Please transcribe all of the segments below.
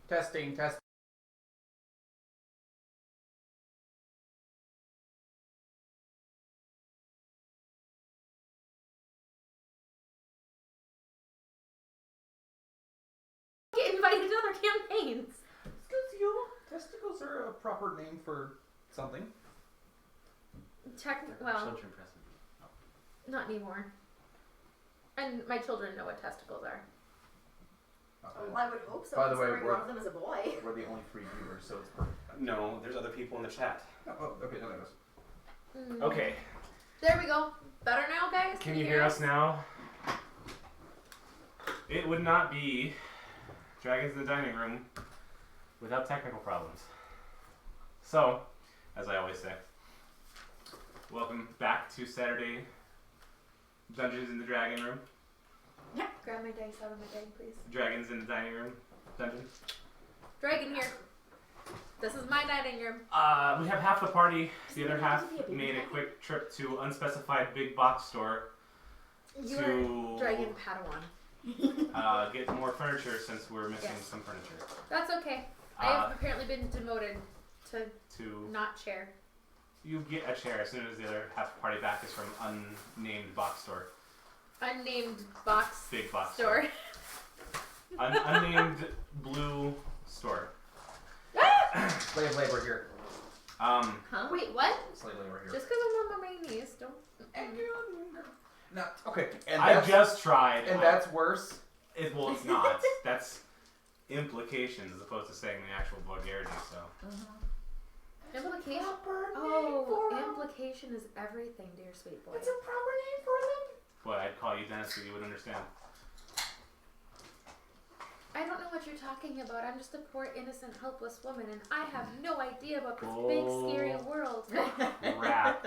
Testing. Get invited to other campaigns. Excuse you. Testicles are a proper name for something. Well, Children present. not anymore. And my children know what testicles are. Oh, I would hope so. By the way, one of them is a boy. We're the only free viewers, so it's perfect. No, there's other people in the chat. Oh, okay, no, that goes. Okay. There we go. Better now, guys? Can you hear us now? It would not be Dragons in the Dining Room without technical problems. So, as I always say, welcome back to Saturday Dungeons in the Dragon Room. Yeah. Grab my dice out of my bag, please. Dragons in the Dining Room Dungeon. Dragon here. This is my dining room. We have half the party. The other half made a quick trip to unspecified big box store You to are Dragon Padawan. get more furniture since we're missing some furniture. That's okay. I have apparently been demoted to not chair. You get a chair as soon as the other half the party back is from unnamed box store. Unnamed box Big box store. Unnamed blue store. Slave labor here. Huh? Wait, what? Slave labor here. Just because I'm on my knees, don't. No, okay. And I just tried. And that's worse. Well, it's not. That's implications as opposed to saying the actual vulgarity. So. Implication. Implication is everything, dear sweet boy. It's a proper name for them. What, I'd call you Dennis so you would understand. I don't know what you're talking about. I'm just a poor, innocent, helpless woman, and I have no idea about this big, scary world. Crap.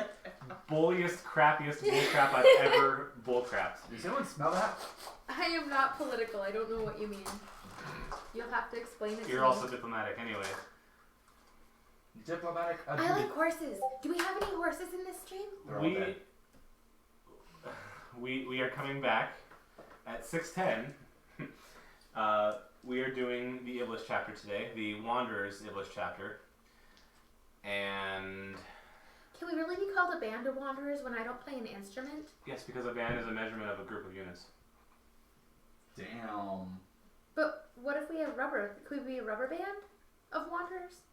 Bulliest, crappiest bullcrap I've ever bullcrapped. Does anyone smell that? I am not political. I don't know what you mean. You'll have to explain it to me. You're also diplomatic anyway. Diplomatic. I like horses. Do we have any horses in this stream? They're all dead. We are coming back at 6:10. We are doing the Iblis chapter today, the Wanderers Iblis chapter. And can we really be called a band of wanderers when I don't play an instrument? yes, because a band is a measurement of a group of units. Damn. But what if we have rubber? Could we be a rubber band of wanderers?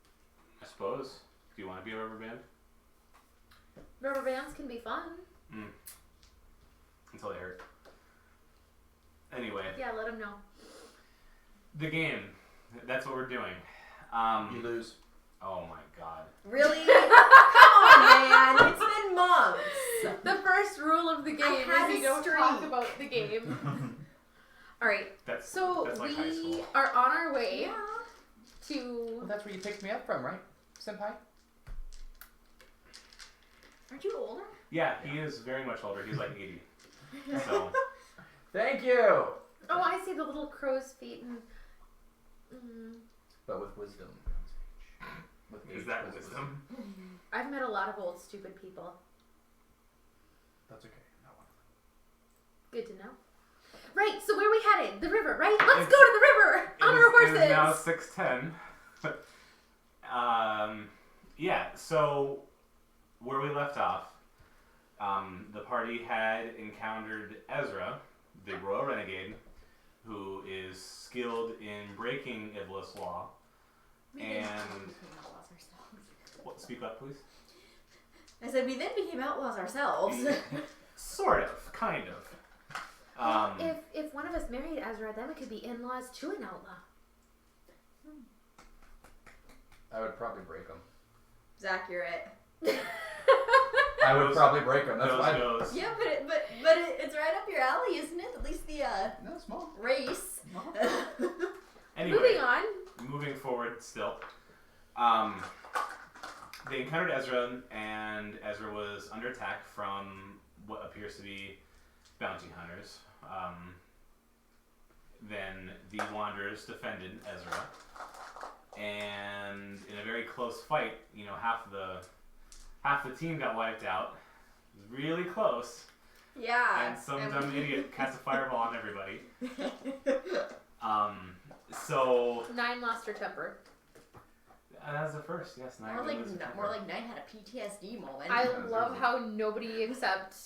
I suppose. Do you want to be a rubber band? Rubber bands can be fun. Until they hurt. Anyway. Yeah, let them know. The game. That's what we're doing. You lose. Oh my god. Really? Come on, man. It's been months. The first rule of the game is you don't talk streak. about the game. Alright, That's so like high we school. are on our way to... Well, that's where you picked me up from, right, Senpai? Aren't you older? Yeah, he is very much older. He's like 80. So. Thank you! Oh, I see the little crow's feet and... But with wisdom. With Is that wisdom? I've met a lot of old stupid people. That's okay. Not one of them. Good to know. Right, so where are we headed? The river, right? Let's go to the river on our horses! It is now 6:10. Yeah, so where we left off, the party had encountered Ezra, the Royal Renegade, who is skilled in breaking Iblis law. What? Speak up, please. I said we then became outlaws ourselves. Sort of, kind of. Well, if one of us married Ezra, then we could be in-laws to an outlaw. I would probably break them. It's accurate. I would probably break them. That's why. Yeah, but it's right up your alley, isn't it? At least the No, small. race. Anyway, Moving on. Moving forward still. They encountered Ezra, and Ezra was under attack from what appears to be bounty hunters. Then the Wanderers defended Ezra, and in a very close fight, half the team got wiped out. It was really close. Yeah. And some dumb idiot cast a fireball on everybody. So 9 lost her temper. that's the first. Yes, 9. More like 9 had a PTSD moment. I love how nobody except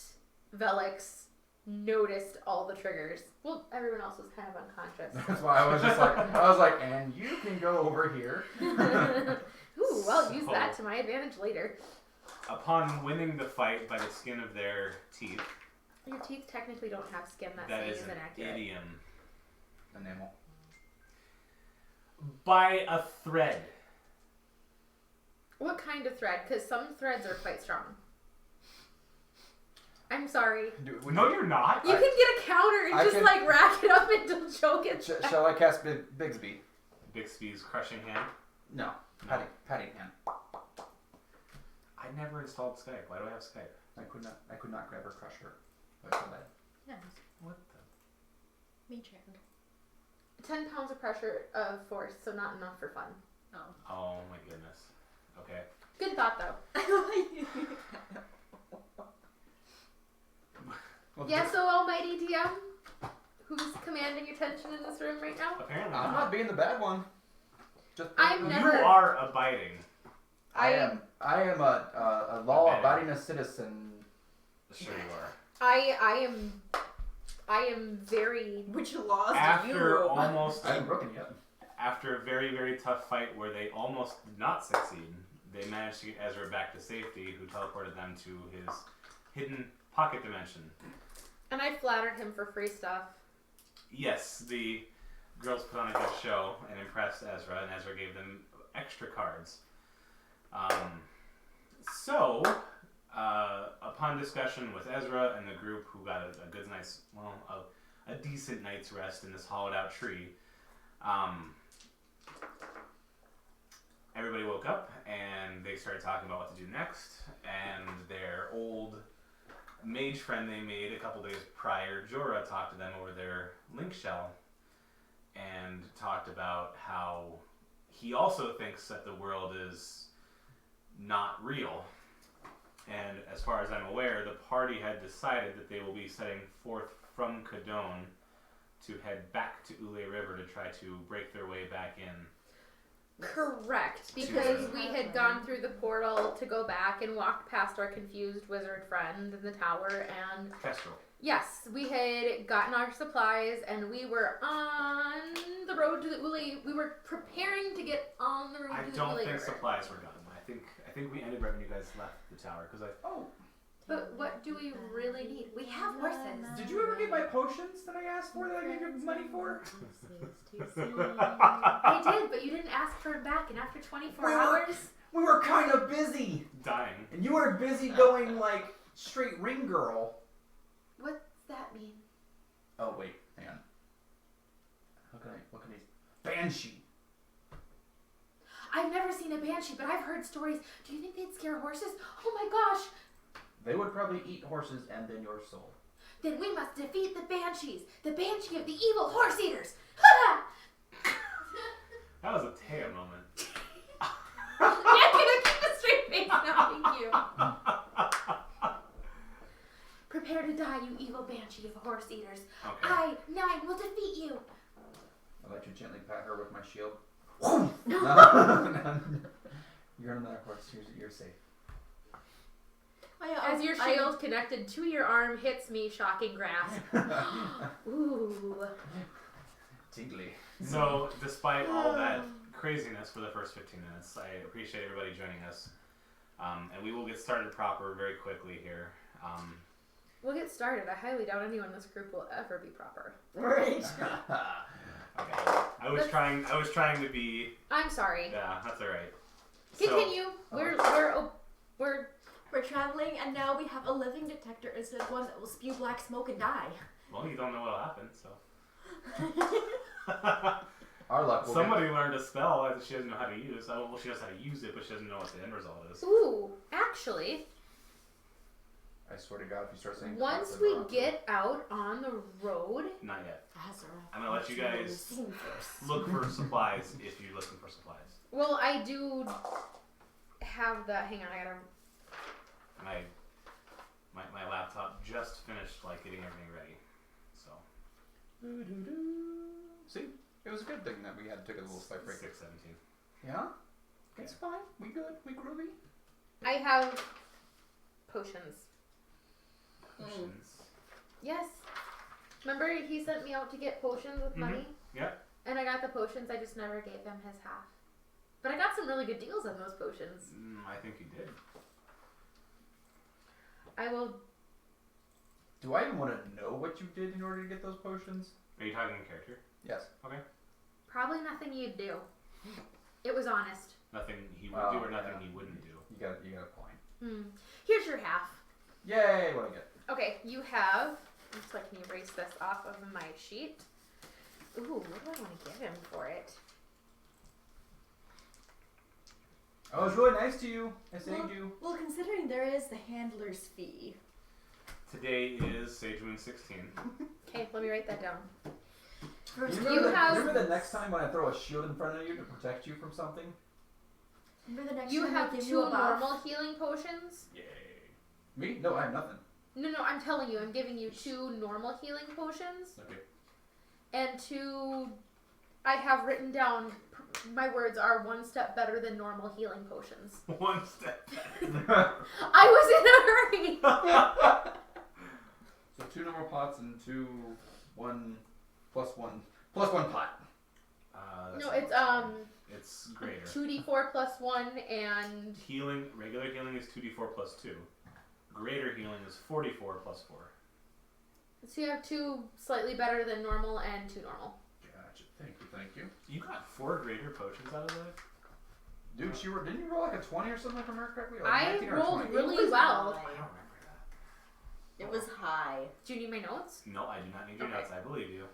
Velix noticed all the triggers. Well, everyone else was kind of unconscious. That's why I was like, and you can go over here. Ooh, I'll use So- that to my advantage later. Upon winning the fight by the skin of their teeth, Your teeth technically don't have skin. That that saying is is an inaccurate. idiom. Enamel. By a thread. What kind of thread? Because some threads are quite strong. I'm sorry. No, you're not. You can get a counter and I just can- like rack it up until Joe gets back. Shall I cast Bigsby? Bixby's crushing hand. No. Patting hand. I never installed Skype. Why do I have Skype? I could not grab her, crush her. But so bad. Yeah, What the? mage hand. 10 pounds of pressure of force, so not enough for fun. Oh. Oh my goodness. Okay. Good thought though. Well, Yeah, so almighty DM, who's commanding attention in this room right now? Apparently I'm not being the bad one. Just I'm You never- are abiding. I am a law-abiding citizen. Sure you are. I am very. Which laws do you After roll? almost, I haven't broken yet. after a very, very tough fight where they almost did not succeed, they managed to get Ezra back to safety, who teleported them to his hidden pocket dimension. And I flattered him for free stuff. Yes, the girls put on a good show and impressed Ezra, and Ezra gave them extra cards. Upon discussion with Ezra and the group, who got a decent night's rest in this hollowed out tree, everybody woke up and they started talking about what to do next, and their old mage friend they made a couple days prior, Jorah, talked to them over their link shell and talked about how he also thinks that the world is not real. And as far as I'm aware, the party had decided that they will be setting forth from Kadone to head back to Ule River to try to break their way back in. Correct, because we had gone through the portal to go back and walked past our confused wizard friend in the tower, and Kestrel. yes, we had gotten our supplies and we were on the road to the Ule. We were preparing to get on the road I to the don't Ule think River. supplies were done. I think we ended right when you guys left the tower, because But what do we really need? We have horses. Did you ever get my potions that I asked for that I gave you money for? I did, but you didn't ask for it back, and after 24 We were- hours... We were kind of busy, dying. and you were busy going like straight ring girl. What's that mean? Oh wait, hang on. What can I? Banshee. I've never seen a banshee, but I've heard stories. Do you think they'd scare horses? Oh my gosh! They would probably eat horses and then your soul. Then we must defeat the banshees, the banshee of the evil horse eaters. Ha! That was a Taya moment. Yeah, keep a straight face now, thank you. Prepare to die, you evil banshee of horse eaters. Okay. I, 9, will defeat you. I'll let you gently pat her with my shield. No. You're on another horse. You're safe. As your shield connected to your arm hits me, shocking grasp. Ooh. Tingly. So, despite all that craziness for the first 15 minutes, I appreciate everybody joining us. And we will get started proper very quickly here. We'll get started. I highly doubt anyone in this group will ever be proper. Right. Okay. I was trying to be. I'm sorry. Yeah, that's all right. Continue. We're traveling, and now we have a living detector instead of one that will spew black smoke and die. Well, you don't know what'll happen, so. Our luck. Somebody learned a spell that she doesn't know how to use. Well, she knows how to use it, but she doesn't know what the end result is. Ooh, actually, I swear to God, if you start saying. once we get out on the road, Not yet. Azra, I'm gonna let you guys look for supplies if you're looking for supplies. well, I do have the. Hang on, I gotta. My laptop just finished getting everything ready. So See? It was a good thing that we had took a little slight break. 6:17. Yeah? It's fine. We good. We groovy. I have potions. Potions. Yes. Remember he sent me out to get potions with money? Yeah. And I got the potions, I just never gave him his half. But I got some really good deals on those potions. I think you did. I will... Do I even want to know what you did in order to get those potions? Are you talking in character? Yes. Okay. Probably nothing you'd do. It was honest. Nothing he would do or nothing he wouldn't do. You got a point. Here's your half. Yay! What do I get? Okay, you have... So I can erase this off of my sheet. Ooh, what do I want to give him for it? I was really nice to you. I saved you. Well, considering there is the handler's fee. Today is Sage Moon 16. Okay, let me write that down. Remember the next time when I throw a shield in front of you to protect you from something? Remember the next You time have I give 2 you a buff? normal healing potions. Yay. Me? No, I have nothing. No, I'm telling you, I'm giving you 2 normal healing potions. Okay. And 2, I have written down, my words are 1 step better than normal healing potions. 1 step. I was in a hurry! So 2 normal pots and 2, 1, plus 1 pot. That's No, not it's greater. 2d4 plus 1 and... Healing, regular healing is 2d4 plus 2. Greater healing is 44 plus 4. So you have 2 slightly better than normal and 2 normal. Gotcha. Thank you. You got 4 greater potions out of that? Dude, didn't you roll like a 20 or something from her correctly? Like I 19 or rolled 20? really It was well. I high. don't remember that. It was high. Do you need my notes? No, I do not need your Okay. notes. I believe you.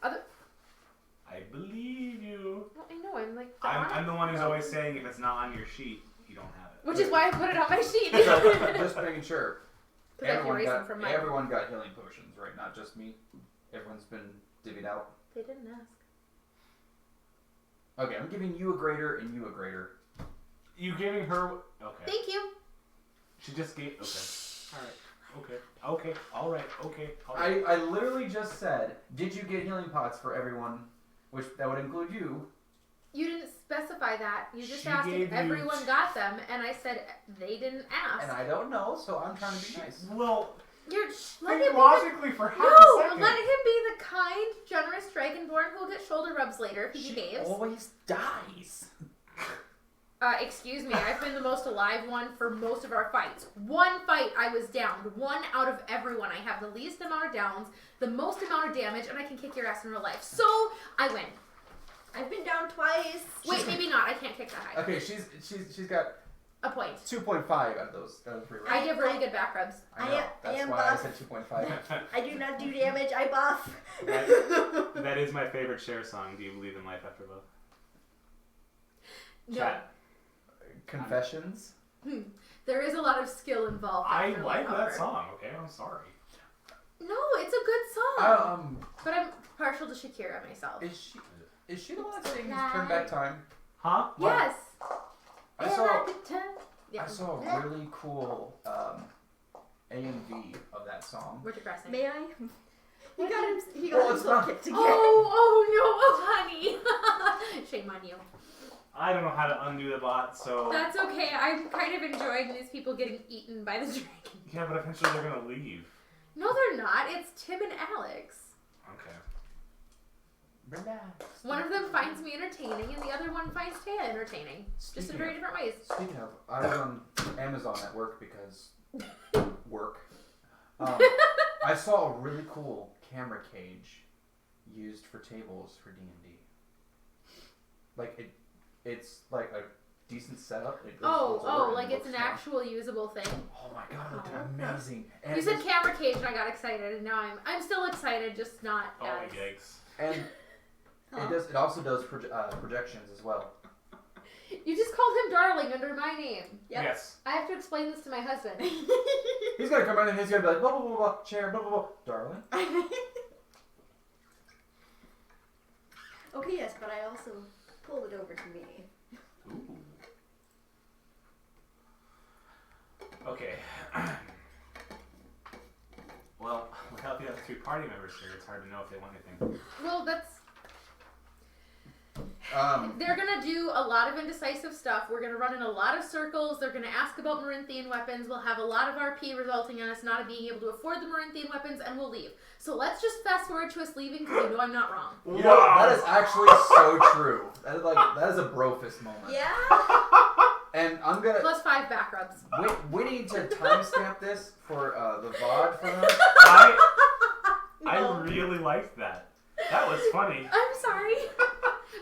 Other- I believe you. Well, I know, I'm like... I'm the one who's always saying if it's not on your sheet, you don't have it. Which is why I put it on my sheet. So, just making sure. Because I can erase them from my... Everyone got healing potions, right? Not just me. Everyone's been divvied out. They didn't ask. Okay, I'm giving you a greater and you a greater. You giving her... Okay. Thank you. She just gave... Okay. Alright. Okay. Alright. I literally just said, did you get healing pots for everyone? Which, that would include you. You didn't specify that. You just She asked gave if you everyone got them, and I said they didn't ask. And I don't know, so I'm trying to be nice. Well, You're let him think be logically for half no, a second. let him be the kind, generous dragonborn who'll get shoulder rubs later if he behaves. always dies. Excuse me, I've been the most alive one for most of our fights. 1 fight I was downed. 1 out of everyone. I have the least amount of downs, the most amount of damage, and I can kick your ass in real life. So, I win. I've been down twice. Wait, maybe not. I can't kick that high. Okay, she's got A point. 2.5 out of those 3 rounds. I give really good back rubs. I know. I That's am why I buff. said 2.5. I do not do damage, I buff. That is my favorite Cher song. Do you believe in life after love? No. Chat. Confessions. There is a lot of skill involved. I after like Love that Hover. song. Okay, I'm sorry. No, it's a good song. Um, But I'm partial to Shakira myself. is she the one that sings "Turn Back Time"? Huh? Yes. I saw Yeah. I saw a really cool AMV of that song. We're digressing. May I? He got Well, it's himself not- kicked again. Oh no, honey. Shame on you. I don't know how to undo the bot, so... That's okay. I'm kind of enjoying these people getting eaten by the dragon. Yeah, but eventually they're gonna leave. No, they're not. It's Tim and Alex. Okay. Relax. One of them finds me entertaining, and the other one finds Taya entertaining. Just in very different ways. Speaking of, I was on Amazon at work because work. I saw a really cool camera cage used for tables for D&D. Like it's like a decent setup. It goes forward and like it's an looks nice. actual usable thing. Oh my god, it looked amazing. And You it said was- camera cage, and I got excited, and now I'm still excited, just not Oh, as. yikes. and it also does projections as well. You just called him darling under my name. Yep. Yes. I have to explain this to my husband. He's gonna come in and he's gonna be like blah blah blah blah chair blah blah blah darling. Okay, yes, but I also pulled it over to me. Ooh. Okay. Well, without the other 3 party members here, it's hard to know if they want anything. Well, that's They're gonna do a lot of indecisive stuff. We're gonna run in a lot of circles. They're gonna ask about Marinthian weapons. We'll have a lot of RP resulting in us not being able to afford the Marinthian weapons, and we'll leave. So let's just fast forward to us leaving because you know I'm not wrong. You know, that is actually so true. That is a brofist moment. Yeah. And I'm gonna Plus 5 back rubs. we need to timestamp this for the VOD for them. I really liked that. That was funny. I'm sorry.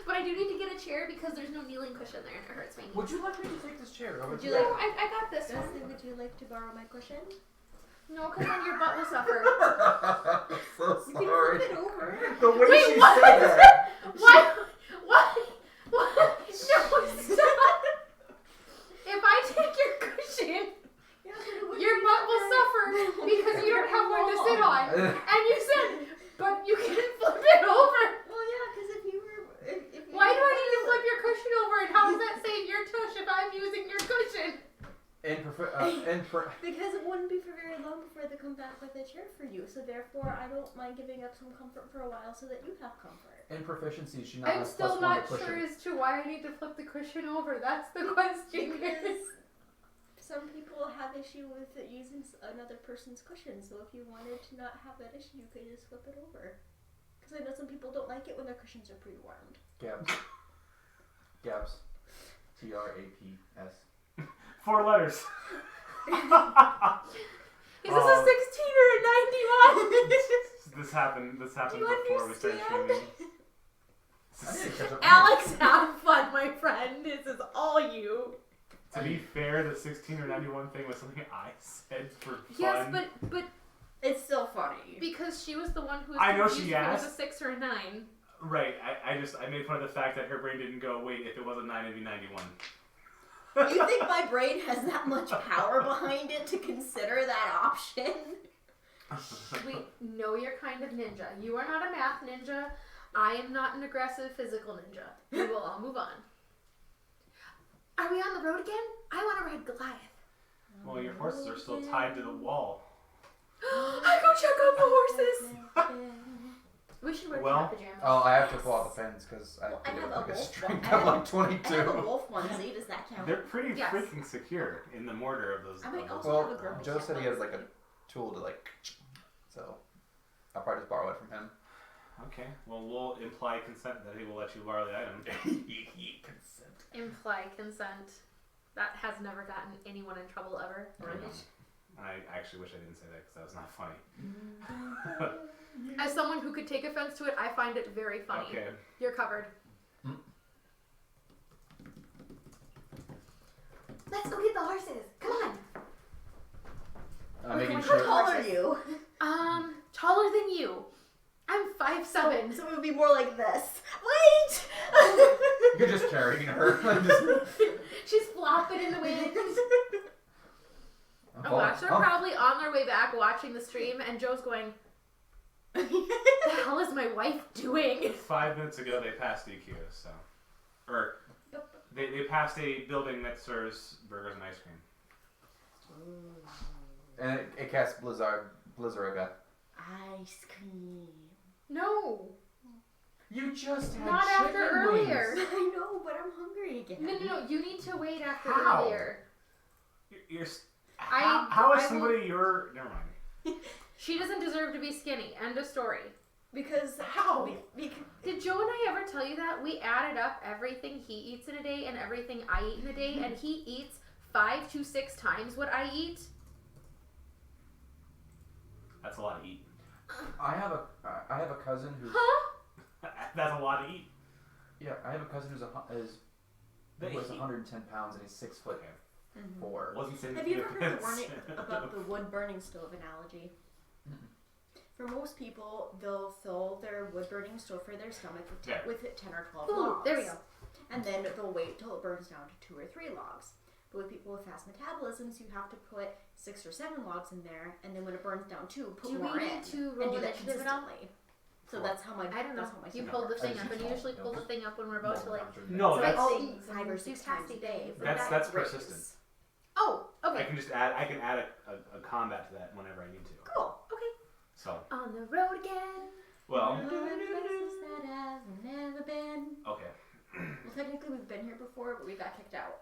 But I do need to get a chair because there's no kneeling cushion there and it hurts my knee. Would you like me to take this chair over? Would you like? I got this one. Dustin, would you like to borrow my cushion? No, because then your butt will suffer. So You can sorry. flip it over. The way Wait, she what? said that. What? No, stop. If I take your cushion, Yeah, but it wouldn't your be butt will very- suffer because you don't have one to sit on. Uh, And you said, but you can flip it over. Well, yeah, because if you were, if you Why do I need to flip your cushion over? And how does that save your tush if I'm using your cushion? Because it wouldn't be for very long before they come back with a chair for you. So therefore, I don't mind giving up some comfort for a while so that you have comfort. in proficiency, she not I'm has still +1 to not push sure it. as to why I need to flip the cushion over. That's the question. Because some people have issue with using another person's cushion. So if you wanted to not have that issue, you could just flip it over. Because I know some people don't like it when their cushions are pre-warmed. Gabs. TRAPS. 4 letters. Is this a 16 or a 91? This happened Do before you we started understand? streaming. I need to catch up. Alex, have fun, my friend. This is all you. To be fair, the 16 or 91 thing was something I said for fun. Yes, but It's still funny. because she was the one who was I know confused she if it was asked. a 6 or a 9. Right, I made fun of the fact that her brain didn't go, wait, if it was a 9, it'd be 91. You think my brain has that much power behind it to consider that option? We know you're kind of ninja. You are not a math ninja. I am not an aggressive physical ninja. We will all move on. Are we on the road again? I want to ride Goliath. Well, your horses are still tied to the wall. I go check on the horses. We should wear Well- pajamas. Oh, I have to pull out the pins because I Well, I feel have like a a wolf string one. of like I have a 22. wolf onesie. Does that count? They're pretty Yes. freaking secure in the mortar of those. I might of those also have a Well, girl Joe cat said he has like a onesie. tool to like, so I'll probably just borrow it from him. Okay, well, we'll imply consent that he will let you borrow the item. Consent. Imply consent. That has never gotten anyone in trouble ever. I know. I actually wish I didn't say that because that was not funny. As someone who could take offense to it, I find it very funny. Okay. You're covered. Let's go get the horses. Come on. Making How sure. tall are you? Taller than you. I'm 5'7". So it would be more like this. Wait! You're just carrying her. She's flopping in the wind. Oh gosh, they're probably on their way back watching the stream, and Joe's going, "The hell is my wife doing?" 5 minutes ago, they passed DQ, so. Or, they passed a building that serves burgers and ice cream. And it casts Blizzaraga. Ice cream. No, You just had not after chicken earlier. wings. I know, but I'm hungry again. No. You need to wait after How? earlier. How is I somebody your. Never mind. She doesn't deserve to be skinny. End of story. Because How? Did Joe and I ever tell you that? We added up everything he eats in a day and everything I eat in a day, and he eats 5 to 6 times what I eat. That's a lot to eat. I have a cousin who's Huh? That's a lot to eat. yeah. I have a cousin who's weighs 110 pounds and he's 6'4". Wasn't saying Have you ever heard about the wood burning stove analogy? For most people, they'll fill their wood burning stove for their stomach with 10 or 12 Ooh, logs. there we go. And then they'll wait till it burns down to 2 or 3 logs. But with people with fast metabolisms, you have to put 6 or 7 logs in there, and then when it burns down 2, put Do more we in, need to and roll do that initiative at all? consistently. So that's how my I don't know. that's how my You stomach pulled the works. thing I up, and you just usually pull the thing up when we're about to like. No, So that's I I'll think eat 5 or do 6 tasty times a day. things. for That's that raise. persistent. Oh, okay. I can add a combat to that whenever I need to. Cool. Okay. So, On the road again. well, Places that I've never been. okay. Well, technically we've been here before, but we got kicked out.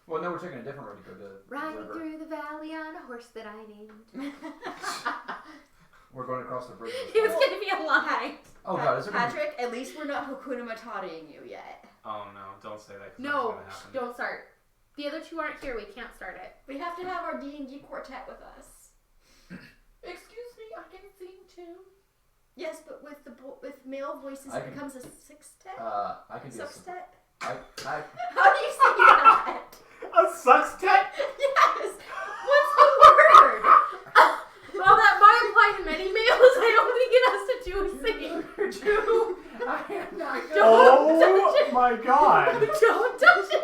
Well, no, we're taking a different road to go to Riding the river. through the valley on a horse that I named. We're going across the bridge. It was gonna be a lie. Oh god, is it gonna be... Patrick, at least we're not Hakuna Matataing you yet. Oh no, don't say that. 'Cause No, that's gonna happen. don't start. The other two aren't here. We can't start it. We have to have our D&D quartet with us. Excuse me, I can sing too. Yes, but with with male voices, I it can- becomes a sextet. I can do Sextet. I How do you say that? A sextet? Yes. What's the word? Well, that might apply to many males. I don't think it has to do with singing. I am not good. Oh my god! Don't touch it.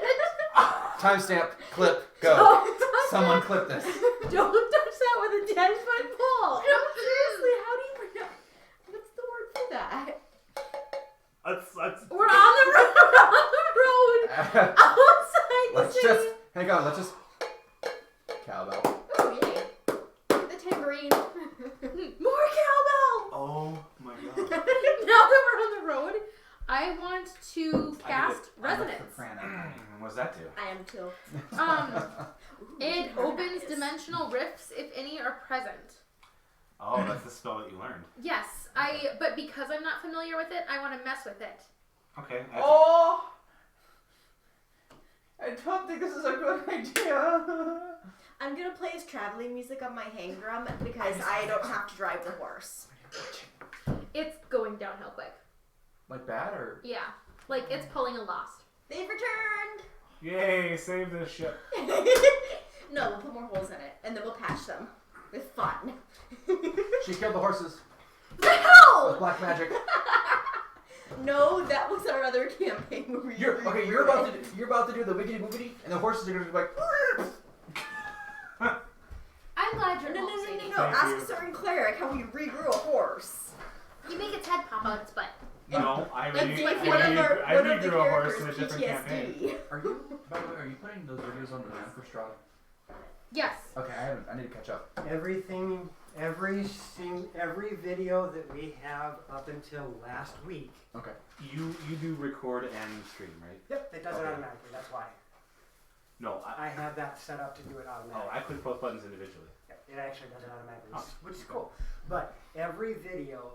Timestamp, clip, go. Don't touch Someone it. clip this. Don't touch that with a 10-foot pole. No, seriously, how do you pronounce? What's the word for that? We're on the road. We're on the road. Outside the Let's city. just, hang on, let's just, cowbell. Oh yay! The tambourine. More cowbell. Oh my god. Now that we're on the road, I want to I cast I'm up for resonance. Prana. What's that do? I am too. It opens dimensional rifts if any are present. Oh, that's the spell that you learned. Yes, but because I'm not familiar with it, I want to mess with it. Okay. Oh! I don't think this is a good idea. I'm gonna play his traveling music on my hang drum because I don't have to drive the horse. It's going downhill quick. Like bad or? Yeah, like it's pulling a lost. They've returned! Yay, save this ship. No, we'll put more holes in it and then we'll patch them. With fun. She killed the horses The hell! with black magic. No, that was our other campaign where we You're about to do the wiggity boogity, and the horses are gonna be like. I'm glad you're No, not saying no. Thank Ask you. Sir Cleric how we regrew a horse. You make its head pop out its butt. No, I It's like I one of the regrew a horse in a different characters' campaign. PTSD. Are you? By the way, are you putting those videos on demand for Strahd? Yes. Okay, I haven't. I need to catch up. Every video that we have up until last week. Okay. You do record and stream, right? Yep, it does it Okay. automatically. That's why No, I have that set up to do it automatically. I click both buttons individually. Yep, it actually does it automatically, Oh. which is cool. But every video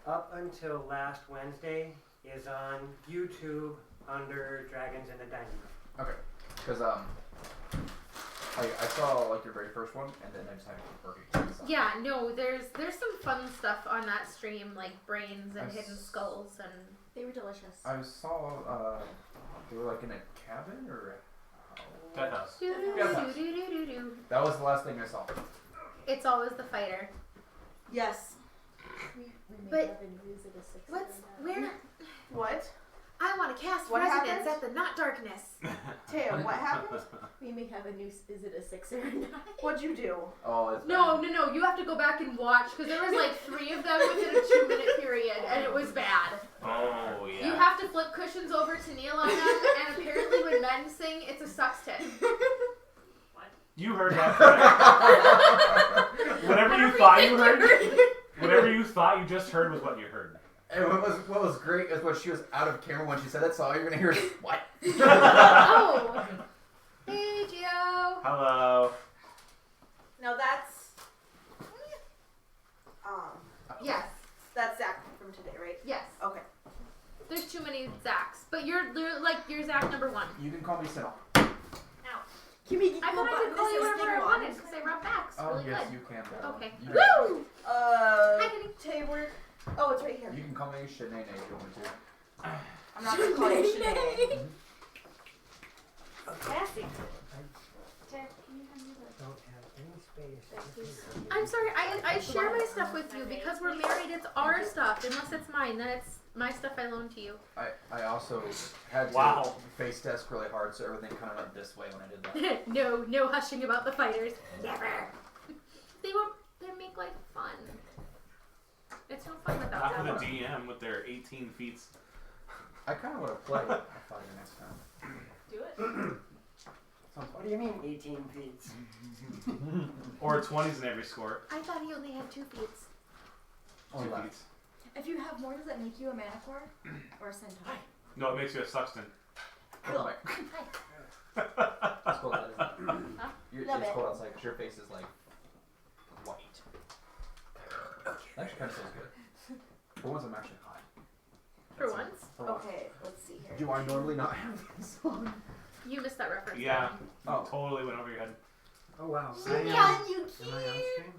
up until last Wednesday is on YouTube under Dragons in the Dining Room. Okay. Because I saw like your very first one, and then I just had to keep working. So. Yeah, no, there's some fun stuff on that stream, like brains and I hidden s- skulls and... They were delicious. I saw they were like in a cabin or. Death House. Do-do-do-do-do-do-do. That was the last thing I saw. It's always the fighter. Yes. But what's... Where... What? I want to cast What resonance happened? at the not darkness. Taya, what happened? We may have a new. Is it a 6 or a 9? What'd you do? Oh, it's No, you have to go back and watch, because there was like 3 of them within a 2-minute period, and it was bad. Oh yeah. You have to flip cushions over to kneel on them, and apparently when men sing, it's a sextet. You heard that correct. Whatever you thought you heard, whatever you thought you just heard was what you heard. And what was great is when she was out of camera when she said that, so all you're gonna hear is what? Oh! Hey, Gio! Hello. Now that's. Yes, That's Zach from today, right? yes. Okay. There's too many Zachs, but you're Zach number 1. You can call me Sinal. Can we I thought I could call you whatever I wanted, because I rub backs Oh really yes, good. you can. Okay. You, Woo! Hi, Kitty. Tay, where? Oh, it's right here. you can call me Shanae if you want me to. I'm not gonna call you Shanae. Sassy. Don't have any space. I'm sorry, I share my stuff with you because we're married. It's our stuff. Unless it's mine, then it's my stuff I loan to you. I also had to Wow. face desk really hard, so everything kind of went this way when I did that. No hushing about the fighters. Never. They make life fun. It's no fun without Not for them. the DM with their 18 feet. I kind of want to play a fighter next time. Do it. Sounds What fun. do you mean 18 feet? Or 20s in every score. I thought he only had 2 feet. Only 2 that. feet. If you have more, does that make you a Manticore or a Centaur? No, it makes you a sextant. Oh my. It's cold out, isn't it? Huh? It's Love it. cold outside because your face is like white. That actually kind of feels good. For once, I'm actually hot. For once? For once. Okay, let's see here. Do I normally not have this on? You missed that reference. Yeah, Oh. totally went over your head. Oh wow. Yeah, you Am I on cute. stream?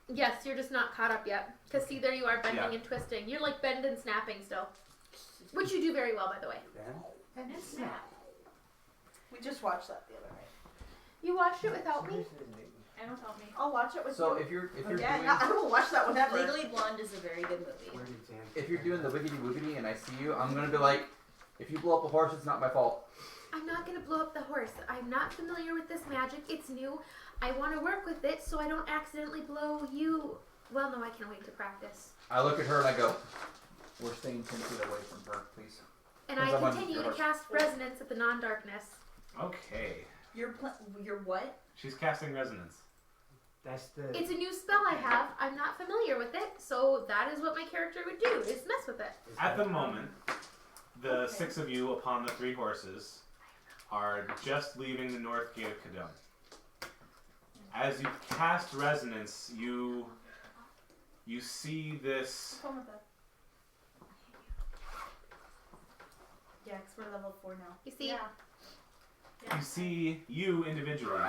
Yes, you're just not caught up yet. Because see, there you are bending Yeah. and twisting. You're like bend and snapping still. Which you do very well, by the way. Ben? And it's snap. We just watched that the other night. You watched it without me? And without me. I'll watch it with So you. if you're Yeah, doing I will watch that whenever. Legally Blonde is a very good movie. Where did Zan? if you're doing the wiggity woogity and I see you, I'm gonna be like, if you blow up a horse, it's not my fault. I'm not going to blow up the horse. I'm not familiar with this magic. It's new. I want to work with it so I don't accidentally blow you. Well, no, I can't wait to practice. I look at her and I go, we're staying 10 feet away from her, please. And Because I I'm on continue to yours. cast resonance at the non-darkness. Okay. You're what? She's casting resonance. That's the. It's a new spell I have. I'm not familiar with it, so that is what my character would do, is mess with it. is At that- the moment, the 6 of you upon the 3 horses are just leaving the north gate of Kadon. As you cast resonance, you see this. Fun with it. Yeah, because we're level 4 now. You see? Yeah. You see you individually.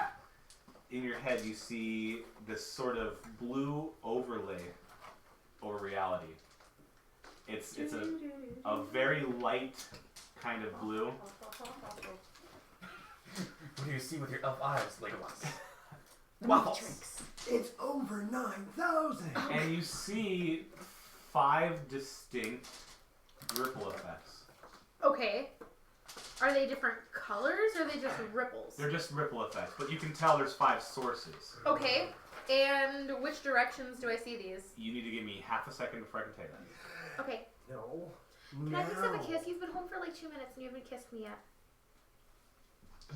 In your head, you see this sort of blue overlay over reality. It's a very light kind of blue. What do you see with your elf eyes, Legolas? Waffles. It's over 9,000. And you see 5 distinct ripple effects. Okay. Are they different colors or are they just ripples? They're just ripple effects, but you can tell there's 5 sources. Okay. And which directions do I see these? You need to give me half a second before I can tell you that. Okay. No. Can I please have a kiss? You've been home for like 2 minutes and you haven't kissed me yet.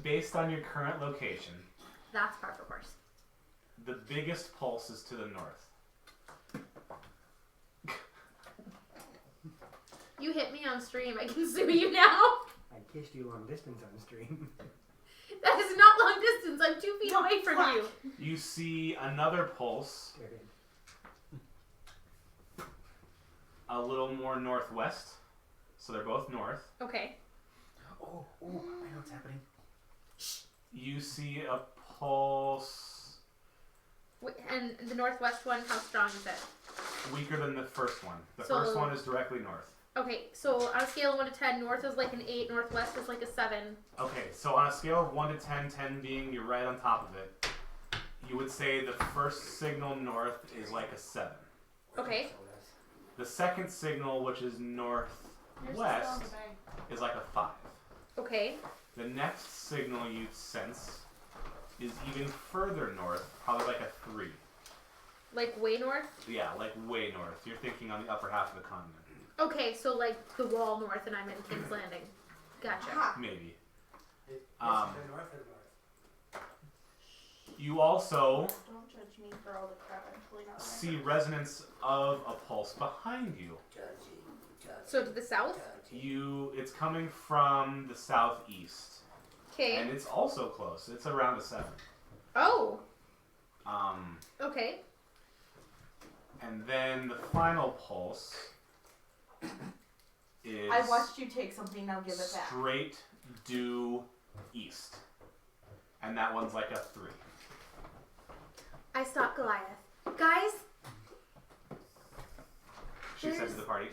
Based on your current location, That's par for course. the biggest pulse is to the north. You hit me on stream. I can sue you now. I kissed you long distance on stream. That is not long distance. I'm 2 feet away from you. You see another pulse a little more northwest, so they're both north. Okay. Oh, I know what's happening. You see a pulse And the northwest one, how strong is it? weaker than the first one. The So- first one is directly north. Okay, so on a scale of 1 to 10, north is like an 8, northwest is like a 7. Okay, so on a scale of 1 to 10, 10 being you're right on top of it, you would say the first signal north is like a 7. Okay. The second signal, which is northwest, is like a 5. Okay. The next signal you sense is even further north, probably like a 3. Like way north? Yeah, like way north. You're thinking on the upper half of the continent. Okay, so like the wall north and I'm in King's Landing. Gotcha. Ha! Maybe. It's Um, the north of north. You also Don't judge me for all the crap I'm pulling out. see resonance of a pulse behind you. So to the south? It's coming from the southeast. Okay. And it's also close. It's around a 7. Oh, Um, okay. and then the final pulse is I watched you take something, now give it back. straight due east. And that one's like a 3. I stopped Goliath. Guys, She said to There's- the party.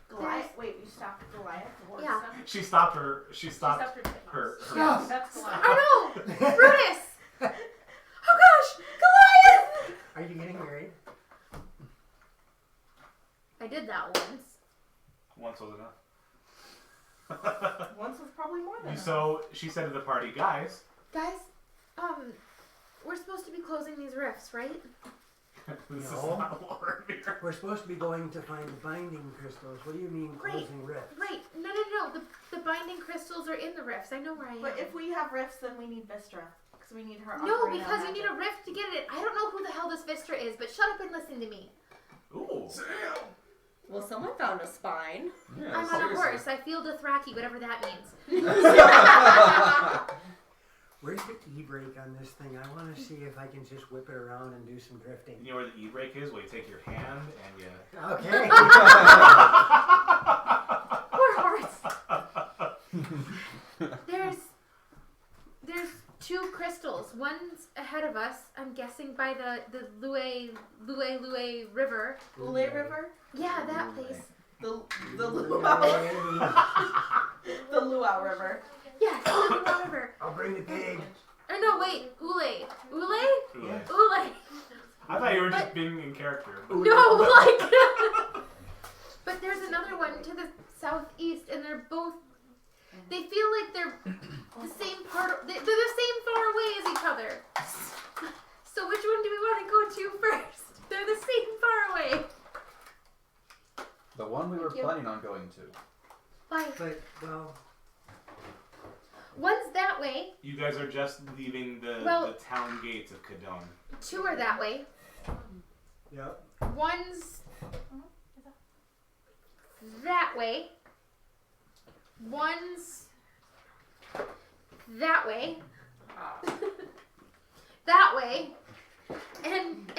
Goliath? Wait, you stopped Goliath? The horse Yeah. son? She stopped her. She stopped her her. Stop. That's Goliath. Oh no! Brutus! Oh gosh! Goliath! Are you getting married? I did that once. Once was enough. Once was probably more than enough. So she said to the party, guys. Guys, we're supposed to be closing these rifts, right? This No. is not Lord here. We're supposed to be going to find binding crystals. What do you mean Right. closing rifts? Right. No. The binding crystals are in the rifts. I know where I am. But if we have rifts, then we need Vistra. Because we need her No, operating because on you need a rift to get it. I don't know who the hell this Vistra is, but shut up and listen to me. Ooh. Well, someone found a spine. Yeah, I'm on a seriously. horse. I feel Dothraki, whatever that means. Where's the e-brake on this thing? I want to see if I can just whip it around and do some drifting. You know where the e-brake is? Well, you take your hand and you... Okay. Poor horse. There's two crystals. One's ahead of us. I'm guessing by the Lue River. Lule River? Yeah, that place. The Luau. The Luau River. Yes, the Lue River. I'll bring the pig. Or no, wait, Ule. Ule? Ule. Ule. I thought you were just being in character. No, like. But there's another one to the southeast, and they're both. They feel like they're the same part. They're the same far away as each other. So which one do we want to go to first? They're the same far away. The one we were Thank you. planning on going to. Bye. But, well, One's that way. You guys are just leaving the town gates of Kadon. Two are that way. yep. One's that way. One's that way. That way. And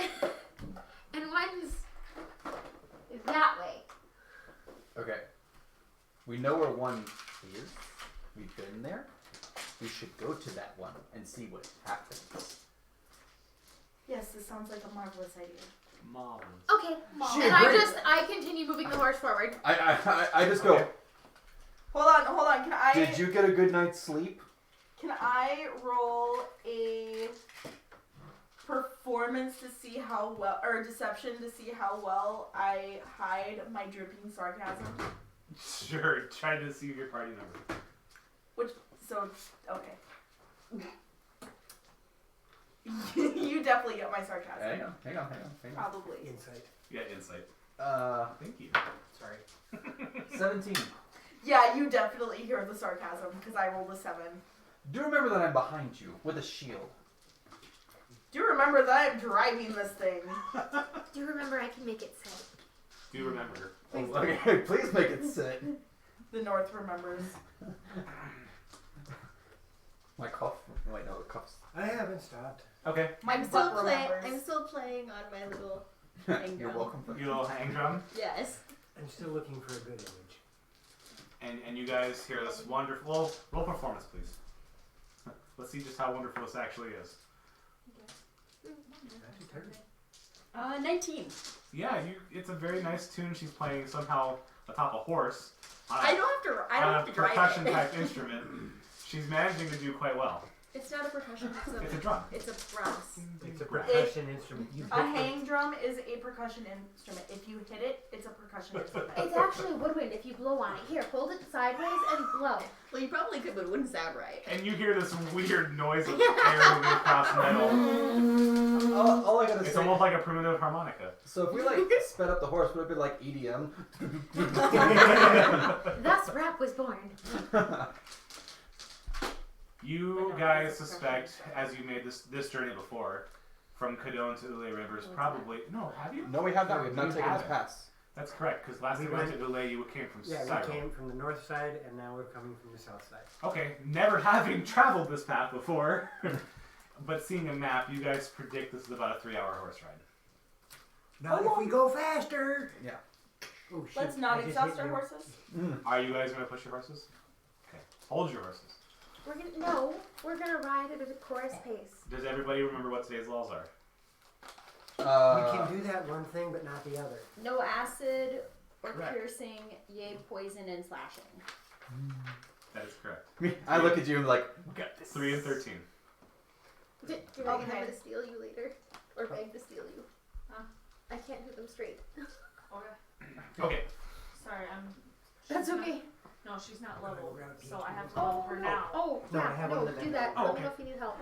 one's that way. Okay. We know where one is. We've been there. We should go to that one and see what happens. Yes, this sounds like a marvelous idea. Marvelous. Okay. Shit, And great. I continue moving the horse forward. I just go. Hold on. Did you get a good night's sleep? Can I roll a performance to see how well, or deception to see how well I hide my dripping sarcasm? Sure, try to see your party number. Okay. You definitely get my sarcasm. Hang on. Probably. Insight. Yeah, insight. Thank you. Sorry. 17. Yeah, you definitely hear the sarcasm because I rolled a 7. Do remember that I'm behind you with a shield. Do you remember that I'm driving this thing? Do you remember I can make it sit? Do you remember? Okay, please make it sit. The North remembers. My cough. Wait, no, the cough's. I haven't stopped. Okay. My I'm butt remembers. still playing on my little hang You're drum. welcome. For Your little hang drum. Yes. I'm still looking for a good image. And you guys hear this wonderful... Roll performance, please. Let's see just how wonderful this actually is. That's your turn. 19. Yeah, it's a very nice tune she's playing somehow atop a horse. On I don't have to drive percussion it. type instrument. She's managing to do quite well. It's not a percussion. It's a drum. It's a brass. It's a percussion instrument. You A pick hang drum is a percussion instrument. If you hit it, it's a percussion instrument. It's actually woodwind if you blow on it. Here, hold it sideways and blow. Well, you probably could, but it wouldn't sound right. And you hear this weird noise of air moving across metal. all I gotta It's say. almost like a primitive harmonica. So if we like sped up the horse, would it be like EDM? Thus rap was born. You guys suspect, as you made this journey before, from Kadon to Ule Rivers, probably... No, have you? No, we have not. We have not You taken this haven't. pass. That's correct, because last We time we went went- to Ule, you came from Yeah, Syro. we came from the north side, and now we're coming from the south side. Okay, never having traveled this path before, but seeing a map, you guys predict this is about a 3-hour horse ride. Not if we go faster! Yeah. Oh, shit. Let's not I just exhaust hit our you. horses. Are you guys going to push your horses? Okay. Hold your horses. We're gonna ride at a chorus pace. Does everybody remember what today's laws are? We can do that one thing, but not the other. No acid or Correct. piercing, yay, poison, and slashing. That is correct. I look at you and like, We got this. 3 and 13. Do I Okay. have to steal you later? Or beg to steal you? I can't do them straight. Okay. Sorry, That's okay. no, she's not leveled, Grab so I have to Oh, level her now. Oh, No, I yeah, have no, one of them. do that. Oh, Let okay. me know if you need help.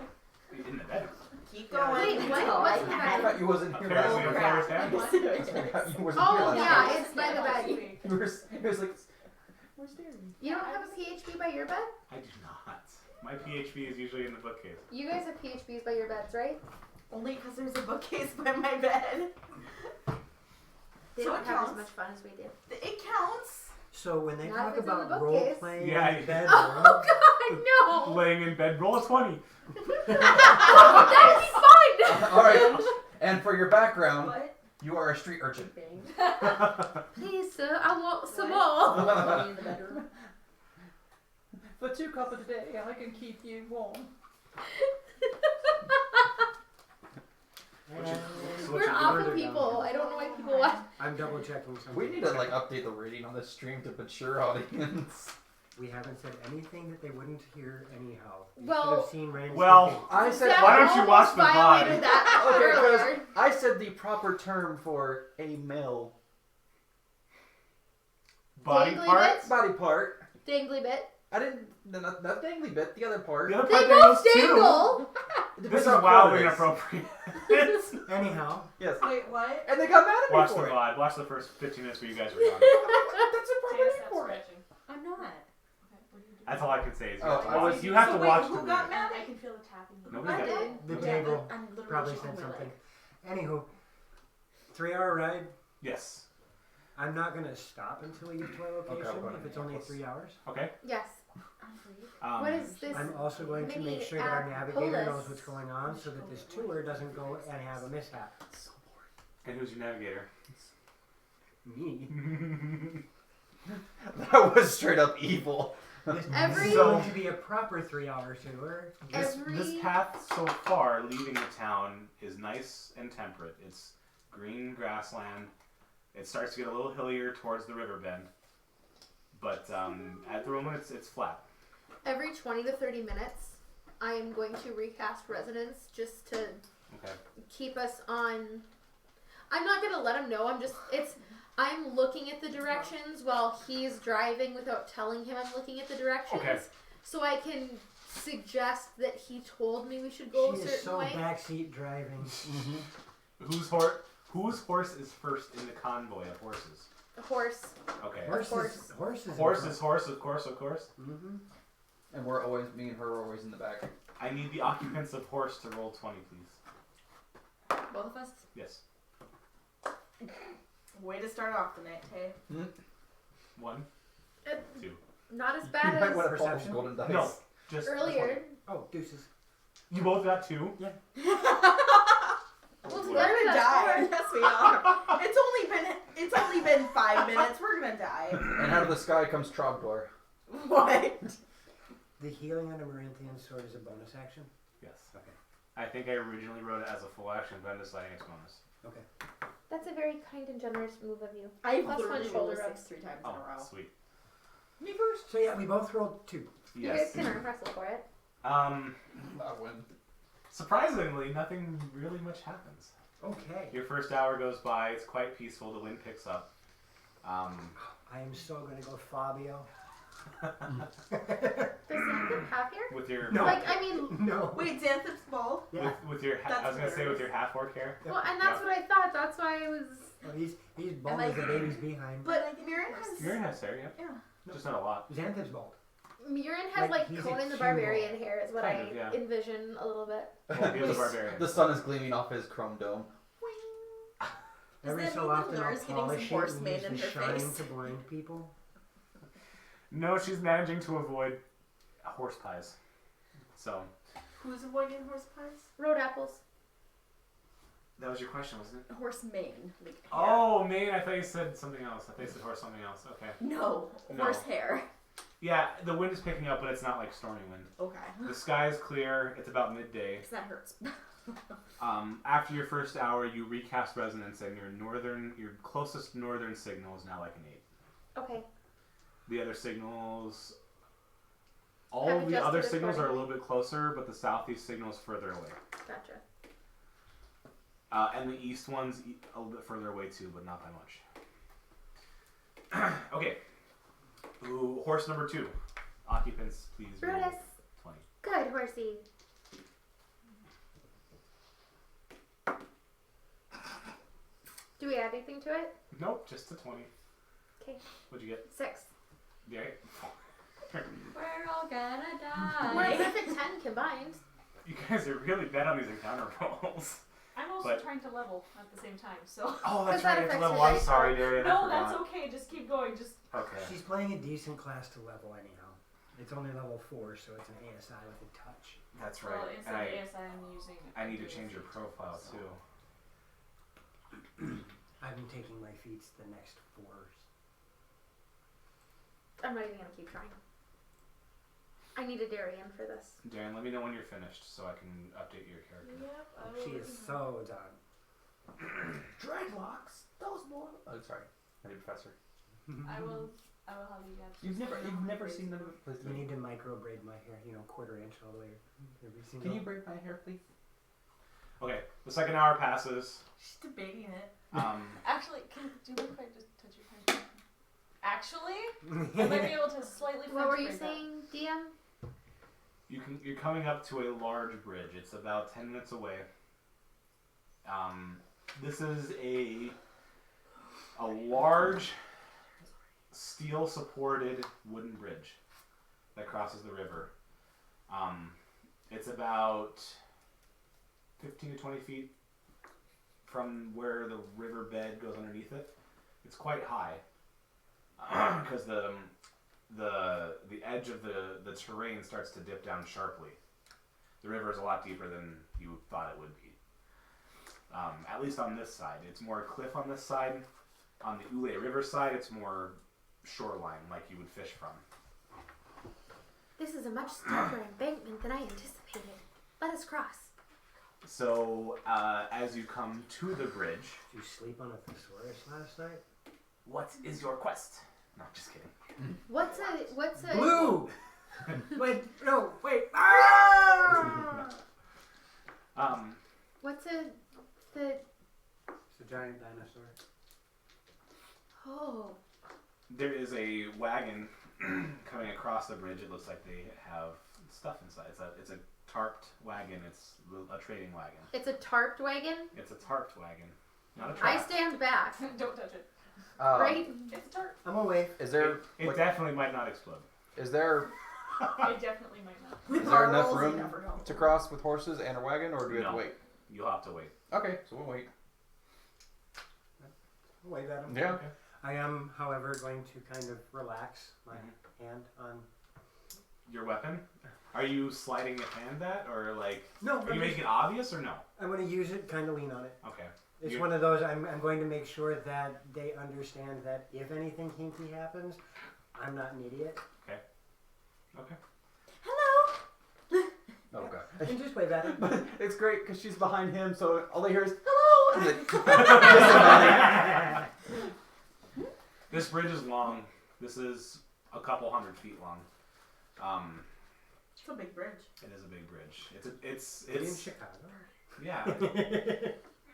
In the bed. Keep Yeah. going. Wait, what? No, What's I the I bed? thought you wasn't here last Apparently, night. a player's hand. You wasn't Oh, here last yeah, night. it's by the bed. You were, it was like, where's Derry? You don't have a PHP by your bed? I do not. My PHP is usually in the bookcase. You guys have PHPs by your beds, right? Only because there's a bookcase by my bed. They So don't it have as counts. much fun as we do. It counts. So when they Not talk if it's in the about bookcase. role playing Yeah, in the bedroom, Oh God, no! Laying in bed, roll a 20. That'd be fun. All right. And for your background, What? you are a street urchin. Please, sir, I want some What? more. In the bedroom. For 2 copper today, I can keep you warm. We're awful people. I don't know why people watch. I'm double checking something. We need to like update the rating on this stream to mature audience. We haven't said anything that they wouldn't hear anyhow. You Well- should have seen Randy's Well, thinking. I said. Zach why don't you watch almost the violated VOD? that Okay, because earlier. I said the proper term for a male Body Dangly part. bits? body part. Dangly bit. I didn't. Not dangly bit. The other part. The other They part both dangles too. dangle. It This depends is on what wildly it is. inappropriate. Anyhow, Yes. Wait, what? And they got mad at me Watch the for it. VOD. Watch the first 15 minutes where you guys were gone. That's a proper Jay, name stop for it. scratching. I'm not. Okay, what do you do? That's all I can say. Is you Oh, have to I watch, was- you have So to wait, watch who the got movie. mad? I can feel the tapping. Nobody I got did. the Nobody- table I'm literally probably shaking said my something. leg. Anywho, 3-hour ride. Yes. I'm not gonna stop until we get to our location I'll go to if it's only Minneapolis. 3 hours. Okay. Yes. What is this? I'm also going to mini make sure that our app navigator Polis? knows what's going on so that this tour doesn't go and have a mishap. And who's your navigator? Me. That was straight up evil. This Every- is going to be a proper 3-hour tour. This Every- path so far leaving the town is nice and temperate. It's green grassland. It starts to get a little hillier towards the river bend, but at the moment it's flat. Every 20 to 30 minutes, I am going to recast resonance just to Okay. keep us on. I'm not gonna let him know. I'm looking at the directions while he's driving without telling him I'm looking at the directions. Okay. So I can suggest that he told me we should go She a is certain so way. backseat driving. Whose horse is first in the convoy of horses? A horse. Okay. Horse course. is horse. Horse is horse, of course. Mm-hmm. And me and her are always in the back. I need the occupants of horse to roll 20, please. Both of us. Yes. Way to start off the night, hey? 1, Uh, 2. Not as You bad might want as to Perception? golden dice. No, just earlier. Oh, deuces. You both got 2. Well, We're together gonna that's die. 4. Yes, we are. It's only been 5 minutes. We're gonna die. And out of the sky comes Trogdor. What? The healing on a Marinthian sword is a bonus action. Yes. Okay. I think I originally wrote it as a full action, but I'm deciding it's bonus. Okay. That's a very kind and generous move of you. I've Plus one literally shoulder rolled a rub. 6 3 times Oh, in a row. sweet. Me first. So yeah, we both rolled 2. You guys Yes. can arm wrestle for it. I win. Surprisingly, nothing really much happens. Okay. Your first hour goes by. It's quite peaceful. The wind picks up. I am so gonna go Fabio. Does Xanthan have here? With your No. Like, I mean, No. Wait, Xanthip's bald? Yeah. with your That's I was gonna say with your half orc hair. well, and that's what I thought. That's why I was. Oh, he's bald Am I- as a baby's behind. But Mirren has. Your hair hair, yeah. Yeah. Just not a lot. Xanthip's bald. Murin has Like, like he's a Conan the cue Barbarian ball. hair, is what Kind I of, yeah. envision a little bit. Well, he is a barbarian. The sun is gleaming off his chrome dome. Does Every that so mean that often I'll Laura's getting some polish it horse and mane use in the her shine face? to blind people. No, she's managing to avoid horse pies. So Who's avoiding horse pies? Road apples. that was your question, wasn't it? Horse mane. Like, hair. Oh, man, I thought you said something else. I thought you said horse something else. Okay. No, No. horse hair. Yeah, the wind is picking up, but it's not like stormy wind. Okay. The sky is clear. It's about midday. Because that hurts. After your first hour, you recast resonance, and your closest northern signal is now like an 8. Okay. The other signals, all Have of the other adjusted signals are a little accordingly. bit closer, but the southeast signal is further away. Gotcha. And the east one's a little bit further away too, but not by much. Okay. Ooh, horse number 2. Occupants, please roll Brutus. 20. Good horsey. Do we add anything to it? Nope, just a 20. Okay. What'd you get? 6. Yeah. We're all gonna We're a die. perfect 10 combined. You guys are really bad on these encounter rolls. I'm also also But- trying to level at the same time, so. Oh, that's Because that right. It's a affects level. your I'm dice sorry, Darian. I No, forgot. that's okay. Just keep going. Just. Okay. She's playing a decent class to level anyhow. It's only level 4, so it's an ASI with a touch. That's right. Well, And instead of ASI, I'm using. I need to change your profile So. too. I've been taking my feats the next 4s. I'm not even gonna keep trying. I need a Darian for this. Darren, let me know when you're finished so I can update your character. Yep. I will She let is you know. so done. Dreadlocks. Those boys. Oh, sorry. I need professor. I will have you guys. You've never seen them. Please You need to micro braid my hair, quarter inch all the way. Every single. Can you braid my hair, please? Okay, the second hour passes. She's debating it. Actually, do you mind if I just touch your hand? Actually, I might be able to slightly. What were you French braid saying, DM? You're coming up to a large bridge. It's about 10 minutes away. This is a large steel supported wooden bridge that crosses the river. It's about 15 to 20 feet from where the river bed goes underneath it. It's quite high because the edge of the terrain starts to dip down sharply. The river is a lot deeper than you thought it would be. At least on this side. It's more cliff on this side. On the Ule River side, it's more shoreline, like you would fish from. This is a much steeper embankment than I anticipated. Let us cross. So, as you come to the bridge, Did you sleep on a thesaurus last night? what is your quest? No, just kidding. What's a Blue! Wait, no, wait. Ah! what's the It's a giant dinosaur. oh There is a wagon coming across the bridge. It looks like they have stuff inside. It's a tarped wagon. It's a trading wagon. it's a tarped wagon? It's a tarped wagon, not a I trap. stand back. Don't touch it. Right? It's tart. I'm gonna wave. Is there It definitely might not explode. is there It definitely might not. is there enough Marbles, you room never know. to cross with horses and a wagon, or do we have No. to wait? You'll have to wait. Okay, so we'll wait. I'll wave at him. Yeah. Okay. I am, however, going to kind of relax my hand on. Your weapon? Are you sliding your hand that, or like, No, are you making it obvious, or no? I'm going to use it, kind of lean on it. Okay. It's You- one of those, I'm going to make sure that they understand that if anything kinky happens, I'm not an idiot. Okay. Oh god. And just wave at it. But it's great because she's behind him, so all they hear is This bridge is long. This is a couple 100 feet long. It's a big bridge. It is a big bridge. It's in Chicago. yeah,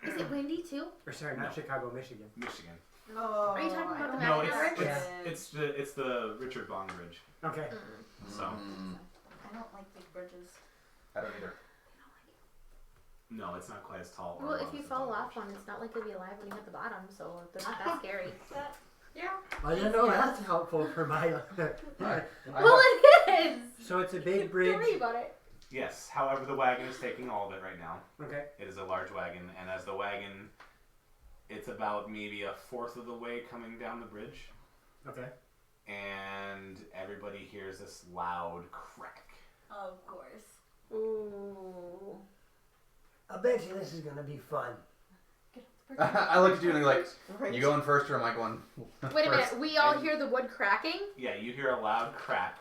Is it windy too? Or sorry, not No. Chicago, Michigan. Michigan. Oh, Are you talking about the No, Mackinac Bridge? it's the Richard Bong Bridge. Okay. So I don't like big bridges. I don't either. no, it's not quite as tall. or Well, long if you as the fall Bong off Bridge. one, it's not like you'll be alive when you hit the bottom, so they're not that scary. Yeah. Well, you know that's helpful for my. Well, it is! So it's a big Don't bridge. worry about it. Yes. However, the wagon is taking all of it right now. Okay. It is a large wagon, and as the wagon, it's about maybe a fourth of the way coming down the bridge, Okay. and everybody hears this loud crack. Of course. Ooh. I bet you this is gonna be fun. I look at you and I'm like, you going first or am I going Wait a first? minute, we all hear the wood cracking? Yeah, you hear a loud crack.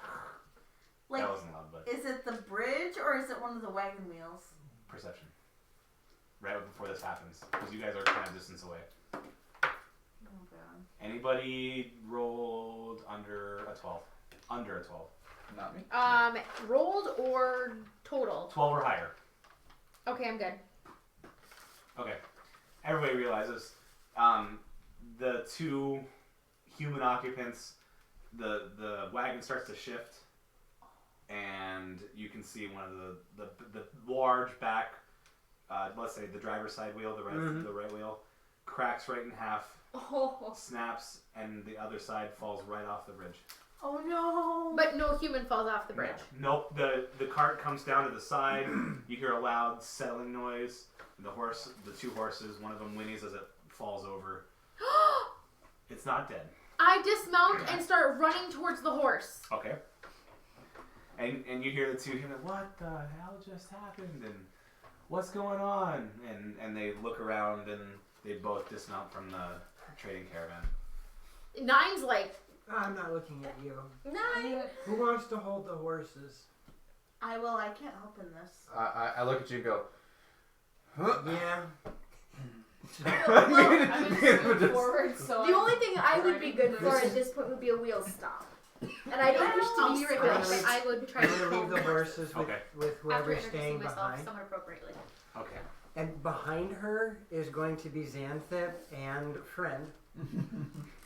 Like, That wasn't loud, but is it the bridge or is it one of the wagon wheels? perception. Right before this happens, because you guys are kind of distance away. Oh god. Anybody rolled under a 12? Under a 12. Not me. Rolled or total? 12 or higher. Okay, I'm good. Okay. Everybody realizes the two human occupants, the wagon starts to shift, and you can see one of the large back, let's say the driver's side wheel, the right wheel, cracks right in half, Oh. snaps, and the other side falls right off the bridge. Oh no. But no human falls off the bridge. Nope. The cart comes down to the side. You hear a loud settling noise. The two horses, one of them whinnies as it falls over. It's not dead. I dismount and start running towards the horse. Okay. And you hear the two here, what the hell just happened? And what's going on? And they look around and they both dismount from the trading caravan. Nine's like, I'm not looking at you. 9. Who wants to hold the horses? I will. I can't help in this. I look at you and go, huh? Yeah. I'm gonna scoot forward, so The only thing I would driving be good the- for at this point would be a wheel stop. And I don't wish I'll to be be right right back, but I would try I'm to gonna leave hold the horses with, Okay. with after whoever's introducing staying myself behind. somewhat appropriately. Okay. And behind her is going to be Xanthip and Friend.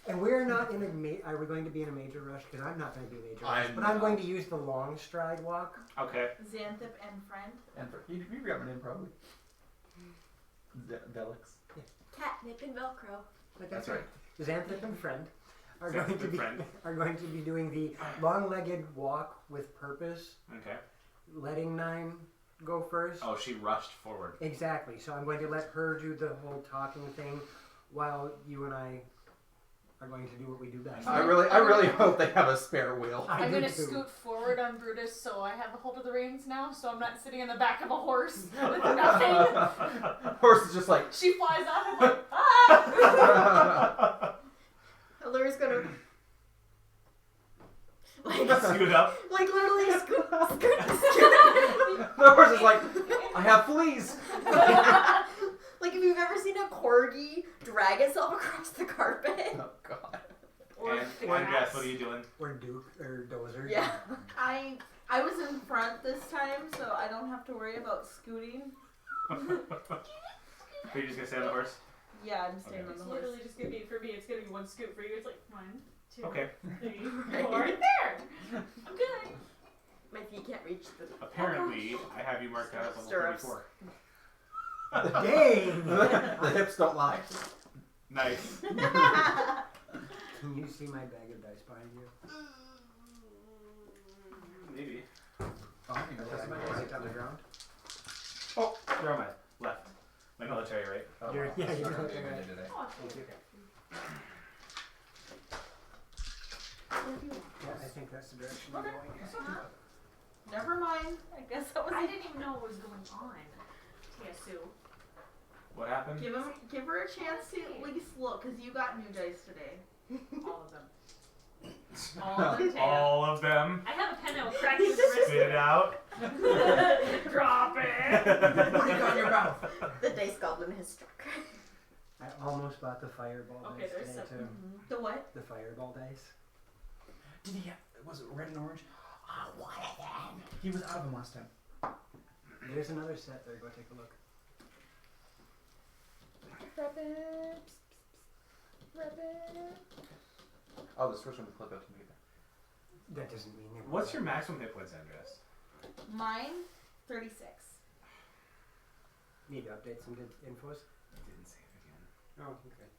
And we're not in a are we going to be in a major rush? Because I'm not going to be in a major rush. I'm But I'm not. going to use the long stride walk. Okay. Xanthip and friend. And you got my name probably. Delix. Catnip and Velcro. Like That's I right. said, Xanthip and Friend are Xanthip going to and be Friend. are going to be doing the long-legged walk with purpose, Okay. letting Nine go first. Oh, she rushed forward. Exactly. So I'm going to let her do the whole talking thing, while you and I are going to do what we do best. I really hope they have a spare wheel. I I'm do gonna too. scoot forward on Brutus so I have a hold of the reins now, so I'm not sitting in the back of a horse with nothing. Horse is just like. She flies off, I'm like, ah! Allura's gonna Scoot up. like literally scoot. The horse is like, I have fleas. Like if you've ever seen a corgi drag itself across the carpet. Oh God. Or And the Andres, cats. what are you doing? Or Duke or Dozer. Yeah. I was in front this time, so I don't have to worry about scooting. Are you just gonna stay on the horse? Yeah, I'm staying Okay. on It's the horse. literally just gonna be, for me, it's gonna be one scoot. For you, it's like 1, 2, Okay. 3, 4, and there! I'm good. My feet can't reach the. Apparently, I have you marked out as level Stirrups. 34. Dang! The hips don't lie. Nice. Can you see my bag of dice behind you? Maybe. Oh, I think Is that's it my on the ground? Oh, they're on my left. My military, right? Oh, You're- yeah, you're sorry, okay, I right. did today. Oh, Thank you. Yeah, I think that's the direction we're going. Never mind. I guess that was. I didn't even know what was going on. Tiesu. What happened? Give her a chance to at least look, cause you got new dice today. All of them. All of them, Taya. All of them. I have a pen that will crack you with the wrist. Spit it out. Drop it. Put it on your mouth. The dice goblin has struck. I almost bought the fireball Okay, dice there's today some- too. The what? The fireball dice. Did he have, was it red and orange? I wanted them. He was out of them last time. There's another set there. Go take a look. Oh, this first one we clip out to me either. That doesn't mean it. What's your maximum hit points, Andres? Mine, 36. Need to update some infos? I didn't save again. Oh, okay.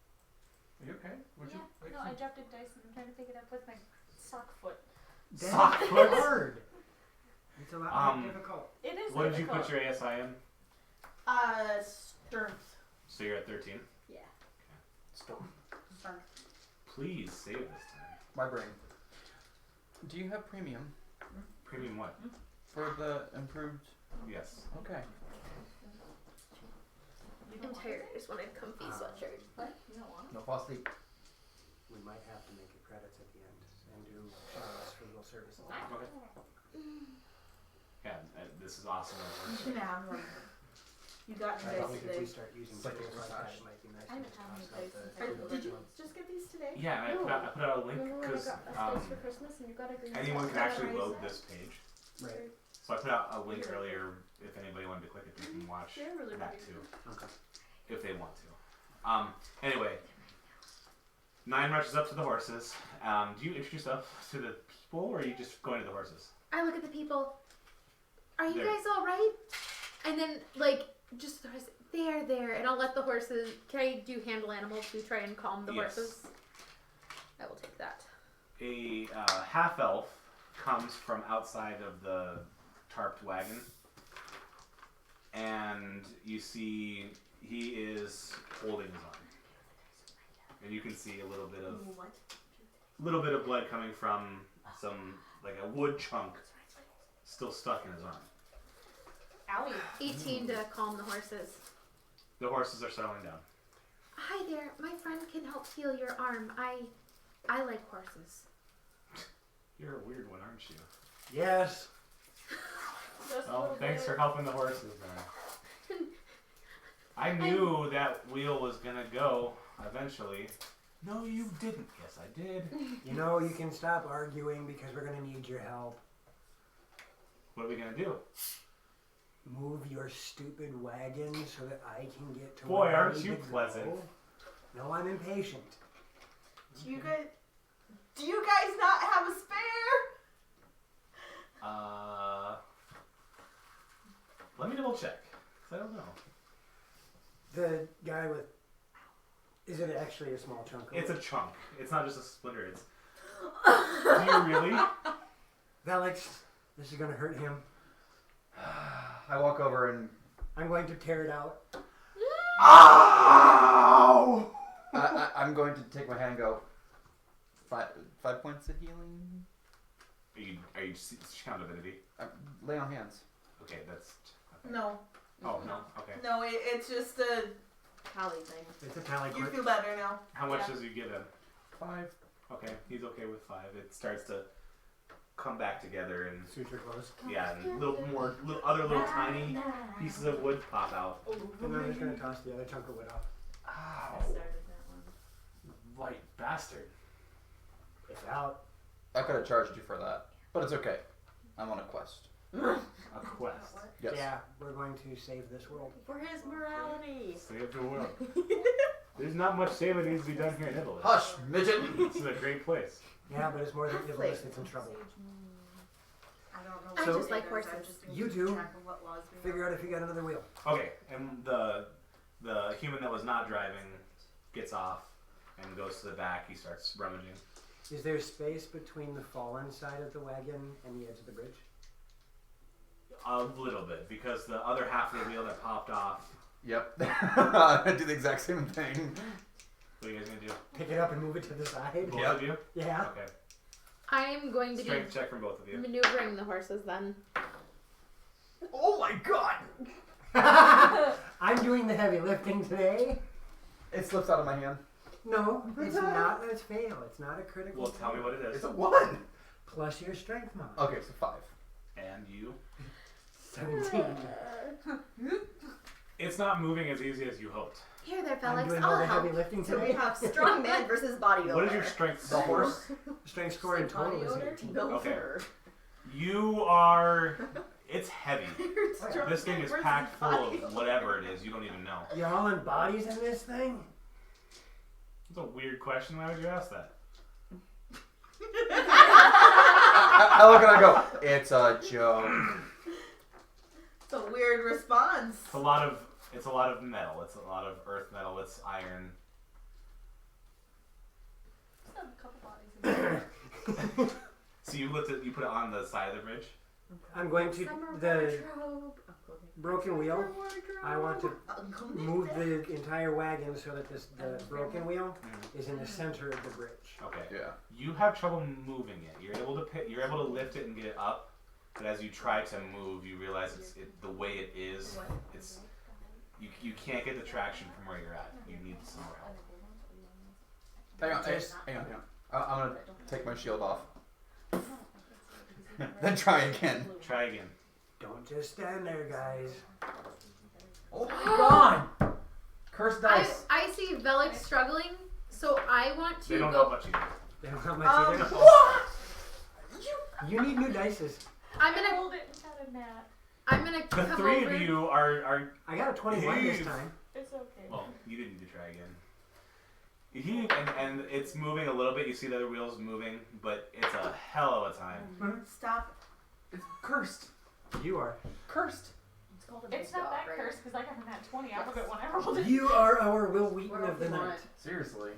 Are you okay? Would Yeah, you? no, I dropped a dice and I'm trying to pick it up with my sock foot. Sock That's foot? hard. It's a lot more difficult. It is What did you difficult. put your ASI in? Strength. So you're at 13. Yeah. Storm. Strength. Please save this time. My brain. Do you have premium Premium what? for the improved? Yes. Okay. You I'm don't want tired. it? I just wanted a comfy sweatshirt. What? You don't want it? No, fall asleep. We might have to make it credits at the end and do shoutouts for little services. Okay. Yeah, this is awesome. You can have one. You got new I thought dice if we today. start using It's like tools like that, massage. it might be nice I to haven't had any toss out dice the since I Or did you ones. just get these today? Yeah, and I put out a link because for Christmas and you got a green anyone can actually load this page. Right. So I put out a link earlier. If anybody wanted to click it, they can watch They're really that pretty. too, Okay. if they want to. Anyway, 9 rushes up to the horses. Do you introduce yourself to the people, or are you just going to the horses? I look at the people. Are you There. guys all right? And then, like, just sort of say, there, and I'll let the horses. Can I do handle animal to try and calm the Yes. horses? I will take that. a half elf comes from outside of the tarped wagon, and you see he is holding his arm, and you can see a little bit of blood coming from some like a wood chunk still stuck in his arm. Owie. 18 to calm the horses. The horses are settling down. Hi there, my friend can help heal your arm. I like horses. You're a weird one, aren't you? Yes. Just a Well, little thanks bit. for helping the horses then. I knew that wheel was gonna go eventually. No, you didn't. Yes, I did. You know, you can stop arguing because we're going to need your help. What are we gonna do? Move your stupid wagon so that I can get to Boy, where I aren't need you to go. pleasant. No, I'm impatient. Do you guys not have a spare? Let me double check. 'Cause I don't know. The guy with... Is it actually a small chunk of It's a wood? chunk. It's not just a splinter. It's. Do you really? Alex, this is going to hurt him. I walk over and I'm going to tear it out. Ow! I'm going to take my hand and go, 5 points of healing? Are you count divinity? Lay on hands. Okay, that's. Okay. No. Oh no. Okay. No, it's just a. Tally thing. It's a tally You quick. feel better now. How much Yeah. does you give him? 5. Okay, he's okay with 5. It starts to come back together and Suture close. yeah, and other little tiny pieces of wood pop out. And I'm just going to toss the other chunk of wood off. Ow! Started that one. White bastard. It's out. I could have charged you for that, but it's okay. I'm on a quest. A quest. Yes. Yeah, we're going to save this world. For his morality. Save the world. There's not much saving needs to be done here in Italy. Hush, midget! This is a great place. Yeah, but it's more than Iblis that's in trouble. I don't know. I So- just like horses. You two, figure out if you got another wheel. Okay, and the human that was not driving gets off and goes to the back. He starts rummaging. Is there space between the fallen side of the wagon and the edge of the bridge? A little bit, because the other half of the wheel that popped off. Yep. I do the exact same thing. What are you guys gonna do? Pick it up and move it to the side? Both Yep. of you? Yeah. Okay. I'm going to be Strength check from both of you. maneuvering the horses then. Oh my god! I'm doing the heavy lifting today. It slips out of my hand. No, it's not a fail. It's not a critical Well, tell me what it is. It's a 1! Plus your strength mod. Okay, so 5. And you? 17. It's not moving as easy as you hoped. Here there, I'm Felix. doing all I'll the help. heavy lifting So we today. have strong man versus bodybuilder. What is your strength The score? horse? Strength score in total is 18. Okay. You are. It's heavy. This thing is packed full of whatever it is. You don't even know. You hauling bodies in this thing? It's a weird question. Why would you ask that? I look and I go, it's a joke. It's a weird response. It's a lot of metal. It's a lot of earth metal. It's iron. Just have a couple bodies in there. So you lift it. You put it on the side of the bridge. I'm going to the broken wheel. I want to move the entire wagon so that the broken wheel is in the center of the bridge. Okay. Yeah. You have trouble moving it. You're able to lift it and get it up, but as you try to move, you realize the way it is. You can't get the traction from where you're at. You need some more help. Hang on. I'm gonna take my shield off. Then try again. Try again. Don't just stand there, guys. Oh my god! Cursed dice. I see Velix struggling, so I want They to don't go. know about you. They don't have much either. You need new dices. I'm gonna Hold it and got a mat. The come three over. of you are. I got a 21 this time. It's okay. Well, you didn't need to try again. And it's moving a little bit. You see the other wheels moving, but it's a hell of a time. Stop. It's cursed. You are. Cursed. It's called a It's big not dog, that right? cursed because I got a nat 20 out of it when I rolled it. You are our Will Wheaton What of the else do you night. want? Seriously.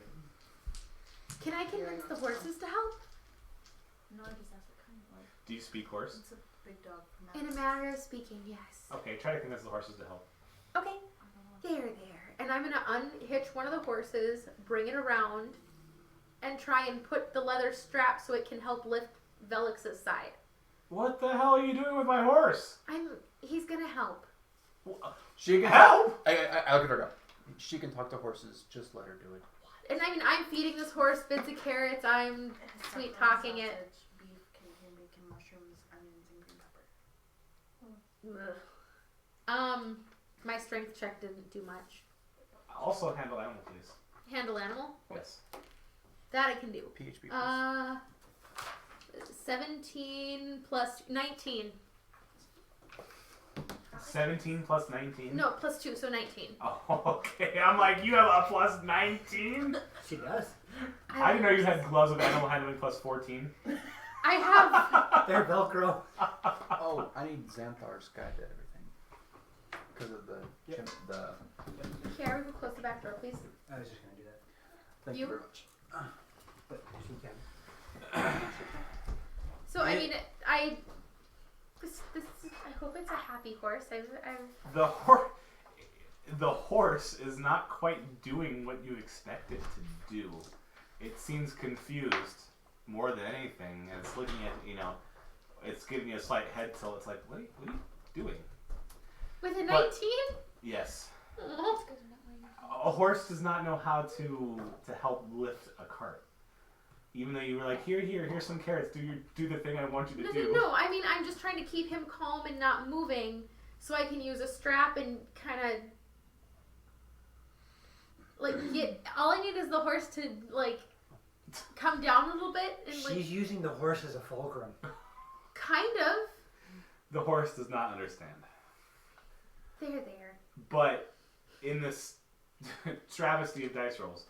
Can I convince the horses to help? No, I just asked what kind of life. Do you speak horse? It's a big dog. In a matter of speaking, yes. Okay, try to convince the horses to help. Okay. There. And I'm gonna unhitch one of the horses, bring it around, and try and put the leather strap so it can help lift Velix's side. What the hell are you doing with my horse? He's gonna help. She can help. I'll get her go. She can talk to horses. Just let her do it. And I mean, I'm feeding this horse bits of carrots. I'm sweet talking it. Sausage, beef, Canadian bacon, mushrooms, onions, and green pepper. My strength check didn't do much. Also handle animal, please. Handle animal? Yes. That I can do. PHP. Please. 17 plus 19. 17 plus 19? No, plus 2, so 19. Oh, okay. I'm like, you have a plus 19? She does. I didn't know you had gloves of animal handling plus 14. I have. They're Velcro. Oh, I need Xanthar's guide to everything. Because of the Here, we will close the back door, please. I was just gonna do that, Thank you very much. but she can. So, I mean, I hope it's a happy horse. The horse is not quite doing what you expect it to do. It seems confused more than anything. And it's looking at, it's giving you a slight head tilt. It's like, what are you doing? With a 19? Yes. Oh. A horse does not know how to help lift a cart. Even though you were like, here's some carrots. Do the thing I want you to do. No. I mean, I'm just trying to keep him calm and not moving, so I can use a strap and kind of get. All I need is the horse to come down a little bit and She's using the horse as a fulcrum. kind of. The horse does not understand. There. But in this travesty of dice rolls.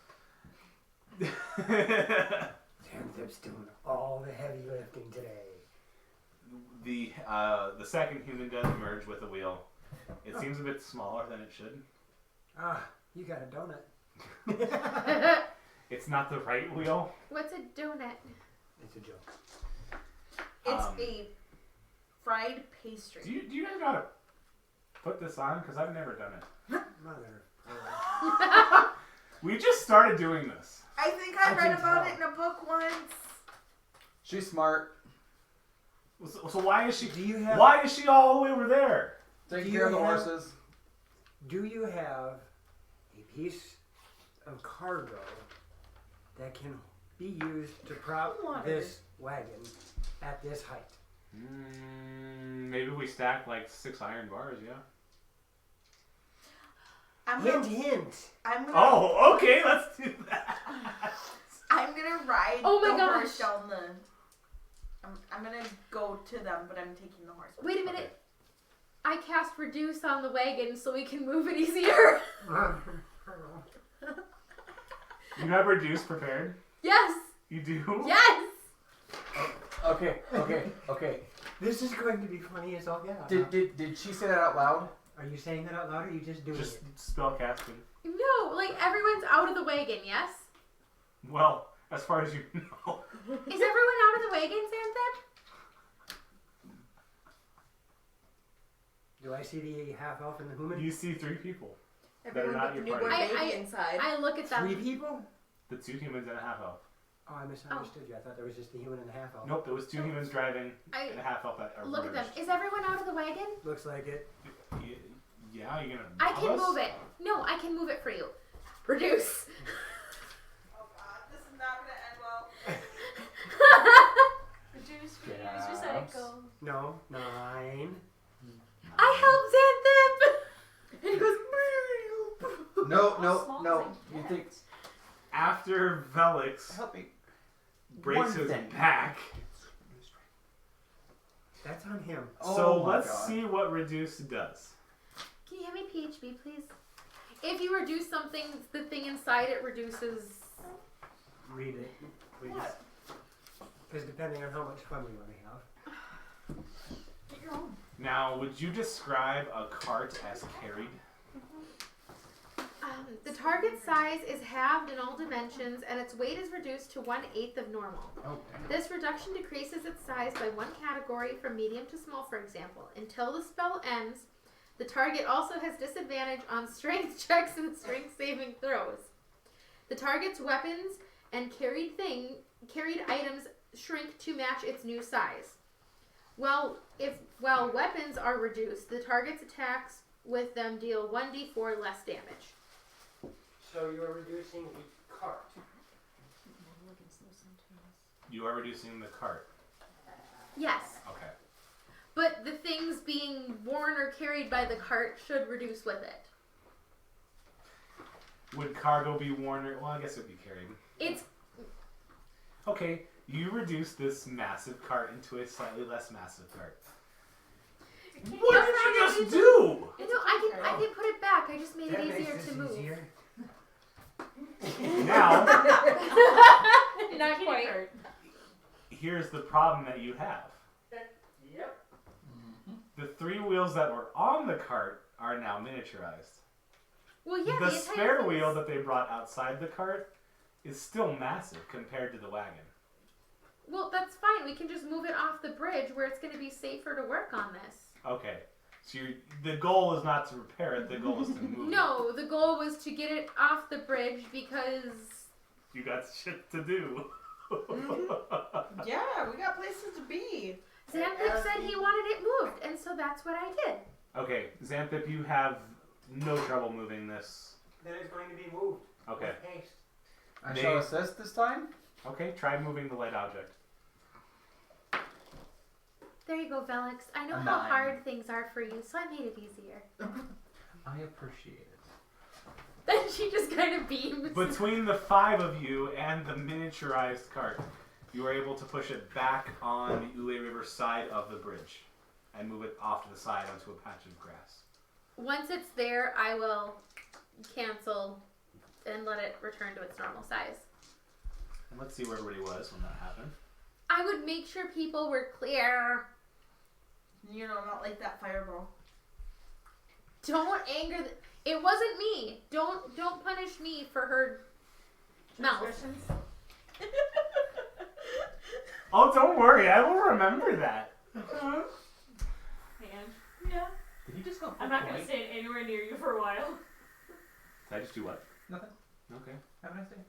Tanzip's doing all the heavy lifting today. The second human does emerge with a wheel. It seems a bit smaller than it should. Ah, you got a donut. It's not the right wheel. What's a donut? It's a joke. It's a fried pastry. Do you guys know how to put this on? Because I've never done it. Mother. We just started doing this. I think I I read can about tell. it in a book once. She's smart. So why is she? Do you have? Why is she all the way over there? Taking Do care of you the have- horses. Do you have a piece of cargo that can be used to prop this wagon at this height? Maybe we stack like 6 iron bars. Yeah. Hint. I'm gonna. Oh, okay. Let's do that. I'm gonna ride Oh my the gosh. horse down the. I'm gonna go to them, but I'm taking the horse. Wait a minute. I cast reduce on the wagon so we can move it easier. You have reduce prepared. Yes. You do. Yes. Okay. This is going to be funny as all get out. Did she say that out loud? Are you saying that out loud or are you just doing Just it? spell casting. No, everyone's out of the wagon. Yes. Well, as far as you know. Is everyone out of the wagon, Xanthan? Do I see the half elf and the human? You see 3 people. Everyone not but the your newborn party. baby inside. I look at them. 3 people? The 2 humans and a half elf. Oh, I misunderstood you. I thought there was just the human and the half elf. Nope, there was 2 humans driving I and a half elf that are look at them. merged. Is everyone out of the wagon? Looks like it. Yeah, you're gonna. I rob can us? move it. No, I can move it for you. Reduce. Oh god, this is not gonna end well. Reduce, Yes. reuse, recycle. No, 9. I helped Xanthan. And he goes. No. You think After Velix help me? breaks One his thing. back, That's on him. so my let's God. see what reduce does. Can you hand me PHB, please? If you reduce something, the thing inside it reduces. Read it, please. Because depending on how much fun we want to have. Get your own. Now, would you describe a cart as carried? The target size is halved in all dimensions, and its weight is reduced to 1/8 of normal. Oh, damn. This reduction decreases its size by one category from medium to small, for example. Until the spell ends, the target also has disadvantage on strength checks and strength saving throws. The target's weapons and carried items shrink to match its new size. While weapons are reduced, the target's attacks with them deal 1d4 less damage. So you are reducing the cart. You are reducing the cart. Yes. Okay. But the things being worn or carried by the cart should reduce with it. Would cargo be worn or... Well, I guess it would be carried. It's... Okay, you reduce this massive cart into a slightly less massive cart. What did you just do? I can put it back. I just made it easier to move. Now, Not quite. here's the problem that you have. Yep. The 3 wheels that were on the cart are now miniaturized. Well, yeah. The entire spare thing wheel is- that they brought outside the cart is still massive compared to the wagon. Well, that's fine. We can just move it off the bridge where it's going to be safer to work on this. Okay, so the goal is not to repair it, the goal is to move it. No, the goal was to get it off the bridge because... You got shit to do. Yeah, we got places to be. Xanthip said he wanted it moved, and so that's what I did. Okay, Xanthip, you have no trouble moving this. Then it's going to be moved. Okay. With haste. I shall assist this time? Okay, try moving the light object. There you go, Velix. I know A how 9. hard things are for you, so I made it easier. I appreciate it. Then she just kind of beams. Between the 5 of you and the miniaturized cart, you are able to push it back on the Ule River side of the bridge and move it off to the side onto a patch of grass. Once it's there, I will cancel and let it return to its normal size. And let's see where everybody was when that happened. I would make sure people were clear. You know, not like that fireball. Don't anger. It wasn't me. Don't punish me for her mouth. Transgressions? Oh, don't worry, I will remember that. Man. Yeah. Did he just go I'm not going to stay anywhere near you for a while. Did I just do what? Nothing. Okay. Have a nice day.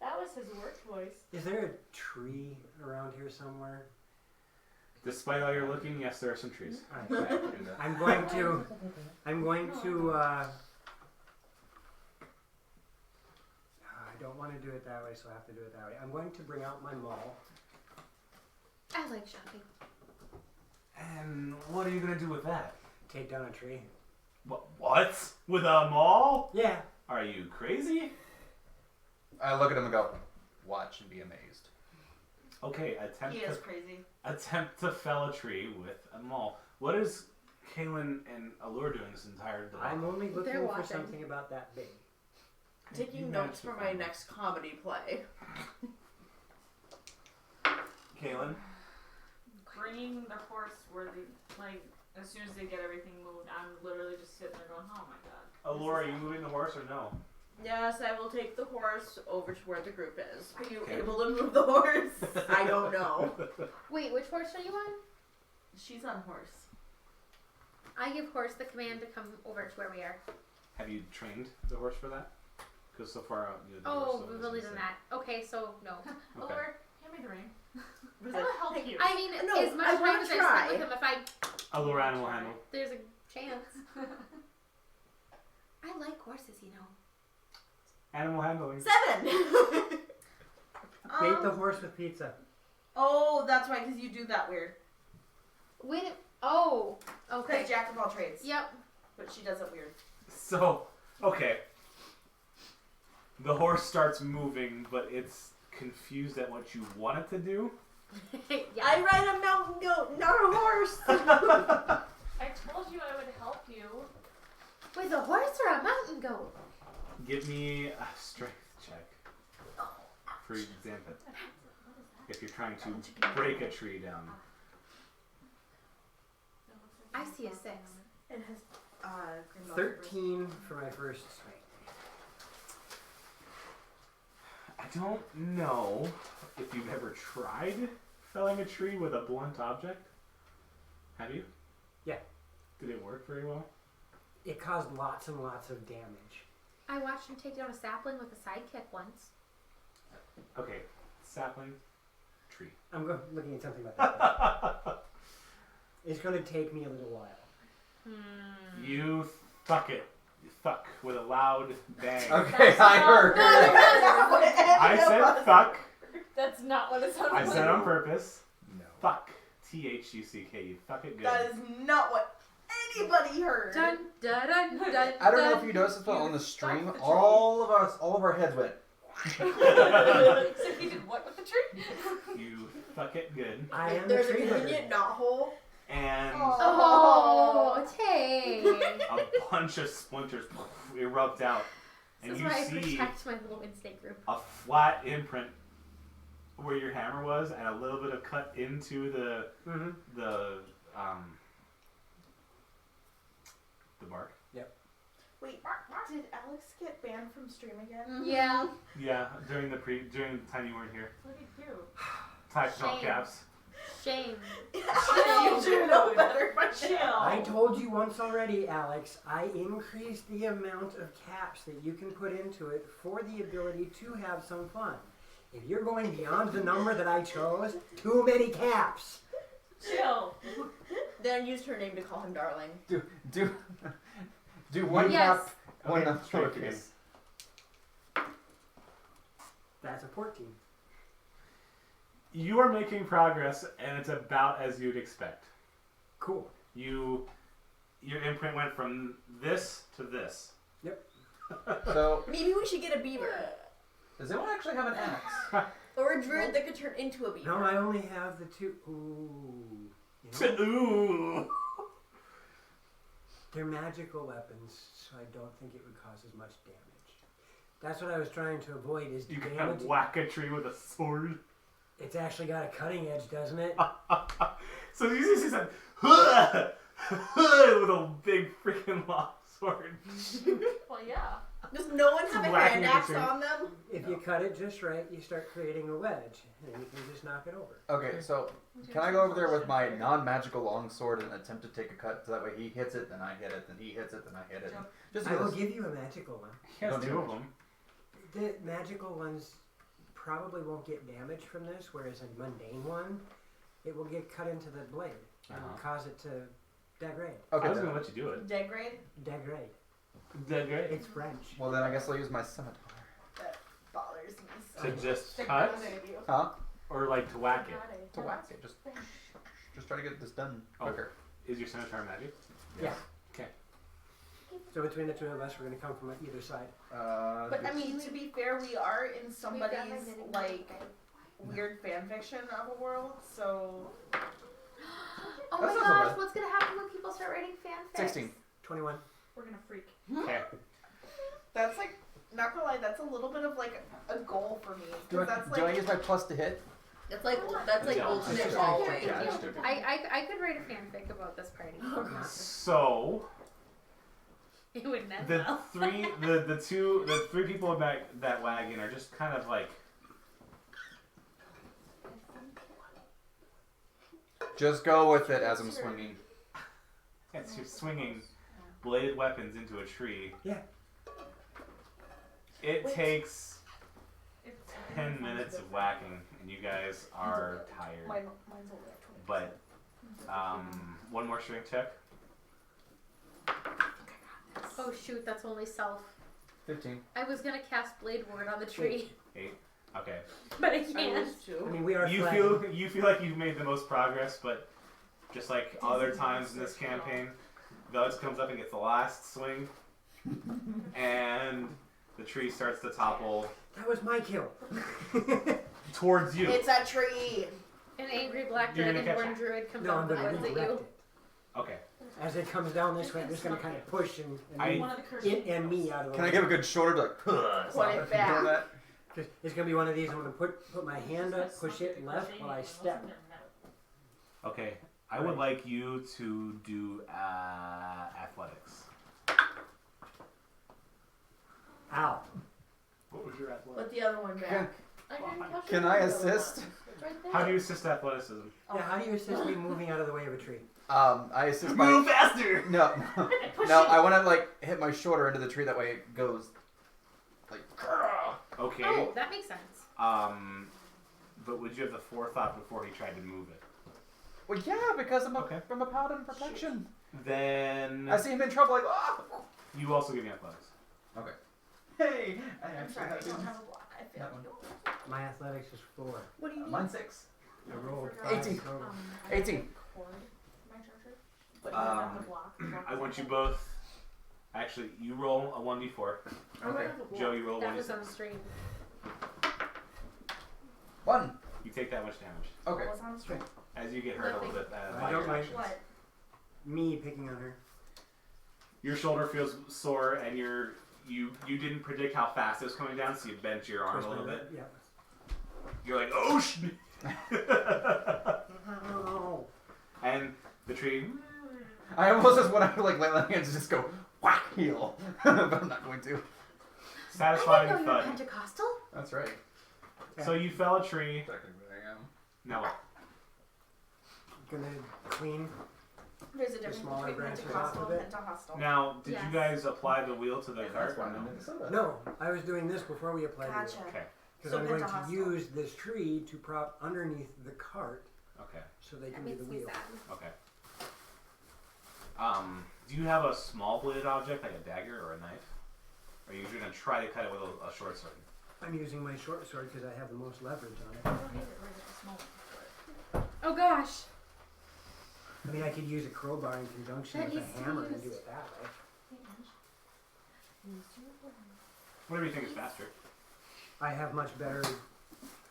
That was his work voice. Is there a tree around here somewhere? Despite all your looking, yes, there are some trees. Alright. I'm going to I don't want to do it that way, so I have to do it that way. I'm going to bring out my maul. I like shopping. And what are you going to do with that? Take down a tree. What? With a maul? Yeah. Are you crazy? I look at him and go, watch and be amazed. Okay, He is crazy. attempt to fell a tree with a maul. What is Kaylin and Allure doing this entire day? I'm only looking They're for watching. something about that big. Taking notes for my next comedy play. Kaylin? Bringing the horse where they, like, as soon as they get everything moved, I'm literally just sitting there going, oh my god. Allure, are you moving the horse or no? Yes, I will take the horse over to where the group is. Are you Okay. able to move the horse? I don't know. Wait, which horse are you on? She's on horse. I give horse the command to come over to where we are. Have you trained the horse for that? Because so far, the Oh, horse we've still only isn't done that. Okay, so no. Okay. Or, hand me the ring. Was That'll it- help you. I mean, No, as much I time wanna as try. I spend with him, if Allure animal handle. there's a chance. I like horses, you know. Animal handling. 7! Bait the horse with pizza. Oh, that's right, because you do that weird. Wait. Oh. Okay. Because Jack of all trades. Yep. But she does it weird. So, okay. The horse starts moving, but it's confused at what you want it to do. Yeah. I ride a mountain goat, not a horse! I told you I would help you. With a horse or a mountain goat? Give me a strength check. For example, if you're trying to break a tree down. I see a 6. It has Green Belt 13 for my first swing. I don't know if you've ever tried felling a tree with a blunt object. Have you? Yeah. Did it work very well? It caused lots and lots of damage. I watched him take down a sapling with a sidekick once. Okay, sapling, tree. I'm looking at something about that. It's going to take me a little while. You thuck it. You thuck with a loud bang. Okay, I heard. I said thuck. That's not what it sounded I like. said on purpose. No. Thuck. Thuck. You thuck it good. That is not what anybody heard. Dun dun dun dun. I don't know if you noticed this, but on the stream, the tree. all of our heads went. So he did what with the tree? You thuck it good. I am There's the a tree convenient knot hole. And Oh, Tay. a bunch of splinters erupt out. This And is you why I see protect my little instinct group. a flat imprint where your hammer was, and a little bit of cut into the bark. Wait, did Alex get banned from stream again? Yeah. Yeah, during the time you weren't here. Look at you. Typed all Shame. caps. Shame. You should know better by Chill. now. I told you once already, Alex, I increased the amount of caps that you can put into it for the ability to have some fun. If you're going beyond the number that I chose, too many caps. Chill. Then I used her name to call him darling. Do one Yes. cap, one Okay, lowercase. That's a 14. You are making progress, and it's about as you'd expect. Cool. Your imprint went from this to this. So, Maybe we should get a beaver. does anyone actually have an axe? Or a druid that could turn into a beaver. No, I only have the two. Ooh. You know, Ooh. they're magical weapons, so I don't think it would cause as much damage. That's what I was trying to avoid is You can damage. whack a tree with a sword. It's actually got a cutting edge, doesn't it? So you see some with a big freaking long sword. Well, yeah. Does no one have a Whacking hand it axe with a on them? If you cut it just right, you start creating a wedge, and you can just knock it over. Okay, so can I go over there with my non-magical longsword and attempt to take a cut so that way he hits it, then I hit it, then he hits it, then I hit it. Just I will because. give you a magical one. He has Don't do two it. of them. The magical ones probably won't get damage from this, whereas a mundane one, it will get cut into the blade and cause it to degrade. I Okay, was then. gonna let you do it. Degrade? Degrade. Degrade. It's French. Well, then I guess I'll use my scimitar. That bothers me so To much. just Degrade cut, of you. Huh? or like to whack it. To whack it. Just try to get this done Oh. quicker. Is your scimitar magic? Yeah. Okay. So between the two of us, we're going to come from either side. But I mean, to be fair, we are in somebody's like weird fan fiction of a world, so Oh That's my not so gosh, bad. what's gonna happen when people start writing fanfics? 16. 21. We're gonna freak. Okay. that's like not gonna lie, that's a little bit of like a goal for me. Do I, 'Cause that's do I like ultimate my plus to hit? That's like Yeah. ultimate Just- following. Yeah, just joking. I could write a fanfic about this party. So It wouldn't end the well. the three people in that wagon are just kind of like Just go with it as I'm swinging. yes, you're swinging bladed weapons into a tree. Yeah. It takes It's 10 minutes of whacking, and you guys are tired. mine's only like 20. But one more strength check. Oh shoot, that's only self. 15. I was gonna cast Blade Ward on the tree, 8. Okay. but I I can't. was too. I mean, we are You flagging. feel like you've made the most progress, but just like other times in this campaign, Velis comes up and gets the last swing, and the tree starts to topple That was my kill. towards you. It's a tree. An angry black You're gonna dragonborn catch druid comes No, I'm up and going to runs at redirect you. it. Okay. As it comes down this way, I'm just going to kind of push and one of the cursed it and me out of the Can I way. give a good shoulder to like, Put it back. that? It's going to be one of these. I'm going to put my hand up, push it left while I step. Okay. I would like you to do athletics. Ow. What was your Put athletic? the other one back. I didn't touch Can it. I assist? It's right there. How do you assist athleticism? Yeah, how do you assist me moving out of the way of a tree? I assist my. Move faster! No, no. I want to like hit my shoulder into the tree. That way it goes. Like. Okay. Oh, that makes sense. But would you have the forethought before he tried to move it? Well, yeah, because I'm a Okay. from a paladin protection. Then I see him in trouble. Like, oh. you also give me athletics. Okay. Hey, I I'm actually sorry, I have don't these. have a block. I failed That one. you. My athletics is 4. What do you need? Mine's 6. I rolled forgot. 5 18. total. I 18. have a cord for my charger, but you don't have the block. The block I is want you okay. both. Actually, you roll a 1d4. Okay. Joe, you roll a That was 1d6. on the stream. 1. You take that much damage. Okay. What was on the string? As you get hurt a little bit I by don't your like- actions. What? Me picking on her. Your shoulder feels sore, and you didn't predict how fast it was coming down, so you bent your arm Twist a my little leg. bit. Yeah. You're like, oh sh! Ow. And the tree. I almost just want to like let my hands just go whack heal, but I'm not going to. Satisfying I didn't know you were thud. Pentecostal. That's right. So you fell a tree. Technically, I am. Now what? Gonna clean. There's a difference smaller between branches Pentecostal off and of it. Pentecostal. Now, did Yes. you guys apply the wheel to the That's cart? why Or I'm in no? Minnesota. No, I was doing this before we applied Gotcha. the wheel. Okay. Because So I'm going to Pentecostal. use this tree to prop underneath the cart Okay. so they That can do makes the me wheel. sad. Okay. Do you have a small bladed object like a dagger or a knife? Or are you gonna try to cut it with a short sword? I'm using my short sword because I have the most leverage on I it. don't need it right at the small one. Oh gosh. I mean, I could use a crowbar in conjunction That with needs a to hammer be and do used. it that way. Whatever you think is faster. I have much better.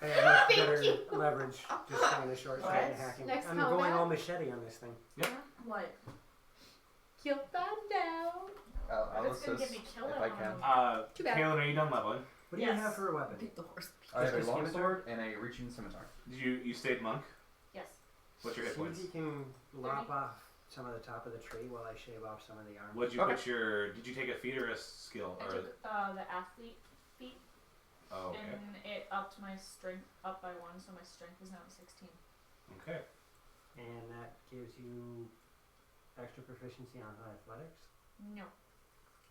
I have much Thank better you. leverage just having a short sword and What? hacking. Next I'm combat? going all machete on this thing. What? Kill that down. I'll It's gonna assist get me killed if at I one can. of them. Too bad. Kaylin, are you done leveling? What do you Yes. have for a weapon? Pick the horse. I have a Just a long scimitar? sword and a reaching scimitar. Did you stayed monk? Yes. What's your hit See if points? you can lop 30. off some of the top of the tree while I shave off some of the arm. What'd you Okay. put your? Did you take a feat or a skill? I Or took the athlete feat, oh, okay. and it upped my strength up by 1, so my strength is now at 16. Okay. And that gives you extra proficiency on athletics. No.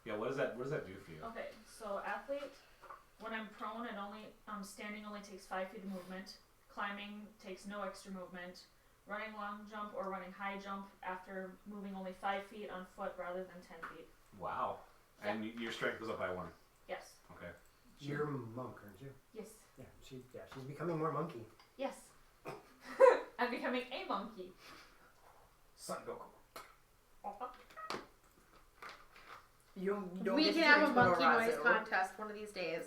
Yeah. What does that do for you? Okay, so athlete, when I'm prone, standing only takes 5 feet of movement. Climbing takes no extra movement. Running long jump or running high jump after moving only 5 feet on foot rather than 10 feet. Wow. And your strength was up by 1. Yes. Okay. You're a monk, aren't you? Yes. Yeah, she's becoming more monkey. Yes. I'm becoming a monkey. Son Goku. You don't We get can to have a choose monkey Motorazo. noise contest one of these days.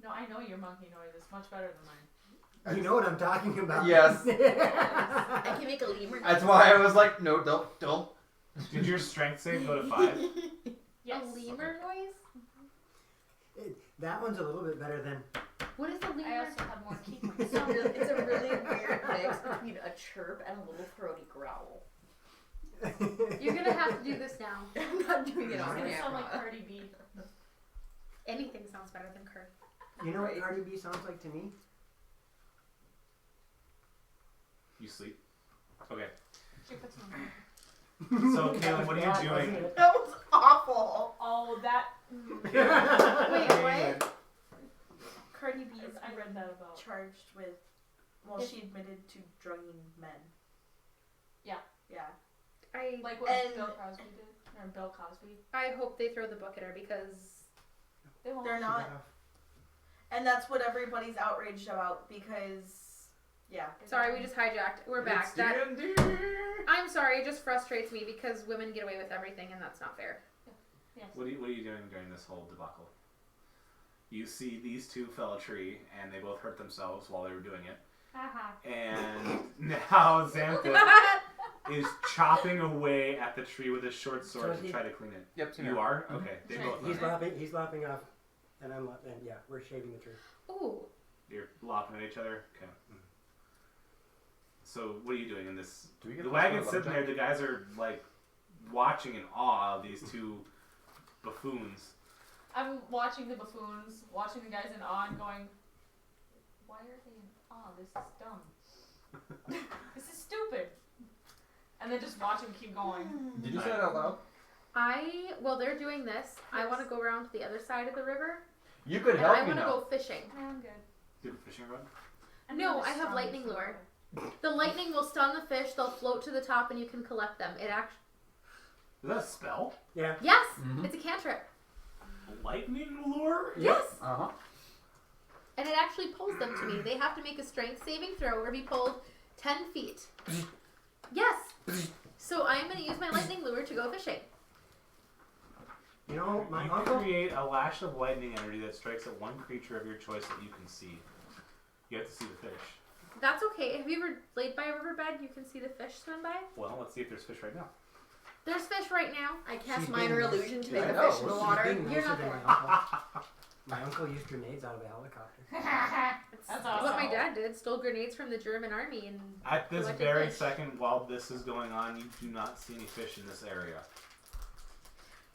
No, I know your monkey noise is much better than mine. You know what I'm talking about. Yes. I can make a lemur. That's why I was like, no, don't. Did your strength save go to 5? Yes. A lemur noise? That one's a little bit better than. What is a I lemur? also have more key points. It's a really weird mix between a chirp and a little throaty growl. You're gonna have to do this now. I'm not doing it It's on gonna sound like camera. Cardi B. Anything sounds better than Kurt. You know what Cardi B sounds like to me? You sleep. Okay. She puts on. So Kaylin, what are you doing? That was awful. Oh, that. Wait, what? Cardi B is I read that about. charged with. Well, she admitted to drugging men. Yeah. Yeah. Like what And- Bill Cosby did, or Bill Cosby. I hope they throw the book at her because They won't. They're not. And that's what everybody's outraged about because, yeah. sorry, we just hijacked. We're back. It's That D&D. I'm sorry, it just frustrates me because women get away with everything and that's not fair. Yes. What are you doing during this whole debacle? You see these two fell a tree, and they both hurt themselves while they were doing it. Haha. And now Xantha is chopping away at the tree with his short sword So to he- try to clean it. Yep, You are? Okay. They both He's are. lopping off, and I'm lopping. And yeah, we're shaving the tree. Ooh. You're lopping at each other? Okay. So what are you doing in this? Do we get The a wagon's plus one sitting there, the guys are like watching in awe of these two buffoons. I'm watching the buffoons, watching the guys in awe and going, why are they in awe? This is dumb. This is stupid. And then just watch them keep going. Did you say that out loud? While they're doing this, I want to go around to the other side of the river. You could And help I me want to now. go fishing. I'm good. Do you have a fishing rod? No, I have lightning lure. The lightning will stun the fish, they'll float to the top, and you can collect them. It actually... Is that a spell? Yeah. Yes! Mhm. It's a cantrip. Lightning lure? Yes! Uh-huh. And it actually pulls them to me. They have to make a strength saving throw or be pulled 10 feet. Yes! So I'm going to use my lightning lure to go fishing. You know, my You uncle. create a lash of lightning energy that strikes at one creature of your choice that you can see. You have to see the fish. That's okay. Have you ever laid by a riverbed? You can see the fish swim by? Well, let's see if there's fish right now. There's fish right now. I cast She's minor being nice. illusion to I make a know. fish in the She's water. Being You're nicer not than there. my uncle. My uncle used grenades out of a helicopter. That's awesome. What my dad did. Stole grenades from the German army and... At this Collected very fish. second, while this is going on, you do not see any fish in this area.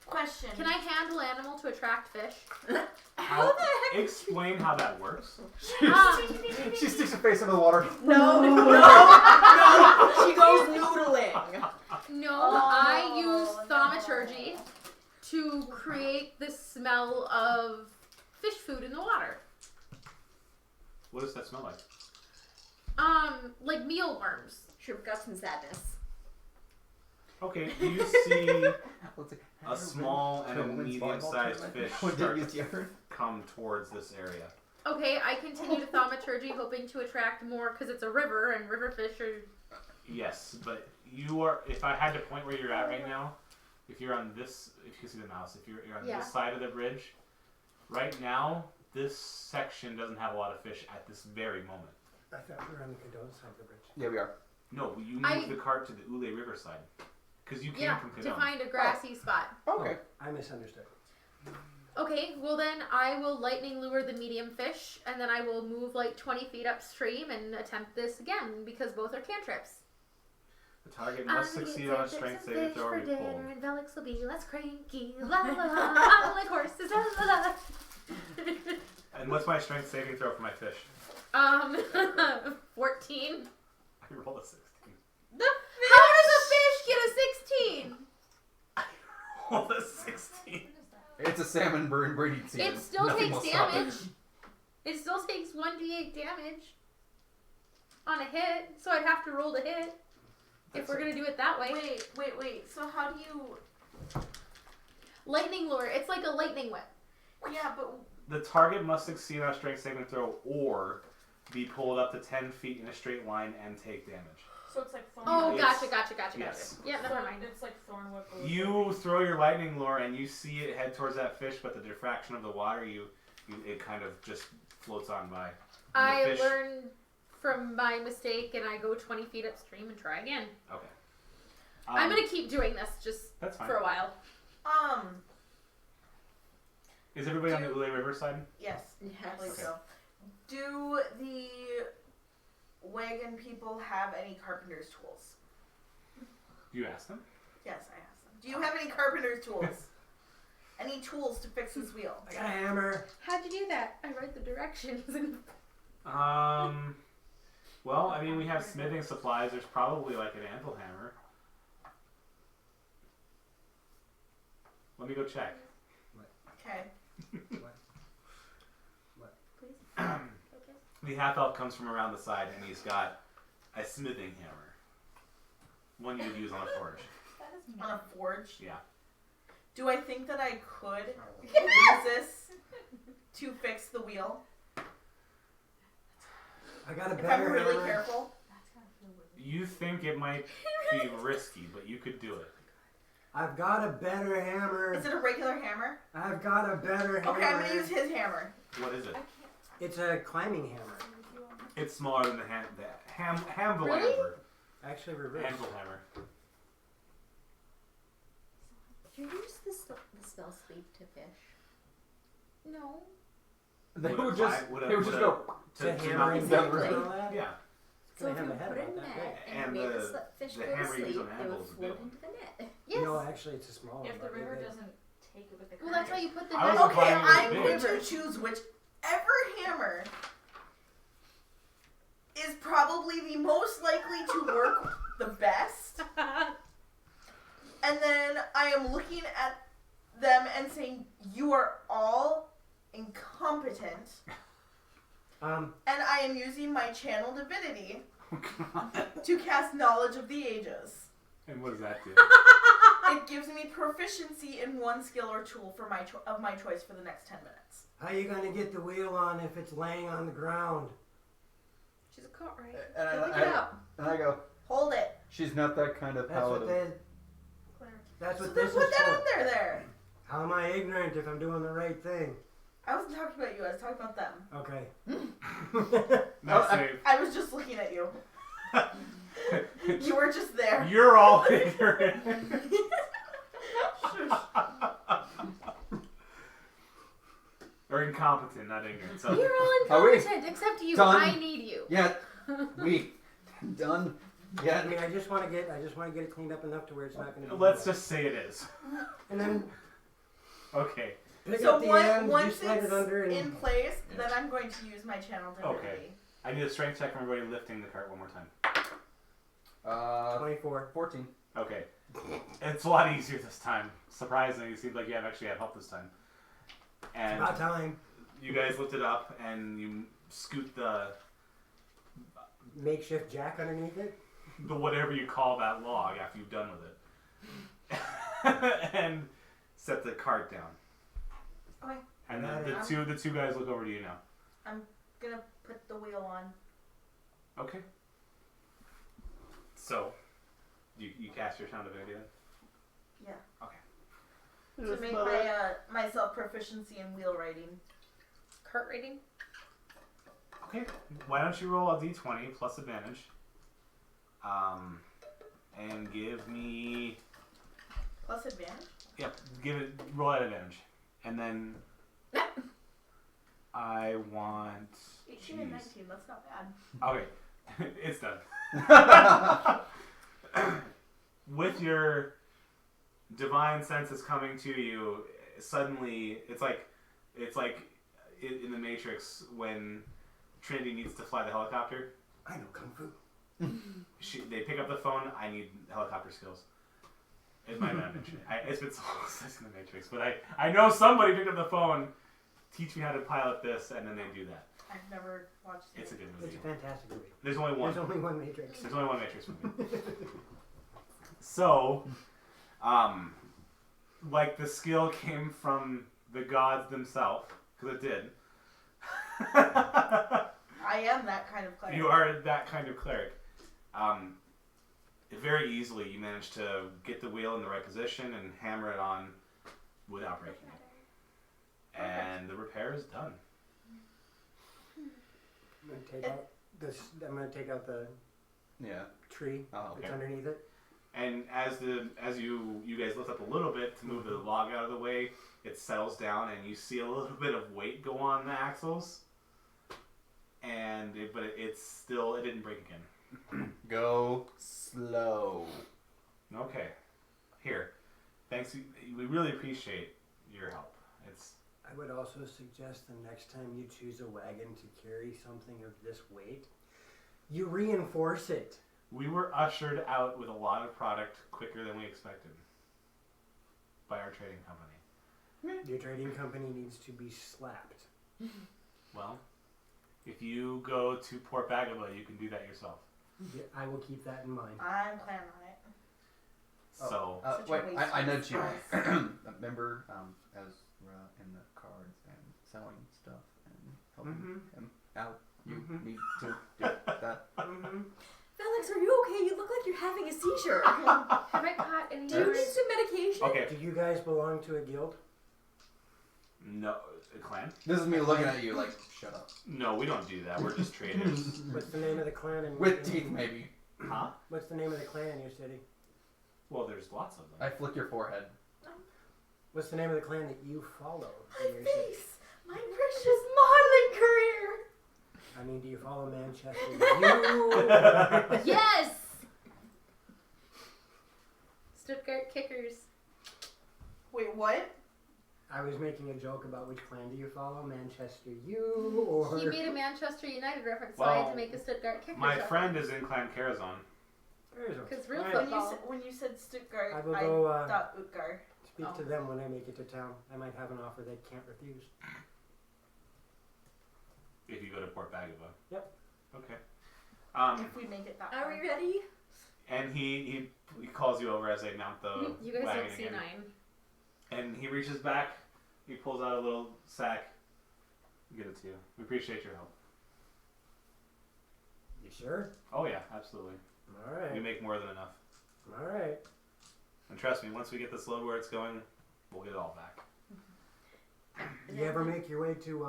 Question. Can I handle animal to attract fish? How the heck? Explain how that works. She sticks her face in the water. No, no. She goes noodling. No, Oh, I use no. thaumaturgy to create the smell of fish food in the water. What does that smell like? Like mealworms. Shrimp guts and sadness. Okay, you see a small and a medium-sized fish start come towards this area. Okay, I continue to thaumaturgy, hoping to attract more because it's a river and river fish are... Yes, but you are. If I had to point where you're at right now, if you're on this, if you see the mouse, if you're on Yeah. this side of the bridge, right now this section doesn't have a lot of fish at this very moment. I thought we were on the Cadone side of the bridge. Yeah, we are. No, you moved I- the cart to the Ule River side because you came Yeah, from to Cadone. find a grassy spot. Okay. I misunderstood. Okay, well then I will lightning lure the medium fish, and then I will move like 20 feet upstream and attempt this again, because both are cantrips. The target must succeed on a strength saving throw or be pulled. And Velix will be less cranky, la la la, I like horses, la la la. And what's my strength saving throw for my fish? 14. I rolled a 16. How does a fish get a 16? Rolled a 16. It's a salmon breeding season. It still Nothing takes will stop it. damage. It still takes 1d8 damage on a hit, so I'd have to roll to hit if we're gonna do it that way. Wait. So how do you? Lightning lure. It's like a lightning whip. Yeah, but The target must succeed on a strength saving throw or be pulled up to 10 feet in a straight line and take damage. So it's like thorn Oh, whip. gotcha. Yes. Yeah, never mind. It's like thorn whip. or- You throw your lightning lure and you see it head towards that fish, but the diffraction of the water, it kind of just floats on by. And the I fish- learned from my mistake and I go 20 feet upstream and try again. Okay. I'm gonna keep doing this just That's fine. for a while. Is everybody on the Ule River side? yes, I Yes. believe Okay. so. Do the wagon people have any carpenter's tools? You asked them? Yes, I asked them. Do you have any carpenter's tools? Any tools to fix this wheel? I got a hammer. How'd you do that? I read the directions and Well, I mean, we have smithing supplies. There's probably like an anvil hammer. Let me go check. Okay. The half elf comes from around the side and he's got a smithing hammer. One you would use on a forge. On a forge? Yeah. Do I think that I could use this to fix the wheel? I got a If better I'm really hammer. careful? You think it might be risky, but you could do it. I've got a better hammer. Is it a regular hammer? I've got a better hammer. Okay, I'm gonna use his hammer. What is it? It's a climbing hammer. It's smaller than the Hamvil Really? hammer. Actually, reverse. Anvil hammer. Do you use the spell sleep to fish? no. They Would a would just, fi- would a- they would would just a- go. To To hammer knock and it down down. Exactly. and all that. Yeah. So if Gonna you have a head put it in about a that net big. and And made the- the fish the go to hammer you use sleep, on it anvil would is a float big one. into the net. Yes. No, actually, it's a small one. If the but river big. doesn't take it with the Well, current, that's why you put the I was neck Okay, implying it was I'm big. going to choose whichever hammer is probably the most likely to work the best. And then I am looking at them and saying, you are all incompetent. And I am using my channel divinity to cast knowledge of the ages. And what does that do? It gives me proficiency in one skill or tool for of my choice for the next 10 minutes. How are you going to get the wheel on if it's laying on the ground? She's a cart, right? And Pick it up. I go, Hold it. she's not that kind of paladin. That's So what then this put is that for. up there. How am I ignorant if I'm doing the right thing? I wasn't talking about you, I was talking about them. Okay. Not I- safe. I was just looking at you. You were just there. You're all ignorant. Or incompetent, not ignorant. So You're all Are we incompetent, except you. done? I need you. Yeah, we done. I Yeah. mean, I just want to get it cleaned up enough to where it's not going to be. let's just say it is. And then Okay. pick So up the end, once you slide it's it under, and in place, then I'm going to use my channel divinity. Okay. I need a strength check from everybody lifting the cart one more time. 24. 14. Okay. It's a lot easier this time. Surprisingly, it seems like you actually have help this time. And About time. you guys lift it up and you scoot the Makeshift jack underneath it. whatever you call that log after you've done with it. And set the cart down. Okay. And then the two guys look over to you now. I'm gonna put the wheel on. Okay. So, you cast your sound divinity then? Yeah. Okay. To make my myself proficiency in wheel riding. Cart rating? Okay. Why don't you roll a d20 plus advantage? And give me... Plus advantage? Yep, roll at advantage. And then... I want... 18 and 19, that's not bad. Okay, it's done. With your divine senses coming to you, suddenly it's like in the Matrix when Trinity needs to fly the helicopter. I know kung fu. They pick up the phone. I need helicopter skills. It might not have been it's been so long since in the Matrix, but I know somebody picked up the phone. Teach me how to pilot this, and then they do that. I've never watched it. It's a good It's movie. a fantastic movie. There's only one. There's only one Matrix. There's only one Matrix movie. So, like the skill came from the gods themselves, because it did. I am that kind of cleric. You are that kind of cleric. Very easily, you manage to get the wheel in the right position and hammer it on without breaking it. And the repair is done. I'm gonna take out this. I'm gonna take out the tree Oh, that's underneath it. And as you guys lift up a little bit to move the log out of the way, it settles down, and you see a little bit of weight go on the axles. But it didn't break again. Go slow. Okay. Here. Thanks. We really appreciate your help. I would also suggest the next time you choose a wagon to carry something of this weight, you reinforce it. We were ushered out with a lot of product quicker than we expected by our trading company. Your trading company needs to be slapped. Well, if you go to Port Bagaba, you can do that yourself. Yeah, I will keep that in mind. I'm planning on it. So, Such a Wait, waste I of nudged you. space. Remember, Ezra in the cards and selling stuff and helping him out. You need to do that. Felix, are you okay? You look like you're having a seizure. Have I caught any Do you need birds? some medication? okay. Do you guys belong to a guild? No, a clan? This is me looking at you like, shut up. No, we don't do that. We're just traders. What's the name of the clan in With teeth, maybe. Huh? What's the name of the clan in your city? Well, there's lots of them. I flick your forehead. What's the name of the clan that you follow My in your city? face! My precious modeling career! I mean, do you follow Manchester U? Yes! Stuttgart Kickers. Wait, what? I was making a joke about which clan do you follow, Manchester U or... He made a Manchester United reference, so I had to make a Stuttgart Kickers My reference. friend is in Clan Carazon. Because real Right. football. When you said Stuttgart, I will I go, thought Utgar. Speak to them when I make it to town. I might have an offer they can't refuse. If you go to Port Bagava. Yep. Okay. If we make it that Are far. we ready? And he calls you over as they mount the You guys wagon don't see again. 9. And he reaches back. He pulls out a little sack. Give it to you. We appreciate your help. You sure? Oh yeah, absolutely. All We right. make more than enough. All right. And trust me, once we get this load where it's going, we'll get it all back. You ever make your way to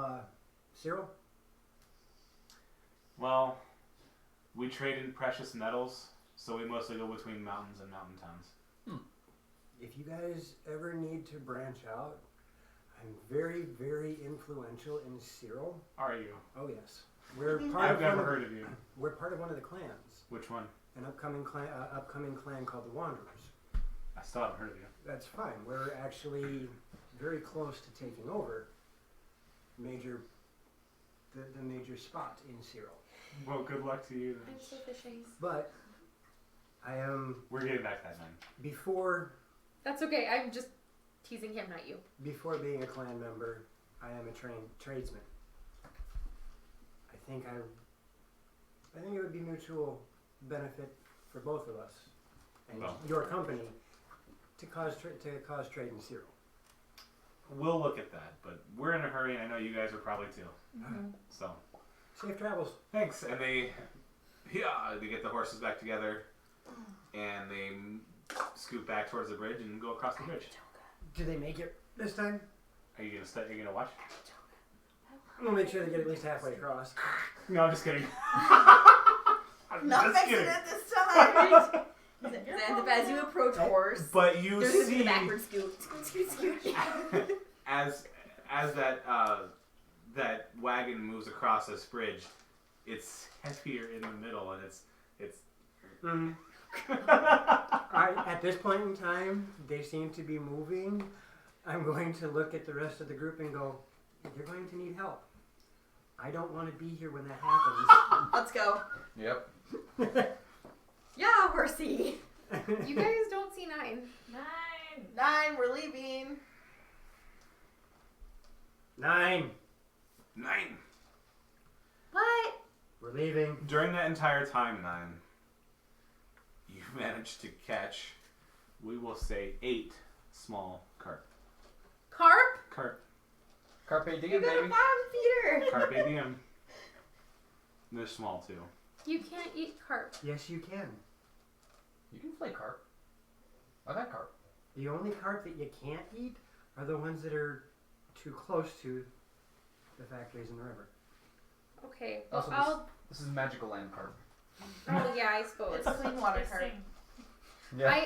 Cyril? Well, we trade in precious metals, so we mostly go between mountains and mountain towns. If you guys ever need to branch out, I'm very, very influential in Cyril. Are you? Oh yes, we're part I've of never one of, heard of you. We're part of one of the clans, Which one? an upcoming clan called the Wanderers. I still haven't heard of you. That's fine. We're actually very close to taking over the major spot in Cyril. Well, good luck to you then. I'm so fishing. But I am We're getting back that night. before That's okay. I'm just teasing him, not you. being a clan member, I am a trained tradesman. I think it would be mutual benefit for both of us and Well. your company to cause trade in Cyril. We'll look at that, but we're in a hurry, and I know you guys are probably too. So, Safe travels. thanks. And they get the horses back together, and they scoot back towards the bridge and go across the bridge. Do they make it this time? Are you gonna stay? Are you gonna watch? I'm gonna make sure they get at least halfway across. No, I'm just kidding. I'm Not just fixing kidding. it this time. Xanthip, as you approach horse, But you there's gonna be see, the backward scoot. Scoot, scoot, scoot. as that wagon moves across this bridge, it's heavier in the middle, and it's. At this point in time, they seem to be moving. I'm going to look at the rest of the group and go, you're going to need help. I don't want to be here when that happens. Let's go. Yep. Yeah, horsey. You guys don't see 9. 9. 9, we're leaving. 9. 9. What? We're leaving. During that entire time, 9, you managed to catch, we will say, 8 small carp. Carp? Carp. Carpe You diem, got a baby. bottom feeder. Carpe diem. They're small, too. You can't eat carp. Yes, you can. You can flay carp. I've had carp. The only carp that you can't eat are the ones that are too close to the factories in the river. Okay, well, Also, I'll... This is magical land carp. Oh, yeah, I suppose. It's clean water They cart. sing. Yeah.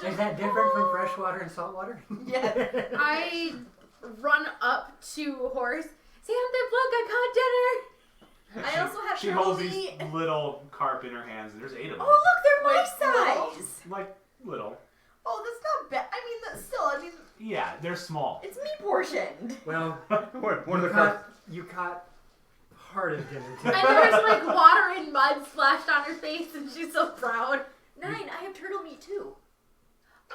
Is that different from freshwater and saltwater? Yeah. I run up to horse. Xanthip, look, I I also have She holds turtle these meat. little carp in her hands, and there's 8 of them. Oh, look, they're my Wait, size. Like, little. Oh, that's not bad. I mean, that's still, I mean, Yeah, they're small. It's me portioned. Well, One of the carp. you caught part of dinner too. carp. And there's like water and mud splashed on her face, and she's so proud. 9, I have turtle meat too.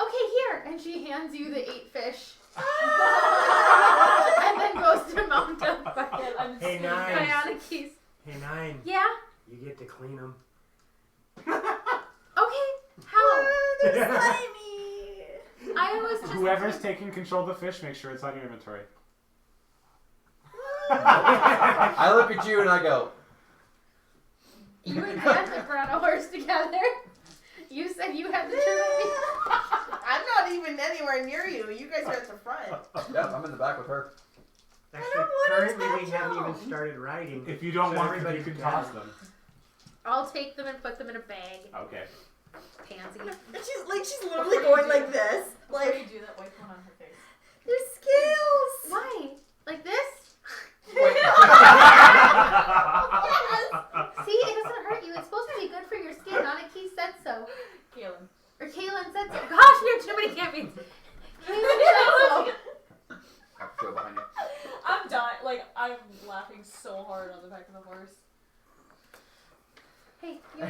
Okay, here. And she hands you the 8 fish. And then goes to mount up by Hey, 9. bionic keys. Hey, 9. Yeah? You get to clean them. Okay. How? They're slimy. I was just... Whoever's taking control of the fish, make sure it's on your inventory. I look at you and I go, You and Xanthip were on a horse together. You said you had the turtle meat. I'm not even anywhere near you. You guys are at the front. yep, I'm in the back with her. Actually, don't wanna currently we touch haven't even them. started riding. If you don't So want them, everybody you can can toss have them. I'll take them and put them in a bag. Okay. Pansy. And she's literally going like this. Before you Like, do that, wipe one on her face. there's scales. Why? Like this? Wait. See, it doesn't hurt you. It's supposed to be good for your skin. Anaki said so. Kaylin. Or Kaylin said so. Gosh, you have too many campaigns. Kaylin said so. I'm laughing so hard on the back of the horse. Hey, you.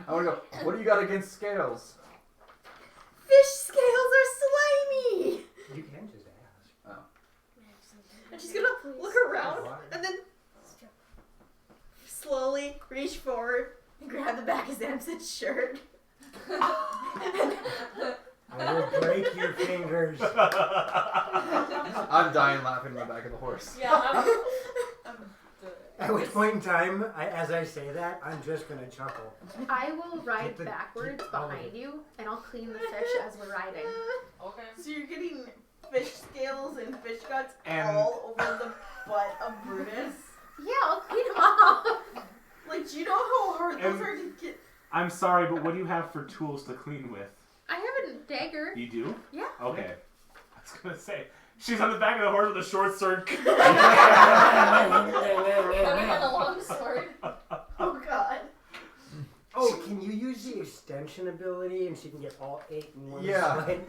I want to go. What do you got against scales? Fish scales are slimy! You can just ask. And she's gonna look around and then slowly reach forward and grab the back of Zamson's shirt. I will break your fingers. I'm dying laughing on the back of the horse. Yeah, I'm At which point in time, as I say that, I'm just gonna chuckle. I will ride Get backwards all of behind it. you, and I'll clean the fish as we're riding. okay. So you're getting fish scales and fish guts And- all over the butt of Brutus? Yeah, I'll clean them off. Like, do you know how hard those And- are to get? I'm sorry, but what do you have for tools to clean with? I have a dagger. You do? Yeah. Okay. I was gonna say, she's on the back of the horse with a short sword. Coming on a long sword. Oh God. Oh, can you use the extension ability and she can get all 8 in one Yeah. slide?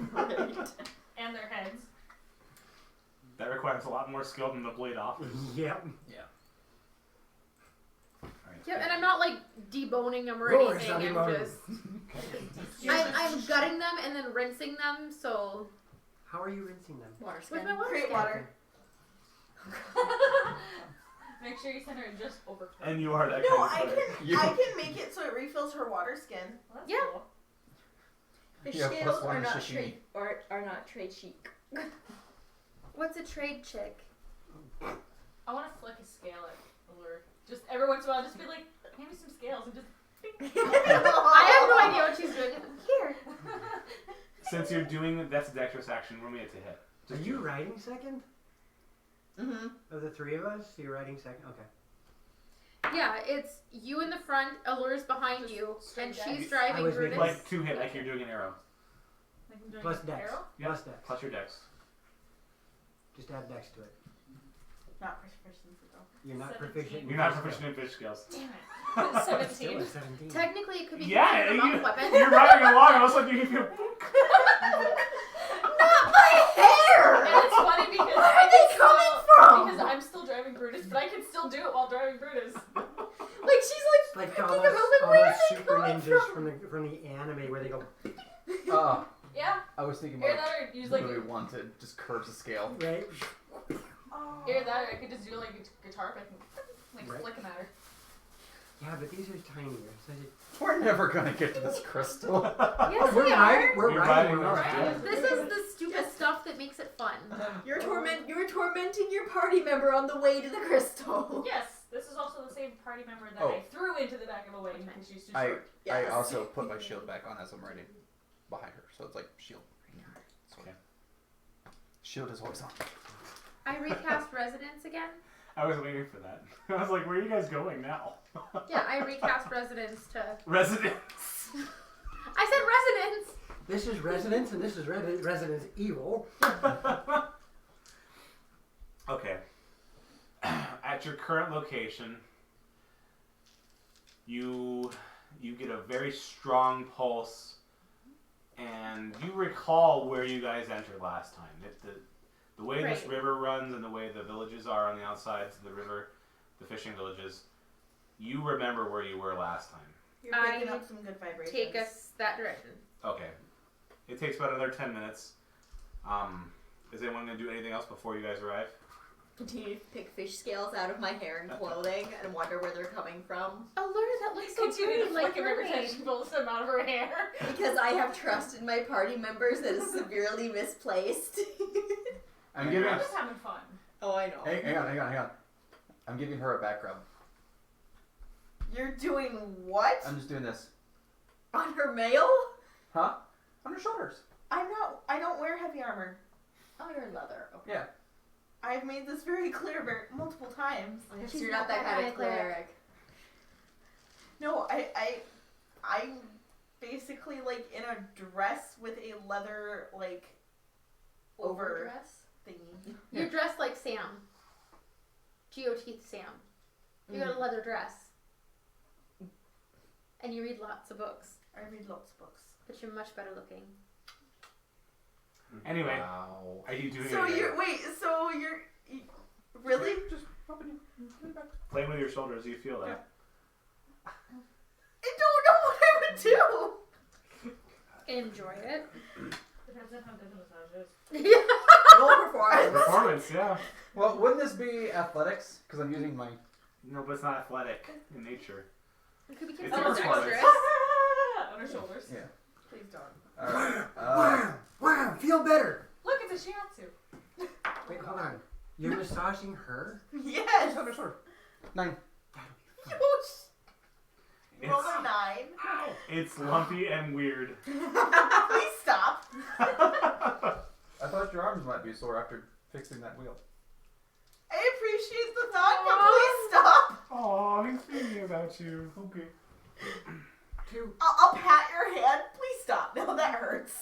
And their heads. That requires a lot more skill than the blade offers. Yep. Yep, and I'm not like deboning them or Roar, anything. zombie I'm mode. just I'm gutting them and then rinsing them. So How are you rinsing them? Water with my water Create skin. water. Make sure you send her just over. And you are that No, kind of player. You- I can make it so it refills her water skin. Well, that's Yeah. cool. Fish Yeah, scales plus one are not sashimi. trade are not trade chic. What's a trade chick? I want to flick a scale at Allure. Just every once in a while, just be like, hand me some scales and just. I have no idea what she's doing. Here. Since you're doing that's a dexterous action, roll me it to hit. Are you riding second? Mm-hmm. Of the 3 of us? You're riding second? Okay. Yeah, it's you in the front, Allure's behind Just you, straight and dex. she's I driving was Brutus. making Like 2 hit, like you're doing an arrow. Like I'm doing Plus an dex. arrow? Yep. Plus dex. Plus your dex. Just add dex to it. Not proficiency though. You're not 17. proficient. You're not proficient in fish skills. Damn it. Still 17. a 17. Technically, it could be Yeah, considered a you, monk weapon. you're riding along, and all of a sudden you feel. Not my hair! And it's funny because Where are they coming from? Because I'm still driving Brutus, but I can still do it while driving Brutus. Like she's like Like flipping all around. those, Like, all where those are they super coming ninjas from? from the anime where they go, Yeah. I was thinking Either about that or use like literally one to just curves the scale. right? Oh. either that or I could just do like a guitar pick and like Right. flicking at her. Yeah, but these are tinier. So We're never gonna get to this crystal. Yes, we're we riding. are. We're You're riding. riding one. ours, This is the stupid stuff that makes it fun. You're tormenting your party member on the way to the crystal. Yes, this is also the same party member that Oh. I threw into the back of a wagon because she's too I short. I Yes. also put my shield back on as I'm riding behind her, so it's like shield. Okay. Shield is always on. I recast Residence again. I was waiting for that. I was like, where are you guys going now? Yeah, I recast Residence to. Residence. I said Residence. This is Residence, and this is Residence Evil. Okay. At your current location, you get a very strong pulse, and you recall where you guys entered last time. The way this Right. river runs and the way the villages are on the outsides of the river, the fishing villages, you remember where you were last time. You're picking I up some good vibrations. Take us that direction. Okay. It takes about another 10 minutes. Is anyone going to do anything else before you guys arrive? Continue to pick fish scales out of my hair and clothing and wonder where they're coming from. Allure, that looks so Continue pretty, to like flick him every time mermaid. she pulls him out of her hair. Because I have trust in my party members that is severely misplaced. I'm giving. I'm just having fun. Oh, I know. Hang on. I'm giving her a back rub. You're doing what? I'm just doing this. On her mail? Huh? On her shoulders. I don't wear heavy armor. On her leather. Okay. Yeah. I've made this very clear multiple times. I guess She's you're not not that that kind high of cleric. No, I'm basically like in a dress with a leather like over Overdress? thingy. You're dressed like Sam. GOT Sam. You got a leather dress. And you read lots of books. I read lots of books. But you're much better looking. Anyway, Wow. are you doing So anything? you're Really? Just rubbing you. Playing with your shoulders, you feel that. I don't know what I would do. Enjoy it. Depends on how good the massage is. Roll performance. Performance, yeah. Well, wouldn't this be athletics? Because I'm using my. No, but it's not athletic in nature. It could be It's considered performance. dexterous. On her shoulders. Yeah. Please don't. Wow, feel better. Look, it's a shiatsu. Wait, hold on. You're massaging her? Yes. Sure, sure. 9. Roll a 9. It's lumpy and weird. Please stop. I thought your arms might be sore after fixing that wheel. I appreciate the thought, but please stop. Oh, he's thinking about you. Okay. 2. I'll pat your hand. Please stop. No, that hurts.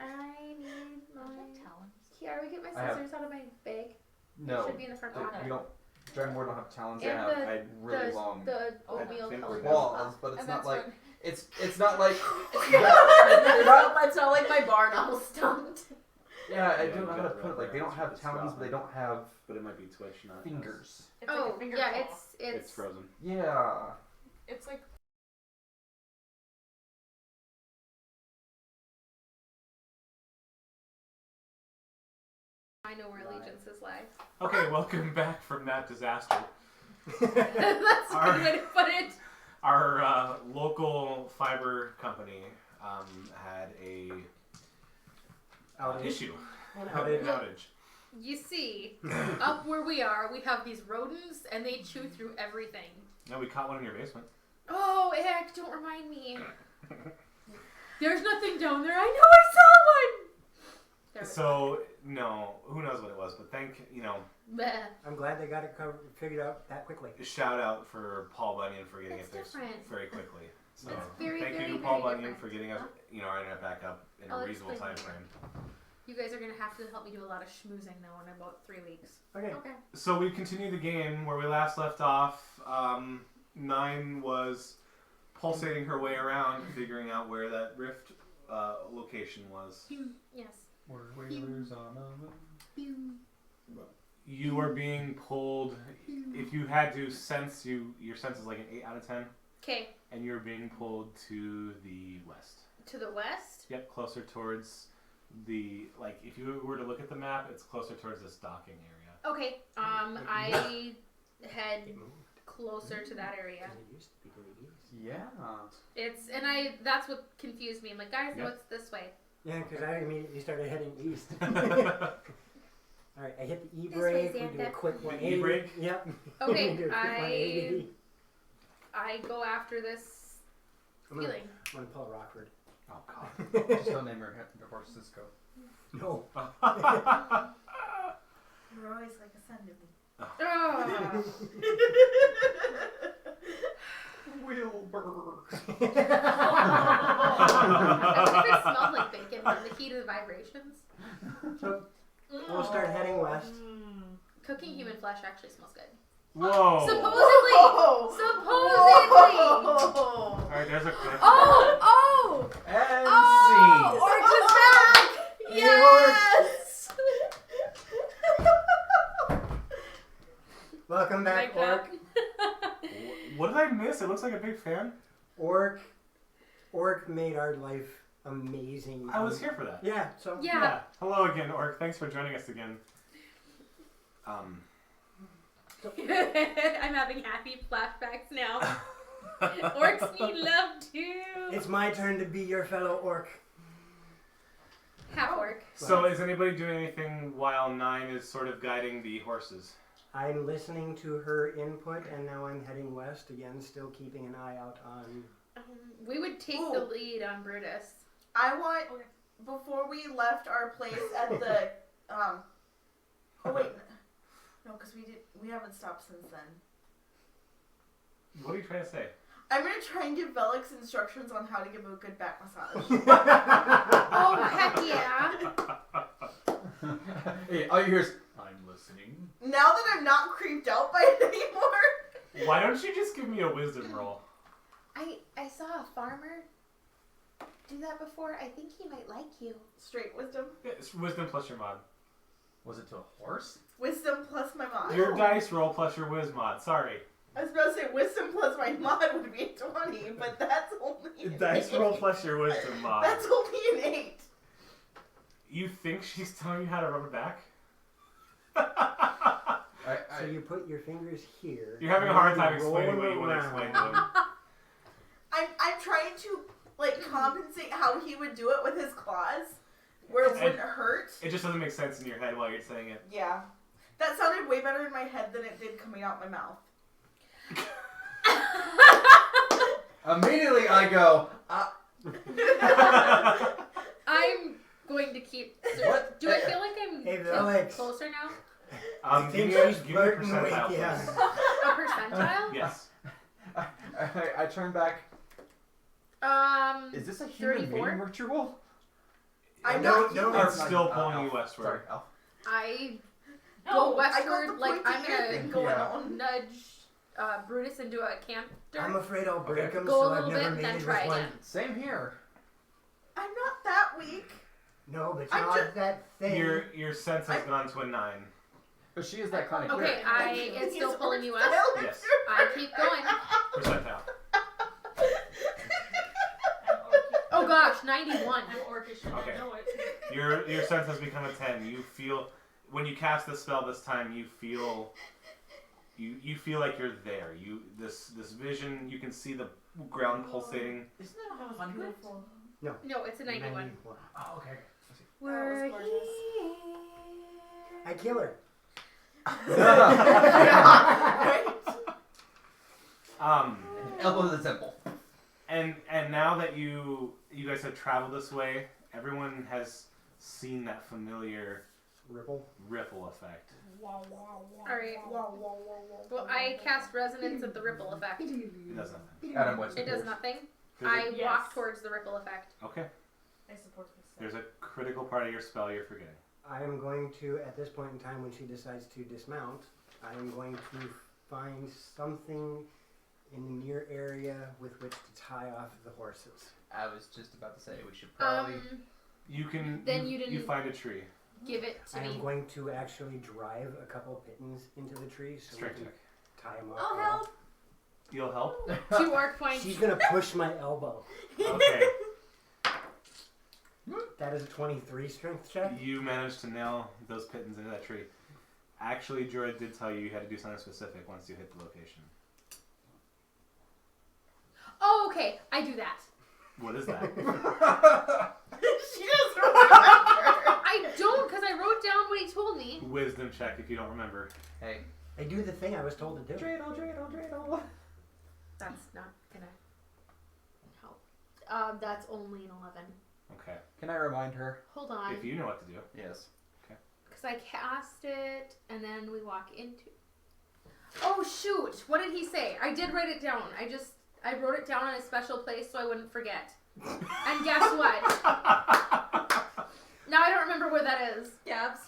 I need my talons. Here, we get my I have- scissors out of my bag. No. Should be in the front pocket. We don't. Dragonborn don't have talons. They And have I really the, long the oatmeal think colored we're walls, but it's And not that's like fun. it's not like It's not like my barn all stumped. yeah. I Yeah, don't know you how to gotta put it. Like they wrap don't have it's talons, rough. but they don't have But it might be twitch, not fingers. It's like Oh, a finger yeah, claw. It's frozen. Yeah. It's like I know where allegiances lie. Okay, welcome back from that disaster. That's a Our- good way to put it. Our local fiber company had a issue. Had an outage. You see, up where we are, we have these rodents, and they chew through everything. No, we caught one in your basement. Oh, heck, don't remind me. There's nothing down there. I know I saw one! There we So, no, who knows what it was, but go. Bleh. I'm glad they got it figured out that quickly. shout out for Paul Bunyan for getting That's it fixed different. very quickly. So, That's very, thank very, you to very Paul Bunyan different. for getting us, our internet back up in I'll a reasonable explain time more. frame. You guys are going to have to help me do a lot of schmoozing now in about 3 weeks. Okay. Okay. So we continue the game where we last left off. 9 was pulsating her way around, figuring out where that rift location was. Yes. We're whalers on a moon. You are being pulled. If you had to sense, your sense is like an 8 out of 10, Okay. and you're being pulled to the west. To the west? Yep, closer towards the if you were to look at the map, it's closer towards this docking area. Okay. I head closer to that area. It used to be really easy. Yeah. That's what confused me. I'm like, guys, no, Yep. it's this way. Yeah, because I immediately started heading east. All right, I hit the E This brake. way, We do a Xander. quick The 180. E-brake? Yep. Okay, We do a quick 180. I go after this I'm gonna feeling. pull a Rockford. Oh God. Just don't name your horse Cisco. No. You're always like a son to me. Oh. Wilbur. As if it smelled like bacon from the heat of the vibrations. So we'll start heading west. Cooking human flesh actually smells good. Whoa! Supposedly! All right, there's a. Oh! And Orc is back! Yes! Welcome back, Mic Orc. drop. What did I miss? It looks like a big fan. Orc made our life amazing. I was here for that. Yeah. So Yeah. Hello again, Orc. Thanks for joining us again. I'm having happy flashbacks now. Orcs need love too. it's my turn to be your fellow Orc. Half orc. So, is anybody doing anything while 9 is sort of guiding the horses? I'm listening to her input, and now I'm heading west again, still keeping an eye out on. We would take the lead on Brutus. I want before we left our place at the oh wait, no, because we haven't stopped since then. What are you trying to say? I'm gonna try and give Velix instructions on how to give a good back massage. Oh, heck yeah. Hey, all you hear is, I'm listening. Now that I'm not creeped out by it anymore. Why don't you just give me a wisdom roll? I saw a farmer do that before. I think he might like you. Straight wisdom. Yeah, it's wisdom plus your mod. Was it to a horse? Wisdom plus my mod. Your dice roll plus your whiz mod. Sorry. I was about to say wisdom plus my mod would be a 20, but that's only an Dice 8. roll plus your wisdom mod. That's only an 8. You think she's telling you how to rub it back? So you put your fingers here. You're having a and hard then time you roll explaining what them you want to around. explain to him. I'm trying to like compensate how he would do it with his claws, where it wouldn't hurt. It just doesn't make sense in your head while you're saying it. Yeah, that sounded way better in my head than it did coming out my mouth. Immediately I go, I'm going to keep. What? Do I feel like I'm Hey, Alex. closer now? I think give me she's a flirting percentile, with you. please. A percentile? Yes. I turn back. Is this a human 34? mating ritual? I'm Don't- not. don't- human. It's still pulling you Elf. westward. Sorry, Elf. I No, go I got westward, the like pointy I'm ear thing going Yeah. on. nudge Brutus into a canter. I'm afraid I'll break Okay. them, Go a so I've little never bit, then mated try with one. again. Same here. I'm not that weak. No, but I'm not just- that thing. Your sense has gone to a 9. But she is that kind of Okay, character. it's still pulling you west. Yes. I keep going. Percentile. Oh gosh, 91. I'm orcish and Okay. I know it. Your sense has become a 10. You feel when you cast the spell this time. You feel like you're there. This vision. You can see the ground pulsating. Isn't that a 100? No, it's a 91. Oh, okay. We're gorgeous. here. I kill her. Elbow to the temple. And now that you guys have traveled this way, everyone has seen that familiar Ripple. ripple effect. Alright. Well, I cast resonance of the ripple effect. It does nothing. Adam, what's It does nothing. Does I it? Yes. walk towards the ripple effect. Okay. I support this. There's a critical part of your spell you're forgetting. I am going to, at this point in time when she decides to dismount, I am going to find something in the near area with which to tie off the horses. I was just about to say we should probably. You can. Then you you didn't- find a tree. Give it to I am me. going to actually drive a couple pittons into the tree so we Strength can check. tie them off. I'll well. help. You'll help. 2 arc points. She's gonna push my elbow. Okay. That is a 23 strength check. You managed to nail those pittons into that tree. Actually, Jorah did tell you had to do something specific once you hit the location. Oh, okay. I do that. What is that? She doesn't remember. I don't, because I wrote down what he told me. Wisdom check if you don't remember. Hey. I do the thing I was told to do. Dreidel. That's not gonna help. That's only an 11. Okay. Can I remind her? Hold on. If you know what to do. Yes. Because I cast it, and then we walk into... Oh, shoot! What did he say? I did write it down. I wrote it down in a special place so I wouldn't forget. And guess what? Now I don't remember where that is. Gabs,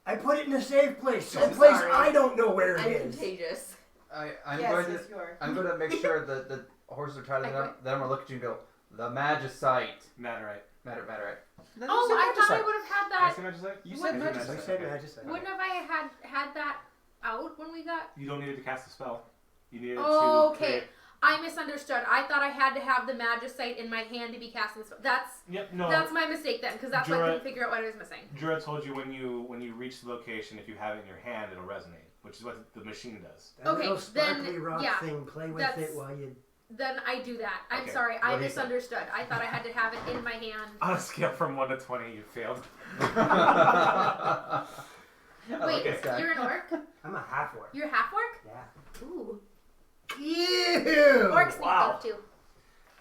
I put it in a safe place. I'm Someplace sorry. I don't know where it I'm is. contagious. I'm yes, going to. yes, you are. I'm going to make sure that the horses are tied. Then I'm going to look at you and go, the Magicite. Matterite. Matterite. Oh, I thought I would have had that. Did I say Magicite? You What- said Is it Magicite. I said Magicite. Wouldn't have I had that out when we got... You don't need to cast a spell. You needed Oh, to okay. create... I misunderstood. I thought I had to have the Magicite in my hand to be casting the spell. Yep, no. That's my mistake then, because that's why I Jorah- couldn't figure out what I was missing. Jorah told you when you reach the location, if you have it in your hand, it'll resonate, which is what the machine does. That Okay, little sparkly then, rock yeah, thing, play with that's- it while you... Then I do that. I'm Okay, sorry. I what he said. misunderstood. I thought I had to have it in my hand. On a scale from 1 to 20, you failed. Wait, this guy. you're an orc? I'm a half-orc. You're half orc? Yeah. Ooh. Ew! Orcs need wow. both too.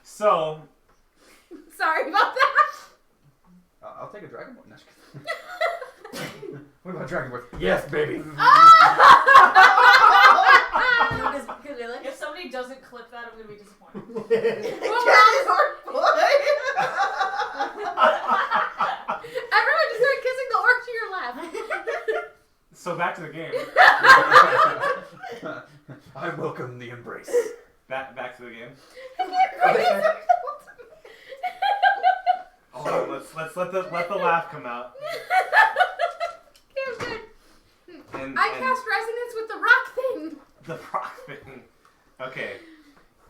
So, Sorry about that. I'll take a dragonborn. No, just kidding. What about dragonborn? Yes, baby. If somebody doesn't clip that, I'm gonna be disappointed. Gabs, our boy. Everyone just started kissing the orc to your left. so back to the game. I welcome the embrace. Back to the game. Hold on, let's let the laugh come out. Okay, I'm good. I cast resonance with the rock thing. The rock thing. Okay.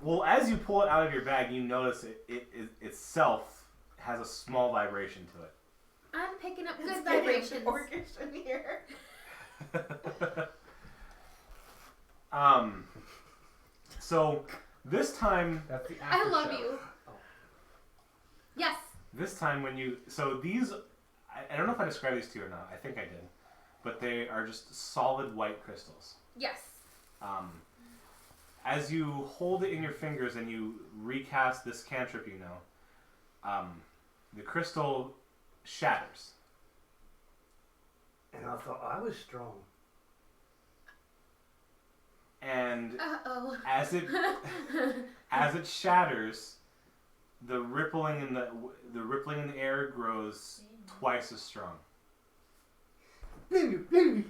Well, as you pull it out of your bag, you notice it itself has a small vibration to it. I'm picking up It's good getting vibrations. orcish in here. So this time, That's the I after love show. you. Yes. this time when you, so these, I don't know if I described these to you or not. I think I did, but they are just solid white crystals. Yes. As you hold it in your fingers and you recast this cantrip, you know, the crystal shatters. And I thought I was strong. And Uh-oh. as it shatters, the rippling in the air grows twice as strong. Wayne's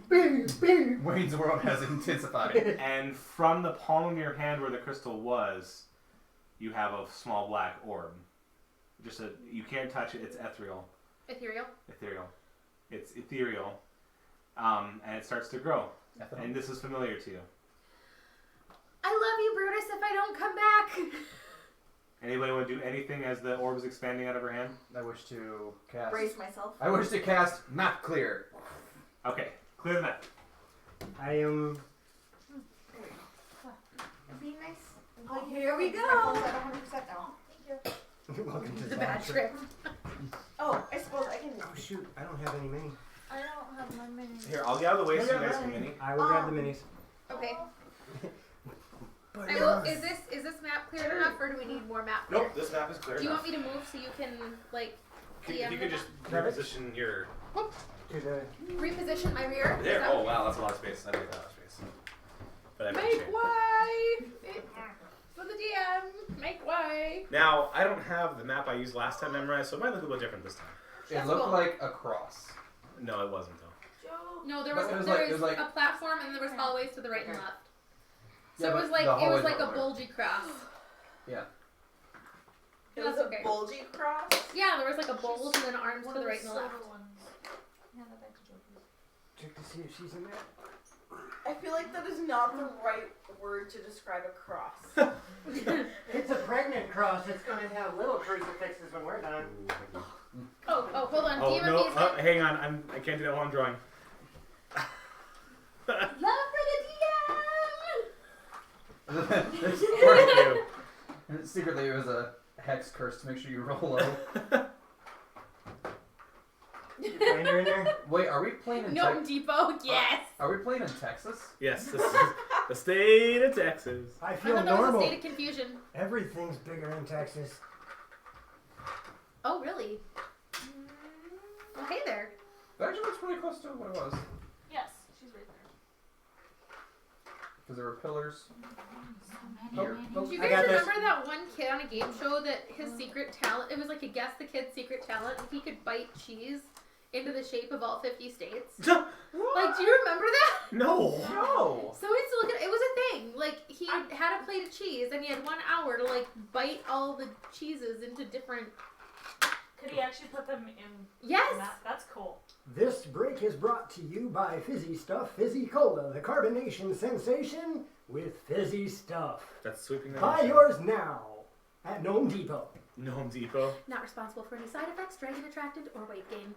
World has intensified. And from the palm of your hand where the crystal was, you have a small black orb. You can't touch it. It's ethereal. Ethereal. It's ethereal. And it starts to grow. Ethanol. And this is familiar to you. I love you, Brutus, if I don't come back. Anybody want to do anything as the orb is expanding out of her hand? I wish to cast. Brace myself. I wish to cast map clear. Okay, clear the map. I am. Be nice. Oh, here we go. My phone's at 100% now. Welcome to The bad trip. Oh, I suppose I can. Oh shoot! I don't have any mini. I don't have my mini. Here, I'll get out of the way so you guys can mini. I will grab the minis. Okay. But I will, is this map clear enough, or do we need more map clear? Nope, this map is clear Do you enough. want me to move so you can, like, If DM you could the just map? reposition your... to the. reposition my rear? Is There, that- oh wow, that's a lot of space. I didn't have a lot of space. But I made Make change. way for the DM. Make way. Now, I don't have the map I used last time memorized, so it might look a little different this time. It That's looked cool. like a cross. No, it wasn't though. No, there But was, it was there like- it was was like- a platform and there was hallways to the right and left. So Yeah, it but was like the it was hallways like were a lower. bulgy cross. Yeah. It was That's a okay. bulgy cross. Yeah, there was like a bulge and then arms to the right and the left. Hand that back to Joker. Check to see if she's in there. I feel like that is not the right word to describe a cross. It's a pregnant cross. It's gonna have little crucifixes when we're done. Oh, hold on. Oh DM no, amazement. hang on, I can't do that while I'm drawing. Love for the DM. Thank you. And secretly, it was a hex curse to make sure you roll low. Find her in there. Wait, are we playing in Gnome Depot. Yes. Are we playing in Texas? Yes, this is the state of Texas. I I feel thought that was a normal. state of confusion. Everything's bigger in Texas. Oh, really? Well, hey there. That actually looks pretty close to what it was. Yes, she's right there. Because there were pillars. Do you I guys got this. remember that one kid on a game show that his secret talent, it was like a guess the kid's secret talent, and he could bite cheese into the shape of all 50 states? Like, do you remember that? No. No! So it's look at it was a thing. Like, he had a plate of cheese, and he had 1 hour to, like, bite all the cheeses into different... Could he actually put them in Yes! that? That's cool. This break is brought to you by Fizzy Stuff Fizzy Cola, the carbonation sensation with fizzy stuff. That's sweeping that. Buy yours now at Gnome Depot. Gnome Depot. Not responsible for any side effects, dragon attracted, or weight gain.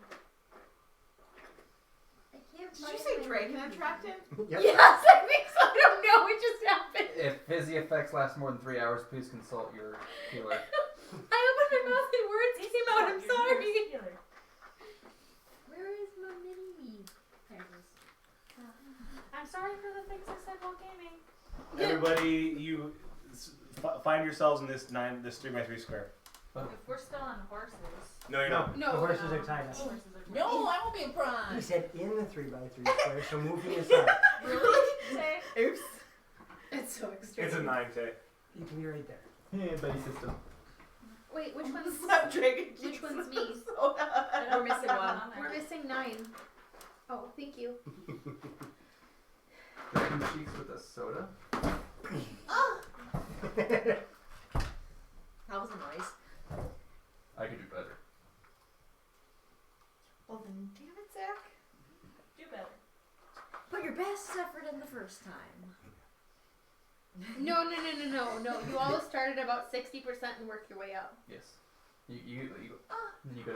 I can't Did you say dragon attracted? Yep. Yes, I think so. I don't know. It just happened. If fizzy effects last more than 3 hours, please consult your healer. I opened my mouth and words came out. I'm sorry. Where is my mini? There it is. I'm sorry for the things I said while gaming. Everybody, you find yourselves in this 3x3 square. If we're still on horses. No, you're not. No. The horses are tied up. Horses are No, I won't be in He prime. said in the 3x3 square, so moving aside. Really? Say. Oops. It's so extreme. It's a 9K. You can be right there. Yeah, buddy system. Wait, which one's Not dragon which cheese one's in me? the soda. We're missing one. We're missing 9. Oh, thank you. Dragon cheeks with a soda. Oh, that was a noise. I could do better. Well then, damn it, Zach. Do better. Put your best effort in the first time. No. You always start at about 60% and work your way up. Yes. You go. And then you go.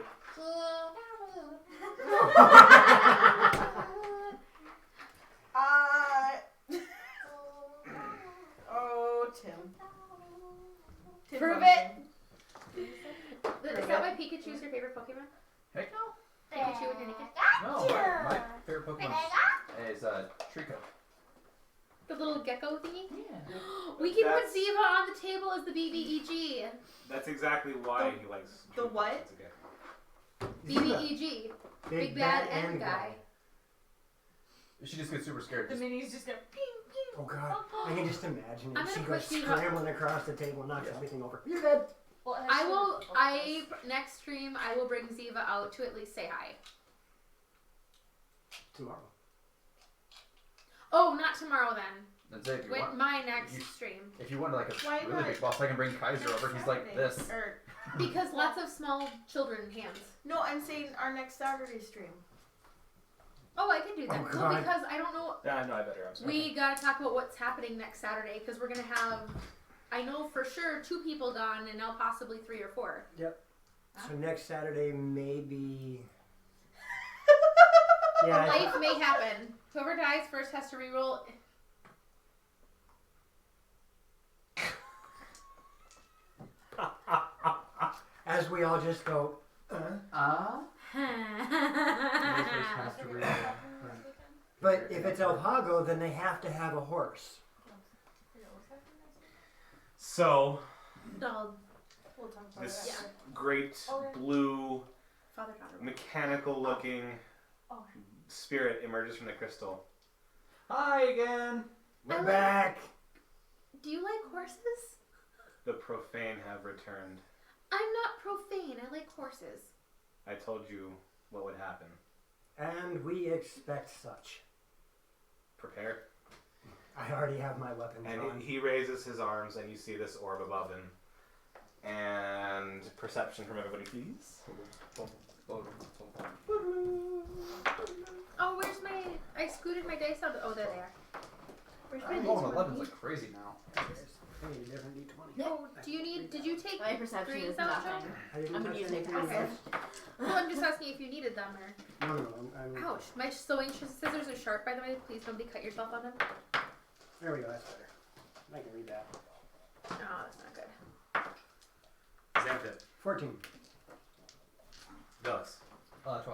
Oh, Tim. Prove it. Is that why Pikachu's your favorite Pokemon? Heck no. Pikachu when you're naked? No, my favorite Pokemon is Trico. The little gecko thingy? Yeah. We can put That's- Ziva on the table as the BBEG. That's exactly why he likes. The what? It's okay. BBEG. Big Bad End Guy. She just gets super scared. The Just, minis just go ping ping. Oh god, I can just imagine I'm it. She gonna goes push you up. scrambling across the table, knocks Yeah. everything over. You're dead. Well, it has I to will, focus. next stream, I will bring Ziva out to at least say hi. Tomorrow. Oh, not tomorrow then. that's it. If you, With want, my next you- stream. if you want like a Why really not? big boss, I can bring Kaiser Next over. He's like Saturday. this. Or, Because lots of small children hands. no, I'm saying our next Saturday stream. Oh, I can do that. Oh, Well, God. because I don't know. Yeah, no, I better. I'm sorry. We gotta talk about what's happening next Saturday because we're gonna have, I know for sure 2 people gone and now possibly 3 or 4. So next Saturday maybe. Yeah. Life may happen. Whoever dies first has to reroll. As we all just go. Has to read. But if it's El Pago, then they have to have a horse. So Dog. We'll talk about this that. great blue, Father, daughter. mechanical looking Oh. spirit emerges from the crystal. Hi again. We're I back. Do you like horses? The profane have returned. I'm not profane. I like horses. I told you what would happen. And we expect such. Prepare. I already have my weapon And drawn. he raises his arms, and you see this orb above him. And perception from everybody, please. Oh, where's my? I scooted my dice out. Oh, there they are. Where's my I'm dice rolling roll? 11s like crazy now. I need a different D20. Oh, do you need? Did you take My perception greens is out, nothing. John? I didn't I'm touch gonna use the it for D20. Okay. Well, I'm just asking if you needed them or. No, I'm Ouch! My sewing scissors are sharp, by the way. Please nobody cut yourself on them. There we go, that's better. I can read that. No, that's not good. Xanthet, 14. Velis, 12.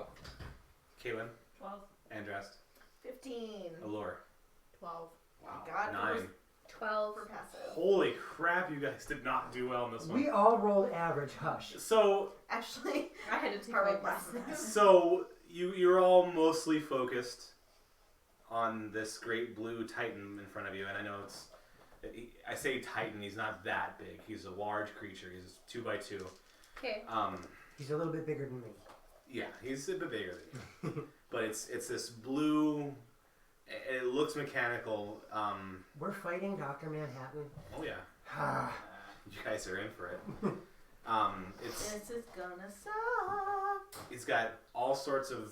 Kaylin, 12. Andrast, 15. Allure. 12. Wow. God, 9. 12. For passive. Holy crap, you guys did not do well in this one. We all rolled average, hush. So Actually, I had to take Probably my glasses. So you're all mostly focused on this great blue titan in front of you, and I know I say titan. He's not that big. He's a large creature. He's 2x2. Okay. He's a little bit bigger than me. Yeah, he's a bit bigger than you, but it's this blue. It looks mechanical. We're fighting Dr. Manhattan. Oh yeah, Ah, you guys are in for it. It's this is gonna suck. He's got all sorts of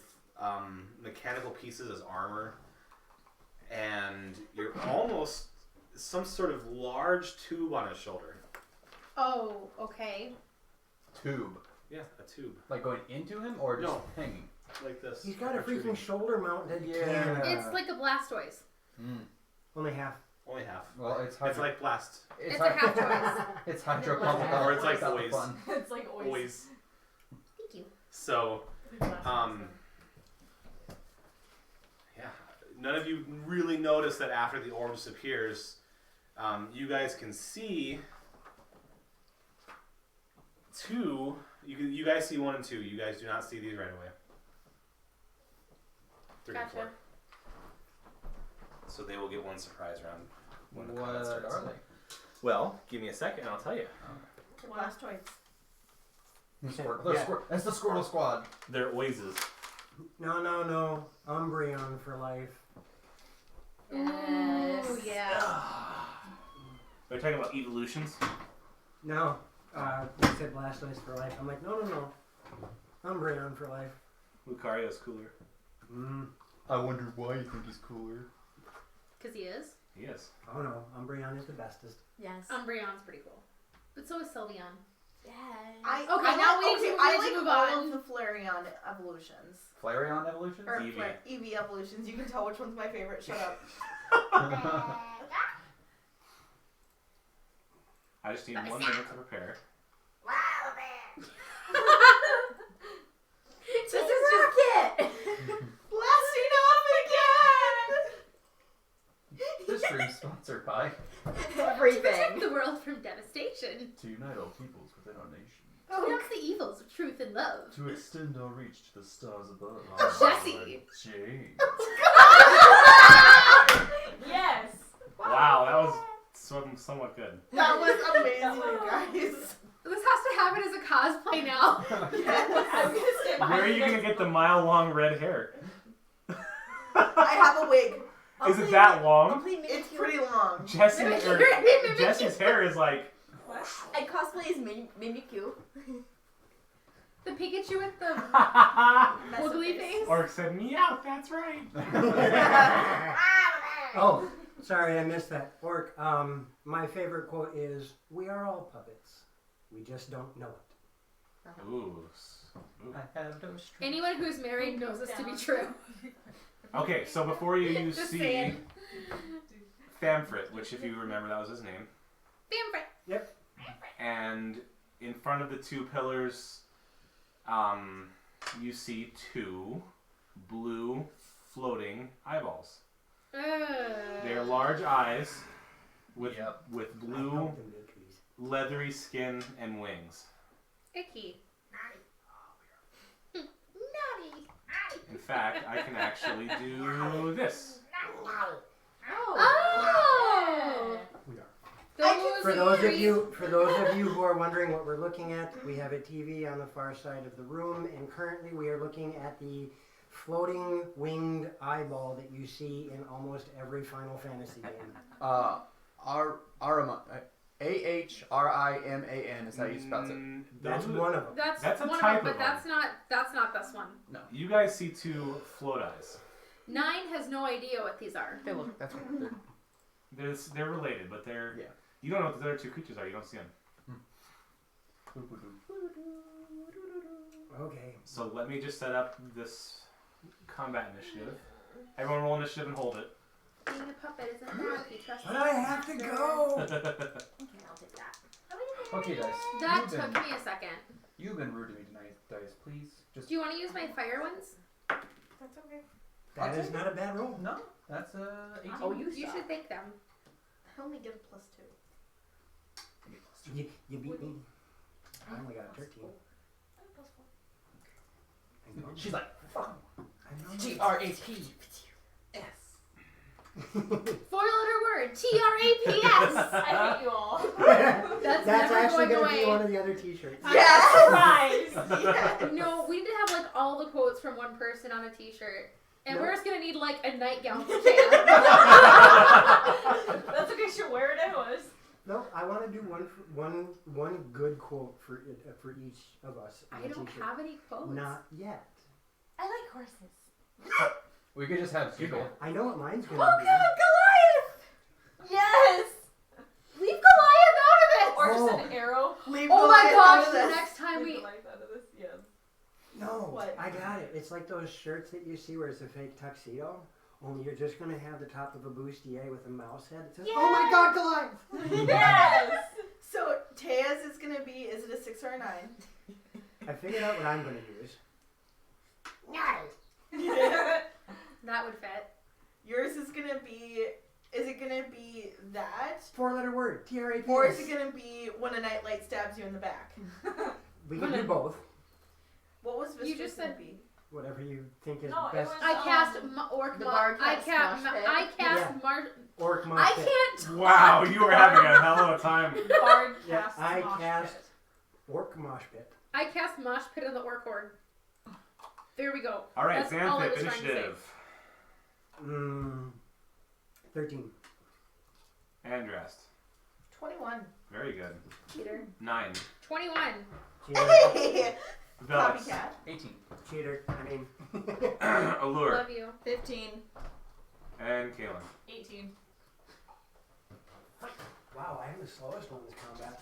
mechanical pieces as armor, and you're almost some sort of large tube on his shoulder. Oh, okay. Tube. Yeah, a tube Like going into him or just No. hanging? like this. he's got a protruding. freaking shoulder mounted Yeah. cannon. It's like a Blastoise. Only half. Only half. Well, it's It's like blast. It's a half choice. It's hydro Or pump. it's like without the always. fun. It's like always. Always. Thank you. So, yeah, none of you really notice that after the orb disappears, you guys can see two. You guys see 1 and 2. You guys do not see these right away. 3 and 4. Gotcha. So they will get one surprise round when the What combat starts. are they? Well, give me a second and I'll tell you. Blastoids. That's the Squirtle Squad. They're oases. No. Umbreon for life. Ooh, yeah. Are we talking about evolutions? No. He said Blastoise for life. I'm like, no. Umbreon for life. Lucario's cooler. Mm. I wonder why you think he's cooler. Because he is. He is. Oh no, Umbreon is the bestest. Yes. Umbreon's pretty cool. But so is Sylveon. Yes. Okay, now we need to I move like on. all of the Flareon evolutions. Flareon evolutions? Or Eevee. Eevee evolutions. You can tell which one's my favorite. Shut up. I just need 1 minute to prepare. This is Rocket! Blasting off again! This stream sponsored by to protect Everything. the world from devastation. To unite all peoples within our nation. To announce the evils of truth and love. To extend our reach to the stars above. Jesse. James. Yes. Wow, that was somewhat good. That was amazing, you guys. This has to happen as a cosplay now. I'm gonna stay behind Where are you guys. gonna get the mile-long red hair? I have a wig. Is it that I'll long? play It's Mimikyu. pretty long. Jesse's hair is like. I cosplay as Mimikyu. The Pikachu with the Mess of wiggly face. face. Orc said, meow, that's right. Oh, sorry, I missed that. Orc, my favorite quote is, "We are all puppets. We just don't know it." Ooh. I have no strength. Anyone who's married knows this to be true. Okay, so before you Just see saying. Famfrit, which if you remember that was his name, Famfrit. and in front of the 2 pillars, you see 2 blue floating eyeballs. They're large eyes with with I blue helped him make these. leathery skin and wings. Icky. Naughty. In fact, I can actually do this. Oh! We are. For those of you who are wondering what we're looking at, we have a TV on the far side of the room, and currently we are looking at the floating winged eyeball that you see in almost every Final Fantasy game. Ahriman is how you spell it. That's Those- one of them. That's a one type of them, of but that's not this one. You guys see 2 float eyes. 9 has no idea what these are. They look. That's what They're related, but they're Yeah. You don't know what the other 2 creatures are. You don't see them. Okay. So let me just set up this combat initiative. Everyone roll initiative and hold it. Being a puppet isn't bad if you trust But I have to go! Okay, I'll take that. Okay, Dice. That took me a second. You've been rude to me tonight, Dice. Please, just. Do you want to use my fire ones? That's okay. That is not a bad roll. No, that's 18. Oh, you You should thank them. I only get a +2. You beat me. I only got a 13. I know. She's like, fuck. I know. G-R-A-P. S. Four-letter word. T-R-A-P-S. I hate you all. That's That's never actually going going to away. be one of the other t-shirts. Yes! Surprise! No, we need to have like all the quotes from one person on a t-shirt. And No. we're just gonna need like a nightgown for Jan. That's okay, she'll wear it anyways. No, I want to do one good quote for each of us on I a don't t-shirt. have any quotes. Not yet. I like horses. We could just have people. I know what mine's going Oh to be. god, Goliath! Yes! Leave Goliath out of it! Or just Oh. an arrow. Leave Oh my Goliath out gosh, of the this. next time Leave we... the life out of this, yes. No, What? I got it. It's like those shirts that you see where it's a fake tuxedo, only you're just going to have the top of a bustier with a mouse head. It says, "Oh my god, Goliath!" Yes! So, Tea's is going to be, is it a 6 or a 9? I figured out what I'm going to use. That would fit. Yours is going to be, is it going to be that? 4-letter word. T-R-A-P-S. Or is it going to be when a nightlight stabs you in the back? We can do both. What was Vistra's You just going said- to be? Whatever you think is No, it best. was- I cast orc the mo- bard I cast cast mosh pit. I cast Yeah. mar- Orc I mosh pit. can't Wow, you were having a hell of a time. Bard Yeah, cast I mosh cast pit. Orc mosh pit. I cast mosh pit in the orc horde. There we go. All right, That's all I Xanthip was trying to say. initiative. 13. Andrest. 21. Very good. Cheater. 9. 21. Cheater. Hey! Velix. Copycat. 18. Cheater. I mean. Allure. Love you. 15. And Kaylin. 18. Wow, I am the slowest one in this combat.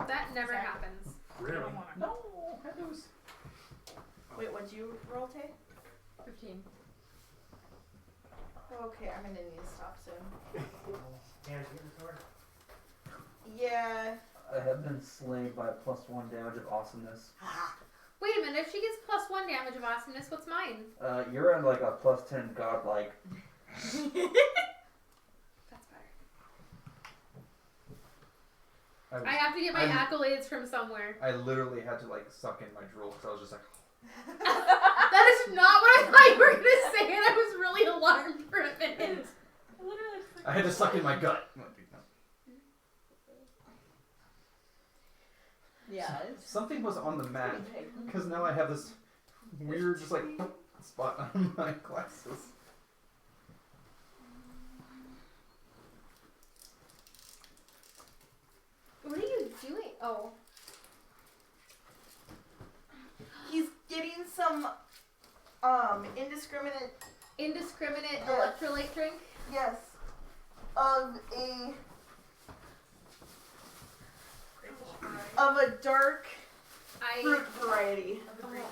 That never Exactly. happens. Really? No, I lose. Wait, what'd you roll, Tay? 15. Okay, I'm gonna need to stop soon. Damn, you getting sword? Yeah. I have been slain by +1 damage of awesomeness. Wait a minute, if she gets +1 damage of awesomeness, what's mine? You're on like a +10 godlike. That's better. I have to get my accolades from somewhere. I literally had to like suck in my drool because I was just like. That is not what I thought you were gonna say, and I was really alarmed for a minute. I had to suck in my gut. Yeah. Something was on the mat because now I have this weird just like spot on my glasses. What are you doing? Oh. He's getting some indiscriminate Indiscriminate Yeah. electrolyte drink? yes of a dark fruit variety. Oh my gosh.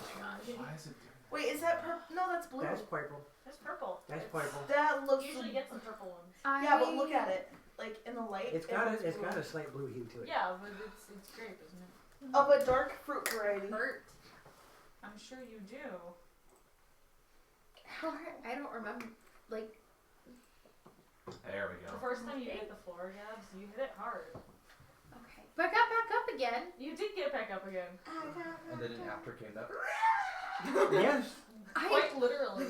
Why is it doing Wait, is that purple? No, that's blue. That's purple. That's purple. That's It's- purple. That looks Usually get some purple ones. yeah, but look at it. Like in the light. It's it got looks blue. a slight blue hue to it. Yeah, but it's grape, isn't it? Of a dark fruit variety. Hurt. I'm sure you do. How hurt? I don't remember. Like, There we The go. first time you hit the floor, Gabs, you hit it hard. okay. But I got back up again. You did get back up again. And then an after came that. Yes. Quite literally.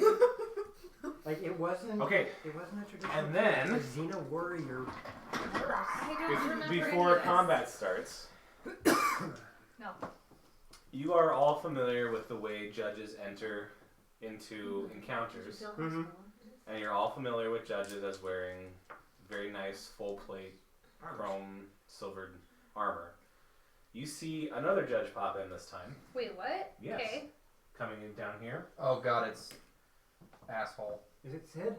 Like it wasn't. Okay. It wasn't a traditional. And then- a Xena warrior. I don't remember any Before of this. combat starts, No. you are all familiar with the way judges enter into encounters, Mhm. and you're all familiar with judges as wearing very nice full plate chrome silvered armor. You see another judge pop in this time. Wait, what? Yes. Okay. Coming in down here. Oh god, it's asshole. Is it Sid?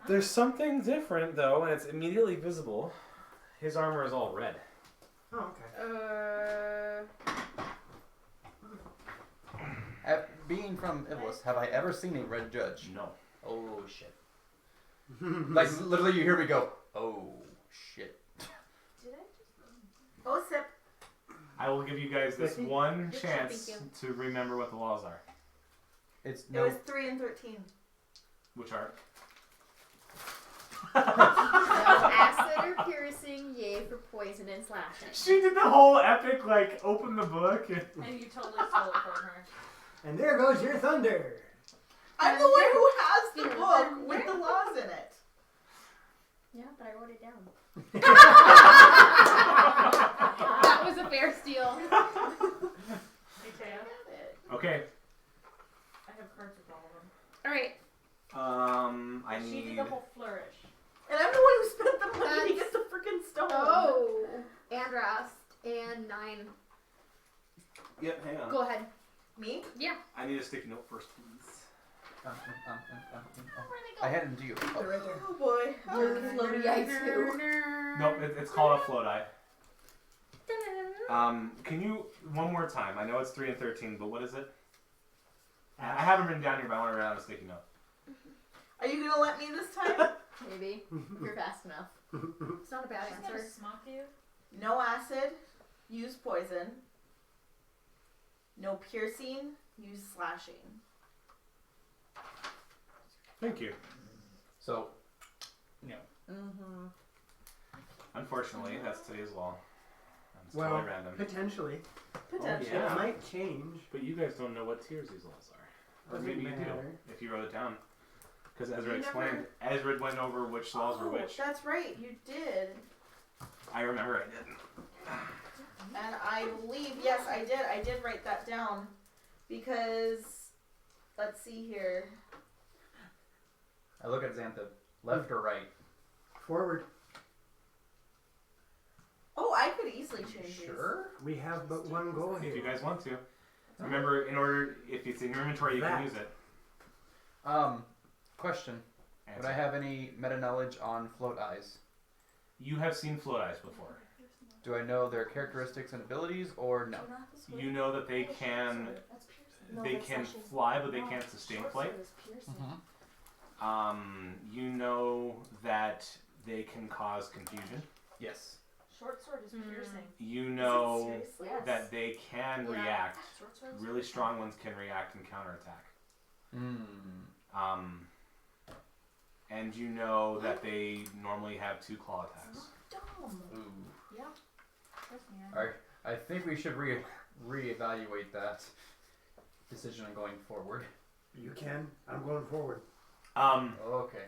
There's something different though, and it's immediately visible. His armor is all red. Oh, okay. Being from Iblis, have I ever seen a red judge? No. Oh shit. Like literally you hear me go, oh shit. Did I just... Oh, sip. I will give you guys this Fifty? one Good chance shipping, to remember what the laws are. It's It no was 3 and 13. Which are? Acid or piercing, yay for poison and slashing. She did the whole epic, like, open the book. And... And you totally stole it from her. And there goes your thunder. I'm the one who has the book with the laws in it. Yeah, but I wrote it down. That was a fair steal. Hey, Taya, Okay. I have cards with all of them. Alright. I She need... did the whole flourish. And I'm the one who spent the money to That's- get the freaking stone. Oh. And rust. And 9. Yep, hang on. Go ahead. Me? Yeah. I need a sticky note first, please. I had it to you. They're right there. Oh boy. Floaty eye too. Nope, it's called a float eye. Can you, one more time, I know it's 3 and 13, but what is it? I haven't written down here, but I want to write down a sticky note. Are you gonna let me this time? Maybe. If you're fast enough. It's not a bad She's gonna answer. smock you. No acid. Use poison. No piercing. Use slashing. Thank you. So Mm-hmm. Unfortunately, that's today's law. It's Well, totally random. potentially. Potentially. Yeah. It might change. But you guys don't know what tiers these laws are. Or Doesn't maybe you do, matter. if you wrote it down. Because Ezra You explained, Ezra went over which laws were which. That's right. You did. I remember I didn't. And I believe, yes, I did. I did write that down. Because, let's see here. I look at Xantha, left or right? Forward. Oh, I could easily change these. Sure. We have but one goal If here. you guys want to. Remember, in order, if it's in your inventory, you That. can use it. Question. Would I have any meta knowledge on float eyes? You have seen float eyes before. Do I know their characteristics and abilities, or no? You know that they can fly, but they can't sustain flight. You know that they can cause confusion. Yes. Short sword is piercing. You know Yes. that they can Yeah. react. Short sword is Really strong ones can react and counterattack. And you know that they normally have 2 claw attacks. Dumb. Ooh. Yeah. Trust me. Alright. I think we should reevaluate that decision on going forward. You can. I'm going forward. Okay.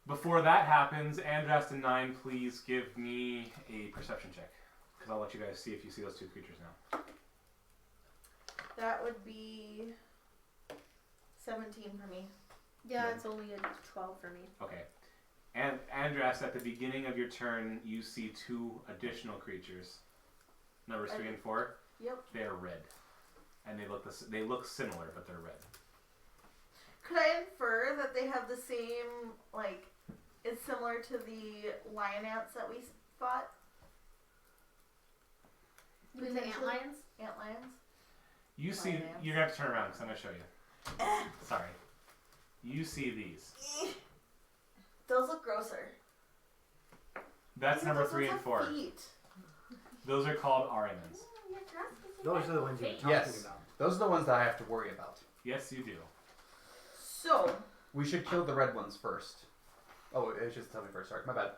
Before that happens, Andrast and 9, please give me a perception check. Because I'll let you guys see if you see those 2 creatures now. That would be 17 for me. Yeah, it's only a 12 for me. Okay. And Andrast, at the beginning of your turn, you see 2 additional creatures. Numbers 3 and 4. Yep. They are red. And they look similar, but they're red. Could I infer that they have the same, like, it's similar to the lion ants that we fought? You mean the ant lions? Ant lions? You see, Lion ants. you're going to have to turn around because I'm going to show you. Sorry. You see these. Those look grosser. That's number 3 and 4. Feet. Those are called Arimans. Those are the ones you're talking Yes. about. Those are the ones that I have to worry about. Yes, you do. So, We should kill the red ones first. Oh, it's just tell me first. Sorry, my bad.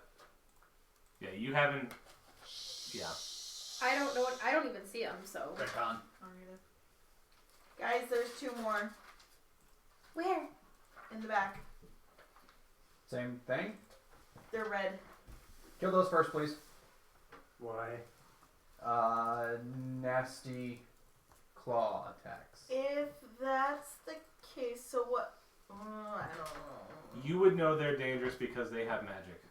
Yeah, you haven't. Yeah. I don't know. I don't even see them. So Retcon. guys, there's 2 more where? in the back. Same thing. They're red. Kill those first, please. Why? Nasty claw attacks. If that's the case, so what? I don't know. You would know they're dangerous because they have magic.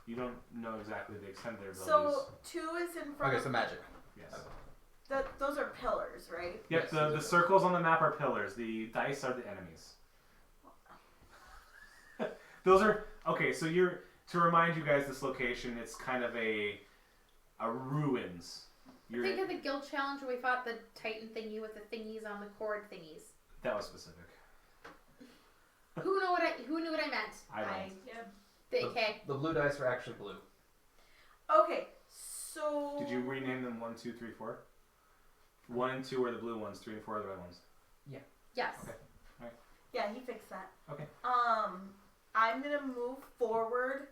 You don't know exactly the extent of their abilities. So 2 is in front Okay, of so magic. Yes. those are pillars, right? Yep, Yes, the those are circles on the map are pillars. The dice are the enemies. Those are okay. So to remind you guys, this location, it's kind of a ruins. Think of the guild challenge where we fought the Titan thingy with the thingies on the cord thingies. That was specific. Who knew what I meant? I don't. Okay. The blue dice are actually blue. Okay, so. Did you rename them 1, 2, 3, 4? 1 and 2 are the blue ones. 3 and 4 are the red ones. Yes. Okay. Yeah, he fixed that. Okay. I'm gonna move forward.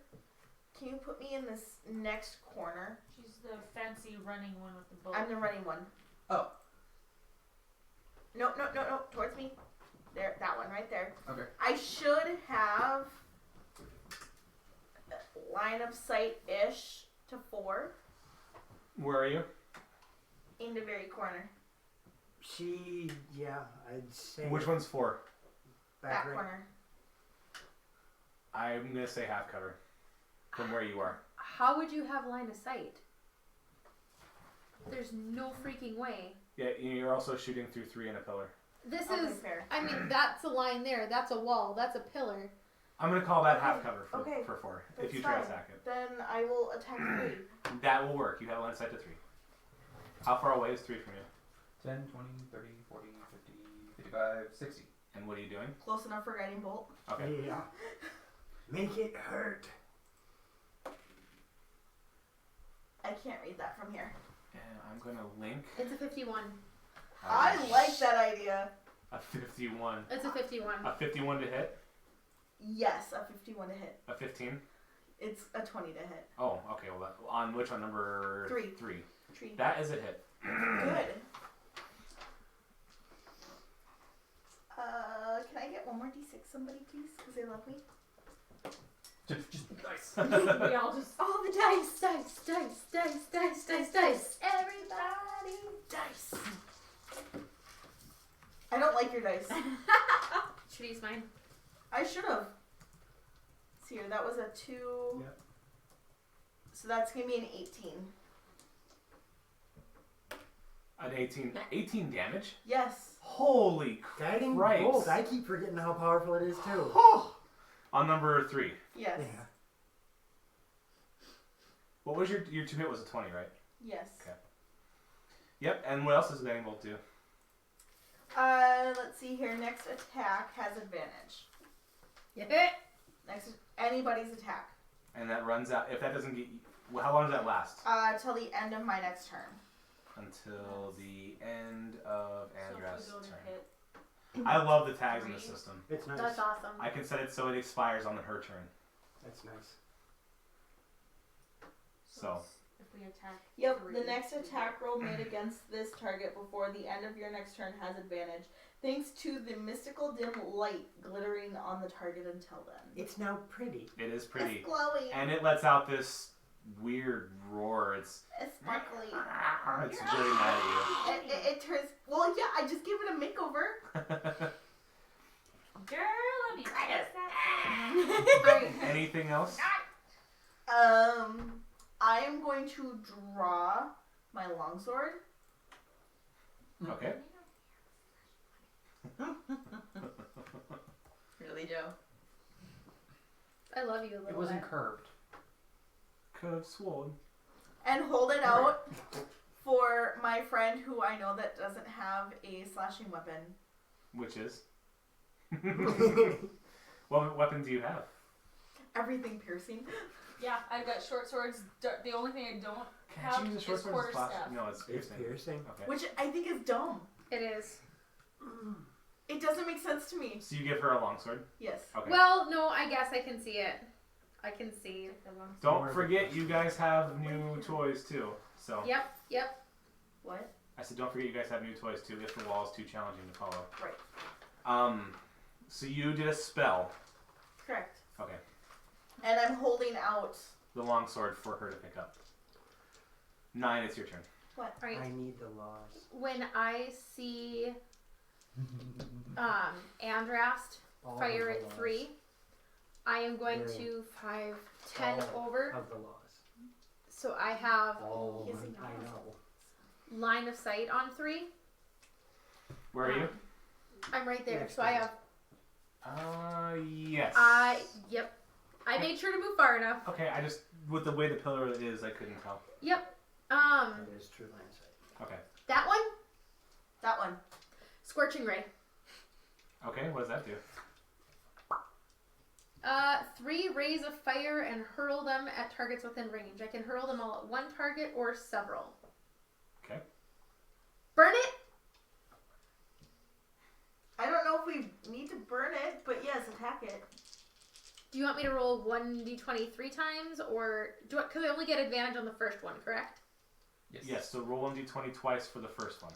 Can you put me in this next corner? She's the fancy running one with the bow. I'm the running one. Oh. No, towards me. There, that one right there. Okay. I should have line of sight-ish to 4 Where are you? in the very corner. I'd say. Which one's 4? That Back right. corner. I'm gonna say half cover from where you are. How would you have line of sight? There's no freaking way. Yeah, you're also shooting through 3 and a pillar. This Okay, is. fair. I mean, that's a line there. That's a wall. That's a pillar. I'm gonna call that Okay, half cover okay, for 4 if that's you try to fine. attack it. Then I will attack 3. That will work. You have line of sight to 3. How far away is 3 from you? 10, 20, 30, 40, 50, 55, 60. And what are you doing? Close enough for guiding bolt. Okay. Yeah. Make it hurt. I can't read that from here. And I'm gonna link It's a 51. I like that idea. a 51. It's a 51. A 51 to hit? Yes, a 51 to hit. A 15? It's a 20 to hit. Oh, okay. Well, on which one? Number 3. 3. Tree. That is a hit. Good. Can I get one more d6, somebody, please? Because they love me. Just nice. We all just. Oh, the dice! Dice. Everybody, dice! I don't like your dice. Should I use mine? I should have. See here, that was a 2. Yep. So that's going to be an 18. An 18 damage? Yes. Holy Guiding Christ. bolt. I keep forgetting how powerful it is too. On number 3. Yes. Yeah. What was your 2-hit was a 20, right? Yes. Okay. Yep, and what else does Guiding Bolt do? Let's see here. Next attack has advantage. Next, anybody's attack. And that runs out. If that doesn't get. Well, how long does that last? Till the end of my next turn. Until the end of Andra's So if we go to turn. hit, I love the tags in the 3. system. It's nice. That's awesome. I can set it so it expires on her turn. That's nice. So. if we attack. Yep, 3, the next attack roll made against this target before the end of your next turn has advantage, thanks to the mystical dim light glittering on the target until then. It's now pretty. It is pretty. It's glowing. And it lets out this weird roar. It's sparkly. It's really mad at It turns. Well, yeah, I just gave it a makeover. you. Girl, let me fix that. Anything else? I am going to draw my longsword. Okay. Really, Joe? I love you a little It wasn't bit. curved. Curved sword. And hold it out for my friend who I know that doesn't have a slashing weapon. Which is? What weapon do you have? Everything piercing. Yeah, I've got short swords. The only thing I don't Can't have you use a short is sword as a slash? quarterstaff. No, it's It's piercing. piercing. Okay. Which I think is dumb. It is. It doesn't make sense to me. So you give her a longsword? Yes. Okay. Well, no, I guess I can see it. I can see. Take the long Don't forget, you guys have new toys too. So Yep. What? I said, don't forget, you guys have new toys too. If the wall is too challenging to follow. Right. So you did a spell. Correct. Okay. And I'm holding out. The longsword for her to pick up. 9, it's your turn. What? Right. I need the laws. When I see Andrast All fire of the at laws 3, I am going Very to 5, 10 all over. of the laws. So I have All Yes, of them. I I know. know. line of sight on 3. Where are you? I'm right there. Next So I page. have. Yes. Yep. I made sure to move far enough. Okay, I just, with the way the pillar is, I couldn't tell. Yep. That is true line of sight. Okay. That one. That one. Scorching ray. Okay, what does that do? 3 rays of fire and hurl them at targets within range. I can hurl them all at one target or several. Okay. Burn it. I don't know if we need to burn it, but yes, attack it. Do you want me to roll 1d20 3 times, or because I only get advantage on the first one, correct? Yes, so roll 1d20 twice for the first one.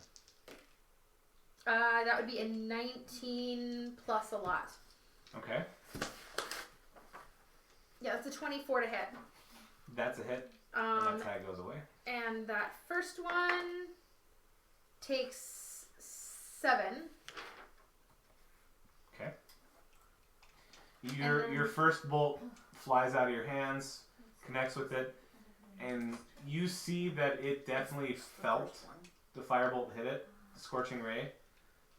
That would be a 19 plus a lot. Okay. Yeah, it's a 24 to hit. That's a hit, and that tag goes away. And that first one takes 7. Okay. Your first bolt flies out of your hands, connects with it, and you see that it definitely felt the firebolt hit it, the scorching ray,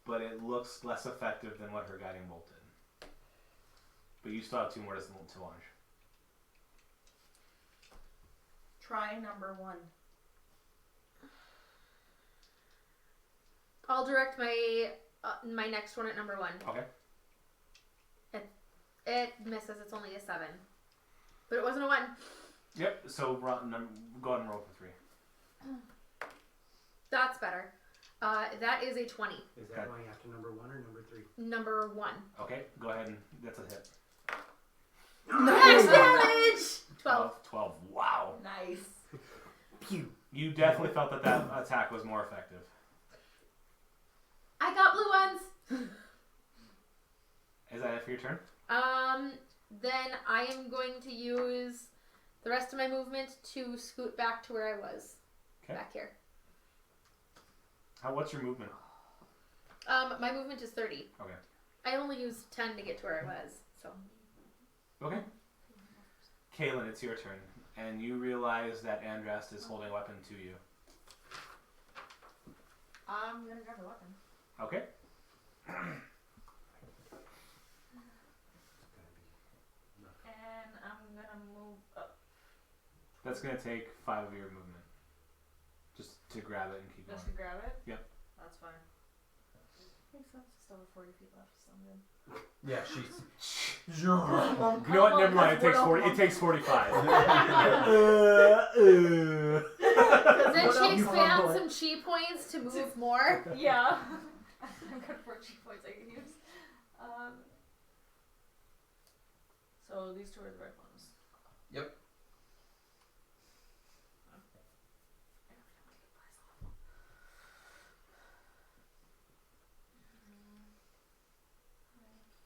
but it looks less effective than what her guiding bolt did. But you still have 2 more to launch. Try number 1. I'll direct my my next one at number 1. Okay. It misses. It's only a 7, but it wasn't a 1. Yep. So go ahead and roll for 3. That's better. That is a 20. Is that Okay. going after number 1 or number 3? Number 1. Okay. Go ahead and that's a hit. Max damage. 12. 12. Wow. Nice. Pew. You definitely felt that attack was more effective. I got blue ones. Is that it for your turn? Then I am going to use the rest of my movement to scoot back to where I was. Okay. Back here. What's your movement? My movement is 30. Okay. I only used 10 to get to where I was, so. Okay. Kaylin, it's your turn. And you realize that Andrast is holding a weapon to you. I'm gonna grab the weapon. Okay. And I'm gonna move up. That's gonna take 5 of your movement. Just to grab it and keep Just going. to grab it? Yep. That's fine. Makes sense. Still have 40 feet left, so I'm good. Yeah, she's. You know what? Never mind. It takes 40. It takes 45. Then What she else? expands some chi points to move more. Yeah. I've got 4 cheat points I can use. So these two are the red ones. Yep.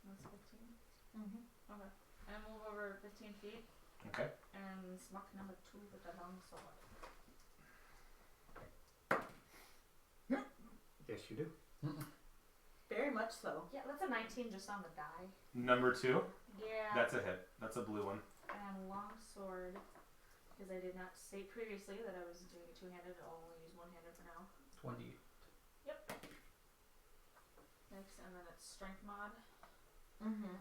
That's 15. Okay. And move over 15 feet. Okay. And smack number 2 with the long sword. Yes, you do. Very much so. Yeah, that's a 19 just on the die. Number 2. Yeah. That's a hit. That's a blue one. And long sword, because I did not state previously that I was doing it two-handed. I'll only use one-handed for now. 20. Yep. Next, and then it's strength mod. Mm-hmm. 9.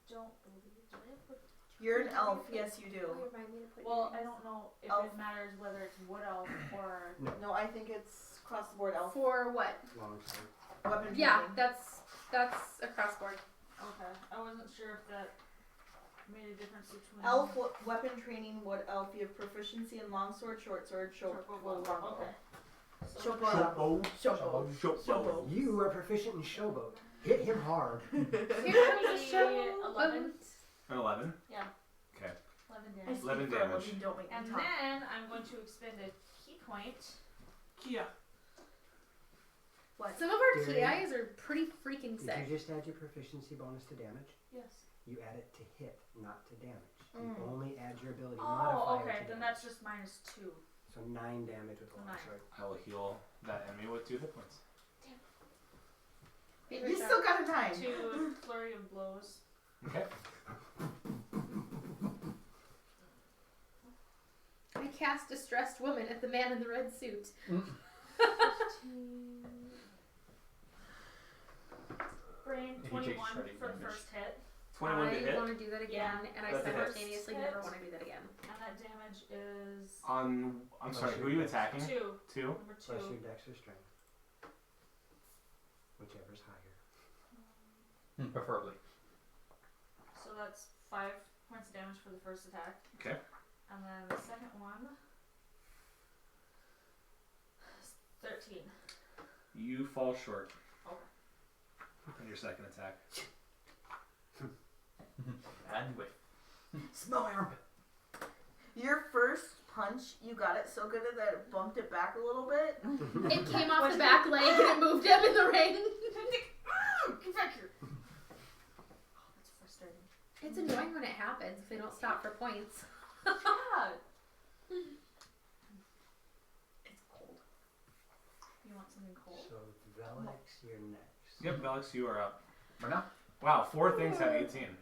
Don't believe. Did I put? You're an elf. Yes, you do. Remind me to put Well, your I don't know if Elf. it matters whether it's wood elf or. No, I think it's across the board elf. For what? Long sword. Weapon Yeah, training. that's across board. Okay, I wasn't sure if that made a difference between. Elf weapon training. Wood elf. You have proficiency in longsword, short sword, Short bow, longbow. okay. So Showboat. Showboat. Showboat. You are proficient in showboat. Hit him hard. Here comes a show. 11. An 11. Yeah. Okay. 11 I damage. speak 11 for a damage. living, don't make me And talk. then I'm going to expend a key point. Kia. What? Some of our Did TIs are pretty freaking Did sick. you just add your proficiency bonus to damage? Yes. You add it to hit, not to damage. Mm. You only add your ability Oh, modifier okay. to Then damage. that's just -2. So 9 damage with the long 9. sword. I will heal that enemy with 2 hit points. Favorite You show. still got a 9. 2 flurry of blows. Okay. I cast Distressed Woman at the man in the red suit. 15. Brain He takes 21 shredding for the damage. first hit. 21 to I hit. want to do that again, and I That's a hit. simultaneously never want to do that again. And that damage is I'm sorry, who are you attacking? 2. 2? Number 2. Plus your dex or strength. Whichever's higher. Preferably. So that's 5 points of damage for the first attack. Okay. And then the second one is 13. You fall short. Okay. On your second attack. And with. Smell my armpit. Your first punch, you got it so good that it bumped it back a little bit. It came off the back leg and it moved him in the ring. Get back here. Oh, that's frustrating. It's annoying when it happens if they don't stop for points. Yeah. It's cold. You want something cold? So Velix, you're next. Yep, Velix, you are up. Right now? Wow, 4 things have 18.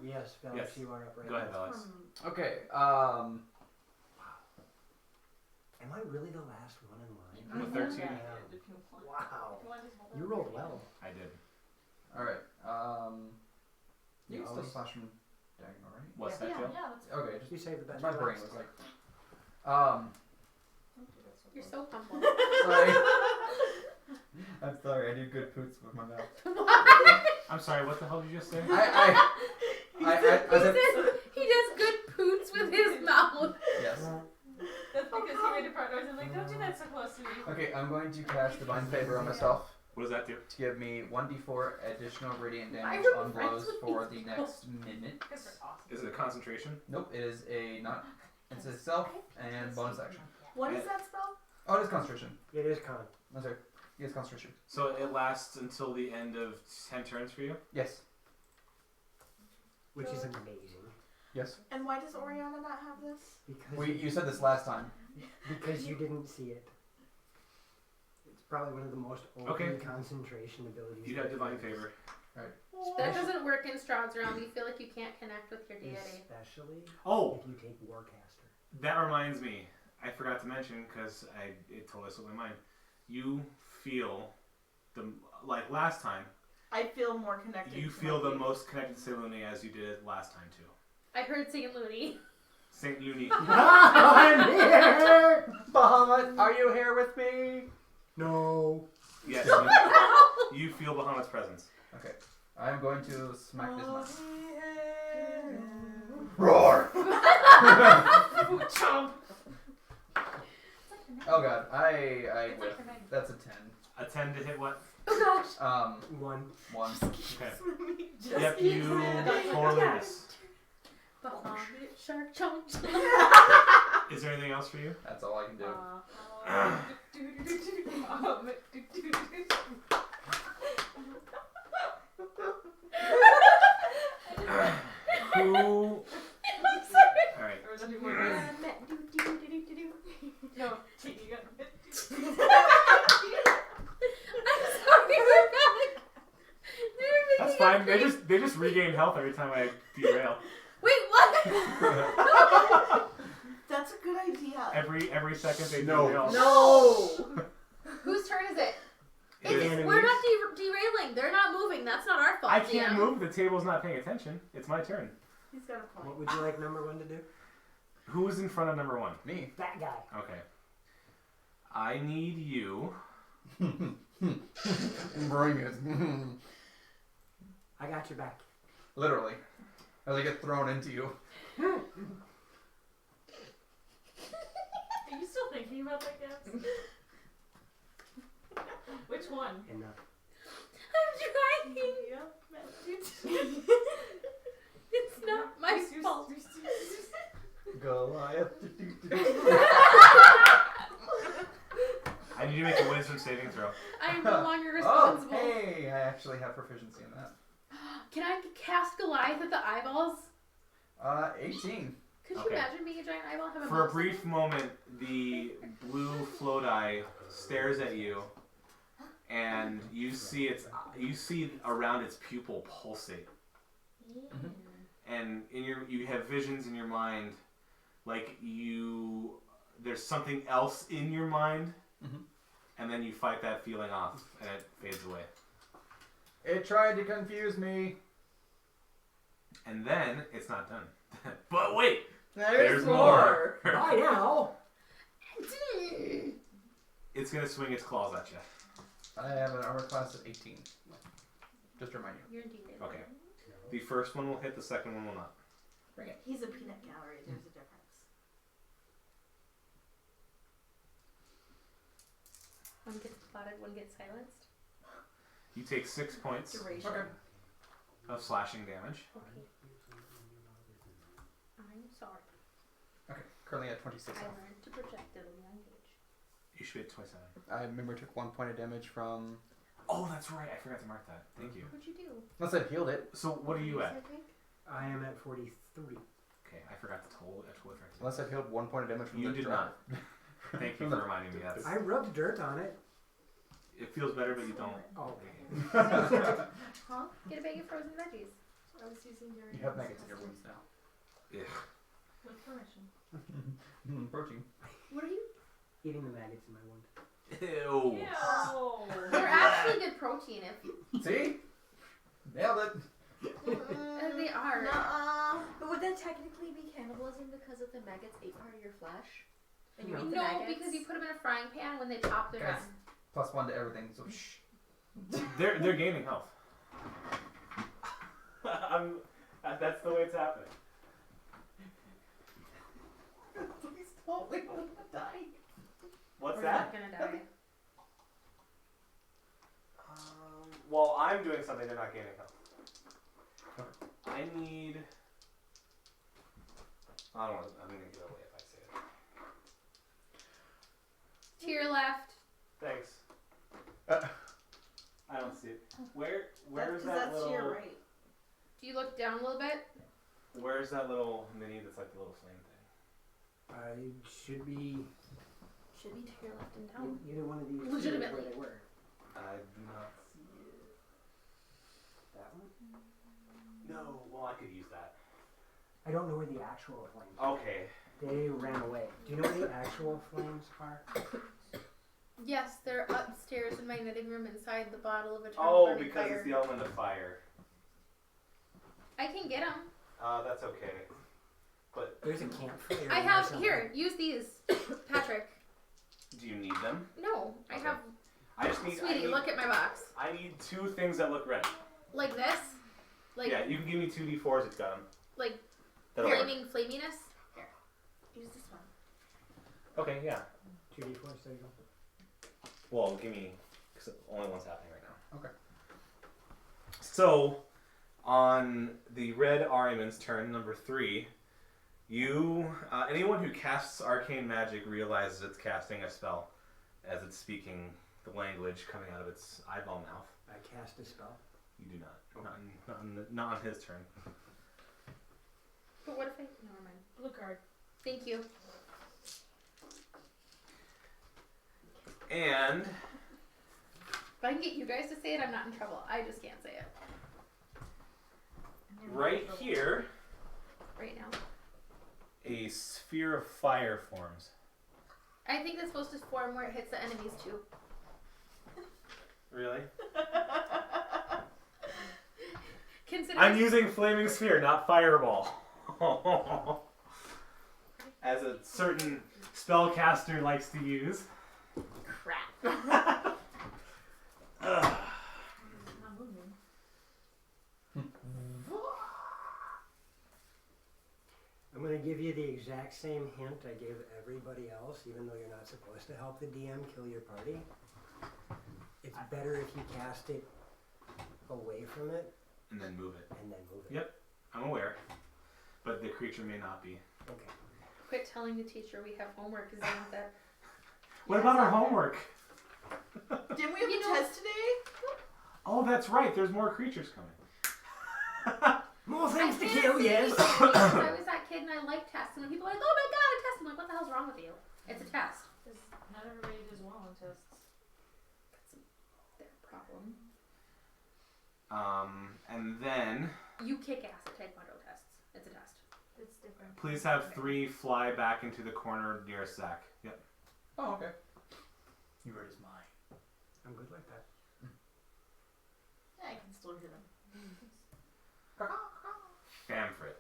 Yes, Velix, Yes. you are up right Go ahead, now. Velix. Okay. Am I really the last one in line? With 13. Yeah, Wow. if you want. Wow. You want to hold You it? rolled well. I did. Alright. You You can still always- slash from diagonal, right? What's Yeah, that, Jill? yeah, that's Okay, just You saved the best my for brain last. was like. Don't do that so You're close. so humble. Sorry. I'm sorry. I do good poots with my mouth. I'm sorry, what the hell did you just say? He does good poots with his mouth. Yes. That's because he made a part noise. I'm like, don't do that so close to me. Okay, I'm going to cast Divine Favor on myself What does that do? to give me 1d4 additional radiant Why damage are we on friends blows with for these the people? next minute. Because they're awesome. Is it a concentration? Nope, it is a not. It's a self and bonus action. What is that spell? Oh, it is concentration. It is con. No, sorry. It is concentration. So it lasts until the end of 10 turns for you? Yes. Which is amazing. Yes. And why does Oriana not have this? Because You said this last time. because you didn't see it. It's probably one of the most open Okay. concentration abilities. You have Divine Favor. That doesn't work in Strahd's realm. You feel like you can't connect with your deity. Especially Oh! if you take Warcaster. That reminds me. I forgot to mention because it totally slipped my mind. You feel like last time. I feel more connected. You to feel my the most connected to St. Looney as you did it last time too. I heard St. Looney. St. Looney. I'm here. Bahamut, are you here with me? No. Yes. You feel Bahamut's presence. Okay. I'm going to smack his mouth. Roar! Chomp. Oh god, I whiff. That's a 10. A 10 to hit what? Oh One. 1. Okay. Just Yep, keep you saying it. totally miss. gosh. Shark chomp. Is there anything else for you? That's all I can do. Who? Alright. Or is that more good? No, you got That's fine. They just regain health every time I derail. Wait, what? That's a good idea. Every second they No. derail. No! Whose turn is it? It is- Enemies. We're not derailing. They're not moving. That's not our fault. I can't DM. move. The table's not paying attention. It's my turn. He's got a point. What would you like number 1 to do? Who is in front of number 1? Me. That guy. Okay. I need you. Bring it. I got your back. Literally. As I get thrown into you. Are you still thinking about that, Gabs? Which one? Enough. I'm trying. It's not my fault. Goliath. I need you to make a wisdom saving throw. I am no longer Oh, responsible. hey! I actually have proficiency in that. Can I cast Goliath at the eyeballs? 18. Could you Okay. imagine being a giant eyeball? Have For a brief moment, the blue float eye stares at you, and you see around its pupil pulsate. Mhm. And you have visions in your mind, like there's something else in your mind, Mhm. and then you fight that feeling off, and it fades away. It tried to confuse me. And then it's not done. But wait, There's more. Bye now. It's gonna swing its claws at you. I have an armor class of 18. Just to remind you. You're indeed. Okay. The first one will hit. The second one will not. He's a peanut gallery. There's a difference. One gets spotted, one gets silenced. You take 6 points Duration. Okay. of slashing damage. Okay. I'm sorry. Okay. Currently at 26 I health. learned to project at a young age. You should be at 27. I remember took 1 point of damage from... Oh, that's right. I forgot to mark that. Thank you. What'd you do? Unless I healed it. So what are you I at? think. I am at 43. Okay, I forgot to totally correct you. Unless I healed 1 point of damage from You the did drop. Thank you for reminding me. That's I rubbed dirt on it. it feels better, but you don't. Oh. Huh? Get a bag of frozen veggies. I was using your. You have maggots in your wounds now. Yeah. With permission. Protein. What are you? Eating the maggots in my wound. Ew. Ew. They're actually good protein if See? Nailed it. they are. Nuh-uh. But would that technically be cannibalism because of the maggots ate part of your flesh? And you No. eat the No, maggots? because you put them in a frying pan when they pop. They're Guys. done. +1 to everything, so shh. They're gaining health. That's the way it's happening. Please don't. We don't want to die. What's We're that? not gonna die. Well, I'm doing something. They're not gaining health. I need. I don't know. I'm gonna give it away if I say it. To your left. Thanks. I don't see it. Where's that That's little? to your right. Do you look down a little bit? Where's that little mini that's like the little flame thing? I should be Should be to your left and down. either one of these two Legitimately. where they were. I do not see it. That one? No. Well, I could use that. I don't know where the actual flame. Okay. They ran away. Do you know where the actual flames are? Yes, they're upstairs in my knitting room inside the bottle of eternal Oh, burning because fire. it's the element of fire. I can get them. That's okay. But There's a campfire. I in there have somewhere. here. Use these, Patrick. do you need them? No, I Okay. have. I just need. Sweetie, look at my box. I need 2 things that look red. Like this, like Yeah, you can give me 2 d4s if you got them. like That'll work. flaming flaminess. Use this one. Okay, yeah. 2d4s, there you go. Well, give me, because only one's happening right now. Okay. So, on the red Ahriman's turn, number 3, you, anyone who casts arcane magic realizes it's casting a spell, as it's speaking the language coming out of its eyeball mouth. I cast a spell. You do not. Not on his turn. But what if I? Never mind. Blue card. Thank you. And If I can get you guys to say it, I'm not in trouble. I just can't say it right here, right now. a sphere of fire forms. I think that's supposed to form where it hits the enemies too. Really? Consider I'm using flaming sphere, not fireball. As a certain spellcaster likes to use. crap. Ugh. Not moving. I'm going to give you the exact same hint I gave everybody else, even though you're not supposed to help the DM kill your party. It's better if you cast it away from it And then move it. and then move it. Yep. I'm aware. But the creature may not be. Okay. Quit telling the teacher we have homework because that. What about our homework? Didn't we have You a know- test today? Oh, that's right. There's more creatures coming. More I things to didn't kill, say yes. anything because I was that kid and I like tests, and when people are like, "Oh my god, a test!" I'm like, "What the hell's wrong with you? It's a test." Because not everybody does well on tests. That's their problem. And then You kick ass at Taekwondo tests. It's a test. It's different. please have 3 fly back into the corner nearest Zach. Yep. Oh, okay. You read his mind. I'm good like that. Yeah, I can still hear them. Famfrit.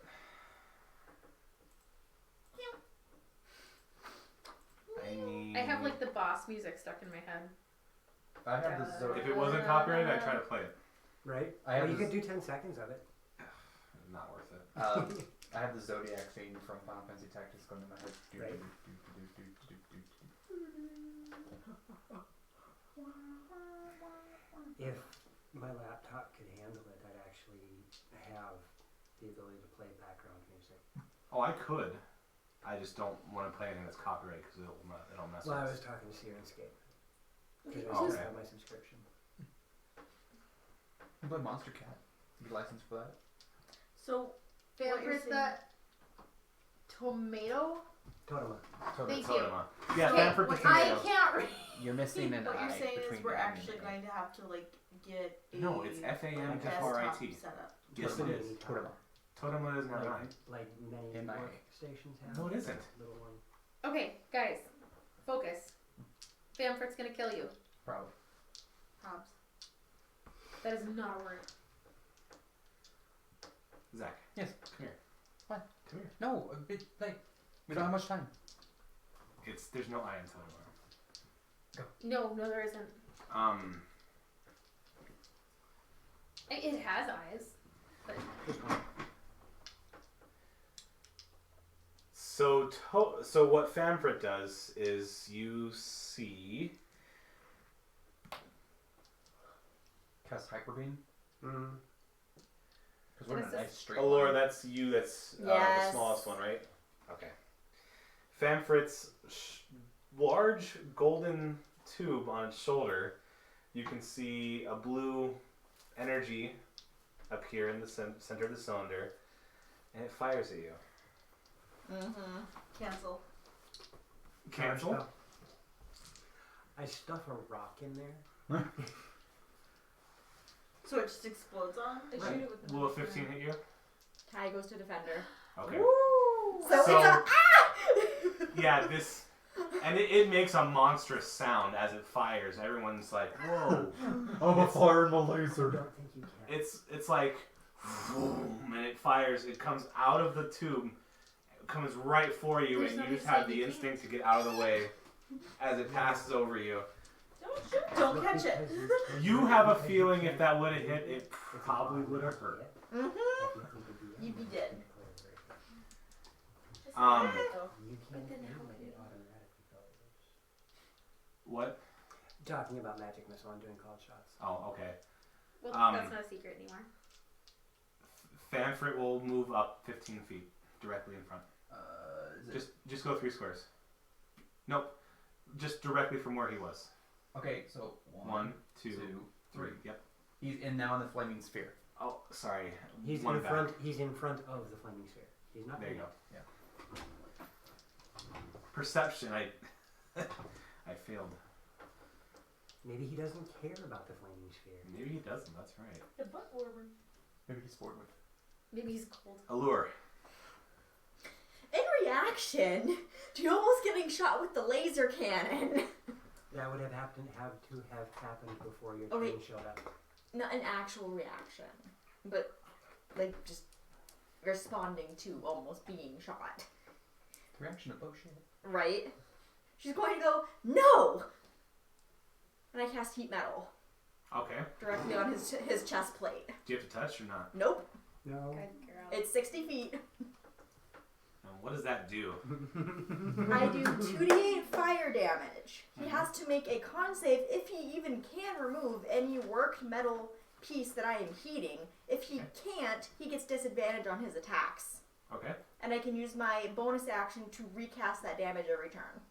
I need. I have like the boss music stuck in my head. I have the If Zodiac. it wasn't copyrighted, I'd try to play it. Right? I have Well, you this- could do 10 seconds of it. Not worth it. I have the Zodiac theme from Final Fantasy Tactics going in my head. Right. If my laptop could handle it, I'd actually have the ability to play background music. Oh, I could. I just don't want to play anything that's copyrighted because it'll mess Well, I with was talking to Syrinscape. Because Oh, I just okay. have my subscription. You play Monster Cat. You get licensed for that? So, Favorite that tomato. Totoma. Thank you. Totema. Yeah, Okay, Famfrit the I tomato. can't read. You're missing an what I you're saying between is we're M and actually A. going to have to like get a No, it's desktop FAMFRIT. set up. Yes, it is. Totema. Totema is not Like, like many MIA. workstations have. No, it isn't. Little one. Okay, guys, focus. Famfrit's gonna kill you. Probably. Hobbs. That is not a word. Zach. Yes. Come here. What? Come here. No, a bit like we don't have much time. There's no I in Totema. No, there isn't. It has eyes, but So what Famfrit does is you see. Cast Hyperbeam. Mm. Because we're in a This is- nice straight Oh, Laura, line. that's you. That's the Yes. smallest one, right? Okay. Famfrit's large golden tube on its shoulder. You can see a blue energy appear in the center of the cylinder, and it fires at you. Mm-hmm. Cancel. Cancel. I stuff a rock in there. So it just explodes on? They Right. shoot it with the Will a 15 hit you? Ty goes to defender. Okay. So, So- it's a Yeah, this, and it makes a monstrous sound as it fires. Everyone's like, "Whoa!" I'm firing my laser. I don't think you can. It's like, boom, and it fires. It comes out of the tube, it comes right for you, There's and you nothing just have saying the you instinct to get out of the way as it passes over you. Don't shoot. Don't catch it. You have a feeling if that would have hit, it probably would have hurt. Mm-hmm. You'd be dead. Um, You But can't then do how would it it- automatically goes. What? Talking about magic missile, I'm doing called shots. Oh, okay. Well, that's not a secret anymore. Fanfrit will move up 15 feet directly in front. Is it... Just go 3 squares. Nope. Just directly from where he was. Okay, so 1, 2, 3. Yep. He's in now in the flaming sphere. Oh, sorry. He's One in back. front. He's in front of the flaming sphere. He's not. There you in go. it. Perception. I failed. Maybe he doesn't care about the flaming sphere. Maybe he doesn't. That's right. The butt warmer. Maybe he's bored with. Maybe he's cold. Allure. In reaction to you almost getting shot with the laser cannon. That would have happened before your Okay. train showed up. Not an actual reaction, but like just responding to almost being shot. Reaction of oh shit. Right? She's going to go, no! And I cast heat metal Okay. directly on his chest plate. Do you have to touch or not? Nope. No. Good girl. It's 60 feet. What does that do? I do 2d8 fire damage. He has to make a con save if he even can remove any worked metal piece that I am heating. If he can't, he gets disadvantage on his attacks. Okay. And I can use my bonus action to recast that damage every turn.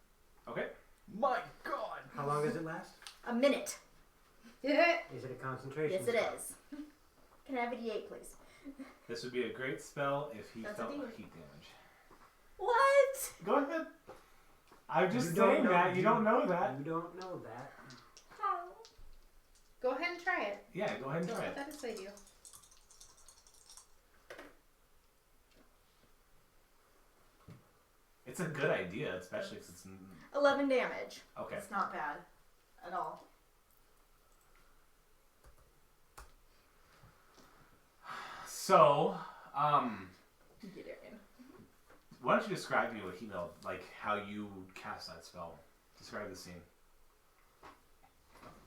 Okay. My God. How long does it last? A minute. Is it a concentration? Yes, it spell? is. Can I have a d8, please? This would be a great spell if he That's felt a D. heat damage. What? Go ahead. I'm just You don't saying know- that. You don't know that. You don't know that. Go ahead and try it. Yeah, go ahead and Don't try let it. that dissuade you. It's a good idea, especially if it's... 11 damage. Okay. It's not bad at all. So, Get it in. why don't you describe to me what he know, like how you cast that spell? Describe the scene.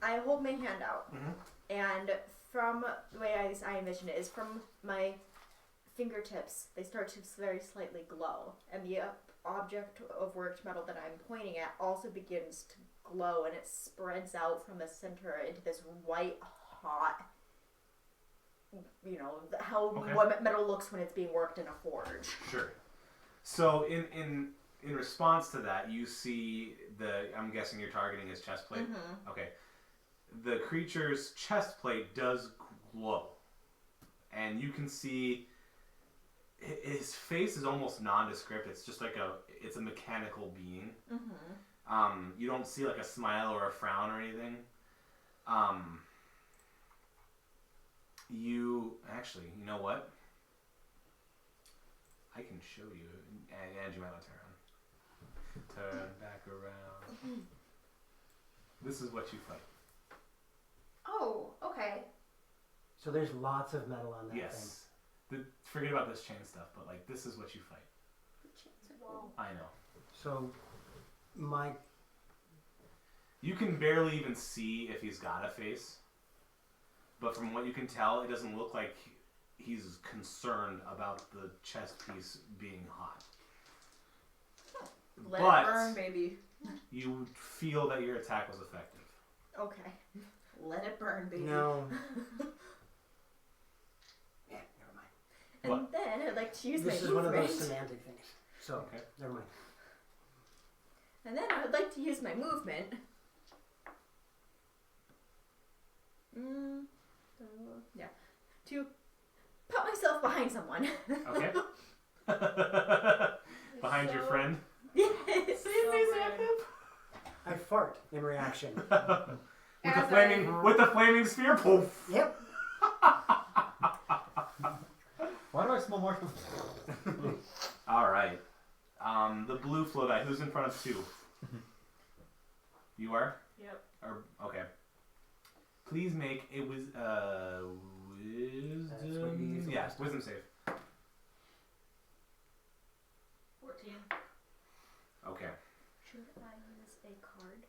I hold my hand out, Mhm. and from the way I envision it is from my fingertips, they start to very slightly glow, and the object of worked metal that I'm pointing at also begins to glow, and it spreads out from the center into this white hot, you know, how Okay. what metal looks when it's being worked in a forge. Sure. So, in response to that, you see I'm guessing you're targeting his chest plate. Mm-hmm. Okay. The creature's chest plate does glow. And you can see his face is almost nondescript. It's just like it's a mechanical being. Mm-hmm. You don't see like a smile or a frown or anything. You know what? I can show you. And you might want to turn back around. This is what you fight. Oh, okay. So there's lots of metal on that thing. Yes. Forget about this chain stuff, but like this is what you fight. Wow. I know. So my You can barely even see if he's got a face. But from what you can tell, it doesn't look like he's concerned about the chest piece being hot. Let But- it burn, baby. You feel that your attack was effective. Okay. Let it burn, baby. no. Yeah, never mind. And What? then I'd like to use This my is one of movement. those semantic things. So Okay. never mind. And then I would like to use my movement. Yeah. To put myself behind someone. Okay. Behind your So- friend. Yes. I fart in reaction. With the As flaming sphere. Poof. Yep. Why do I smell marshmallows? All right. The blue flow die. Who's in front of 2? You are? Yep. Or okay. Please make a wisdom. That's what you used Yeah, last time. wisdom save. 14. Okay. Should I use a card?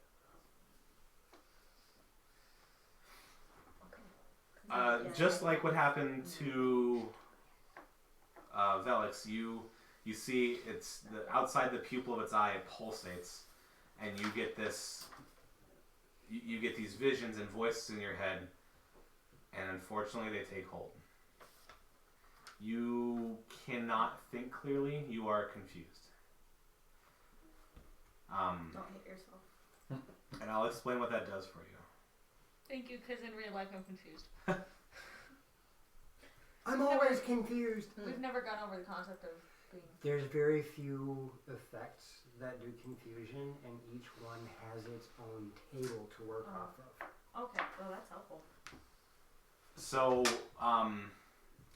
Okay. Just like what happened to Velix, you see it's outside the pupil of its eye, it pulsates, and you get this. You get these visions and voices in your head, and unfortunately, they take hold. You cannot think clearly. You are confused. Don't hit yourself. And I'll explain what that does for you. Thank you, because in real life I'm confused. I'm always confused. We've never gone over the concept of being. There's very few effects that do confusion, and each one has its own table to work off of. Okay, well that's helpful. So,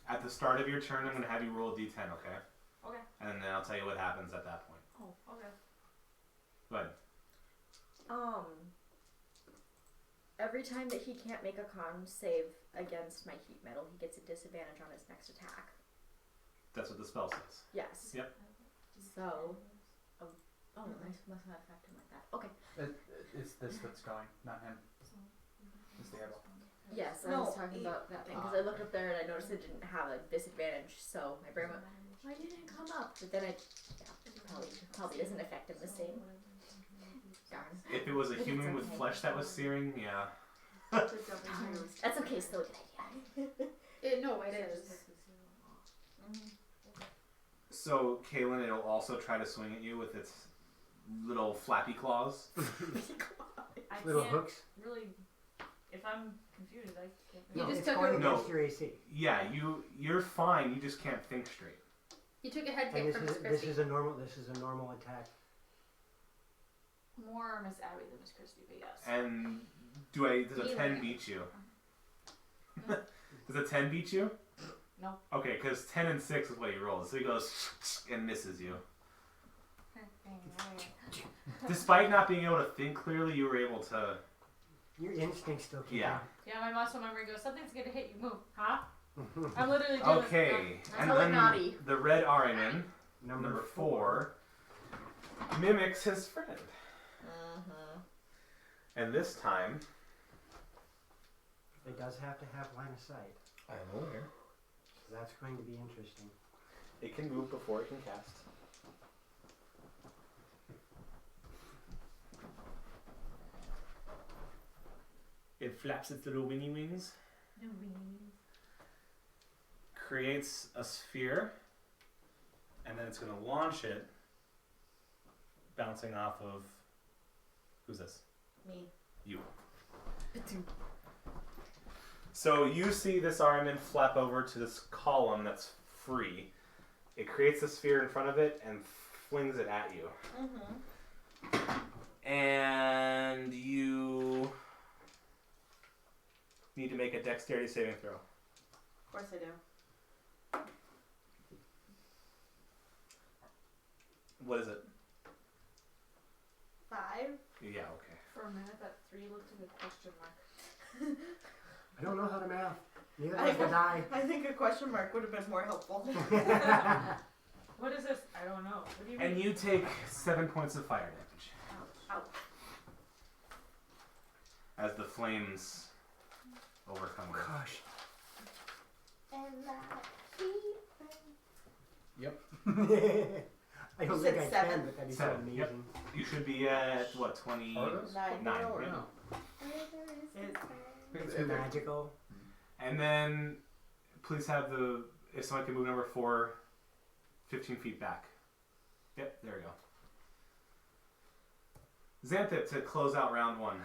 at the start of your turn, I'm going to have you roll a d10, okay? Okay. And then I'll tell you what happens at that point. Oh, okay. Go ahead. Every time that he can't make a con save against my heat metal, he gets a disadvantage on his next attack. That's what the spell says. Yes. Yep. So, I must not affect him like that. Okay. It's this that's going, not him. It's the arrow. Yes, I was talking about that thing because I looked up there and I noticed it didn't have a disadvantage. So my brain went, "Why didn't it come up?" But then probably doesn't affect him the same. Darn. If it was a human with flesh that was searing, yeah. That's okay. Still a good idea. No, it is. So, Kaylin, it'll also try to swing at you with its little flappy claws. I Little can't hooks. really. If I'm confused, I can't. You No, just it's took going a- No. against your AC. Yeah, you're fine. You just can't think straight. You took a head And kick from Miss this Christie. is a normal attack. More Miss Abby than Miss Christie, but yes. And does a 10 beat you? Does a 10 beat you? No. Okay, because 10 and 6 is what he rolls. So he goes and misses you. Despite not being able to think clearly, you were able to. Your instincts still kick Yeah. Yeah, my muscle memory goes, something's gonna hit you, move. Huh? I'm literally doing Okay, and Totally then naughty. the red Ariman, Number number 4, mimics his friend. And this time, It does have to have line of sight. I'm aware. So that's going to be interesting. it can move before it can cast. It flaps its little wingy wings, No wings. creates a sphere, and then it's going to launch it, bouncing off of. Who's this? Me. You. So you see this Ariman flap over to this column that's free. It creates a sphere in front of it and flings it at you. And you need to make a dexterity saving throw. Of course I do. What is it? 5. Yeah, okay. For a minute, that 3 looked like a question mark. I don't know how to math. Neither I does the die. I think a question mark would have been more helpful. What is this? I don't know. What do you mean? And you take 7 points of fire damage Ouch. as the flames overcome you. Gosh. And that Yep. I don't You think said I 7? can, but that'd be so 7, amazing. yep. You should be at, what, 20? Photos? 9. Nine. Or Yeah. no? It's magical. And then please have if someone can move number 4 15 feet back. Yep, there we go. Xanthip to close out round 1.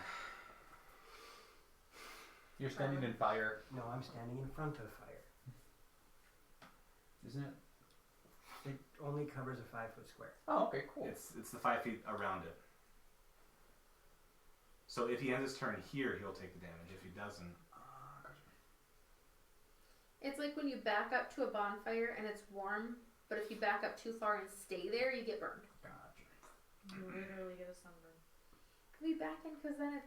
You're standing in fire, No, I'm standing in front of fire. isn't it? It only covers a 5-foot square. Oh, okay, cool. It's the 5 feet around it. So if he ends his turn here, he'll take the damage. If he doesn't, It's like when you back up to a bonfire and it's warm But if you back up too far and stay there, you get burned. You literally get a sunburn. Can we back in? Because then it's...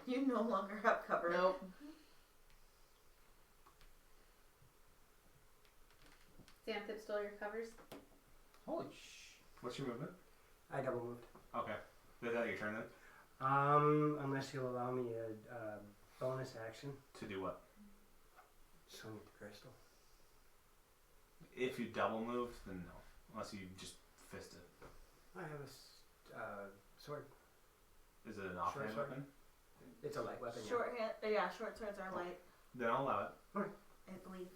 You no longer have cover. Nope. Xanthip stole your covers. Holy sh! What's your movement? I double moved. Okay. Is that your turn then? Unless you'll allow me a bonus action. To do what? Swing at the crystal. If you double move, then no. Unless you just fist it. I have a sword. Is it an offhand sword. weapon? It's a light weapon. Yeah. Shorthand. Short swords are light, Then I'll allow it. I believe.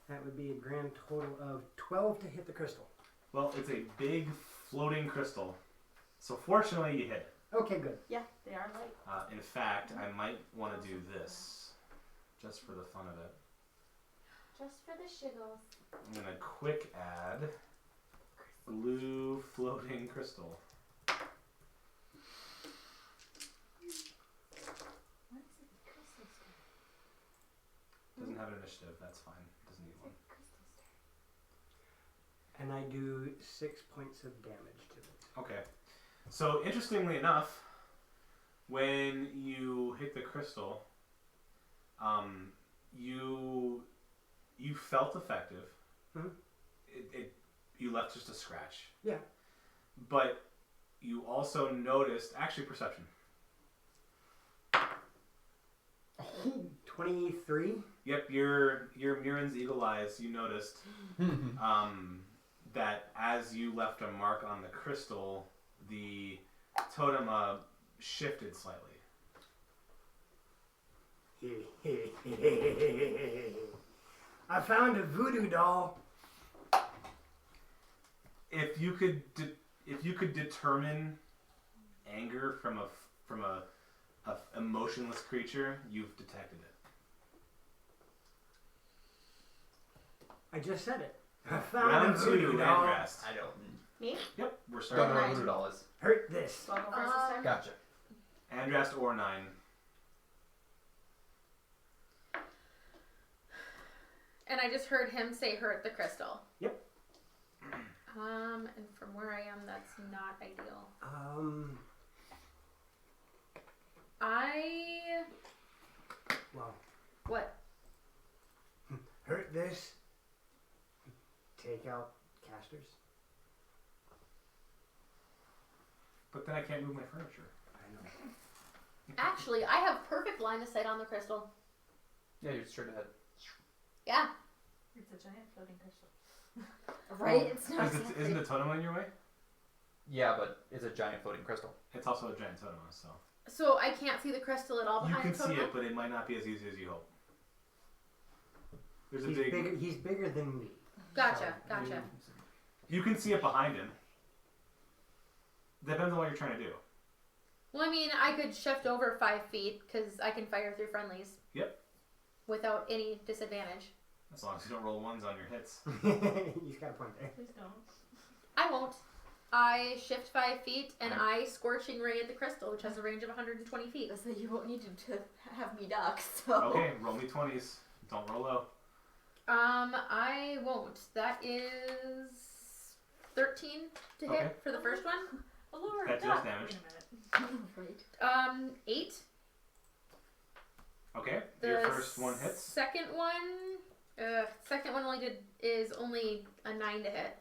That would be a grand total of 12 to hit the crystal. Well, it's a big floating crystal. So fortunately you hit it. Okay, good. Yeah, they are light. In fact, I might want to do this. Just for the fun of it. Just for the shiggles. I'm going to quick add blue floating crystal. What is it? Crystal star. Doesn't have an initiative, that's fine. Doesn't need one. Crystal star. And I do 6 points of damage to it. Okay. So interestingly enough, when you hit the crystal, you felt effective. Mhm. You left just a scratch. Yeah. But you also noticed, actually perception. 23. Yep, your Mirren's eagle eyes, you noticed that as you left a mark on the crystal, the totem shifted slightly. I found a voodoo doll. If you could determine anger from a emotionless creature, you've detected it. I just said it. I found Round a voodoo 2, doll. Andrast. I don't. Me? Yep, we're Don't starting. know what Nine. voodoo doll is. Hurt this. So I'll go first this time? Gotcha. Andrast or 9. And I just heard him say hurt the crystal. Yep. And from where I am, that's not ideal. Well, What? hurt this. Take out casters. But then I can't move my furniture. I know. Actually, I have perfect line of sight on the crystal. Yeah, you're straight ahead. Yeah. It's a giant floating crystal. Right? It's not Isn't the totem on your way? Yeah, but it's a giant floating crystal. It's also a giant totem, so So I can't see the crystal at all you behind can the see totem? it, but it might not be as easy as you hope. There's a He's big. bigger. He's bigger than me. Gotcha, So, gotcha. You can see it behind him. Depends on what you're trying to do. Well, I mean, I could shift over 5 feet because I can fire through friendlies. Yep. Without any disadvantage. As long as you don't roll ones on your hits. He's got a point there. Please don't. I won't. I shift 5 feet and Right. I scorching ray at the crystal, which has a range of 120 feet. So you won't need to have me duck, so. Okay, roll me 20s. Don't roll low. I won't. That is 13 to Okay. hit for the first one. Oh, Lord, That duck. deals damage. Wait a minute. Right. 8. Okay, The your first one hits. Second one is only a 9 to hit.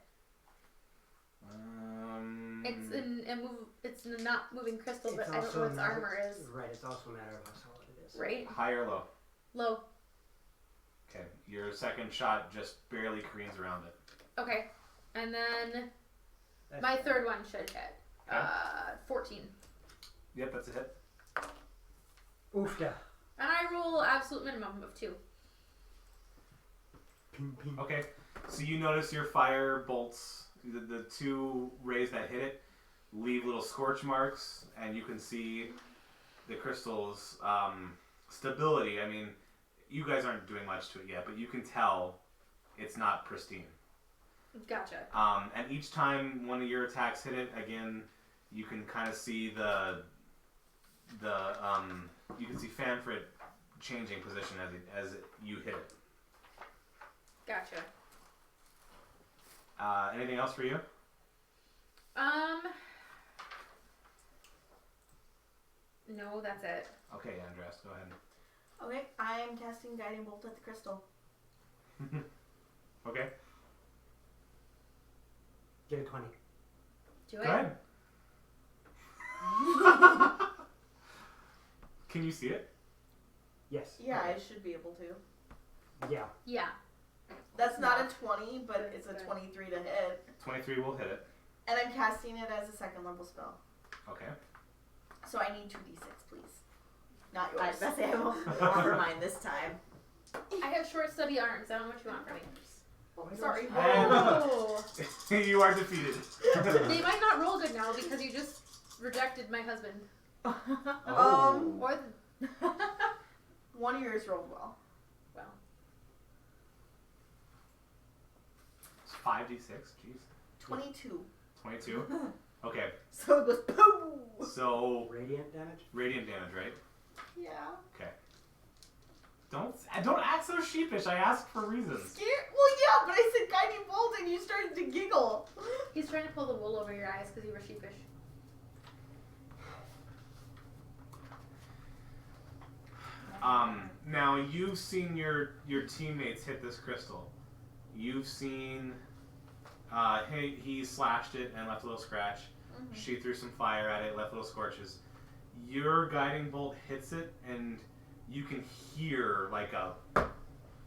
It's a not moving crystal, but I don't know what its armor is. Right. It's also a matter of how solid it is. Right? High or low? Low. Okay, your second shot just barely careens around it. Okay. And then That's my third one should hit. Okay. 14. Yep, that's a hit. Oofda. And I roll absolute minimum of 2. Ping, ping. Okay, so you notice your fire bolts, the 2 rays that hit it, leave little scorch marks, and you can see the crystal's stability. I mean, you guys aren't doing much to it yet, but you can tell it's not pristine. Gotcha. And each time one of your attacks hit it, again, you can kind of see you can see Fanfrit changing position as you hit it. Gotcha. Anything else for you? No, that's it. Okay, Andres, go ahead. Okay, I'm casting Guiding Bolt at the crystal. Okay. Get a 20. Do Go it. ahead. Can you see it? Yes. Yeah, I should be able to. Yeah. Yeah. That's not a 20, but it's a 23 to hit. 23 will hit it. And I'm casting it as a second level spell. Okay. So I need 2d6, please. Not I yours. was about to say I won't offer mine this time. I have short, stubby arms. I don't know what you want from me. Oh, sorry. Oh. You are defeated. They might not roll good now because you just rejected my husband. Oh. Or One of yours rolled well. well. It's 5d6. Jeez. 22. 22. Okay. So it goes boom. So Radiant damage? radiant damage, right? Yeah. Okay. Don't act so sheepish. I asked for reasons. Scared? Well, yeah, but I said Guiding Bolt and you started to giggle. He's trying to pull the wool over your eyes because you were sheepish. Now you've seen your teammates hit this crystal. You've seen he slashed it and left a little scratch. Mm-hmm. She threw some fire at it, left little scorches. Your guiding bolt hits it, and you can hear like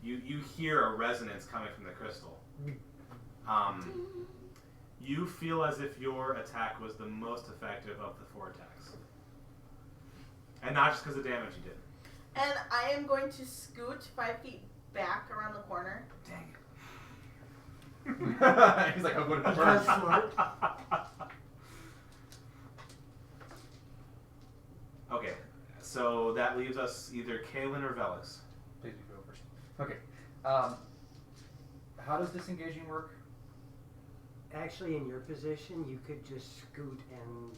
you hear a resonance coming from the crystal. You feel as if your attack was the most effective of the 4 attacks, and not just because of the damage you did. And I am going to scoot 5 feet back around the corner. Dang He's like, I'm going to Because burn. smart. Okay, so that leaves us either Kaelin or Velis. Please go first. Okay. How does disengaging work? Actually, in your position, you could just scoot and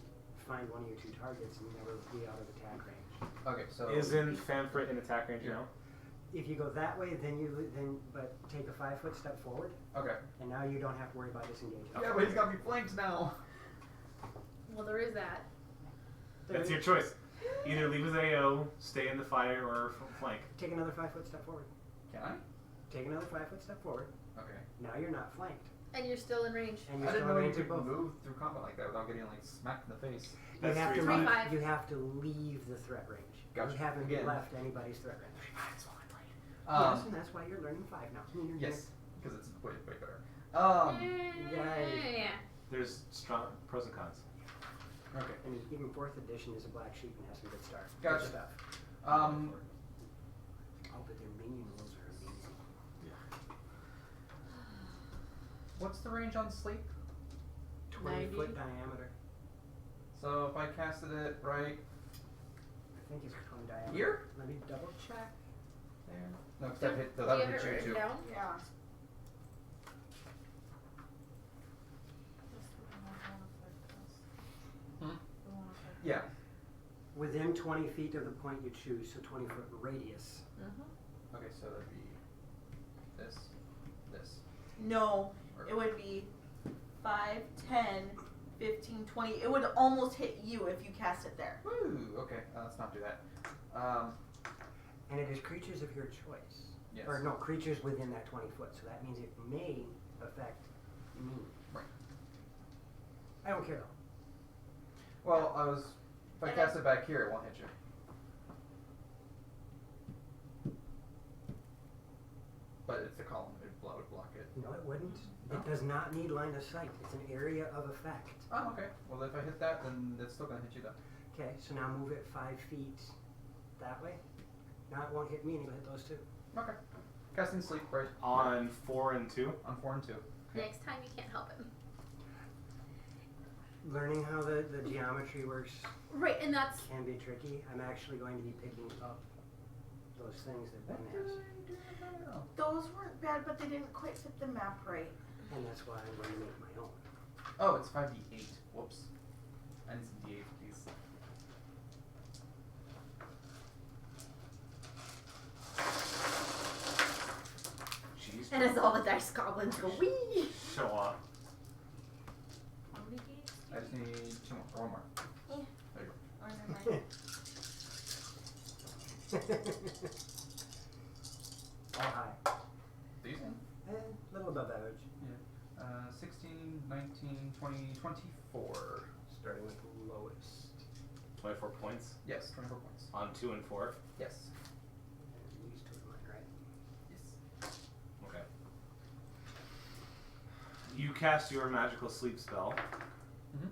find one of your 2 targets and never be out of attack range. Okay, so Isn't Fanfrit in attack range now? If you go that way, but take a 5-foot step forward, okay. and now you don't have to worry about disengaging. Yeah, but he's got me flanked now. Well, there is that. That's your choice. Either leave as AO, stay in the fire, or flank. Take another 5-foot step forward. Can I? Take another 5-foot step forward. Okay. Now you're not flanked, And you're still in range. and you're I didn't still know in you range of could both. move through combat like that without getting like smacked in the face. You That's have to 3-5. leave. 3-5. You have to leave the threat range. Gotcha. You haven't Again. left anybody's threat range. Um, Yes, and that's why you're learning 5 now. Yes, because it's way better. Yeah. There's strong pros and cons. Okay. And even 4th edition is a black sheep and has some good stuff. Gotcha. Good stuff. Oh, but their minion rules are amazing. What's the range on sleep? 20-foot diameter. So if I casted it right I think it's 20 diameter. here, Let me double check. there. No, because Do that hit. you That have would it hit you written too. down? Yeah. Yeah. Within 20 feet of the point you choose, so 20-foot radius. Okay, so that'd be this. No, it would be 5, 10, 15, 20. It would almost hit you if you cast it there. Woo. Okay, let's not do that. And it is creatures of your choice. Yes. Or no, creatures within that 20 foot. So that means it may affect me. Right. I don't care though. Well, if I cast it back here, it won't hit you. But it's the column. It would block it. No, it wouldn't. No? It does not need line of sight. It's an area of effect. Oh, okay. Well, if I hit that, then it's still gonna hit you though. Okay, so now move it 5 feet that way. Now it won't hit me and it'll hit those 2. Okay. Casting sleep right On 4 and 2. on 4 and 2. Next time you can't help it. Learning how the geometry works Right, and that's can be tricky. I'm actually going to be picking up those things that Ben has. Those weren't bad, but they didn't quite fit the map right. And that's why I'm going to make my own. Oh, it's 5d8. Whoops. I need some d8, please. And as all the dice goblins go, wee! show off. How many games? I just need 2 more. Or 1 more. There you Oh, never mind. All high. go. Decent. Little above average. 16, 19, 20, 24. Starting with the lowest. 24 points Yes, 24 points. on 2 and 4. Yes. Used to mine, right? Yes. Okay. You cast your magical sleep spell. Mm-hmm.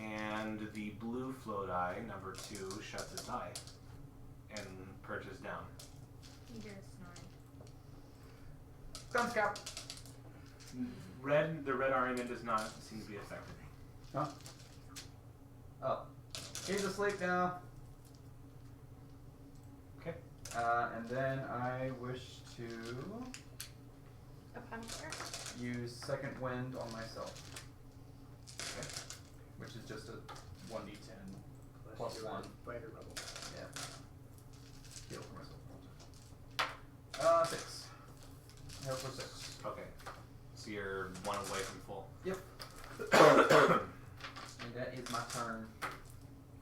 And the blue float eye, number 2, shuts its eye and perches down. You hear it snoring. Done, Scout. The red ornament does not seem to be affected. Huh? Oh. He's asleep now. Okay. And then I wish to Upon here. use second wind on myself. Okay. Which is just a 1d10 Plus plus your 1. Fighter level. Yeah. Heal for myself. 6. Heal for 6. Okay. So you're 1 away from full. Yep. And that is my turn.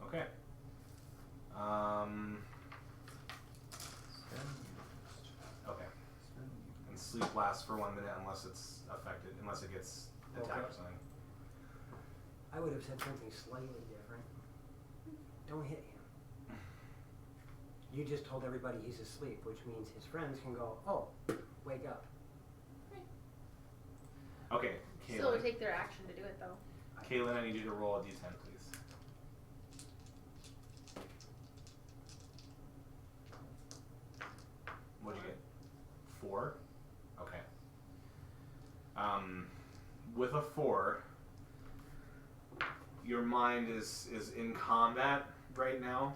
Okay. Spell used. Okay. Spell used. And sleep lasts for 1 minute unless it's affected, unless it gets attacked or something. I would have said something slightly different. Don't hit him. You just told everybody he's asleep, which means his friends can go, oh, wake up. Okay, Still would Kaylin. take their action to do it though. Kaylin, I need you to roll a d10, please. What'd you get? 4? Okay. With a 4, your mind is in combat right now.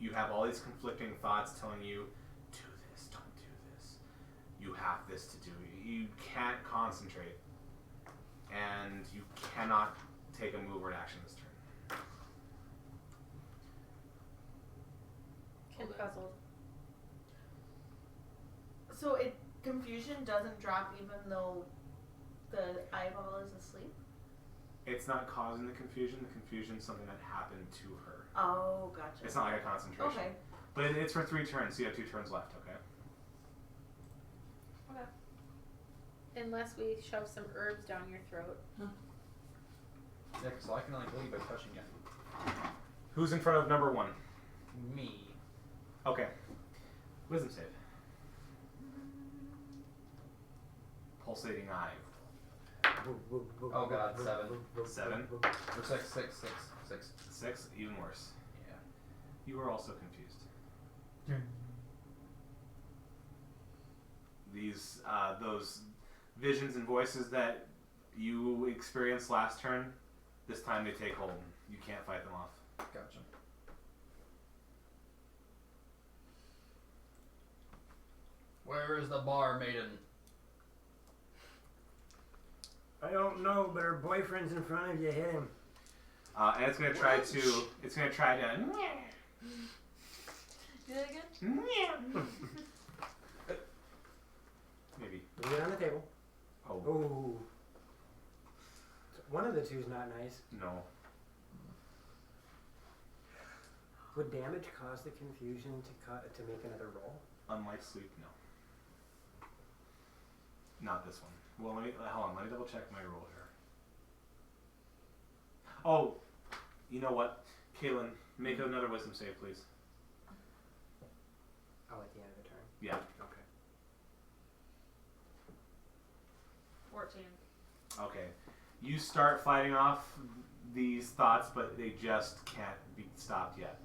You have all these conflicting thoughts telling you, do this, don't do this. You have this to do. You can't concentrate. And you cannot take a move or an action this turn. Puzzled. So confusion doesn't drop even though the eyeball is asleep? It's not causing the confusion. The confusion is something that happened to her. Oh, gotcha. It's not like a concentration. Okay. But it's for 3 turns, so you have 2 turns left, okay? Unless we shove some herbs down your throat. Yeah, so I can only bleed by touching you. Who's in front of number 1? Me. Okay. Wisdom save. Pulsating eye. Oh god, 7. 7. Or 6, 6, 6, 6. 6, even worse. Yeah. You are also confused. These, those visions and voices that you experienced last turn, this time they take hold. You can't fight them off. Gotcha. Where is the bar maiden? I don't know, but her boyfriend's in front of you. Hit him. And it's gonna try to. It's gonna try to. Do that again? Maybe. Leave it on the table. Oh Ooh. One of the two's not nice. no. Would damage cause the confusion to make another roll? Unlike sleep, no. Not this one. Well, hold on. Let me double check my roll here. Oh, you know what, Kaylin, make another wisdom save, please. Oh, at the end of the turn. Yeah. Okay. 14. Okay. You start fighting off these thoughts, but they just can't be stopped yet.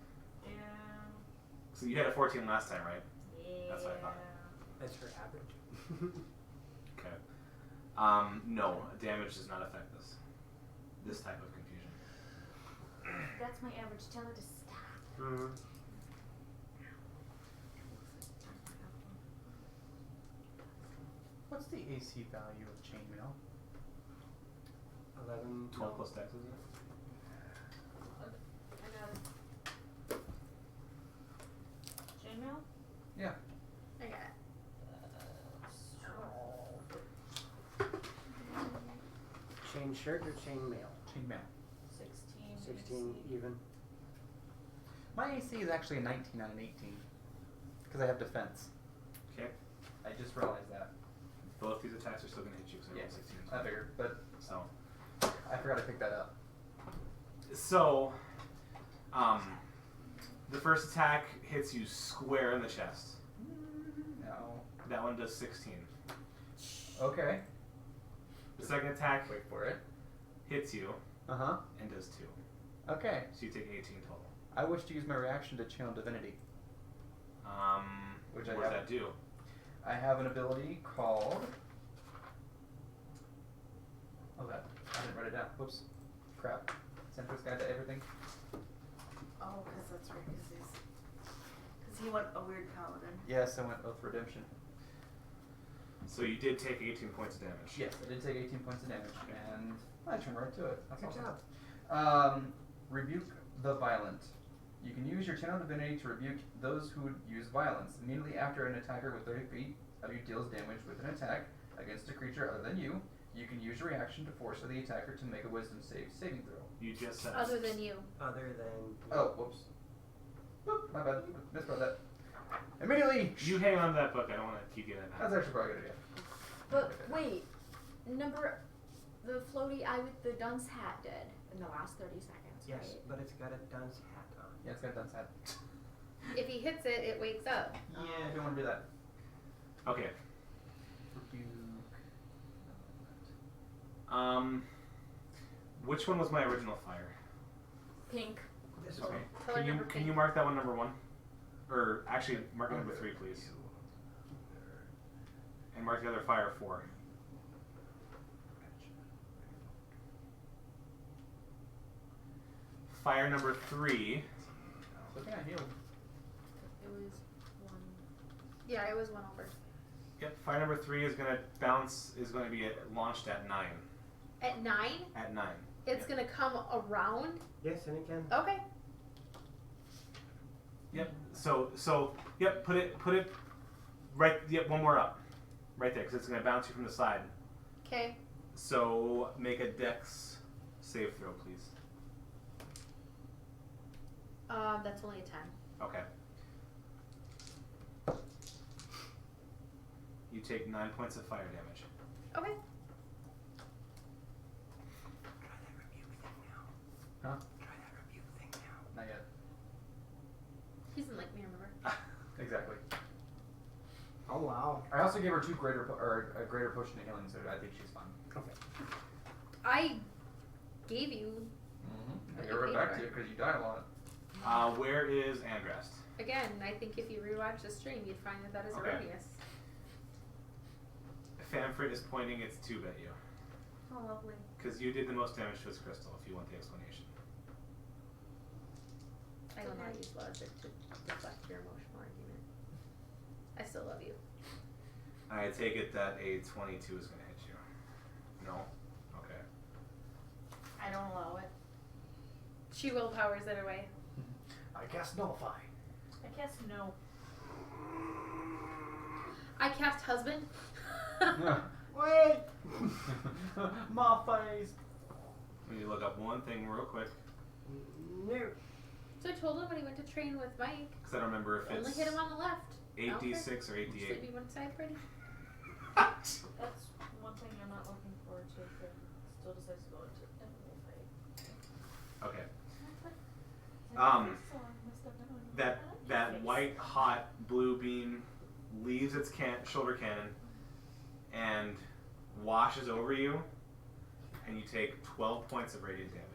Yeah. So you had a 14 last time, right? Yeah. That's what I thought. That's her average. Okay. No, damage does not affect this type of confusion. That's my average. Tell her to stop. Mm-hmm. What's the AC value of chainmail? 11, 12 plus dex, isn't it? I got it. chainmail? I got it. Chain shirt or chain mail? Chainmail. 16. 16 even. My AC is actually a 19 on an 18 because I have defense. Okay. I just realized that. Both these attacks are still going to hit you because I rolled 16 as I well. figured, but So, I forgot to pick that up. so, the first attack hits you square in the chest. No. That one does 16. Okay. The second attack Wait for it. hits you Uh huh. and does 2. Okay. So you take 18 total. I wish to use my reaction to channel divinity. Which I what does have. that do? I have an ability called. Oh, that. I didn't write it down. Whoops. Crap. Centrist Guide to Everything. Oh, because that's right. Because he went a weird paladin. Yes, I went Oath Redemption. So you did take 18 points of damage. Yes, I did take 18 points of damage, and I turned right to it. That's Good awesome. Rebuke the violent. You can use your channel divinity to rebuke those who use violence. Immediately after an attacker with 30 feet of you deals damage with an attack against a creature other than you, you can use your reaction to force the attacker to make a wisdom saving throw. You just said Other than you. Other than. Oh, whoops. Whoop, my bad. Misread that. Immediately. You hang on to that book. I don't want to keep you in that. That's actually probably a good idea. But wait, the floaty eye with the dunce hat did in the last 30 seconds, Yes, right? but it's got a dunce hat on. Yeah, it's got done sad. If he hits it, it wakes up. Yeah, if you want to do that. Okay. Rebuke. Which one was my original fire? Pink. This is Okay. Color number Can pink. you mark that one number 1? Or actually, mark it number 3, please. And mark the other fire 4. Fire number 3. Looking at healed. It was one. Yeah, it was one over. Yep. Fire number 3 is going to bounce. Is going to be launched at 9. At 9, At 9. it's Yep. gonna come around. Yes, and it can. Okay. Yep. So yep. Put it right. Yep. One more up. Right there, because it's going to bounce you from the side. Okay. So make a Dex save throw, please. That's only a 10. Okay. You take 9 points of fire damage. Okay. Try that rebuke thing now. Huh? Try that rebuke thing now. Not yet. He doesn't like me, remember? Exactly. Oh wow. I also gave her a greater potion of healing, so I think she's fine. Okay. I gave you, Mm-hmm. I gave it back to you because you died a lot. Where is Andrast? again, I think if you rewatch the stream, you'd find that is Okay. erroneous. Famfrit is pointing its tube at you. Oh, lovely. Because you did the most damage to its crystal, if you want the explanation. I will not use logic to deflect your emotional argument. I still love you. I take it that a 22 is going to hit you. No? Okay. I don't allow it. She willpowers it away. I cast nullify. I guess no. I cast husband. Wait! My face. We need to look up one thing real quick, No. So I told him when he went to train with Mike, because I don't remember if only it's hit him on the left. 8d6 or Should 8d8. be one side pretty. That's one thing I'm not looking forward to if it still decides to go into enemy fight. Okay. So I messed up anyway. That white hot blue beam leaves its shoulder cannon and washes over you, and you take 12 points of radiant damage.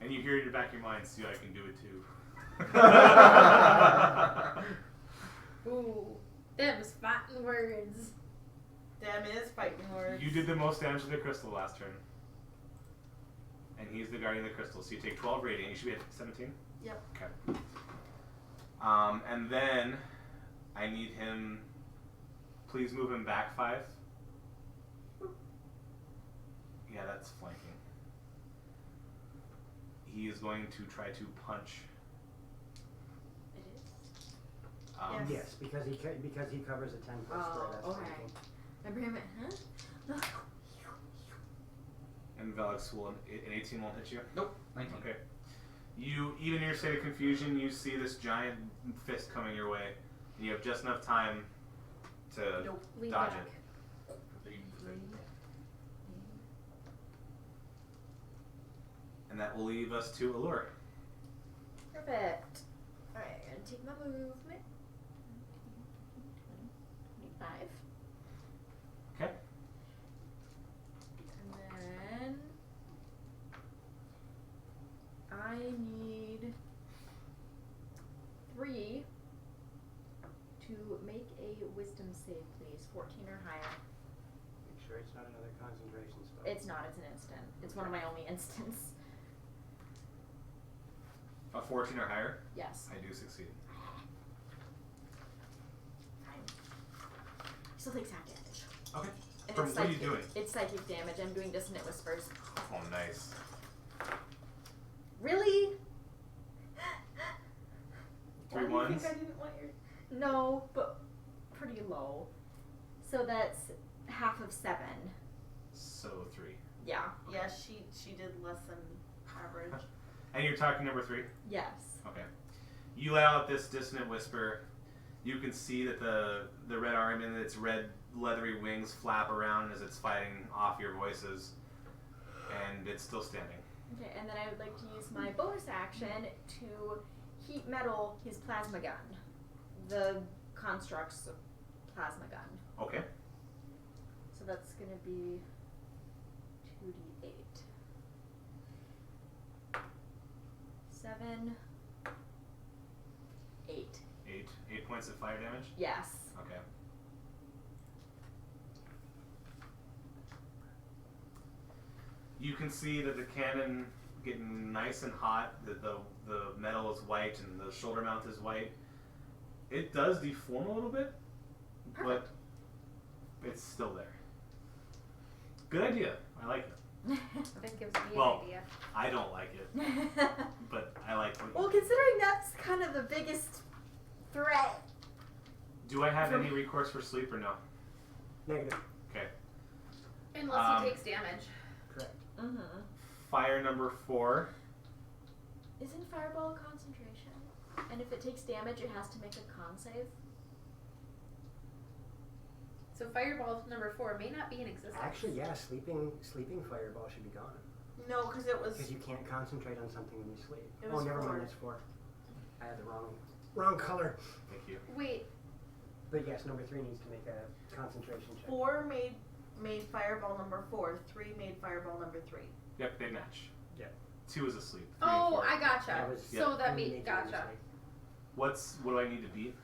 And you hear in the back of your mind, see, I can do it too. Ooh, them's fighting words. Damn is fighting words. You did the most damage to the crystal last turn. And he's the guardian of the crystal, so you take 12 radiant. You should be at 17? Yep. Okay. And then I need him. Please move him back 5. Yeah, that's flanking. He is going to try to punch Yes, because he covers a 10-foot square. That's okay. flanking. I bring him in. Huh? And Velox will an 18 won't hit you. Nope. 19. Okay. You, even in your state of confusion, you see this giant fist coming your way, and you have just enough time to Lean dodge back. it. And that will leave us to Allure. Perfect. Alright, I'm gonna take my movement. 25. Okay. And then I need 3 to make a wisdom save, please. 14 or higher. Make sure it's not another concentration spell. It's not, it's an instant. It's one of my only instants. A 14 or higher? Yes. I do succeed. Still takes half damage. Okay. And From it's what are you psychic- doing? It's psychic damage. I'm doing dissonant whispers. Oh, nice. Really? 3 Why do you ones. think I didn't want your... No, but pretty low. So that's half of 7. So 3. Yeah. Yeah, she did less than average. And you're talking number 3? Yes. Okay. You let out this dissonant whisper. You can see that the red arm and its red leathery wings flap around as it's fighting off your voices. And it's still standing. Okay, and then I would like to use my bonus action to heat metal his plasma gun. The construct's plasma gun. Okay. So that's gonna be 2d8. 7, 8. 8 points of fire damage? Yes. Okay. You can see that the cannon getting nice and hot, that the metal is white and the shoulder mount is white. It does deform a little bit, but it's still there. Good idea. I like it. That gives me Well, an idea. I don't like it, but I like what Well, you do. considering that's kind of the biggest threat. Do I have any recourse for sleep or no? Negative. Okay. Unless he takes damage. Correct. Mm-hmm. Fire number 4. Isn't Fireball a concentration? And if it takes damage, it has to make a con save? So fireball number 4 may not be in existence. Actually, yeah, sleeping fireball should be gone. No, because it was... Because you can't concentrate on something when you sleep. It Oh, was never 4. mind, that's 4. I had the wrong color. Thank you. Wait, But yes, number 3 needs to make a concentration check. 4 made fireball number 4. 3 made fireball number 3. Yep, they match. Yep. 2 is asleep. 3 and oh, 4. I gotcha. That was- So that Only made make it gotcha. easily. What do I need to beat?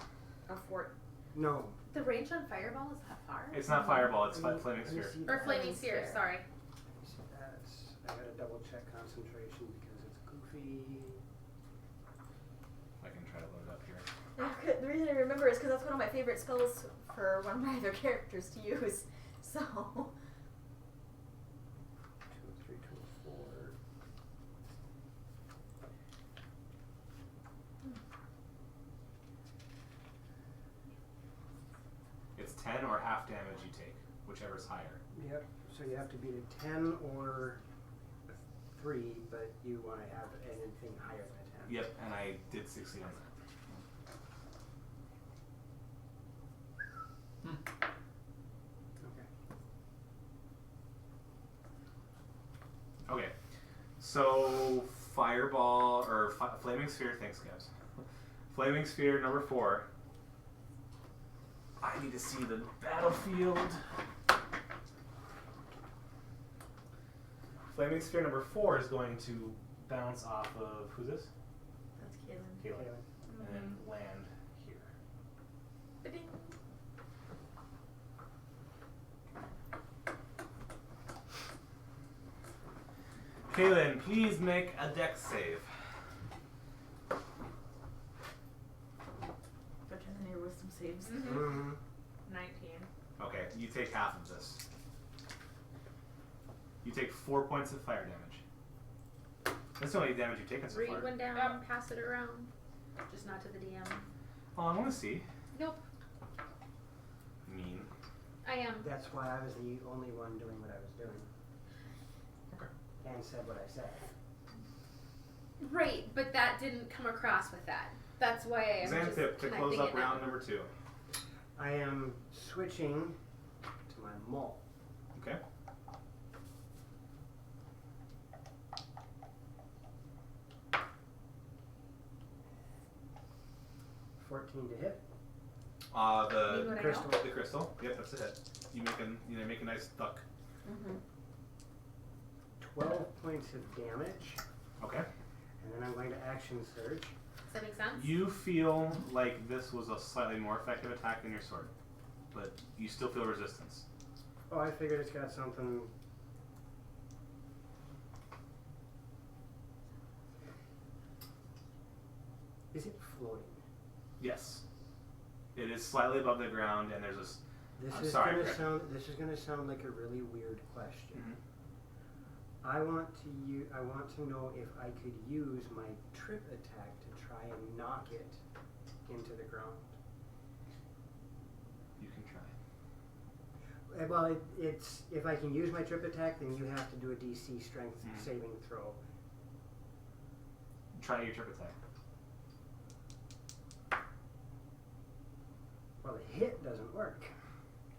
A fort. No. The range on fireball is that far? It's not fireball, it's Let me- flaming let me sphere. see Or that. flaming sphere. Sorry. So that's, I gotta double check concentration because it's goofy. I can try to load it up here. The reason I remember is because that's one of my favorite spells for one of my other characters to use. So. 2, 3, 2, 4. It's 10 or half damage you take, whichever's higher. Yep. So you have to beat a 10 or a 3, but you want to have anything higher than a 10. Yep, and I did succeed on that. Okay. Okay, so fireball, or flaming sphere, thanks guys. Flaming sphere number 4. I need to see the battlefield. Flaming sphere number 4 is going to bounce off of, who's this? That's Kaylin. Caleb. And then land here. Ba-ding. Kaylin, please make a dex save. Better than your wisdom saves. Mm-hmm. 19. Okay, you take half of this. You take 4 points of fire damage. That's the only damage you've taken so Read far. one down, pass it around. Just not to the DM. Oh, I want to see. Nope. Mean. I am. That's why I was the only one doing what I was doing. Okay. And said what I said. Right, but that didn't come across with that. That's why I am Exam just tip to connecting close up it now. round number 2. I am switching to my mole. Okay. $14 to hit. Mean what I crystal. know? The crystal. Yep, that's a hit. You make a nice duck. Mm-hmm. 12 points of damage. Okay. And then I'm going to action surge. Does that make sense? You feel like this was a slightly more effective attack than your sword, but you still feel resistance. Oh, I figured it's got something. Is it floating? Yes. It is slightly above the ground, and there's this. This I'm is sorry, gonna Greg. sound. This is gonna sound like a really weird question. Mhm. I want to know if I could use my trip attack to try and knock it into the ground. You can try. Well, it's if I can use my trip attack, then you have to do a DC strength Mhm. saving throw. Try your trip attack. Well, the hit doesn't work.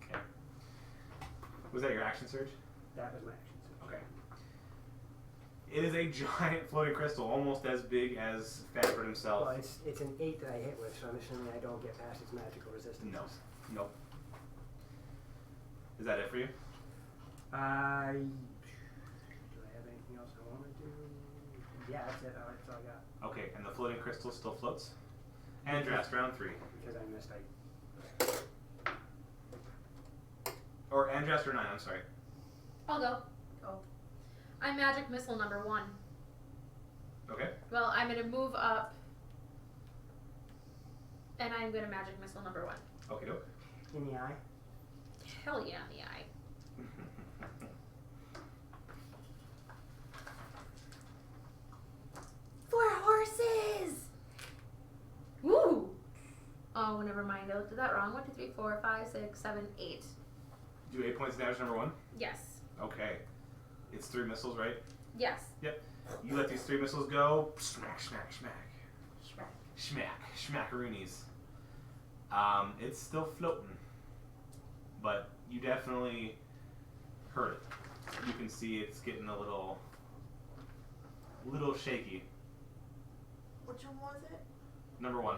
Okay. Was that your action surge? That was my action surge. Okay. It is a giant floating crystal, almost as big as Fanford himself. Well, it's an 8 that I hit with, so I'm assuming I don't get past its magical resistance. No. Nope. Is that it for you? Do I have anything else I want to do? Yeah, that's it. That's all I got. Okay, and the floating crystal still floats. Andrast, round 3. Because I missed. Or Andrast or 9, I'm sorry. I'll go. Go. I'm magic missile number 1. Okay. Well, I'm gonna move up, and I'm gonna magic missile number 1. Okay, doke. In the eye. Hell yeah, in the eye. For horses! Woo! Oh, never mind. I looked at that wrong. 1, 2, 3, 4, 5, 6, 7, 8. Do 8 points of damage, number 1? Yes. Okay. It's 3 missiles, right? Yes. You let these 3 missiles go. Smack, smack, smack. Schmack. Schmack. Schmackaroonies. It's still floating. But you definitely heard it. You can see it's getting a little shaky. Which one was it? Number 1.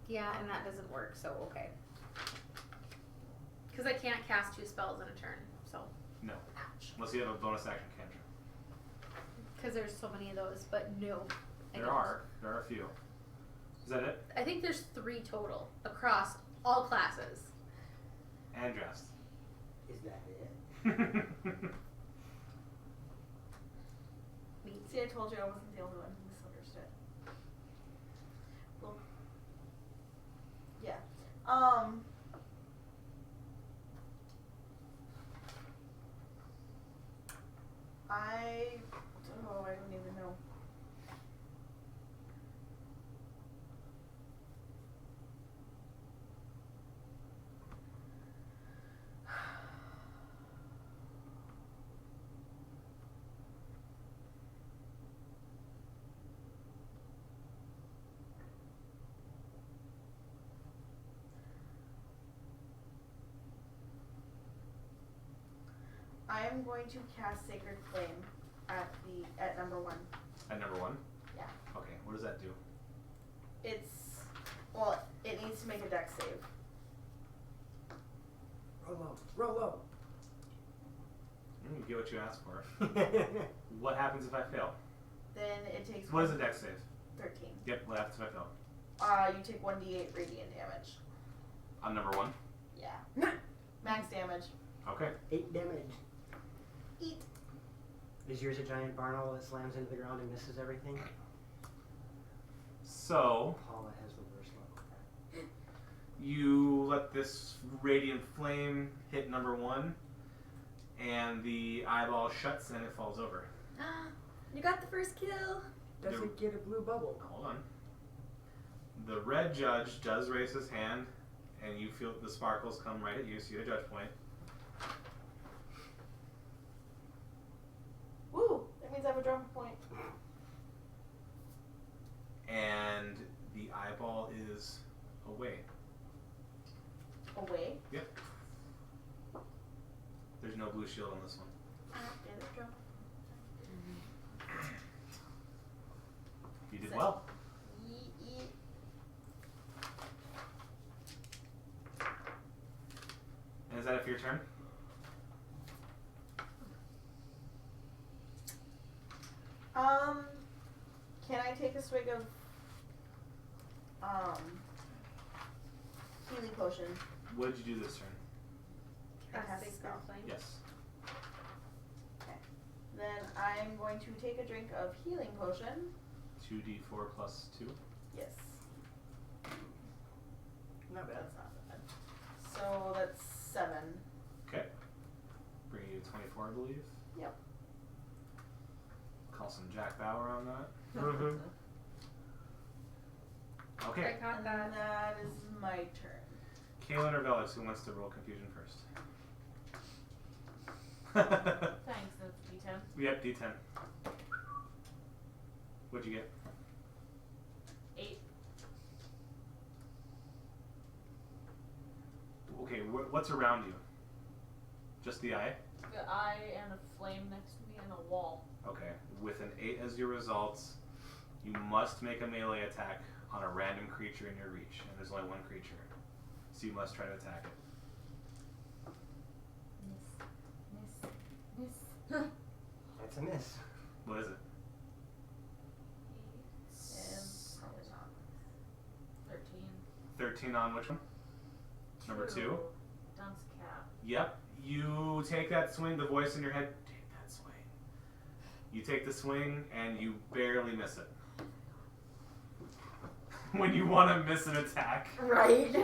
Yeah, and that doesn't work, so okay. Because I can't cast 2 spells in a turn, so. No. Unless you have a bonus action cantrip. Because there's so many of those, but no. I There don't. are a few. Is that it? I think there's 3 total across all classes. Andrast. Is that it? See, I told you I wasn't the only one who misunderstood. Well, yeah. I don't even know. I am going to cast Sacred Flame at number 1. At number 1? Yeah. Okay, what does that do? It needs to make a dex save. Roll low. You get what you asked for. What happens if I fail? Then it takes. What is a dex save? 13. Yep, what happens if I fail? You take 1d8 radiant damage. I'm number 1? Yeah. Max damage. Okay. 8 damage. Eat. Is yours a giant barnacle that slams into the ground and misses everything? So, Paula has the worst luck with that. you let this radiant flame hit number 1, and the eyeball shuts and it falls over. You got the first kill. Does The- it get a blue bubble? Hold on. The red judge does raise his hand, and you feel the sparkles come right at you, so you get a judge point. Woo! That means I have a drama point. And the eyeball is away. Away. Yep. There's no blue shield on this one. Yeah, there's drama. You did well. And is that it for your turn? Can I take a swig of healing potion? What did you do this turn? I cast a Sacred spell. flame. Yes. Then I'm going to take a drink of healing potion. 2d4 plus 2. Yes. Not bad. That's not bad. So that's 7. Okay. Bring you to 24, I believe. Yep. Call some Jack Bauer on that. Mm-hmm. Okay. I caught And that. that is my turn. Kaylin or Velis, who wants to roll confusion first? Thanks, that's D10. Yep, d10. What'd you get? 8. Okay, what's around you? Just the eye? The eye and a flame next to me and a wall. Okay. With an 8 as your results, you must make a melee attack on a random creature in your reach, and there's only one creature. So you must try to attack it. Miss. That's a miss. What is it? Probably not. 13. 13 on which one? Number 2? Dunce cap. Yep. You take that swing, the voice in your head, take that swing. You take the swing, and you barely miss it. When you want to miss an attack, Right.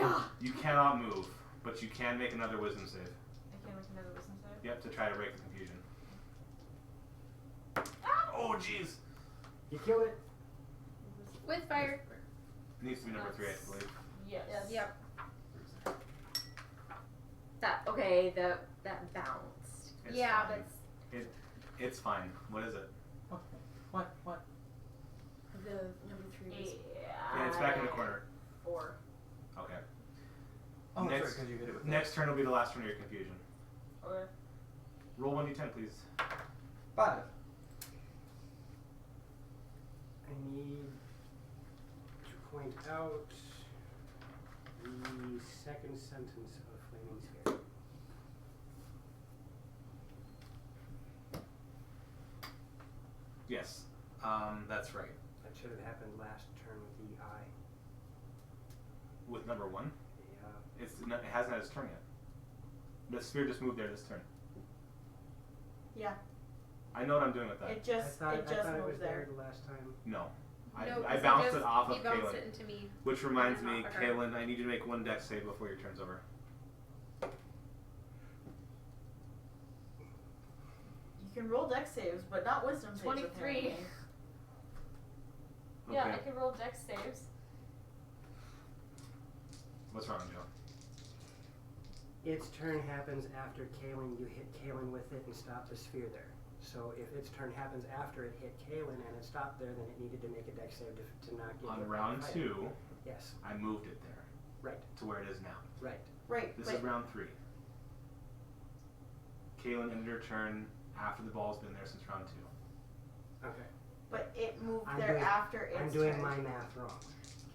you cannot move, but you can make another wisdom save. I can't make another wisdom save. Yep, to try to break the confusion. Oh, jeez! You kill it. With fire. It needs to be number 3, I believe. Yes. Yep. That okay? That bounced. It's Yeah, fine. that's It's fine. What is it? What? The number 3 was Yeah, it's back in the corner. 4. Okay. Oh, Next- sorry, because you hit it with Next turn will be the last turn of your confusion. Okay. Roll 1d10, please. 5. I need to point out the second sentence of Flaming Sphere. Yes. That's right. That should have happened last turn with the eye. With number 1? Yeah. It hasn't had its turn yet. The sphere just moved there this turn. Yeah. I know what I'm doing with that. It just I thought it moved was there. the last time. No. no, I 'cause bounced he it off of He bounced Kaylin. it into me. Which reminds And me, off of her. Kaylin, I need you to make 1 dex save before your turn's over. You can roll dex saves, but not wisdom saves. 23. apparently. Yeah, I Okay. can roll dex saves. What's wrong, Joe? Its turn happens after Kaylin. You hit Kaylin with it and stop the sphere there. So if its turn happens after it hit Kaylin and it stopped there, then it needed to make a dex save to not get hit On by round the fight. 2, Yes. I moved it there. Right. To where it is now. Right. Right. This but is round 3. Kaylin ended her turn after the ball's been there since round 2. Okay. But it moved I'm there doing- after its I'm doing turn. my math wrong.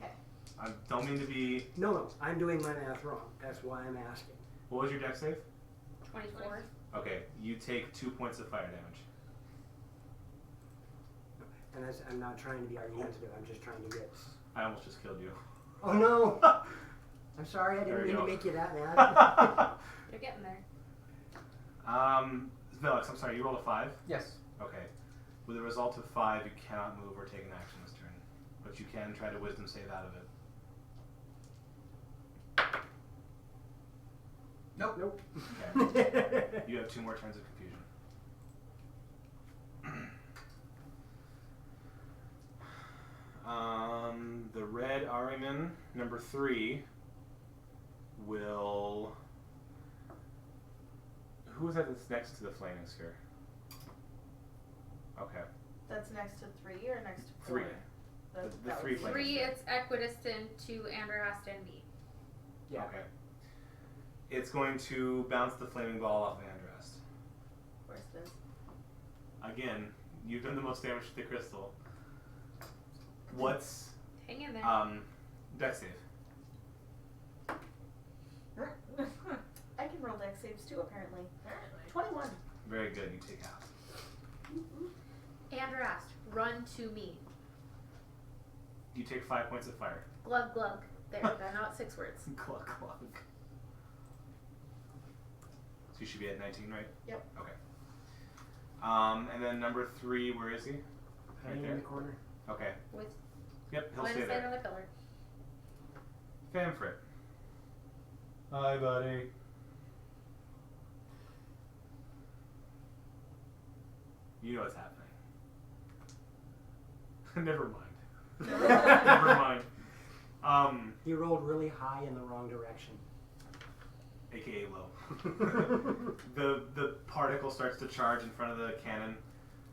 Okay. I don't mean to be... No, I'm doing my math wrong. That's why I'm asking. What was your dex save? 24. Okay, you take 2 points of fire damage. And I'm not trying to be argumentative. I'm just trying to get. I almost just killed you. Oh no! I'm sorry. I There didn't you mean to go. make you that mad. You're getting there. Velix, I'm sorry, you rolled a 5? Yes. Okay. With a result of 5, you cannot move or take an action this turn. But you can try to wisdom save out of it. Nope. Nope. Okay. You have 2 more turns of confusion. The red are Ariman, number 3, will... Who is that that's next to the flaming sphere? Okay. That's next to 3 or next to 4? 3. That The would 3 be- flaming 3, sphere. it's equidistant to Andrast and me. Yeah. Okay. It's going to bounce the flaming ball off of Andrast. Of course it is. Again, you've done the most damage to the crystal. What's Hang in there. dex save? I can roll dex saves too, apparently. 21. Very good. You take half. Andrast, run to me. You take 5 points of fire. Glug glug. There, now it's 6 words. Glug glug. So you should be at 19, right? Yep. Okay. And then number 3, where is he? Hanging in the corner. Okay. With Yep, he'll line stay of sight there. on the pillar. Famfrit. Hi, buddy. You know what's happening. Never mind. Never mind. He rolled really high in the wrong direction. AKA low. The particle starts to charge in front of the cannon,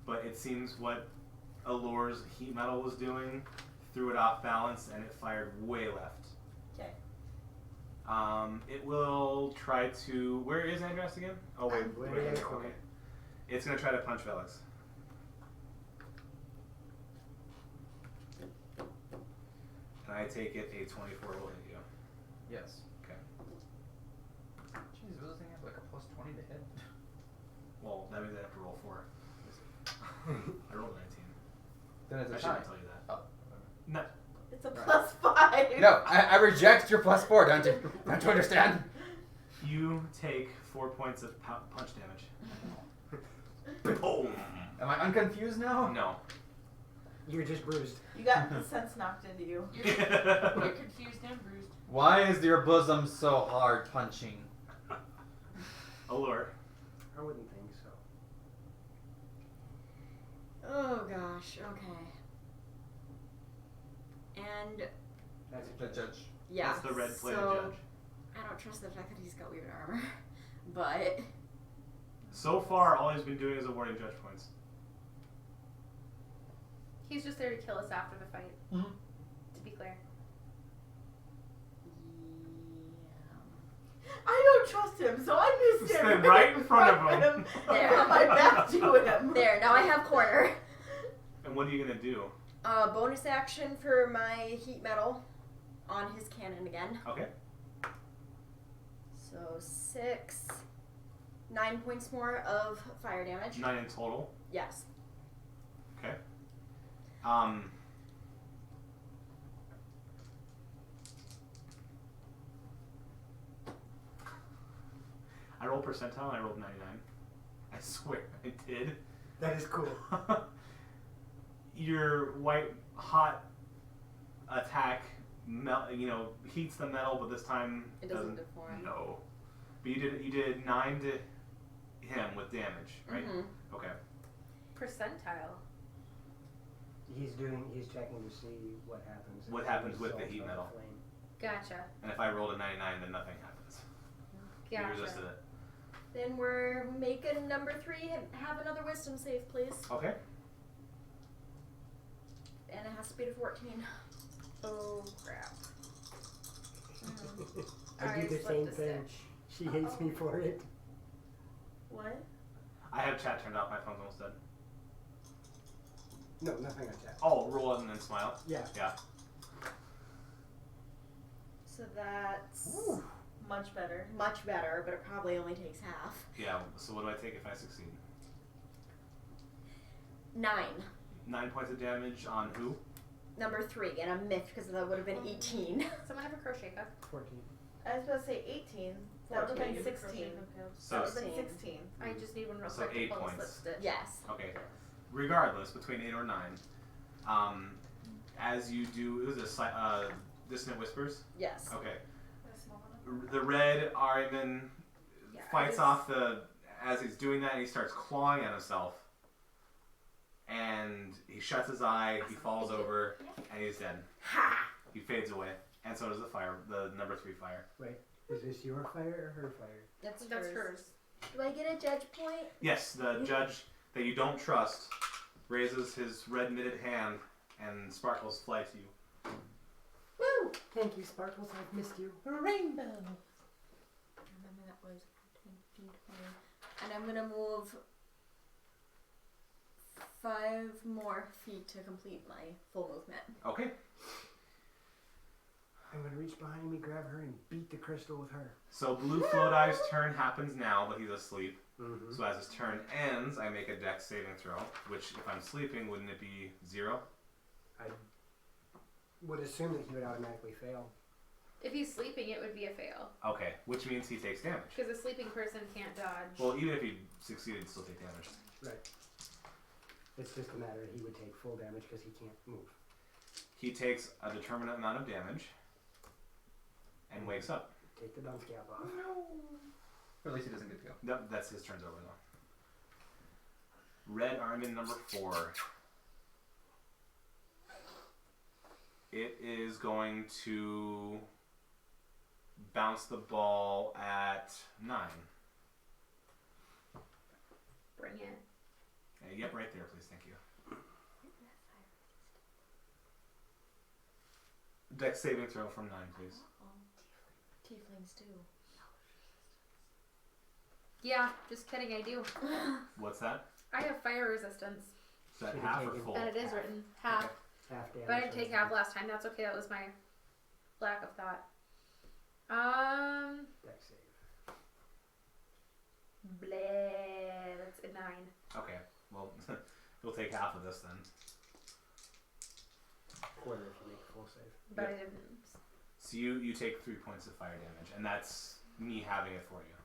but it seems what Allure's heat metal was doing threw it off balance and it fired way left. Okay. It will try to. Where is Andras again? Oh wait, Way wait, in the okay. corner. It's gonna try to punch Velix. And I take it a 24 will hit you. Yes. Okay. Jeez, doesn't have like a plus 20 to hit? Well, that means I have to roll 4. I rolled 19. Then it's I a shouldn't tie. tell you that. Oh. No. It's a plus 5. No, I reject your plus 4, don't you? Don't you understand? You take 4 points of punch damage. Boom. Am I unconfused now? No. You're just bruised. You got the sense knocked into you. You're confused and bruised. Why is your bosom so hard punching? Allure. I wouldn't think so. Oh gosh, okay. And That's The judge. yeah, That's the red plated so judge. I don't trust the fact that he's got weird armor, but So far, all he's been doing is awarding judge points. He's just there to kill us after the fight. Mhm. To be clear. yeah. I don't trust him, so I'm gonna stand Stand right in front of him. and put my back to him. There, now I have corner. And what are you gonna do? Bonus action for my heat metal on his cannon again. Okay. So 6, 9 points more of fire damage. 9 in total. Yes. Okay. I rolled percentile and I rolled 99. I swear I did. That is cool. Your white hot attack heats the metal, but this time It doesn't deform. No. But you did 9 to him with damage, right? Mhm. Okay. Percentile. He's checking to see what happens. What as a happens with the result heat of metal. flame. Gotcha. And if I rolled a 99, then nothing happens. You resisted Gotcha. it. Then we're making number 3 have another wisdom save, please. Okay. And it has to be to 14. Oh crap. I do the slipped same a thing. stitch. She hates me for it. What? I have chat turned off. My phone's almost dead. No, nothing on chat. Oh, roll it and then smile. Yeah. Yeah. So that's Much better. much better, but it probably only takes half. Yeah. So what do I take if I succeed? 9. 9 points of damage on who? Number 3, and I'm miffed because that would have been 18. Someone have a crochet hook. 14. I was about to say 18. That would have been 14. 16. So That would have been 16. 16. I just need one real So quick to 8 pull a points. slip stitch. Yes. okay. Regardless, between 8 or 9, as you do, it was a dissonant whispers. Yes. Okay. The red Ariman Yeah, I fights just- off as he's doing that, and he starts clawing at himself. And he shuts his eye, he falls over, and he's dead. Ha! He fades away, and so does the fire. The number 3 fire. Wait, is this your fire or her fire? That's That's hers. Do I get a judge point? Yes, the judge that you don't trust raises his red knitted hand, and sparkles fly to you. Woo! Thank you, Sparkles. I've missed you. Rainbow. Remember that was 15, 20. And I'm gonna move 5 more feet to complete my full movement. Okay. I'm gonna reach behind me, grab her, and beat the crystal with her. So Blue Float Eye's turn happens now, but he's asleep. Mm-hmm. So as his turn ends, I make a dex saving throw, which if I'm sleeping, wouldn't it be 0? I would assume that he would automatically fail. If he's sleeping, it would be a fail. Okay, which means he takes damage. Because a sleeping person can't dodge. Well, even if he succeeded, he'd still take damage. Right. It's just a matter that he would take full damage because he can't move. He takes a determinate amount of damage and wakes up. Take the dunce cap off. Or at least he doesn't get to go. Nope, that's his turn's over though. Red Armin number 4. It is going to bounce the ball at 9. Bring it. Yep, right there, please. Thank you. Dex saving throw from 9, please. Tieflings too. Yeah, just kidding, I do. What's that? I have fire resistance. Is that Should've half or taken- full? And it is written half. Okay. Half damage. But I didn't take half last time. That's okay. That was my lack of thought. Dex save. Bleh. That's a 9. Okay, well, you'll take half of this then. Quarter if you make a full save. But Yep. I didn't. So you take 3 points of fire damage, and that's me having it for you.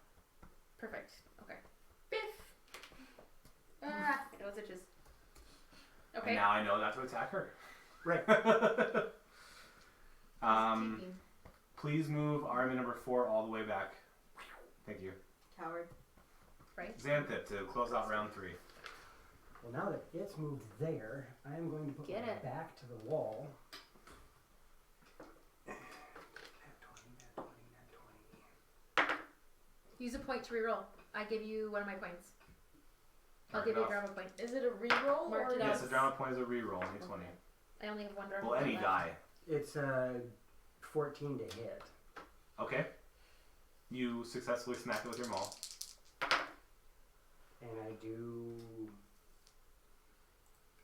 Perfect. Okay. Biff. Ah, my nose itches. And Okay. now I know not to attack her. Right. Creepy. Please move army number 4 all the way back. Thank you. Coward. Right. Xanthip to close out round 3. Well, now that it's moved there, I am going to put Get my it. back to the wall. Nat 20. Use a point to reroll. I give you one of my points. I'll Mark give it you a off. drama point. Is it a reroll Marked or it out. Yes, a drama point is a reroll, d20. I only have one drama Well, point any left. die. It's 14 to hit. Okay. You successfully smack it with your maul. And I do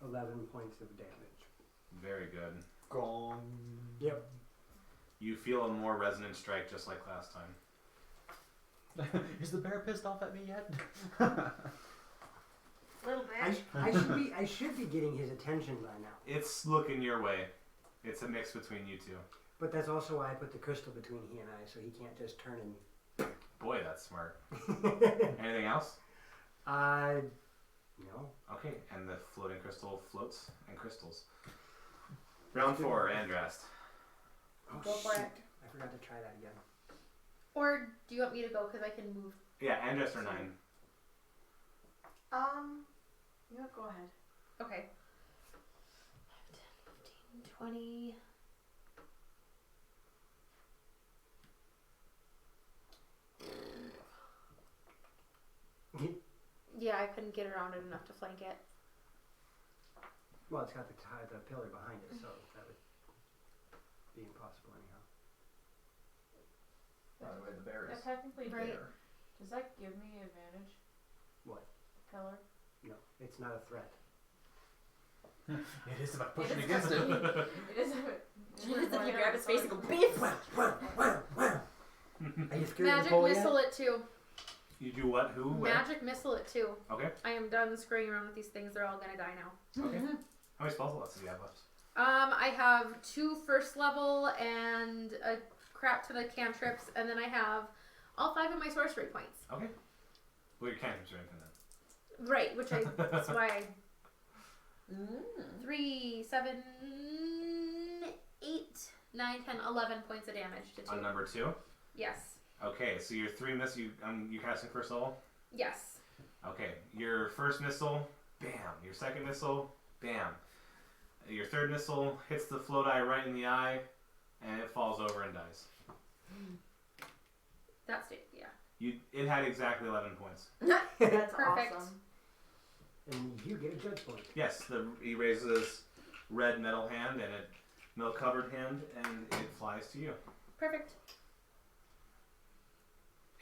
11 points of damage. Very good. Gong. Yep. You feel a more resonant strike just like last time. Is the bear pissed off at me yet? Little bit. I should be getting his attention by now. It's looking your way. It's a mix between you two. But that's also why I put the crystal between he and I, so he can't just turn and. Boy, that's smart. Anything else? No. Okay, and the floating crystal floats and crystals. Round 4, Andrast. Oh, Go for shoot. it. I forgot to try that again. Or do you want me to go? Because I can move. Yeah, Andrast are 9. Yeah, go ahead. Okay. 10, 15, 20. Yeah, I couldn't get around it enough to flank it. Well, it's got the pillar behind it, so that would be impossible anyhow. By the way, the bear is Technically, Right. there. does that give me advantage? What? Pillar? No, it's not a threat. It is if I push It it is against if him. It is. Just if you grab his face and go beef. Wow, wow, wow, wow. Are you scared of Magic Napoleon? missile it too. You do what? Who? Where? Magic missile it too. Okay. I am done screwing around with these things. They're all gonna die now. Okay. How many spell slots do you have left? I have 2 first level and a crap ton of cantrips, and then I have all 5 of my sorcery points. Okay. Well, your cantrips are infinite. Right, which that's why I Mm. 3, 7, 8, 9, 10, 11 points of damage to 2. On number 2? Yes. Okay, so your 3 missile, you casting first level? Yes. Okay, your first missile, bam. Your second missile, bam. Your third missile hits the float eye right in the eye, and it falls over and dies. That's it. Yeah. It had exactly 11 points. That's Perfect. awesome. And you get a judge point. Yes, he raises his red metal hand and a milk-covered hand, and it flies to you. Perfect.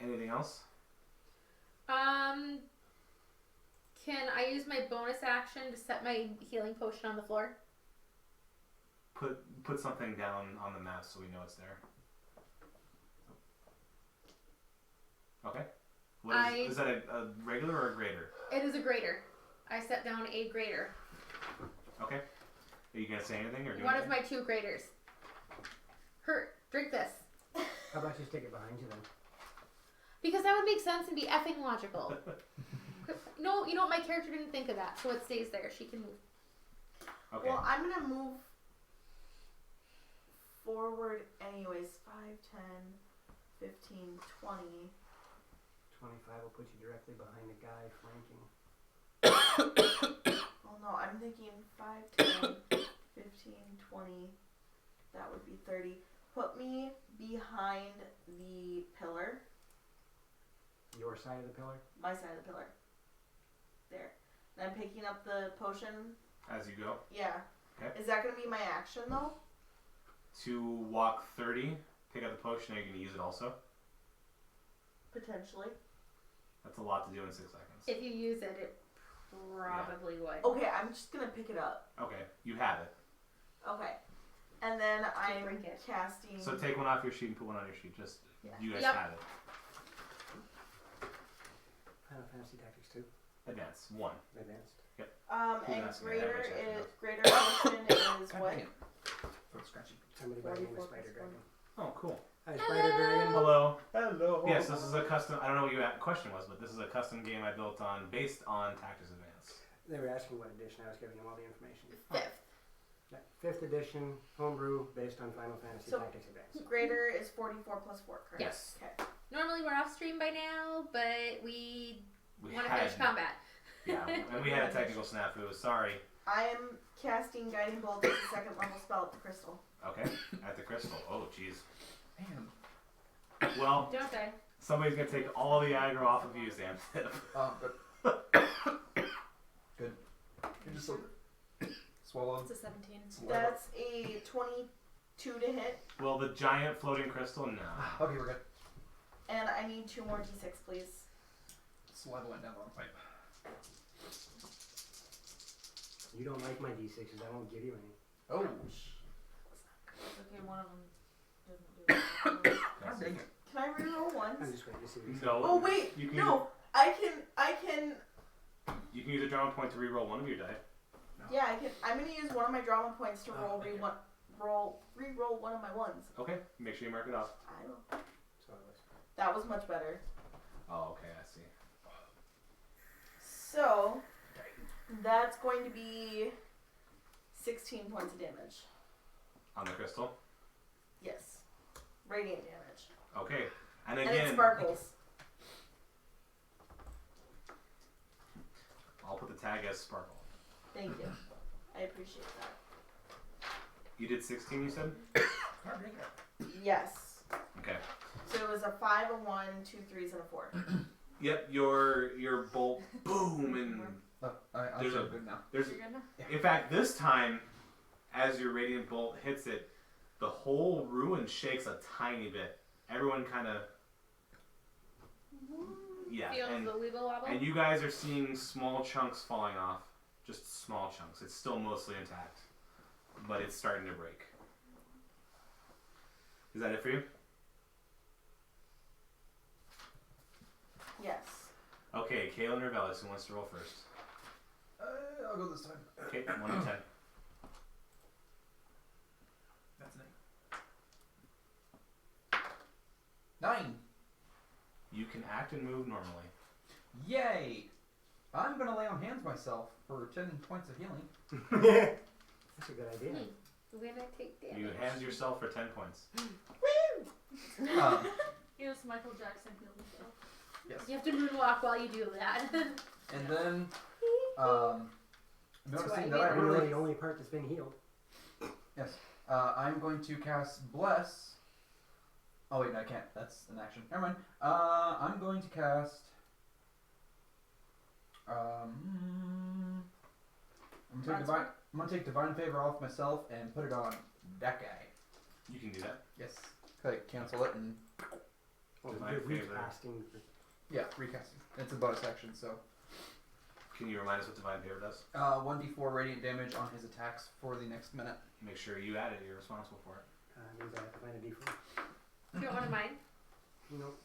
Anything else? Can I use my bonus action to set my healing potion on the floor? Put something down on the map so we know it's there. Okay. Is that a regular or a greater? It is a greater. I set down a greater. Okay. Are you gonna say anything or do One anything? of my 2 graters. Drink this. How about you stick it behind you then? Because that would make sense and be effing logical. No, you know what? My character didn't think of that, so it stays there. She can move. Okay. Well, I'm gonna move forward anyways. 5, 10, 15, 20. 25 will put you directly behind the guy flanking. Oh no, I'm thinking 5, 10, 15, 20. That would be 30. Put me behind the pillar. Your side of the pillar? My side of the pillar. There. And I'm picking up the potion. As you go. Yeah. Okay. Is that going to be my action though? To walk 30, pick up the potion, are you going to use it also? Potentially. That's a lot to do in 6 seconds. If you use it, it probably would. Okay, I'm just going to pick it up. Okay, you have it. Okay. And then I'm drink it. casting. So take one off your sheet and put one on your sheet. Just, Yeah. you guys Yep. have it. Final Fantasy Tactics 2. Advance. 1. Advanced. And That's me, greater that much I is greater potion is God what? damn. Throat scratchy. Somebody by the name of 44 Spider plus Dragon. Oh, cool. Hi, Spider Dragon. Hello. Hello. Yes, this is a custom, I don't know what your question was, but this is a custom game I built based on Tactics Advance. They were asking what edition. I was giving them all the information. 5th. Yeah, 5th edition homebrew based on Final Fantasy So- Tactics Advance. Greater is 44 plus 4, correct? Yes. Okay. Normally we're off stream by now, but we We want to finish combat. Yeah, and we had a technical snafu. Sorry. I am casting Guiding Bolt as a 2nd level spell at the crystal. Okay, at the crystal. Oh, jeez. Man. Well, Don't die. somebody's gonna take all the aggro off of you, Sam. Good. Good. You're just so swallowed. It's a 17. That's a 22 to hit, Well, the giant floating crystal, no. Okay, we're good. and I need 2 more d6, please. Saliva went down the wrong pipe. You don't like my D6s, I won't give you any. Oh. It's okay, one of them doesn't do it. God dang it. Can I reroll I'm ones? just waiting to see what you say. No. Oh wait, You can no. I can. You can use a drama point to re-roll one of your die. Yeah, I can. I'm gonna use one of my drama points to roll okay. re-roll one of my ones. Okay, make sure you mark it off. I will. So it was. That was much better. Oh, okay, I see. So that's going to be 16 points of damage. On the crystal. Yes, radiant damage. Okay, and And it again, sparkles. I'll put the tag as sparkle. Thank you. I appreciate that. You did 16, you said? God dang it. Yes. Okay. So it was a 5, a 1, 2 3s, and a 4. Yep, your bolt, boom, and Oh, I'm There's so a- good now. there's. You're good now? In fact, this time, as your radiant bolt hits it, the whole ruin shakes a tiny bit. Everyone kind of. Yeah, Feels and, the wibble wobble. and you guys are seeing small chunks falling off. Just small chunks. It's still mostly intact, but it's starting to break. Is that it for you? Yes. Okay, Kaylin or Velis, who wants to roll first? I'll go this time. Okay, 1 to 10. That's an 8. 9. You can act and move normally. Yay! I'm gonna lay on hands myself for 10 points of healing. That's a good idea. When I take damage. You hand yourself for 10 points. Yes, Michael Jackson healed himself. Yes. You have to moonwalk while you do that. And then, noticing that I Yeah. I'm really really, the only part that's been healed. yes, I'm going to cast Bless. Oh wait, no, I can't. That's an action. Never mind. I'm going to cast. I'm gonna take divine favor off myself and put it on that guy. You can do that. Yes. Like cancel it and Divine You're favor. recasting. yeah, recasting. It's a bonus action, so Can you remind us what divine favor does? 1d4 radiant damage on his attacks for the next minute. Make sure you add it. You're responsible for it. Means I have to find a d4. You don't want to mine? Nope.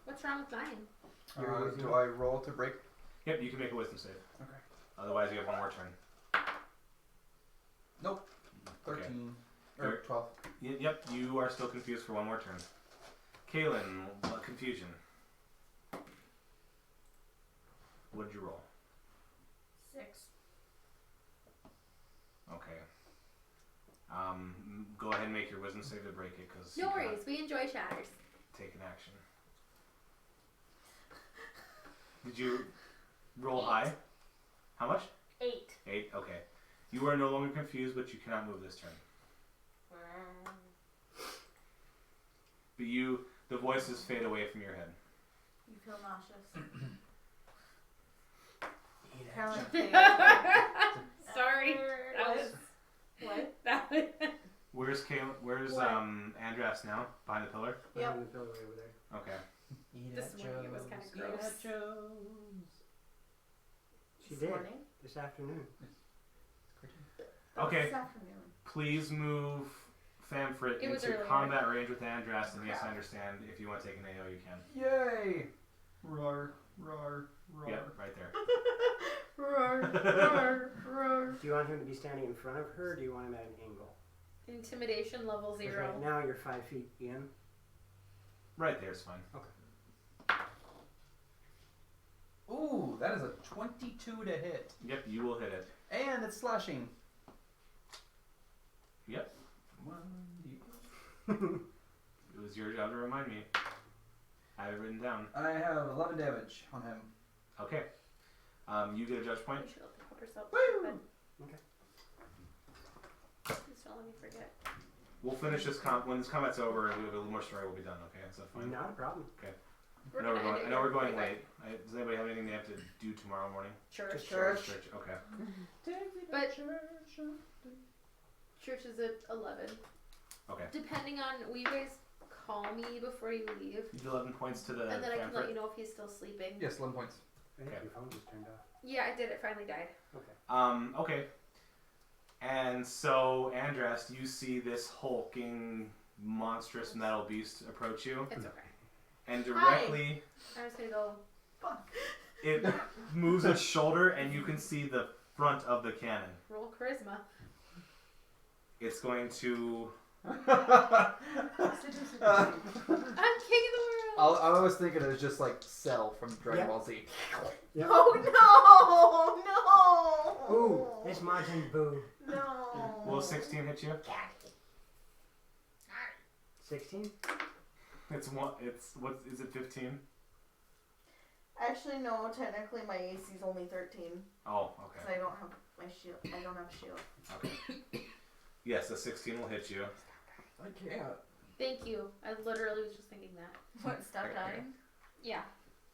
What's wrong with mine? Do I roll to break? Yep, you can make a wisdom save. Okay. Otherwise, you have one more turn. Nope. 13 Okay. or 12. Yep, you are still confused for one more turn. Kaylin, what confusion? What did you roll? 6. Okay. Go ahead and make your wisdom save to break it, because No worries, we enjoy shatters. take an action. Did you roll high? How much? 8. 8. Okay. You are no longer confused, but you cannot move this turn. But the voices fade away from your head. You feel nauseous. Eat Kind of action. like Sorry. That was. What? That was. Where's What? Andras now? Behind the pillar? Yep. Behind the pillar over there. Okay. Eat This at morning it was Joe's. kinda Eat gross. at Joe's. She This did morning? this afternoon. Okay. This afternoon. Please move Famfrit It was into earlier. combat range with Andras, and yes, I understand. If you want to take an AO, you can. Yay! Roar, roar, roar. Yep, right there. Roar, roar, roar. Do you want him to be standing in front of her, or do you want him at an angle? Intimidation level 'Cause 0. Right now you're 5 feet in. Right there's fine. Ooh, that is a 22 to hit. Yep, you will hit it. And it's slashing. Yep. 1d8. It was your job to remind me. I have it written down. I have 11 damage on him. Okay. You get a judge point. We should let the puppers out. Woo! Okay. Please don't let me forget. We'll finish this when this combat's over and we have a little more story, we'll be done, okay? Is that fine? Not a problem. I know we're going late. Does anybody have anything they have to do tomorrow morning? Church. Church. Okay. But church is at 11. Okay. Depending on, will you guys call me before you leave? You do 11 points to the And then I can let Famfrit. you know if he's still sleeping. Yes, 11 points. I think Okay. your phone just turned off. Yeah, I did. It finally died. Okay. Okay. And so, Andras, you see this hulking, monstrous metal beast approach you, It's okay. and directly I was gonna go. Fuck. it moves its shoulder, and you can see the front of the cannon. Roll charisma. It's going to. I'm king of the world. I was thinking it was just like Cell from Dragon Yep. Ball Z. Yep. Oh no! No! Ooh, it's Majin Buu. No. Will 16 hit you? 16? It's one. It's what? Is it 15? Actually, no. Technically, my AC is only 13 Oh, because okay. I don't have my shield. I don't have a shield. Okay. Yes, a 16 will hit you. I can't. Thank you. I literally was just thinking that. What? Stop dying? Yeah.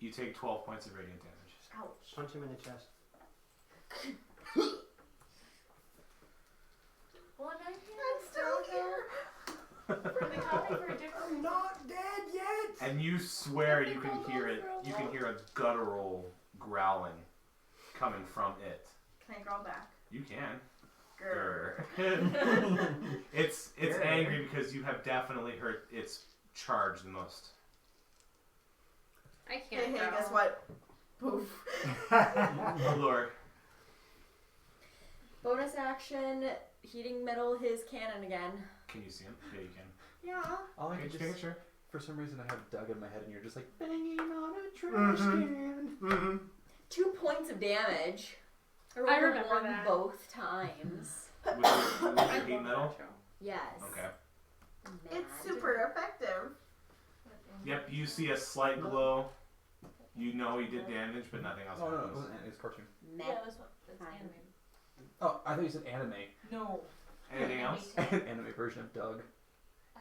You take 12 points of radiant damage. Ouch. Punch him in the chest. Well, I'm I'm still here. They call me for a different I'm not dead yet! And you swear you can hear it. You can hear a guttural growling coming from it. Can I growl back? You can. Grr. It's Grr. angry because you have definitely heard its charge the most. I Hey, can't. hey, growl. guess what? Poof. Oh Lord. Bonus action, heating metal his cannon again. Can you see him? Yeah, you can. Yeah. All I Okay, can just just, making sure. for some reason, I have Doug in my head, and you're just like banging on a trash can. Mm-hmm. 2 points of damage. I rolled a remember 1 that. both times. With your I love heat metal? that show. Yes. Okay. It's Mad. super effective. Yep, you see a slight glow. You know he did damage, but nothing else Oh no, it happens. wasn't. It was cartoon. Mad. Yeah, that's what. That's Fine. animated. Oh, I thought you said anime. No. Anything else? An anime version of Doug.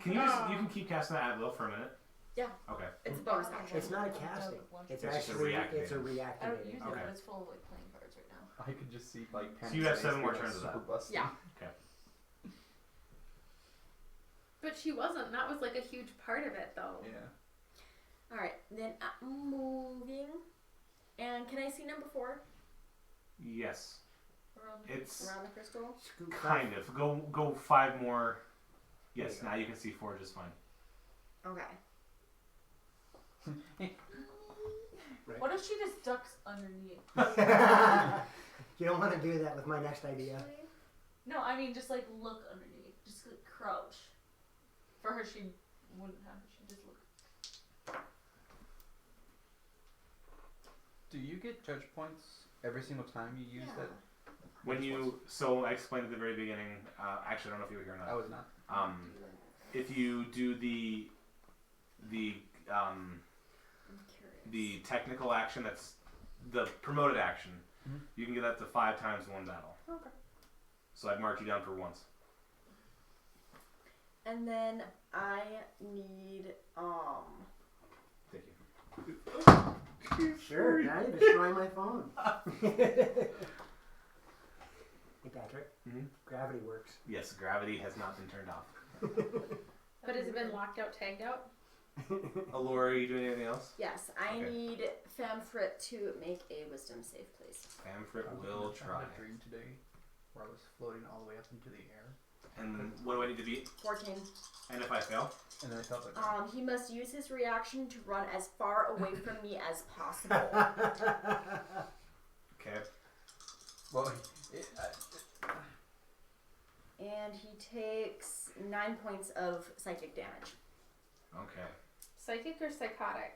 Can you can keep casting that at will for a minute? Yeah. Okay. It's a bonus action. It's not a casting. It's It's just a actually reactivating. it's a I don't use reactivating. it, Okay. but it's full of like playing cards right now. I could just see like. So you have 7 more turns of super that. busted. Yeah. But she wasn't. That was like a huge part of it, though. Yeah. All right, then I'm moving. And can I see number 4 Yes. It's around the crystal? Scoop kind of. Go 5 more. Yes. Now you can see 4 just fine. Okay. What if she just ducks underneath? You don't want to do that with my next idea. No, I mean just like look underneath. Just like crouch. For her, she wouldn't have. She'd just look. Do you get judge points every single time you use that? When you so I explained at the very beginning. Actually, I don't know if you were here or I not. was not. If you do the I'm curious. the technical action, that's the promoted action, Mhm. you can get up to 5 times in one battle. Okay. So I'd mark you down for once. And then I need Thank you. Sure. Now you're destroying my phone. Hey Patrick. Mhm. Gravity works. Yes, gravity has not been turned off. But has it been locked out, tagged out? Allure, are you doing anything else? yes, I Okay. need Famfrit to make a wisdom save, please. Famfrit will I try. had a dream today where I was floating all the way up into the air, And what do I need to beat? 14. And if I fail? and then I felt like. He must use his reaction to run as far away from me as possible. Okay. Well, And he takes 9 points of psychic damage. Okay. Psychic or psychotic?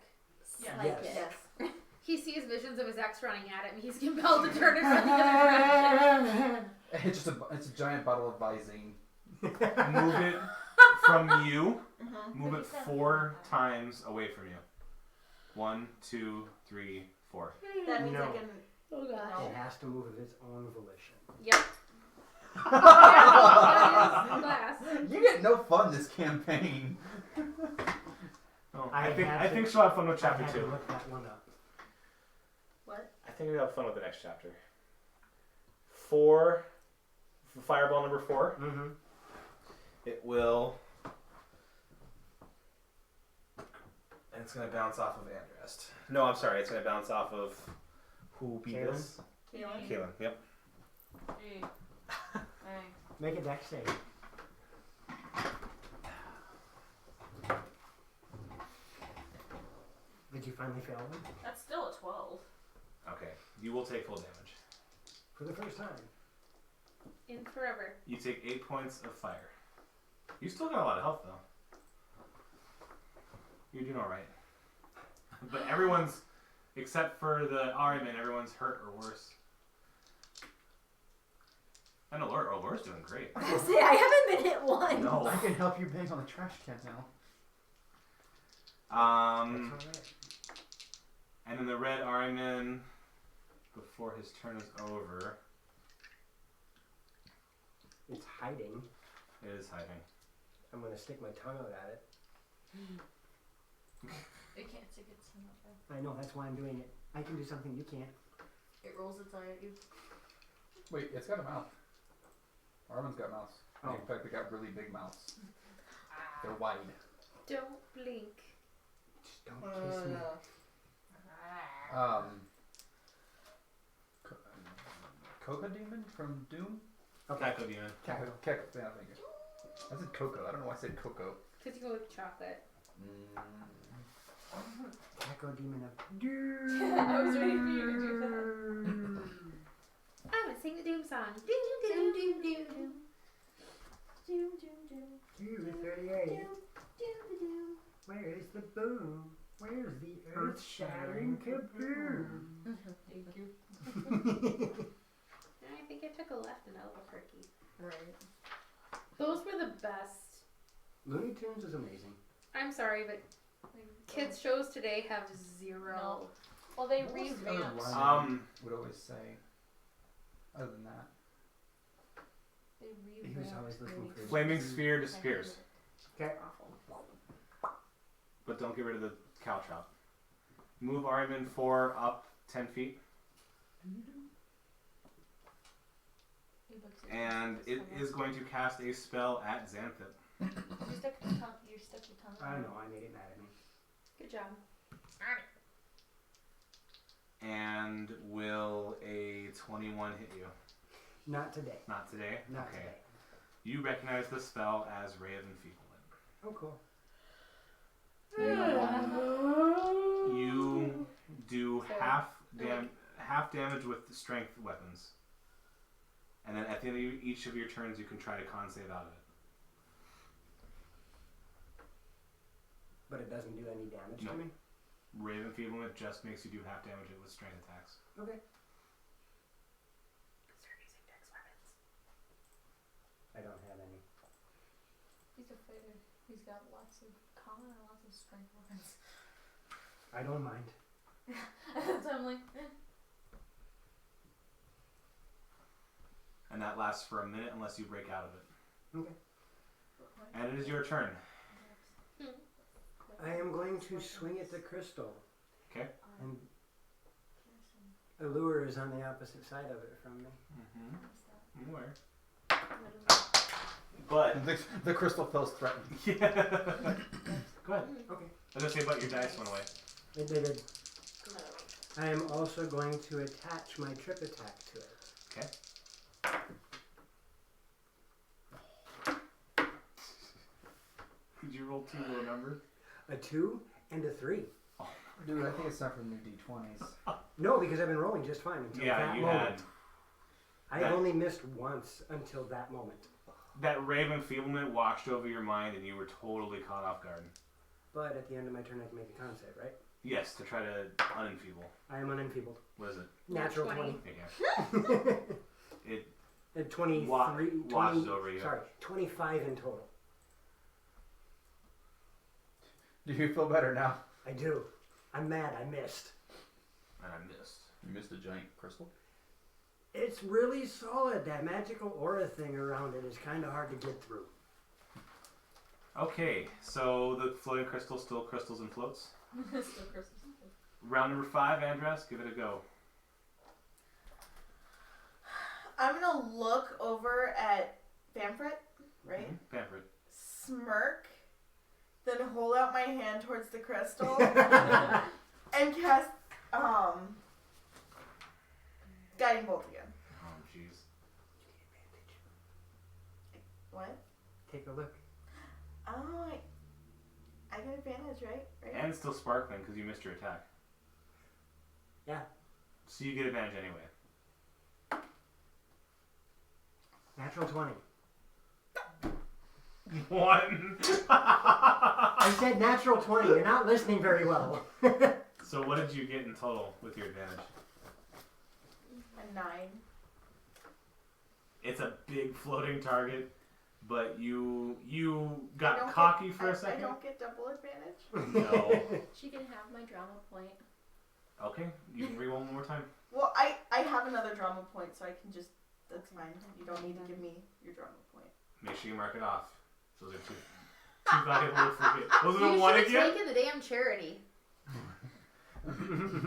Yeah. Psychic. Yes. He sees visions of his ex running at him. He's compelled to turn and run the other direction. it's a giant bottle of Visine. Move it from you. Mm-hmm. Move it 4 times away from you. 1, 2, 3, 4. That means I No. can. Oh gosh. It has to move of its own volition. Yep. That is glass. You get no fun this campaign. Oh, I I had think to- she'll have fun with I chapter had to 2. look that one up. What? I think we'll have fun with the next chapter. 4. Fireball number 4. Mm-hmm. It will. And it's going to bounce off of Andrest. No, I'm sorry. It's going to bounce off of. Who beat Kaylin? this? Kaylin? Kaylin, yep. Hey. Hey. Make a dex save. Did you finally fail one? That's still a 12. Okay. You will take full damage. For the first time. In forever. You take 8 points of fire. You still got a lot of health, though. You're doing alright. But everyone's, except for the Ariman, everyone's hurt or worse. And Allure's doing great. I was gonna say, I haven't been hit once. No. I can help you bang on the trash can now. That's alright. And then the red Ariman, before his turn is over, It's hiding. it is hiding. I'm gonna stick my tongue out at it. It can't stick its tongue out there. I know, that's why I'm doing it. I can do something you can't. It rolls its eye at you. Wait, it's got a mouth. Armin's got mouths. Oh. In fact, they got really big mouths. They're wide. Don't blink. Just don't kiss me. Coca Demon from Doom? Caco Demon. Caco. Yeah, thank you. I said Coco. I don't know why I said Coco. Because you go with chocolate. Echo Demon of Doom. I was waiting for you to do that. I'm gonna sing the Doom song. Doom, doom, doom, doom, doom. Doom, doom, doom. 238. Doom, doom, doom. Where's the boom? Where's the earth shattering kaboom? Thank you. I think I took a left in Albuquerque. Right. Those were the best. Looney Tunes is amazing. I'm sorry, but kids shows today have zero. No. Well, they What was the other revamped. line would always say. Other than that. He was always looking for Flaming sphere disappears. Okay. Awful. But don't get rid of the caltrop. Move Ariman 4 up 10 feet. And it is going to cast a spell at Xanthip. You stuck your tongue. You stuck your tongue. I don't know. I made it mad at me. Good job. And will a 21 hit you? Not today. Not today? Not okay. today. You recognize the spell as Ray of Enfeeblement. Oh, cool. You do half damage with strength weapons. And then at the end of each of your turns, you can try to con save out of it. But it doesn't do any damage No. to me? Ray of Enfeeblement just makes you do half damage with strength attacks. Okay. Start using dex weapons. I don't have any. He's a fighter. He's got lots of common and lots of strength weapons. I don't mind. So I'm like, And that lasts for a minute unless you break out of it. Okay. And it is your turn. I am going to swing at the crystal. Okay. And Allure is on the opposite side of it from me. Mm-hmm. Where? But The crystal feels threatened. yeah. Go ahead. Okay. I was gonna say, but your dice went away. It did. I am also going to attach my trip attack to it. Okay. Did you roll 2 low numbers? A 2 and a 3. Dude, I think it's time for new D20s. No, because I've been rolling just fine until Yeah, that you moment. had I've only missed once until that moment. that Ray of Enfeeblement washed over your mind, and you were totally caught off guard. But at the end of my turn, I can make a con save, right? Yes, to try to unenfeeble. I am unenfeebled. What is it? Natural 20. 20. There you go. It At 23. washes 20 over you. Sorry, 25 in total. Do you feel better now? I do. I'm mad. I missed. And I missed. You missed a giant crystal? It's really solid. That magical aura thing around it is kind of hard to get through. Okay, so the floating crystal still crystals and floats. still curses. Round number 5, Andras, give it a go. I'm gonna look over at Famfret, right? Pampered. Smirk, then hold out my hand towards the crystal and cast Guiding Bolt again. Oh, jeez. What? Take a look. Oh, I get advantage, right? And still sparkling because you missed your attack. Yeah. So you get advantage anyway. Natural 20. 1. I said natural 20. You're not listening very well. So what did you get in total with your advantage? A 9. It's a big floating target, but you got cocky for a second. I don't get double advantage. No. She can have my drama point. Okay, you can re-roll one more time. Well, I have another drama point, so I can just. That's fine. You don't need to give me your drama point. Make sure you mark it off. Those are two valuable forget. Wasn't You it 1 should have again? taken the damn charity.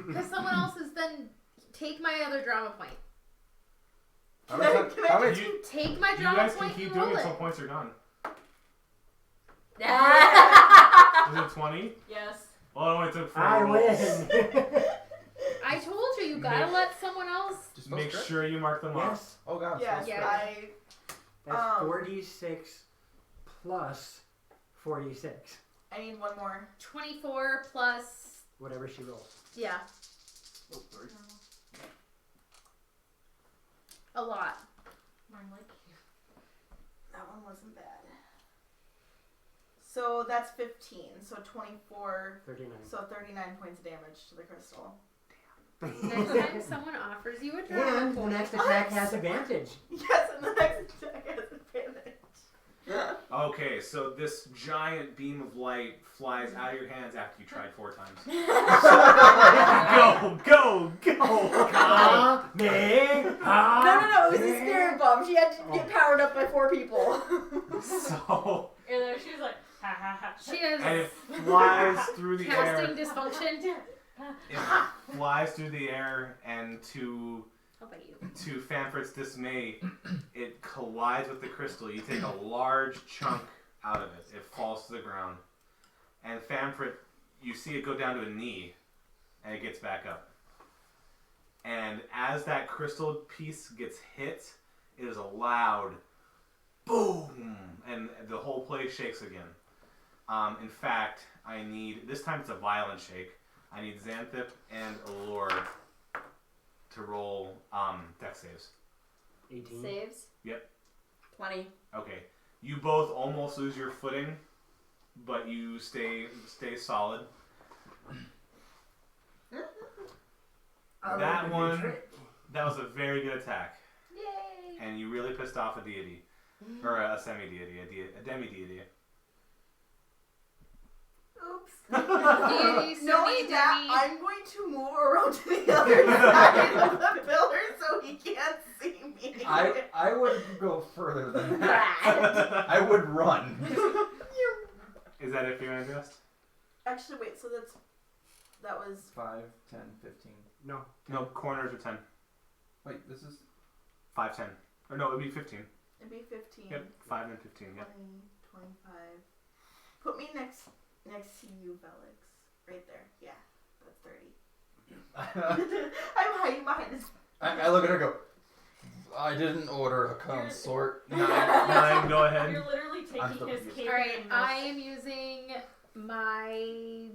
Because someone else is then take my other drama point. How many You, Take my you drama guys point can keep and doing roll it it. until points are gone. Is it 20? Yes. Well, it only took 4 I rolls. win. I told you, you gotta Make- let someone else. Just Make script? sure you mark them off. Yes. Oh god. Yes, Yeah. That's 46 plus 46. I need one more. 24 plus. Whatever she rolls. Yeah, Oh, sorry. a lot. Mine like you. That one wasn't bad. So that's 15. So 24. 39. So 39 points of damage to the crystal. Next time someone offers you a drama And the point. next attack has advantage. Yes, and the next attack has advantage. Okay, so this giant beam of light flies out of your hands after you tried 4 times. Go! No, it was a spirit bomb. She had to get powered up by 4 people. So, And then she was like, ha ha ha. She is and it flies through the air. casting dysfunction. It flies through the air, and to How about you? Fanfrit's dismay, it collides with the crystal. You take a large chunk out of it. It falls to the ground. And Fanfrit, you see it go down to a knee, and it gets back up. And as that crystal piece gets hit, it is a loud boom, and the whole place shakes again. In fact, I need, this time it's a violent shake, I need Xanthip and Allure to roll dex saves. 18. Saves? Yep. 20. Okay. You both almost lose your footing, but you stay solid. That one, that was a very good attack. Yay! And you really pissed off a deity. Or a semi-deity, a demi-deity. Oops. Deity, Knowing that, semi-demi. I'm going to move around to the other side of the pillar so he can't see me. I would go further than that. I would run. Is that it for your interest? Actually, wait. So that was 5, 10, 15. No. No, corners are 10. Wait, this is 5, 10. Or no, it would be 15. it'd be 15. Yep, 5 and 15, 20, yep. 25. Put me next to you, Felix. Right there. Yeah, that's 30. I'm hiding behind this. I look at her and go, I didn't order a consort. 9, go ahead. You're literally I'm taking still his confused. cape. Alright, and I am using my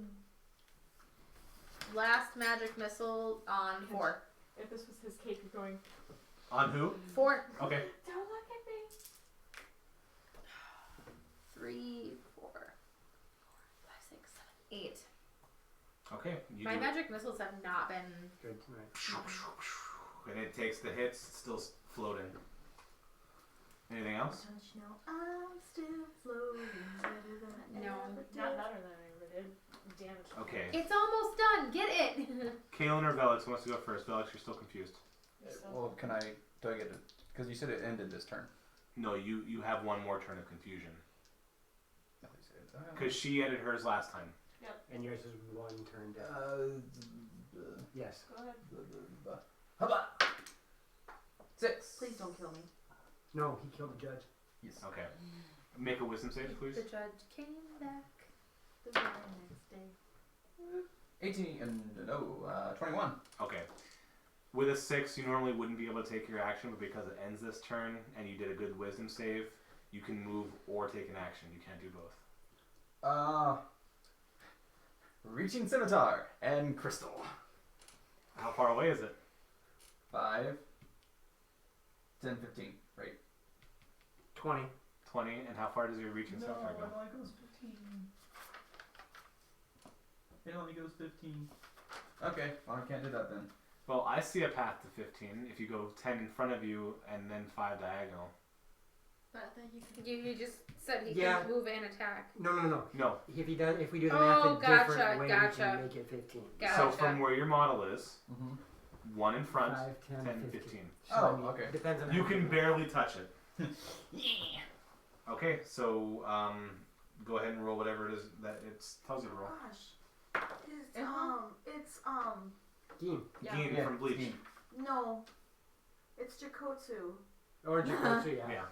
last magic missile on 4. If this was his cape, you're going, On who? 4, Okay. don't look at me. 3, 4, 5, 6, 7, 8. Okay. You My do magic missiles have not been. Good. Right. And it takes the hits, it's still floating. Anything else? Touch now. I'm still floating better than I No. ever did. Not better than I ever did. Damage. Okay. It's almost done. Get it. Kaelin or Velix who wants to go first? Velix, you're still confused. Well, do I get it? Because you said it ended this turn. No, you have one more turn of confusion. Because she ended hers last time. And yours is 1 turn down. Yes. Go ahead. How about 6? Please don't kill me. No, he killed the judge. Yes. Okay. Make a wisdom save, please. The judge came back. The very next day. 18 and 21. Okay. With a 6, you normally wouldn't be able to take your action, but because it ends this turn and you did a good wisdom save, you can move or take an action. You can't do both. Reaching scimitar and crystal. How far away is it? 5, 10, 15. Right. 20. 20, and how far does your reaching scimitar go? It only goes 15. It only goes 15. Okay, well I can't do that then. Well, I see a path to 15 if you go 10 in front of you and then 5 diagonal. But I think you can. You just said he Yeah. can move and attack. No. No. If we do the Oh, math a gotcha, different way, we gotcha. can make it 15. Gotcha. So from where your model is, Mm-hmm. 1 in front, 5, 10, 10, 15. 15. So, Oh, I mean, okay. Depends on You how can many- barely touch it. Yeah. Okay, so go ahead and roll whatever it is that it tells you to roll. Gosh. It's Game. Gain Yeah, from Bleach. Gain. no. It's Jakotsu. Or Jakotsu, yeah.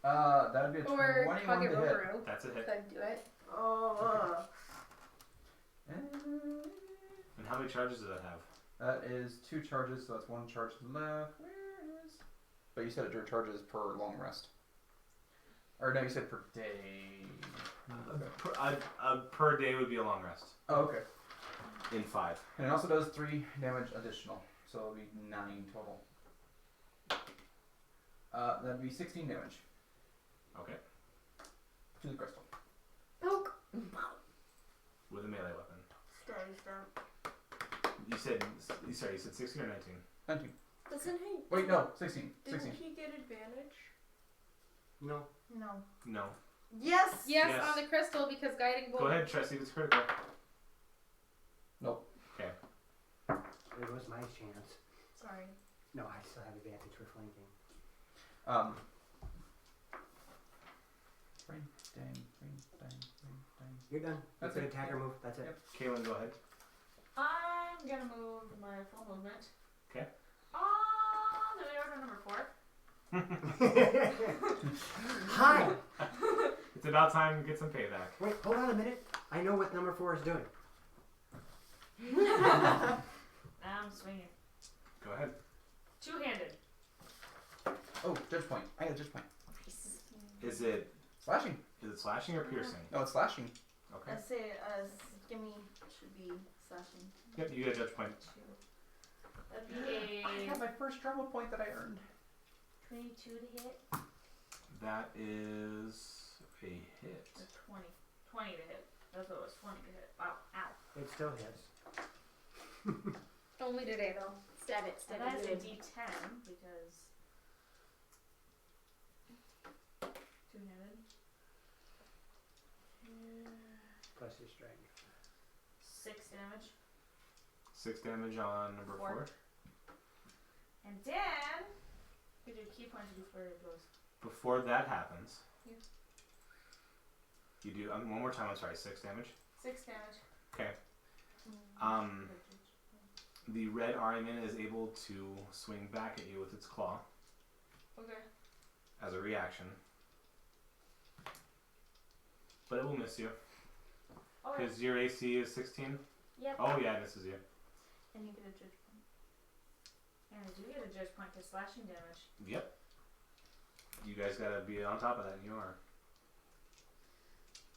Yeah, That would be a Or 21 Kage to hit. Rokaru. that's a hit. Could do it. Oh. And how many charges does that have? That is 2 charges, so that's 1 charge left. Where is? But you said it charges per long rest. Or no, you said per day. Per day would be a long rest. Oh, okay. In 5. And it also does 3 damage additional, so it'll be 9 total. That'd be 16 damage Okay. to the crystal. Poke. With a melee weapon. Steady step. You said 16 or 19? 19. Doesn't he? Wait, no, 16. Didn't 16. he get advantage? No. No. No. Yes. Yes, Yes. on the crystal because guiding bolt. Go ahead, try to see if it's critical. Nope. Okay. It was my chance. Sorry. No, I still have advantage for flanking. Ring, dang, ring, dang, ring, dang. You're done. That's That's an it. attacker move. That's it. Kaylin, go ahead. I'm gonna move my full movement. Okay. On the way over to number 4. Hi! It's about time to get some payback. Wait, hold on a minute. I know what number 4 is doing. I'm swinging. Go ahead. Two-handed. Oh, judge point. I got a judge point. Is it Slashing. slashing or piercing? No, it's slashing. Okay. I say gimme should be slashing. Yep, you get a judge point. That'd be I a got my first trauma point that I earned. 22 to hit. That is a hit. Or 20. 20 to hit. That's what it was. 20 to hit. Wow. Ow. It still hits. Only today though. Stab it, So stab that's a it. D10 because two-handed. Plus your strength. 6 damage. 6 damage on number 4. And then we do key points before it goes. Before that happens, Yeah. you do one more time. I'm sorry, 6 damage. 6 damage. Okay. The red Ariman is able to swing back at you with its claw Okay. as a reaction, but it will miss you Oh, because your AC is 16. yep. Oh yeah, it misses you. And you get a judge point. And I do get a judge point because slashing damage. Yep. You guys gotta be on top of that, and you are.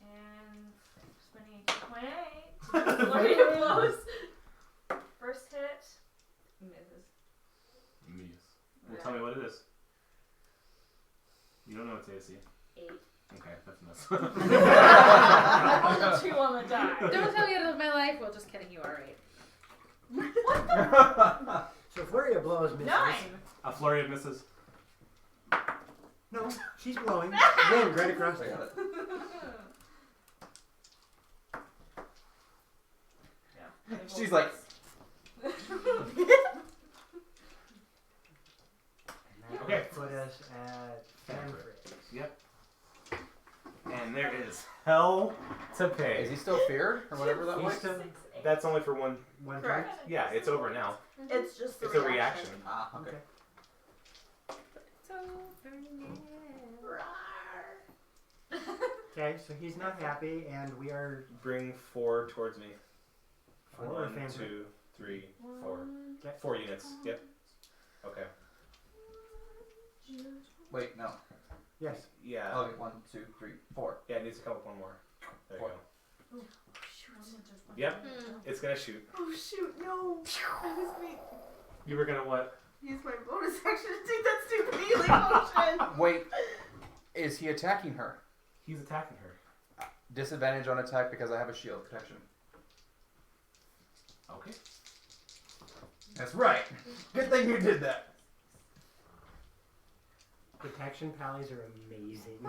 And spending a key point 8 to flurry of blows. First hit misses. Miss. Well, tell me what it is. You don't know its AC. 8. Okay, that's a miss. I rolled a 2 on the die. Don't tell me how to live my life. Well, just kidding. You are right. So flurry of blows misses. 9. A flurry of misses. No, she's blowing. Wind right across I it. got it. Yeah. She's like, And that Okay. would put us at Fanfred. Yep. And there is hell to is pay. he still feared or whatever that He's was? still 6, 8. That's only for one. one Correct. turn. Yeah, it's over now. It's just the It's a reaction. Ah, okay. Okay. It's over now. Okay, so he's not happy, and we are Bring 4 towards me. four or 1, Fanfred. 2, 3, 4. Okay. 4 units. Yep. Okay. Wait, no. Yes. Yeah. Okay, 1, 2, 3, 4. Yeah, it needs to come up one more. There you 4. go. Shoot. Yep. It's gonna shoot. Oh shoot, no. I was me. You were gonna what? Use my bonus action to take that stupid healing potion. Wait, is he attacking her? He's attacking her. Disadvantage on attack because I have a shield protection. Okay. That's right. Good thing you did that. Protection pallies are amazing.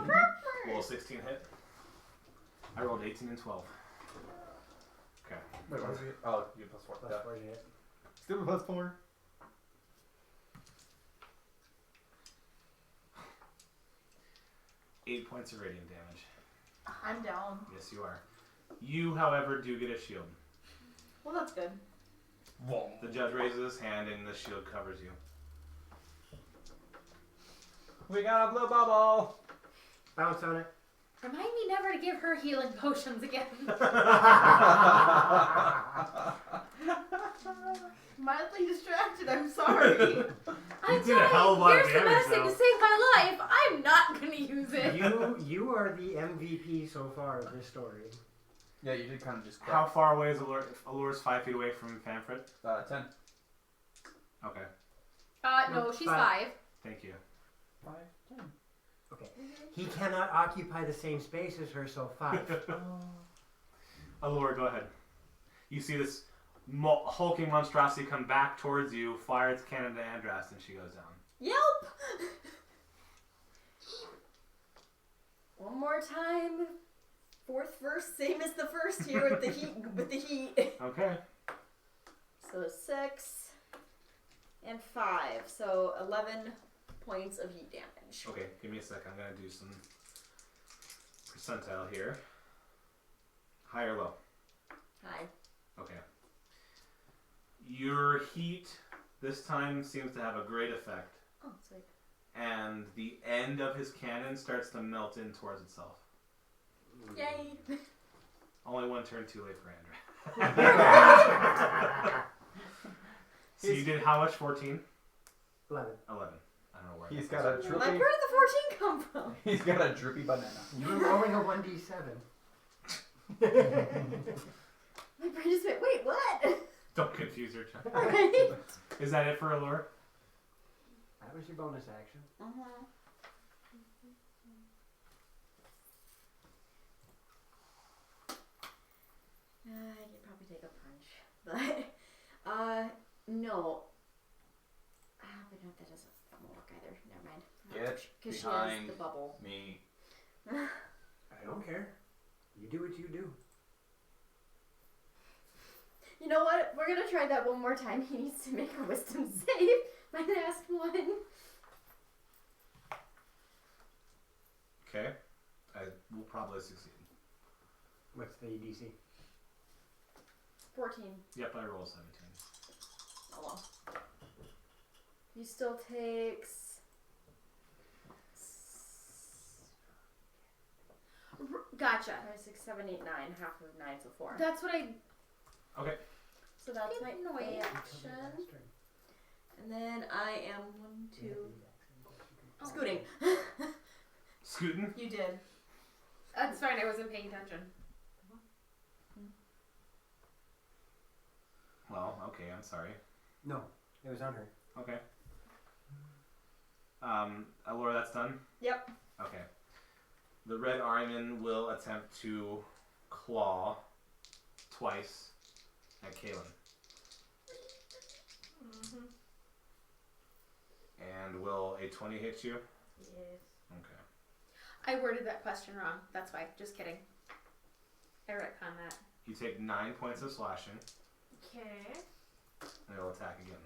Well, 16 hit. I rolled 18 and 12. Okay. Wait, what is it? Oh, you plus 4. Plus Yeah. 4 to hit. Still plus 4. Eight points of radiant damage. I'm down. Yes, you are. You, however, do get a shield. Well, that's good. The judge raises his hand and the shield covers you. We got a blue bubble. Bounce on it. Remind me never to give her healing potions again. Mildly distracted, I'm sorry. I'm did a hell of a lot of Here's the damage, medicine though. to save my life. I'm not gonna use it. You are the MVP so far of this story. Yeah, you did kind of just. How far away is Allure? Allure's 5 feet away from Fanfred? 10. Okay. No, she's 5. 5. Thank you. 5, 10. Okay. He cannot occupy the same space as her, so 5. Allure, go ahead. You see this hulking monstrosity come back towards you, fire its cannon to Andras, and she goes down. Yelp! One more time. Fourth verse, same as the first here with the heat. With the heat. Okay. So 6 and 5. So 11 points of heat damage. Okay, give me a sec. I'm gonna do some percentile here. High or low? Hi. Okay. Your heat this time seems to have a great effect, Oh, sweet. and the end of his cannon starts to melt in towards itself. Yay! Only one turn too late for Andrew. So you did how much? 14? 11. 11. I don't know where. He's that got a is. Like, droopy. where did the 14 come from? He's got a droopy banana. You were rolling a 1d7. My brain just went, wait, what? Don't confuse your child. Right? Is that it for Allure? That was your bonus action. Uh-huh. I could probably take a punch, but no. But no, that won't work either. Never mind. Get Because she behind has the bubble. me. I don't care. You do what you do. You know what? We're gonna try that one more time. He needs to make a wisdom save. My last one. Okay. I will probably succeed. What's the DC? 14. Yep, I roll 17. Oh well. He still takes. Gotcha. 5, 6, 7, 8, 9. Half of 9, so 4. That's what I. Okay. So that's my Annoying. action. And then I am 1, 2. Scooting. Scooting? You did. That's fine. I wasn't paying attention. Well, okay, I'm sorry. No, it was on her. Okay. Allure, that's done? Yep. Okay. The red Ahriman will attempt to claw twice at Kaylin. Mm-hmm. And will a 20 hit you? Yes. Okay. I worded that question wrong. That's why. Just kidding. I retconned that. You take 9 points of slashing, Okay. and it'll attack again.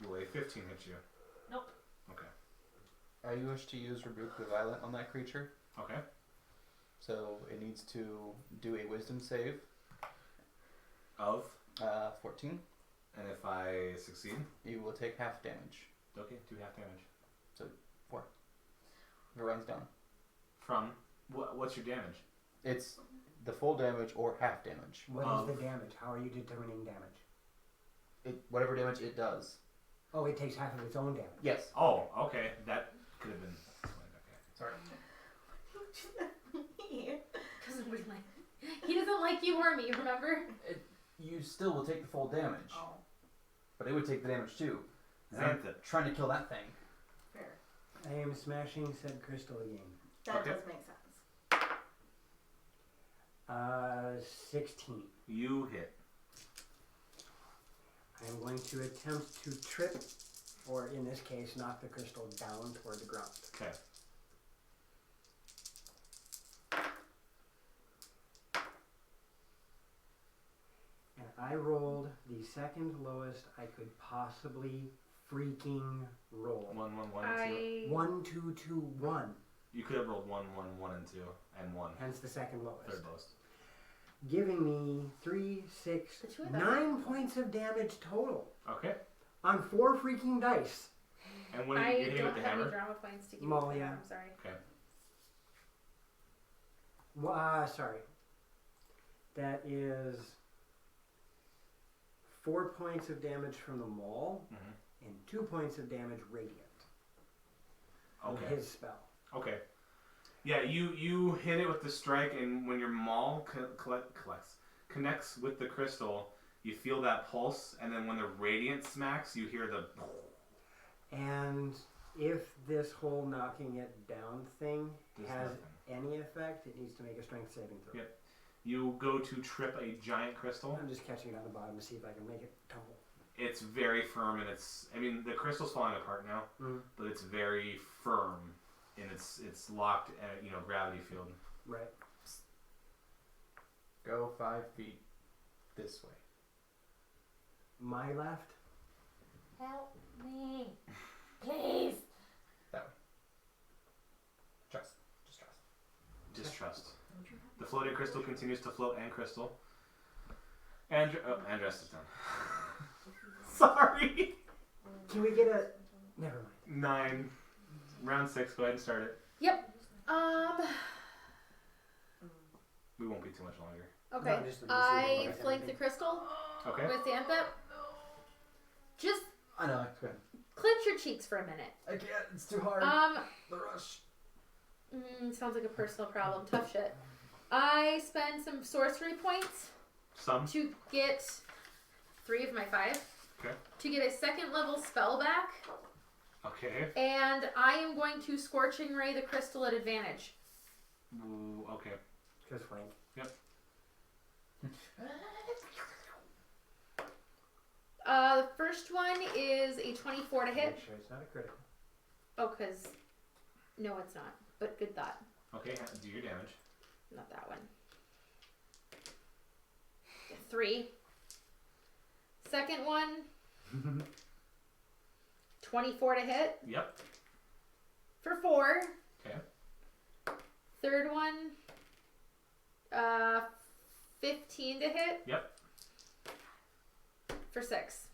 Will a 15 hit you? Nope. Okay. I wish to use Rebuke the Violent on that creature, Okay. so it needs to do a Wisdom save. Of? 14. And if I succeed? You will take half damage. Okay, do half damage. If it runs down. From? What's your damage? It's the full damage or half damage. What is the damage? How are you determining damage? Whatever damage it does. Oh, it takes half of its own damage. Yes. Oh, okay. That could have been explained. Okay. Sorry. Because he doesn't like you or me. Remember? You still will take the full damage. Oh. But it would take the damage too. Xantha. Trying to kill that thing. Fair. I am smashing said crystal again. That Okay. does make sense. 16. You hit. I'm going to attempt to trip, or in this case, knock the crystal down toward the ground. Okay. And I rolled the second lowest I could possibly freaking roll. 1, 1, 1, and 2. 1, 2, 2, 1. You could have rolled 1, 1, 1, and 2, and 1. Hence the second lowest. Third lowest. Giving me 3, 6, The two of them. 9 points of damage total Okay. on 4 freaking dice. And when you I hit it don't with the have any hammer? drama points to give Well, you. yeah. I'm sorry. Okay. Sorry. That is 4 points of damage from the maul Mm-hmm. and 2 points of damage radiant from Okay. his spell. Okay. Yeah, you hit it with the strike, and when your maul connects with the crystal, you feel that pulse, and then when the radiant smacks, you hear the... And if this whole knocking it down thing Does has nothing. any effect, it needs to make a strength saving throw. Yep. You go to trip a giant crystal. I'm just catching it on the bottom to see if I can make it tumble. It's very firm, and the crystal's falling apart now, but it's very firm, and it's locked at, gravity field. Right. Go 5 feet this way. My left. Help me, please. That way. Trust. Just trust. Just trust. The floating crystal continues to float and crystal. Andress is done. Sorry. Can we get a? Never mind. 9. Round 6. Go ahead and start it. Yep. We won't be too much longer. Okay. No, just I like flank the everything. crystal Okay. with Xanthet. Just I know. It's good. clench your cheeks for a minute. I can't. It's too hard. The rush. Sounds like a personal problem. Tough shit. I spend some sorcery points Some. to get 3 of my 5. Okay. To get a 2nd level spell back. Okay. And I am going to Scorching Ray the crystal at advantage. Ooh, okay. Just flank. The first one is a 24 to hit. Make sure it's not a critical. Oh, because... No, it's not. But good thought. Okay, do your damage. Not that one. 3. Second one... 24 to hit. Yep. For 4. Okay. Third one... 15 to hit. Yep. For 6.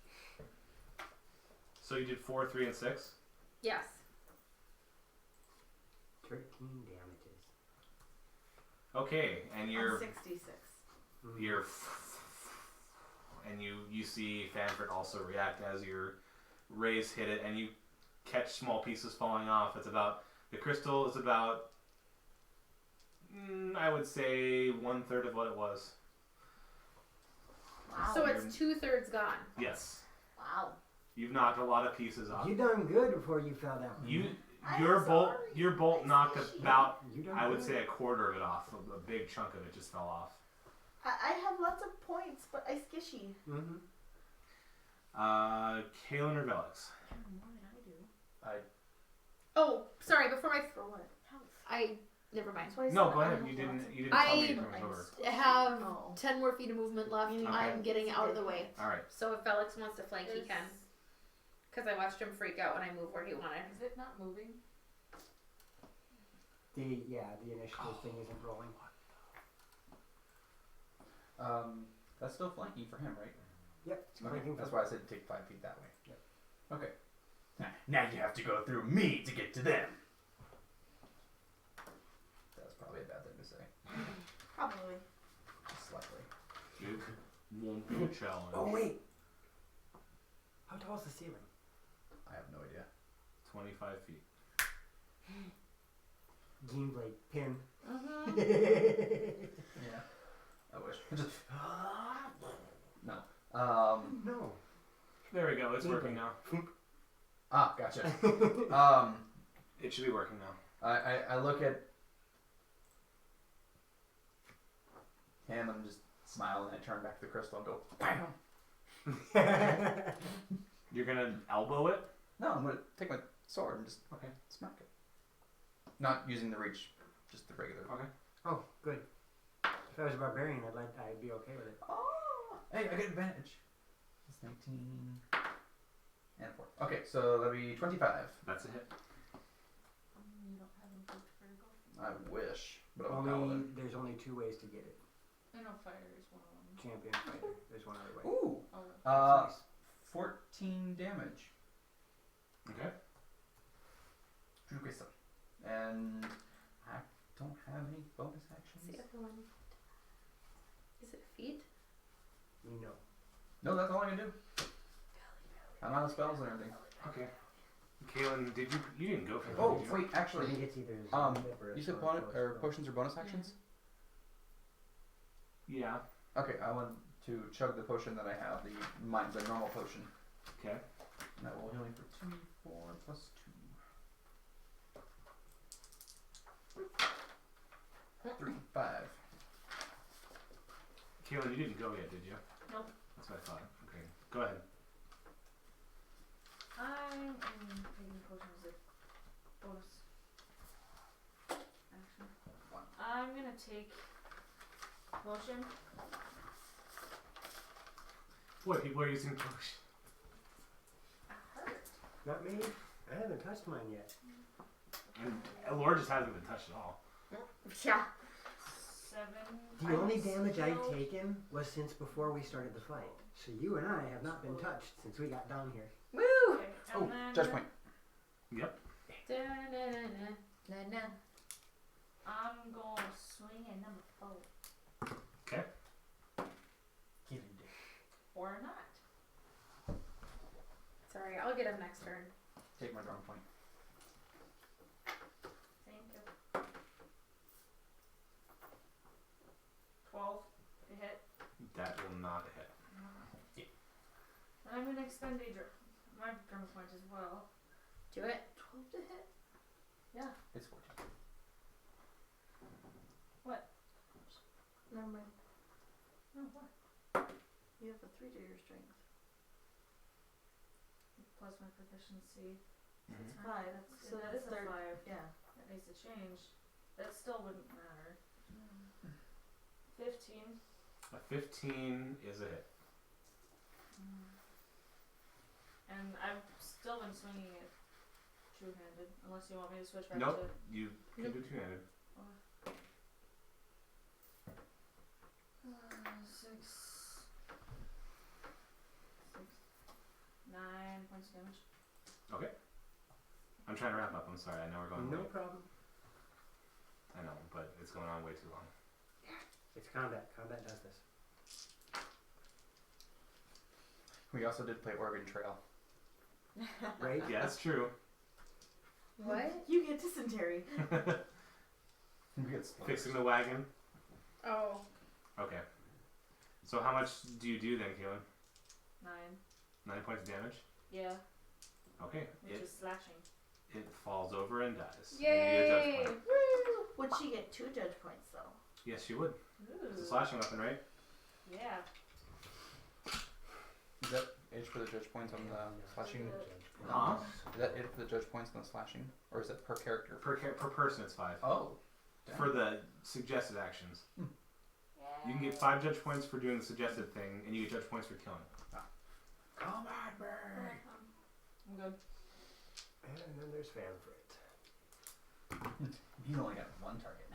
So you did 4, 3, and 6? Yes. 13 damages. Okay, and you're... 66. You're... And you see Fanford also react as your rays hit it, and you catch small pieces falling off. The crystal is about, I would say, 1/3 of what it was. Wow. So it's 2/3 gone. Yes. Wow. You've knocked a lot of pieces off. You done good before you fell down. Your bolt knocked about, You done I would good. say, 1/4 of it off. A big chunk of it just fell off. I have lots of points, but I skishy. Mm-hmm. Kaelin or Velix? More than I do. Oh, sorry. Before my... For what? Health. Never mind. That's what I No, said. go I ahead. have You lots didn't of- tell me I you coming over. have Oh. 10 more feet of movement left. Okay. I'm getting out of the way. All right. So if Felix wants to flank, he can. Because I watched him freak out when I moved where he wanted. Is it not moving? The initiative thing isn't rolling. That's still flanking for him, right? Yep. It's Okay. flanking That's for- why I said take 5 feet that way. Yep. Okay. Now you have to go through me to get to them. That's probably a bad thing to say. Probably. Slightly. It won't be a challenge. Oh wait. How tall is the ceiling? I have no idea. 25 feet. Game blade pin. Yeah. I wish. Just no. No. There we go. It's working now. Gotcha. It should be working now. I look at him and just smile, and I turn back to the crystal and go, BAM! You're gonna elbow it? No, I'm gonna take my sword and just smack it. Not using the reach, just the regular. Okay. Oh, good. If I was a barbarian, I'd be okay with it. Oh, hey, I get advantage. It's 19 and 4. Okay, so that'll be 25. That's a hit. You don't have improved critical. I wish, but I'm a paladin. There's only 2 ways to get it. I know fire is one of them. Champion fighter. There's one other way. Ooh, Oh, That's nice. 14 damage. Okay. True crystal. And I don't have any bonus What's actions. the other one? Is it feet? No. No, that's all I can do. I'm out of spells and everything. Okay. Kaelin, you didn't go for that, Oh, did you? wait, I actually, think it's either you said potions or bonus actions? Yeah. Okay, I want to chug the potion that I have, the normal potion. Okay. And that will heal me for 2, 4 plus 2. 3, 5. Kaelin, you didn't go yet, did you? Nope. That's what I thought. Okay. Go ahead. taking potion is a bonus action. I'm gonna take potion. Boy, people are using potion. I hurt. Not me. I haven't touched mine yet. And Lord just hasn't been touched at all. Yeah. 7. The only damage I've still- taken was since before we started the fight. So you and I have not been touched since we got down here. Woo! Okay, and Oh, then judge point. Yep. Na-na. I'm gonna swing at number 4. Okay. Get in there. Or not. Sorry, I'll get him next turn. Take my drawing point. Thank you. 12 to hit. That will not hit. And I'm gonna expend my drama point as well. Do it. 12 to hit? It's 14. Never mind. No, what? You have a 3 to your strength. Plus my proficiency. Mhm. 5. That's, So that that's is a 30. 5. Yeah. That needs to change. That still wouldn't matter. 15. A 15 is a hit. And I've still been swinging it two-handed, unless you want me to switch back Nope. You can Nope. do two-handed. to 6, 9 points of damage. Okay. I'm trying to wrap up. I'm sorry. I know we're going No late. problem. I know, but it's going on way too long. It's combat. Combat does this. We also did play Oregon Trail. Right? Yeah, that's true. What? You get dysentery. We get slurs. Fixing the wagon. Oh. Okay. So how much do you do then, Keelan? 9. 9 points of damage? Yeah, Okay. which is slashing. It falls over and dies. You need a judge Yay! point. Would she get 2 judge points though? Yes, you would. It's a Ooh. slashing weapon, right? Yeah. Is that it for the judge points on the slashing? Huh? Is that it for the judge points on the slashing? Or is it per character? Per person, it's 5. Oh. For the suggested actions. Yeah. You can get 5 judge points for doing the suggested thing, and you get judge points for killing. Come on, bird. I'm good. And then there's Fanfrit. He's only got one target.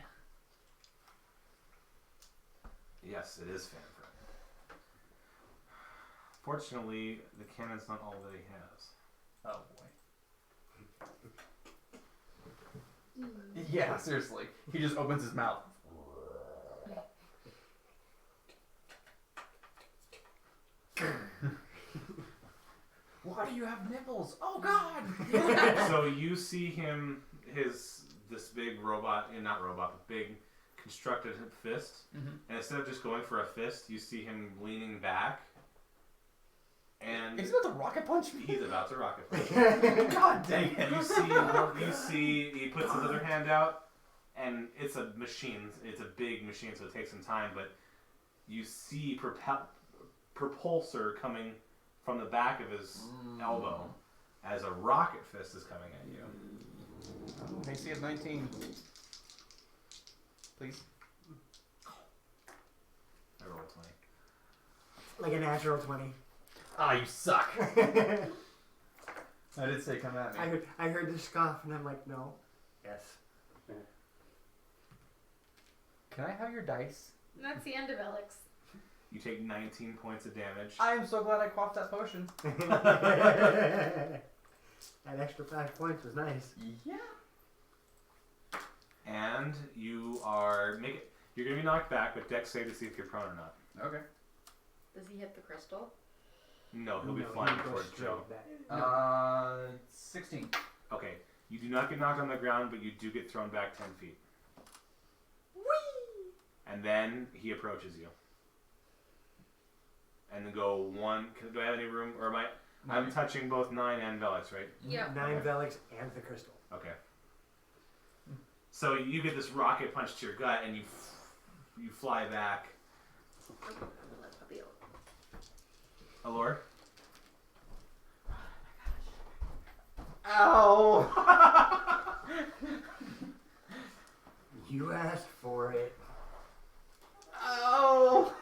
Yes, it is Fanfret. Fortunately, the cannon's not all that he has. Oh boy. Yeah, seriously. He just opens his mouth. Why do you have nipples? Oh God! So you see him, this big robot, not robot, but big constructed fist, Mm-hmm. and instead of just going for a fist, you see him leaning back, and He's about to rocket punch me. he's about to rocket punch. God dang it! You see, he puts his other hand out, and it's a machine. It's a big machine, so it takes some time. But you see propulsor coming from the back of his elbow as a rocket fist is coming at you. AC of 19. Please. I rolled 20. Like a natural 20. Ah, you suck. I did say come at me. I heard the scoff and I'm like, no. Yes. Can I have your dice? And that's the end of Alex. You take 19 points of damage. I am so glad I quaffed that potion. That extra 5 points was nice. Yeah. And you are you're gonna be knocked back, but dex save to see if you're prone or not. Okay. Does he hit the crystal? No, he'll be No, flying he goes towards straight Joe. back. 16. Okay, you do not get knocked on the ground, but you do get thrown back 10 feet. Whee! And then he approaches you. And then go one. Do I have any room? Or am I? I'm touching both 9 and Velix, right? Yep. 9 Okay. Velix and the crystal. Okay. So you get this rocket punch to your gut, and you fly back. Okay, I'm gonna let puppy out. Allure? Ow! You asked for it. Ow!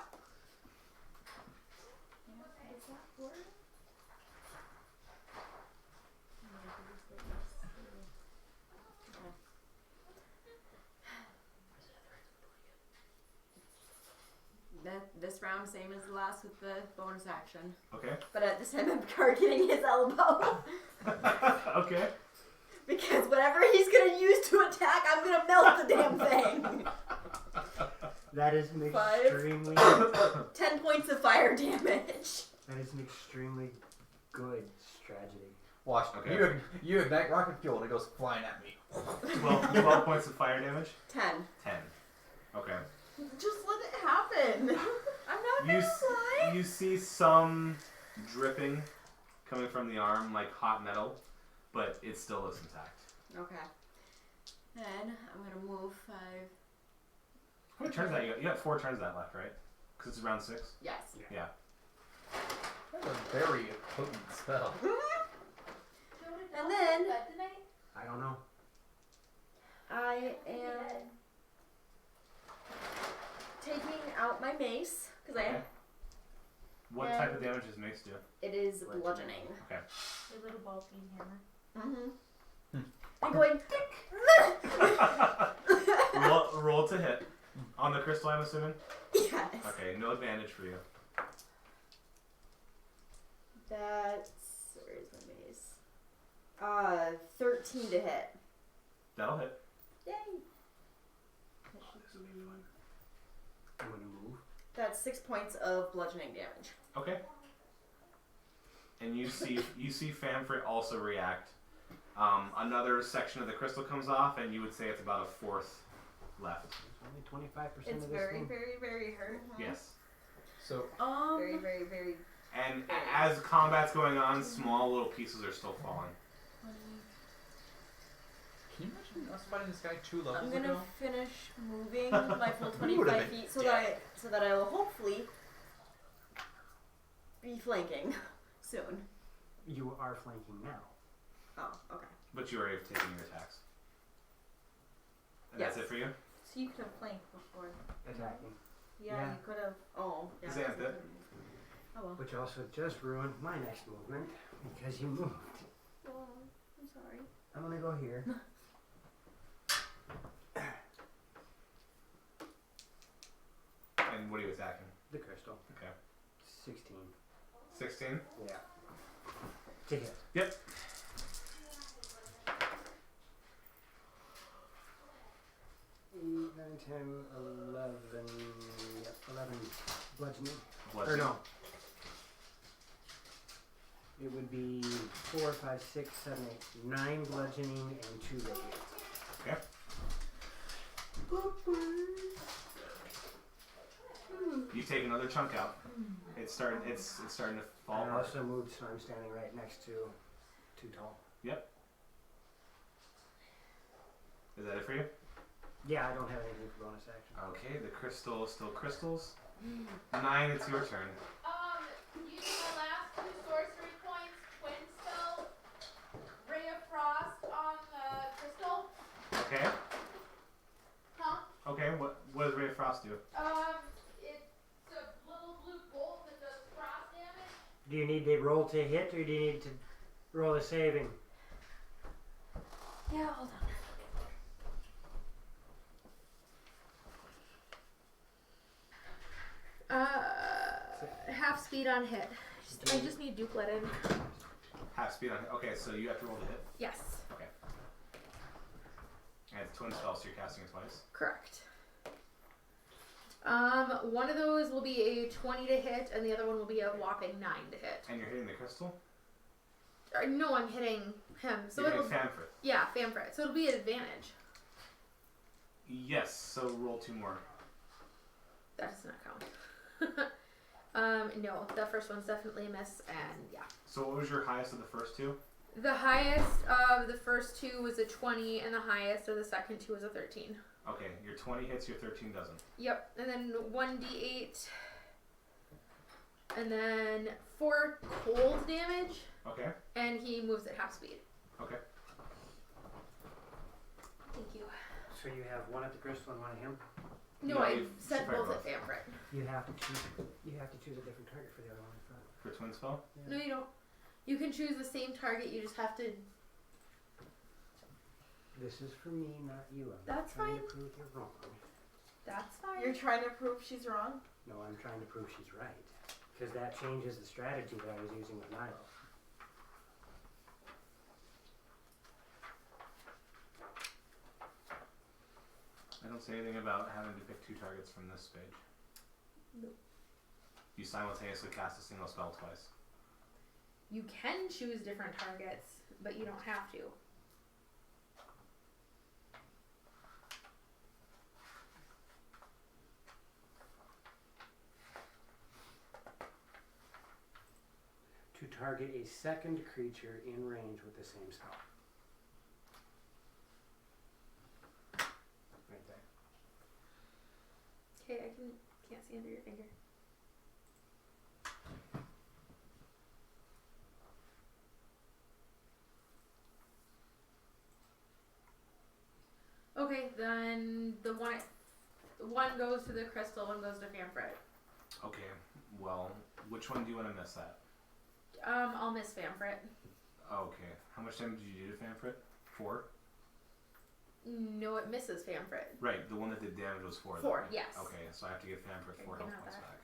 This round, same as the last with the bonus action. Okay. But at this time, I'm targeting his elbow. Okay. Because whatever he's gonna use to attack, I'm gonna melt the damn thing. That is an 5. extremely 10 points of fire damage. that is an extremely good strategy. Watch. Okay. You ignite rocket fuel and it goes flying at me. 12 points of fire damage. 10. 10. Okay. Just let it happen. I'm not You gonna lie. you see some dripping coming from the arm, like hot metal, but it still looks intact. Okay. Then I'm gonna move 5. How many turns that you got? You got 4 turns that left, right? Because it's round 6. Yes. Yeah. That's a very potent spell. And then I don't know. I am taking out my mace because Okay. What And- type of damage does mace do? it is bludgeoning. Okay. A little ball peen hammer. Mm-hmm. I'm going. roll to hit. On the crystal, I'm assuming? Yes. Okay, no advantage for you. That's where's my mace? 13 to hit. That'll hit. Yay. This will be fun. I'm gonna move. That's 6 points of bludgeoning damage. Okay. And you see Famfrit also react. Another section of the crystal comes off, and you would say it's about a fourth left. Only 25% It's of this very, thing. very, very hurt. Yes. So Very, very, very. And as combat's going on, small little pieces are still falling. can you imagine us fighting this guy 2 levels I'm gonna ago? finish moving my full We would've 25 been feet so that I will hopefully be flanking soon. You are flanking now. Oh, okay. But you already have taken your attacks. And that's Yes. it for you? So you could have flanked before. Attacking. Yeah, Yeah. you could have. Oh, yeah. Is that's that a it? good move. Oh well. Which also just ruined my next movement because you moved. Oh, I'm sorry. I'm gonna go here. And what are you attacking? The crystal. Okay. 16. 16? Yeah. To hit. Yep. 8, 9, 10, 11. Yep, 11 bludgeoning. Or Bludgeoning. no. It would be 4, 5, 6, 7, 8, 9 bludgeoning and 2 radiant. Okay. You take another chunk out. It's starting to fall I apart. also moved, so I'm standing right next to Too Tall. Is that it for you? Yeah, I don't have anything for bonus action. Okay, the crystal still crystals. 9, it's your turn. Using my last 2 sorcery points, twin spell, Ray of Frost on the crystal. Okay. Huh? Okay, what does Ray of Frost do? It's a little blue bolt that does frost damage. Do you need to roll to hit or do you need to roll a saving? Yeah, hold on. Half speed on hit. I just need Dukelet in. Half speed on hit. Okay, so you have to roll to hit. Yes, And it's twin spell, so you're casting it twice. correct. One of those will be a 20 to hit, and the other one will be a whopping 9 to hit. And you're hitting the crystal? No, I'm hitting him. So You're it'll hitting Famfrit. yeah, Famfrit. So it'll be an advantage. Yes, so roll 2 more. That does not count. No, the first one's definitely a miss, and yeah. So what was your highest of the first 2? The highest of the first 2 was a 20, and the highest of the second 2 was a 13. Okay, your 20 hits, your 13 doesn't. Yep, and then 1d8, and then 4 cold damage, Okay, and he moves at half speed. Okay. Thank you. So you have one at the crystal and one at him. No, No, I you said should both fire at Famfrit. You have to choose. You have to choose a different target for the other one. I thought. For twin spell? No, you don't. You can choose the same target. You just have to. This is for me, not you. I'm That's trying fine. to prove you're wrong. That's fine. You're trying to prove she's wrong? No, I'm trying to prove she's right. Because that changes the strategy that I was using with Nilo. I don't say anything about having to pick 2 targets from this page. Nope. You simultaneously cast a single spell twice. You can choose different targets, but you don't have to. To target a second creature in range with the same spell. Right there. Okay, I can't see under your finger. Okay, then the one goes to the crystal, one goes to Famfrit. Okay, well, which one do you want to miss at? I'll miss Famfrit. Okay, how much damage did you do to Famfrit? 4? No, it misses Famfrit. Right, the one that did damage was 4. 4, then. yes. Okay, so I have to give Famfrit 4 You can health have points that. back.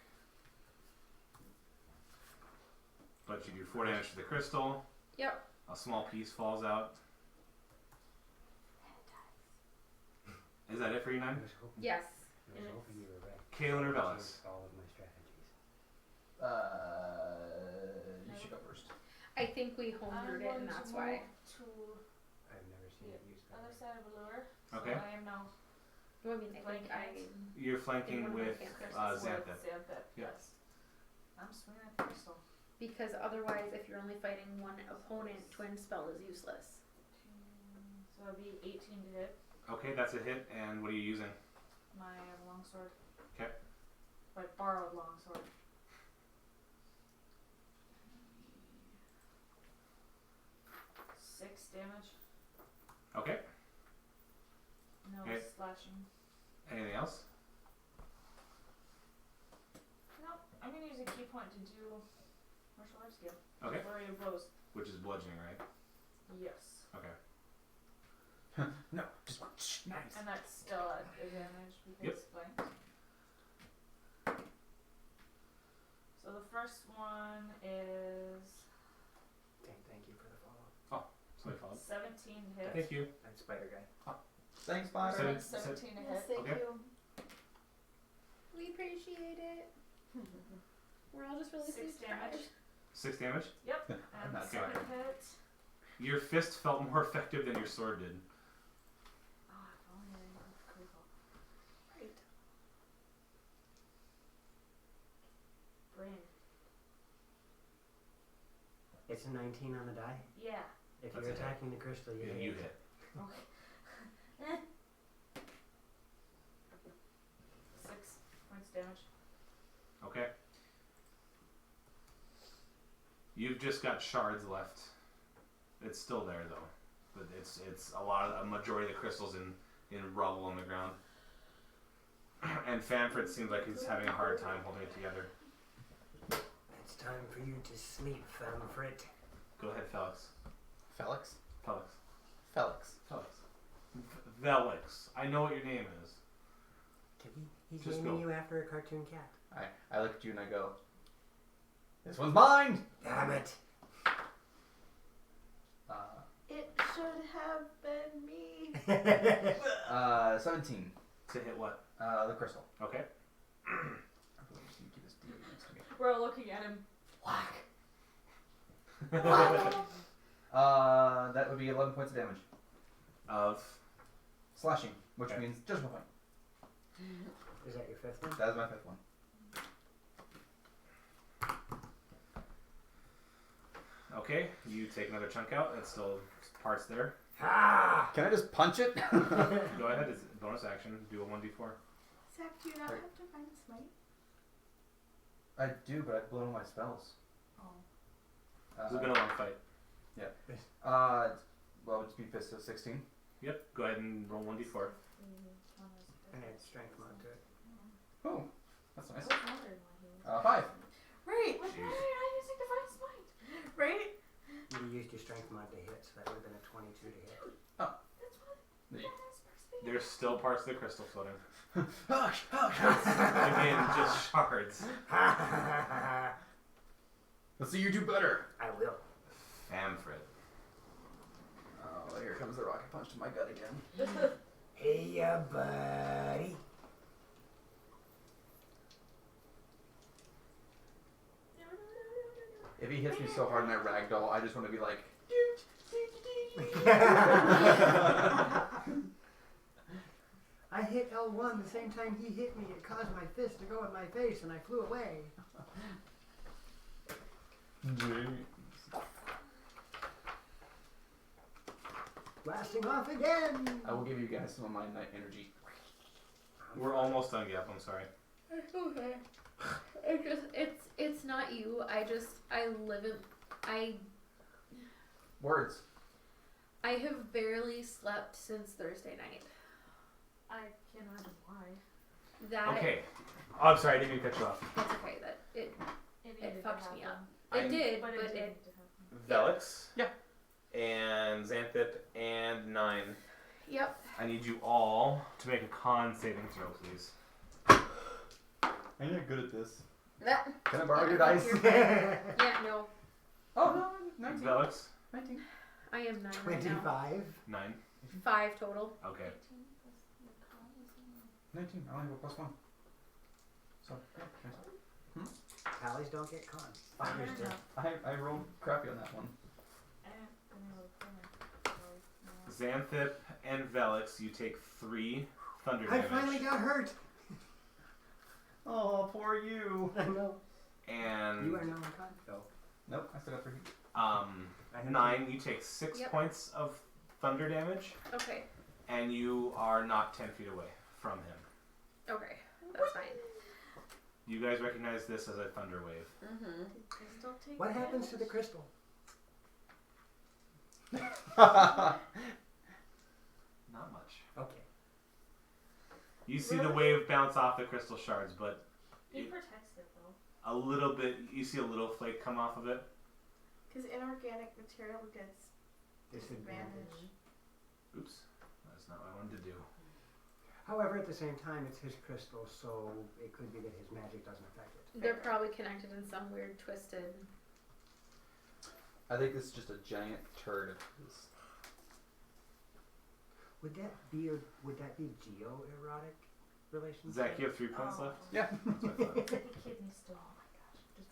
But you do 4 damage to the crystal. Yep. A small piece falls out. Is that it for you, 9? I was hoping, Yes. I was hoping you were right. Kaelin or Those Velis? are all of my strategies. You should go first. I think we homebrewed it, and that's why. To I've never seen it used that other way. side of Allure. Okay. So I am now Well, I mean, I think You're flanking one of my with campers Xanthip. Xanthip. Yeah. Yes. I'm swinging at the crystal. because otherwise, if you're only fighting one opponent, twin spell is useless. So that'd be 18 to hit. Okay, that's a hit. And what are you using? My longsword. 'Kay. My borrowed longsword. Six damage. Okay. No Okay. slashing. Anything else? Nope. I'm gonna use a key point to do martial arts skill. Okay. Flurry of blows. Which is bludgeoning, right? Yes. Okay. No, just nice. And that's still at advantage because flanked. So the first one is Thank you for the follow. Somebody followed. 17 to hit. Thank you. That spider guy. Thanks, Spider. Seven- 17 to Yes, hit. thank Okay. you. We appreciate it. We're all just really 6 surprised. damage. 6 damage. Yep. I'm And not second sorry. hit. Your fist felt more effective than your sword did. Oh, if only I didn't have critical. Right. Brain. It's a 19 on the die. Yeah. If That's you're a hit. attacking the crystal, you Yeah, hit. you hit. Okay. 6 points damage. Okay. You've just got shards left. It's still there though, but it's a majority of the crystals in rubble on the ground. And Famfrit seems like he's having a hard time holding it together. It's time for you to sleep, Famfrit. Go ahead, Felix. Felix? Felix. Felix. Felix. Velix. I know what your name is. He's Just naming go. you after a cartoon cat. I look at you and I go, this one's mine! Damn it! It should have been me. 17. To hit what? The crystal. Okay. We're all looking at him. Whack. That would be 11 points of damage. Of Slashing, which Okay. means just 1 point. Is that your fifth one? That is my 5th one. okay, you take another chunk out. It's still parts there. Ah! Can I just punch it? Go ahead. It's a bonus action. Do a 1d4. Zach, do you not have to find smite? I do, but I've blown all my spells. Oh. It's been a long fight. Well, it would just be fist of 16. Yep. Go ahead and roll 1d4. And add strength mod to it. Oh, that's nice. I was wondering why he was. 5. Right. Like, why did I using divine smite? Right. You used your strength mod to hit, so that would have been a 22 to hit. That's what. Neat. Badass person. There's still parts of the crystal floating. Hush, hush. Again, just shards. Let's see you do better. I will. Famfred. Oh, here comes the rocket punch to my gut again. Hey, ya, buddy. If he hits me so hard in that ragdoll, I just want to be like. I hit L1 the same time he hit me. It caused my fist to go in my face, and I flew away. Blasting off again. I will give you guys some of my night energy. We're almost done, Gap. I'm sorry. It's okay. It's not you. I live in, Words. I have barely slept since Thursday night. I can't imagine why. That Okay. Oh, I'm sorry. I didn't mean to cut you off. That's okay. That it needed to fucked me happen. up. It did, But but it it. needed to happen. Velix. Yeah. And Xanthip and 9. Yep. I need you all to make a con saving throw, please. I'm not good at this. That. Can I borrow your dice? Yeah. No. Oh, no, 19. Velix. 19. I am 9 right now. 25. 9. 5 total. Okay. 19. I only have a +1. So, yeah. Tallies don't get con. Fair Others do. enough. I rolled crappy on that one. I haven't been able to play. Xanthip and Velix, you take 3 thunder I damage. finally got hurt. Oh, poor you. I know. And You are now on con. No. Nope, I still got 3. I have 9, you take 6 Yep. points of thunder damage, Okay. and you are knocked 10 feet away from him. Okay. That's fine. You guys recognize this as a thunder wave. Mm-hmm. What happens to the crystal? Not much. Okay. You see the wave bounce off the crystal shards, but He protects it though. a little bit, you see a little flake come off of it. Because inorganic material gets Disadvantage. disadvantage. Oops, that's not what I wanted to do. However, at the same time, it's his crystal, so it could be that his magic doesn't affect it. They're probably connected in some weird twisted. I think this is just a giant turd of his. Would that be geo-erotic relationship? Zach, you have 3 points left? Yeah. That's what I thought. It's like a kidney stone. Oh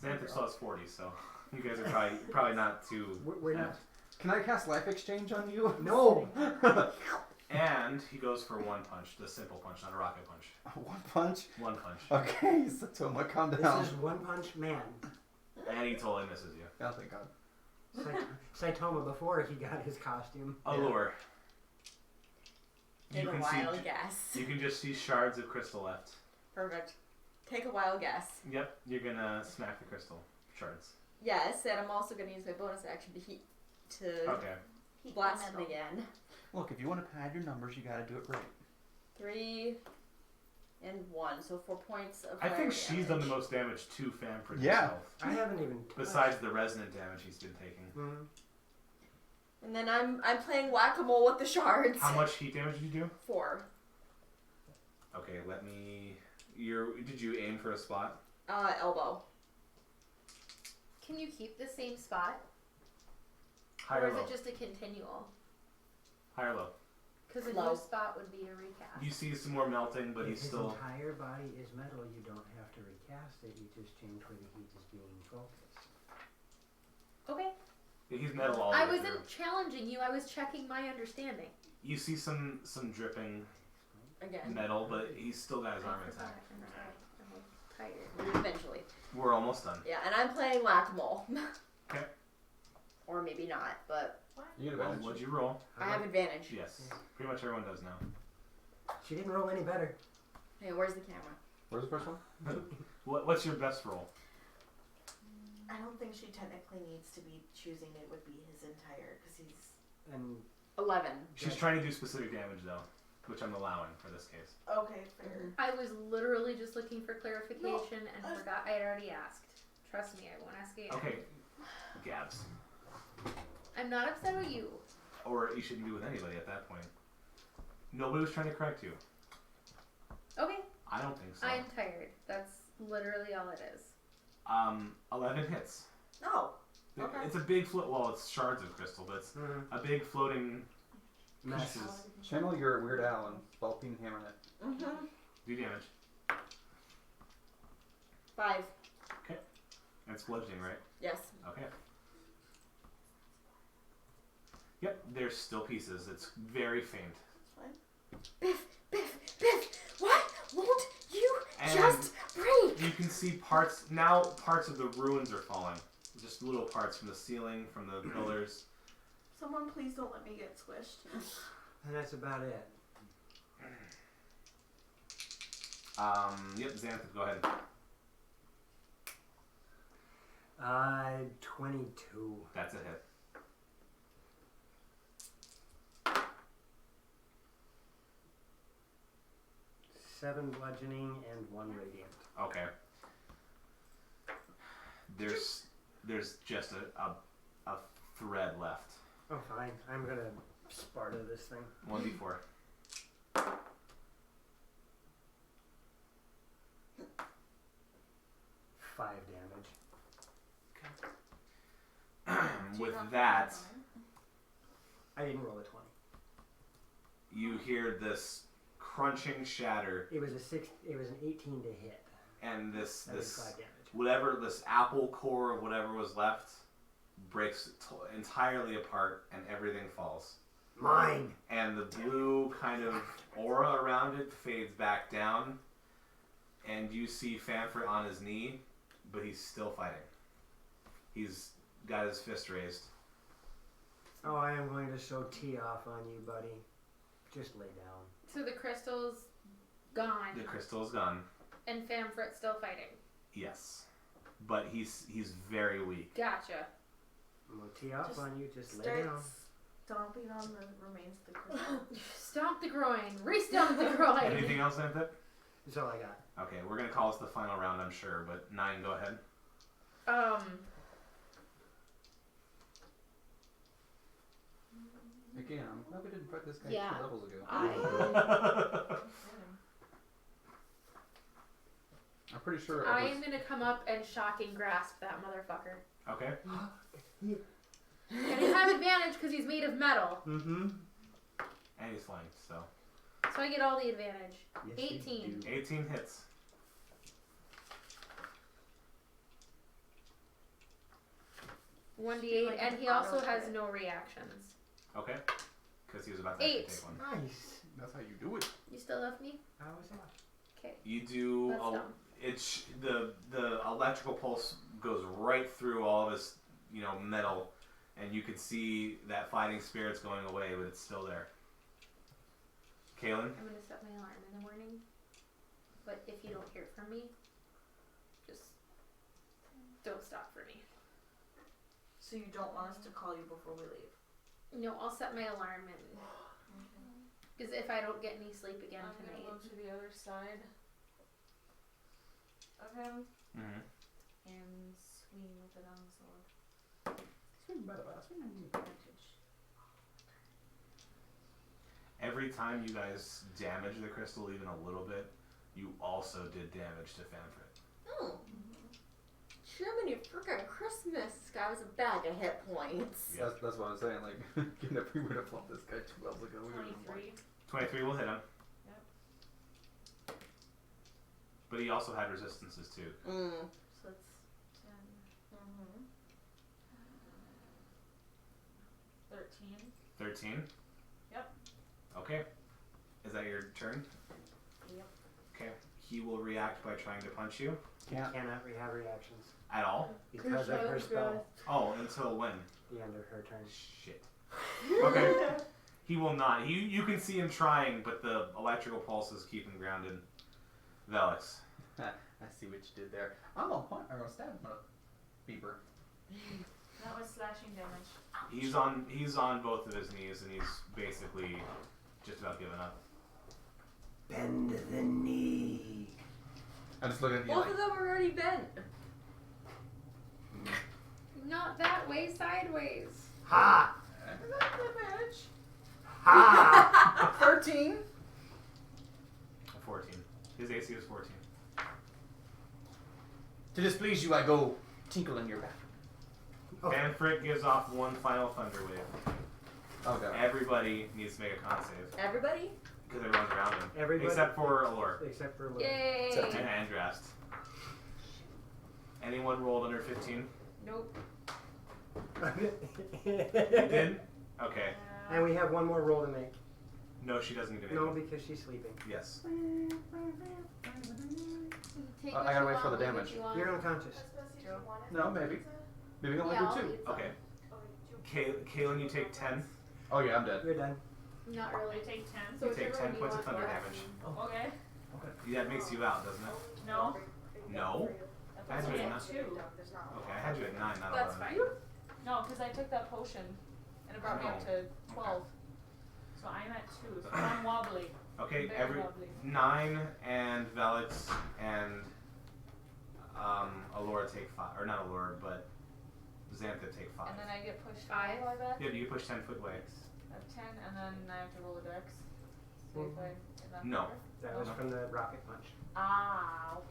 my gosh. Just Xanthip still has 40, so you guys are probably not too. We're not. Can I cast Life Exchange on you? No. And he goes for 1 punch, the simple punch, not a rocket punch. 1 punch? 1 punch. Okay, Satoma, calm down. This is One Punch Man. And he totally misses you. Oh, thank God. Saitama before he got his costume. Allure. Take a wild guess. You can just see shards of crystal left. Perfect. Take a wild guess. Yep, you're gonna smack the crystal shards. Yes, and I'm also going to use my bonus action to heat Okay. blast him again. Look, if you want to pad your numbers, you gotta do it right. 3 and 1, so 4 points of I think fire she's done the damage. most damage to Famford Yeah. herself. I haven't even. Besides the resonant damage he's been taking. Mm. And then I'm playing whack-a-mole with the shards. How much heat damage did you do? 4. Okay, let me. Did you aim for a spot? Elbow. Can you keep the same spot? High Or or is low? it just a continual? High or low? Because a Low. new spot would be a recast. You see some more melting, but If he's his still. entire body is metal, you don't have to recast it. You just change where the heat is being focused. Okay. He's metal all the I way wasn't through. challenging you. I was checking my understanding. You see some dripping Again. metal, but he's still got his arm intact. I'm tired. Eventually. We're almost done. Yeah, and I'm playing whack-a-mole. Okay. Or maybe not, but You get Well, advantage. what'd you roll? I have advantage. Yes. Pretty much everyone does now. She didn't roll any better. Hey, where's the camera? Where's the first one? What's your best roll? I don't think she technically needs to be choosing. It would be his entire, because he's. And 11. She's trying to do specific damage though, which I'm allowing for this case. Okay, fair. I was literally just looking for clarification and forgot I had already asked. Trust me, I won't ask again. Okay, Gabs. I'm not upset with you. Or you shouldn't be with anybody at that point. Nobody was trying to correct you. Okay. I don't think so. I'm tired. That's literally all it is. 11 hits. No. Okay. It's a big well, it's shards of crystal, but it's a big floating Mess. pieces. Channel your Weird Al and ball peen hammer it. Mm-hmm. Do damage. 5. It's bludgeoning, right? Yes. Okay. Yep, there's still pieces. It's very faint. Biff, Biff, Biff, why won't you And just break? you can see parts of the ruins are falling. Just little parts from the ceiling, from the pillars. Someone please don't let me get squished. And that's about it. Yep, Xanth, go ahead. 22. That's a hit. Seven bludgeoning and 1 radiant. Okay. There's just a thread left. Oh, fine. I'm gonna Sparta this thing. 1d4. Five damage. With that, I didn't roll a 20. you hear this crunching shatter, It was a 6. It was an 18 to hit. and this That was 5 damage. whatever this apple core of whatever was left breaks entirely apart, and everything falls. Mine. And the blue kind of aura around it fades back down, and you see Fanfret on his knee, but he's still fighting. He's got his fist raised. Oh, I am going to show tee off on you, buddy. Just lay down. So the crystal's gone, The crystal's gone. and Famfret's still fighting. Yes, but he's very weak. Gotcha. I'm going to tee off Just on you. Just lay Start down. stomping on the remains of the crystal. Stomp the groin. Re-stomp the groin. Anything else, Xanthip? That's all I got. Okay, we're gonna call this the final round, I'm sure. But 9, go ahead. Again, I'm glad we didn't fight this guy Yeah. 2 levels ago. I'm pretty sure I am gonna come up and shocking grasp that motherfucker. Okay. And I have advantage because he's made of metal. Mm-hmm. And he's flanked, so So I get all the advantage. Yes, 18. you do. 18 hits. One d8, Like and an he also auto has crit. no reactions. Okay. Because he was about to 8. take one. Nice. That's how you do it. You still love me? How was that? Okay. You do. That's dumb. The electrical pulse goes right through all of his metal, and you can see that fighting spirit's going away, but it's still there. Kaylin? I'm gonna set my alarm in the morning. But if you don't hear from me, just don't stop for me. So you don't want us to call you before we leave? No, I'll set my alarm in. Because if I don't get any sleep again I'm tonight. gonna go to the other side of him Mm-hmm. and swing with it on the sword. Advantage. Every time you guys damage the crystal even a little bit, you also did damage to Fanfret. Oh. Jiminy frickin' Christmas. This guy was a bag of hit points. Yeah. That's what I'm saying. Like, again, if we would have fought this guy 2 levels ago, we would have been 23. 23 will hit him. Yep. But he also had resistances too. Mm. So it's 10, Mm-hmm. 13. 13? Yep. Okay. Is that your turn? Yep. Okay. He will react by trying to punch you. Can't. Cannot have reactions. At all? Because of her spell. Oh, until when? The end of her turn. Shit. Okay. He will not. You can see him trying, but the electrical pulses keep him grounded. Velix. I see what you did there. I'm gonna stab him with a beeper. That was slashing damage. He's on both of his knees and he's basically just about giving up. Bend the knee. I just look at you Both like, of them are already bent. Not that way, sideways. Ha! Advantage. Ha! 13. A 14. His AC is 14. to displease you, I go tinkle in your back. Okay. Manfred gives off one final thunder wave. Oh god. Everybody needs to make a con save Everybody? because everyone's around him, Everybody except for Allure except for Lou. Yay! Except and Andrast. Anyone rolled under 15? Nope. You did? Okay. And we have one more roll to make. No, she doesn't need to make No, it. because she's sleeping. Yes. Take I what gotta you wait for want, the look what damage. you want. You're unconscious. No, maybe. Maybe we can only Yeah, I'll do 2. eat some. Okay. Kaylin, you take 10. Oh yeah, I'm dead. You're done. Not I really. take 10. So You take whichever 10 one points of want, thunder go ahead. damage. Okay. That makes you out, doesn't it? No. No? I thought I you had had 2. Okay, I had you at 9, not 11. That's fine. No, because I took that potion and it brought me up to 12. So I'm at 2. So I'm wobbly. Okay, Very lovely. 9 and Velix and Allura take 5. Or not Allura, but Xantha take 5. And then I get pushed 5. I bet. Yeah, you push 10 foot away. I have 10, and then I have to roll a dex. See if I, is that No. better? That was from the rocket punch. Ow.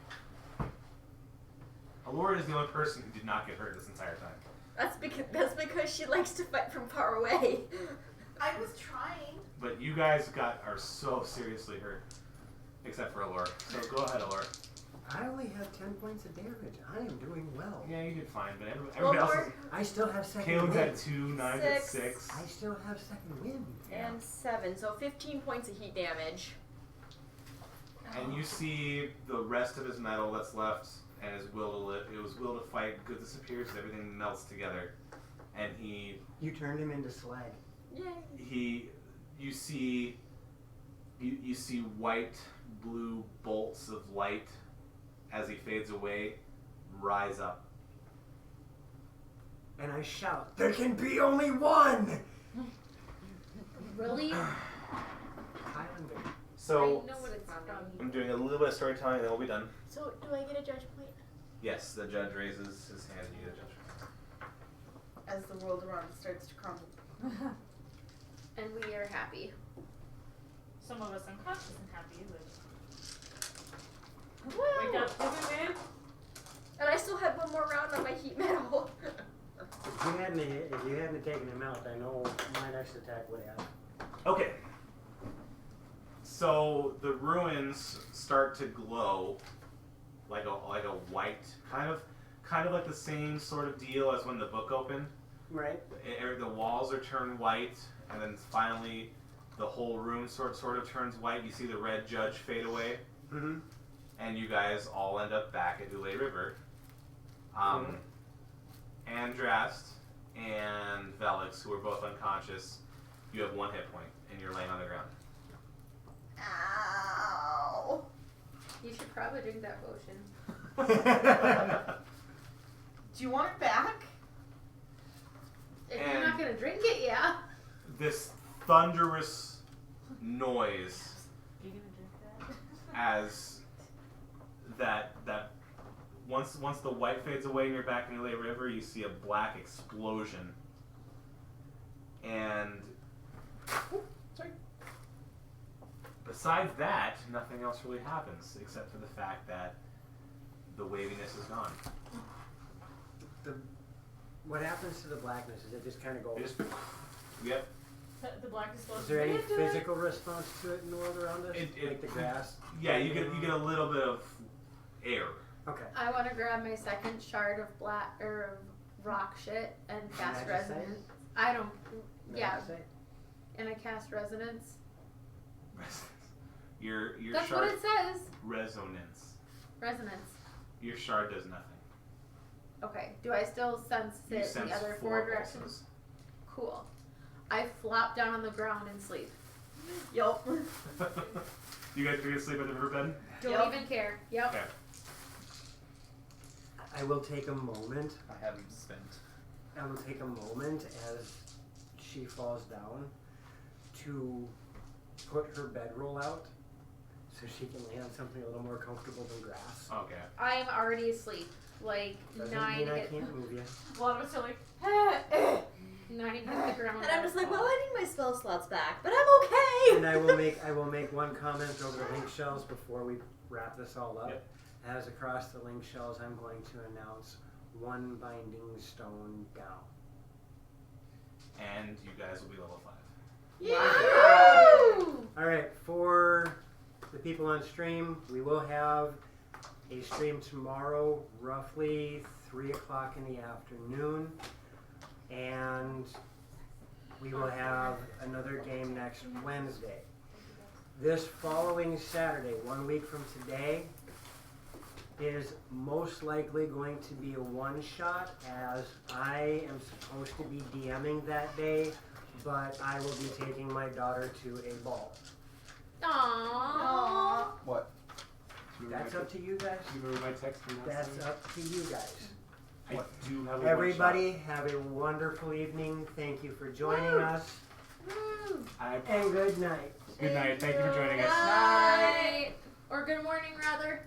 Allura is the only person who did not get hurt this entire time. That's because she likes to fight from far away. I was trying. But you guys are so seriously hurt. Except for Allura. So go ahead, Allura. I only have 10 points of damage. I am doing well. Yeah, you did fine, but One everybody else more. is... I still have second Caleb's wind. at 2, Knives at 6. 6. I still have second wind. And 7, so 15 points of heat damage. And you see the rest of his metal that's left and his will to live. His will to fight disappears, everything melts together. And You turned him into slag. Yay. you see white, blue bolts of light as he fades away rise up. And I shout, there can be only one! Really? Highlander. So I know what it's from. I'm doing a little bit of storytelling, and then we'll be done. So, do I get a judge point? Yes, the judge raises his hand, and you get a judge. As the world around us starts to crumble. And we are happy. Some of us unconscious and happy, but wake up, living man. And I still had one more round on my heat metal. If you hadn't taken him out, I know my next attack would have. Okay. So the ruins start to glow like a white, kind of like the same sort of deal as when the book opened. Right. The walls are turned white, and then finally the whole room sort of turns white. You see the red judge fade away, Mm-hmm. and you guys all end up back at Ulay River. Andrast and Velix, who are both unconscious, you have 1 hit point, and you're laying on the ground. Ow. You should probably drink that potion. Do you want it back? If And- you're not gonna drink it, yeah. This thunderous noise You gonna drink that? as that once the white fades away and you're back in the Ulay River, you see a black explosion. And besides that, nothing else really happens except for the fact that the waviness is gone. What happens to the blackness? Is it just kind of It goes? just, yep. The black explosion. Is there any Did it do it? physical response to it in the world around us? Like the grass? Yeah, you get a little bit of air. Okay. I want to grab my second shard of black or of rock shit and cast Magicite? resonance. I don't. Yeah, Magicite? and I cast resonance. Your That's shard what it says. resonance. Resonance. Your shard does nothing. Okay. Do I still sense You it sense the other 4 four directions? pulses. Cool. I flop down on the ground and sleep. Yup. You guys are gonna sleep at the riverbed? Don't Yep. even care. Yep. Okay. I will take a moment. I haven't spent. I will take a moment as she falls down to put her bedroll out so she can lay on something a little more comfortable than grass. Okay. I am already asleep. Like Doesn't 9 mean I hit, can't move you. A lot of us are like, 9 hit the ground. And I'm just like, well, I need my spell slots back, but I'm okay. And I will make one comment over the link shells before we wrap this all up. Yep. As across the link shells, I'm going to announce 1 binding stone down. And you guys will be level 5. All right, for the people on stream, we will have a stream tomorrow, roughly 3 o'clock in the afternoon, and we will have another game next Wednesday. This following Saturday, 1 week from today, is most likely going to be a one-shot, as I am supposed to be DMing that day, but I will be taking my daughter to a ball. Aww. What? That's up to you guys. You remember my text from last That's time? up to you guys. I do have a Everybody, have a wonderful evening. Thank you for joining us, I, and good night. good night. Thank you for joining us. Night. Or good morning, rather.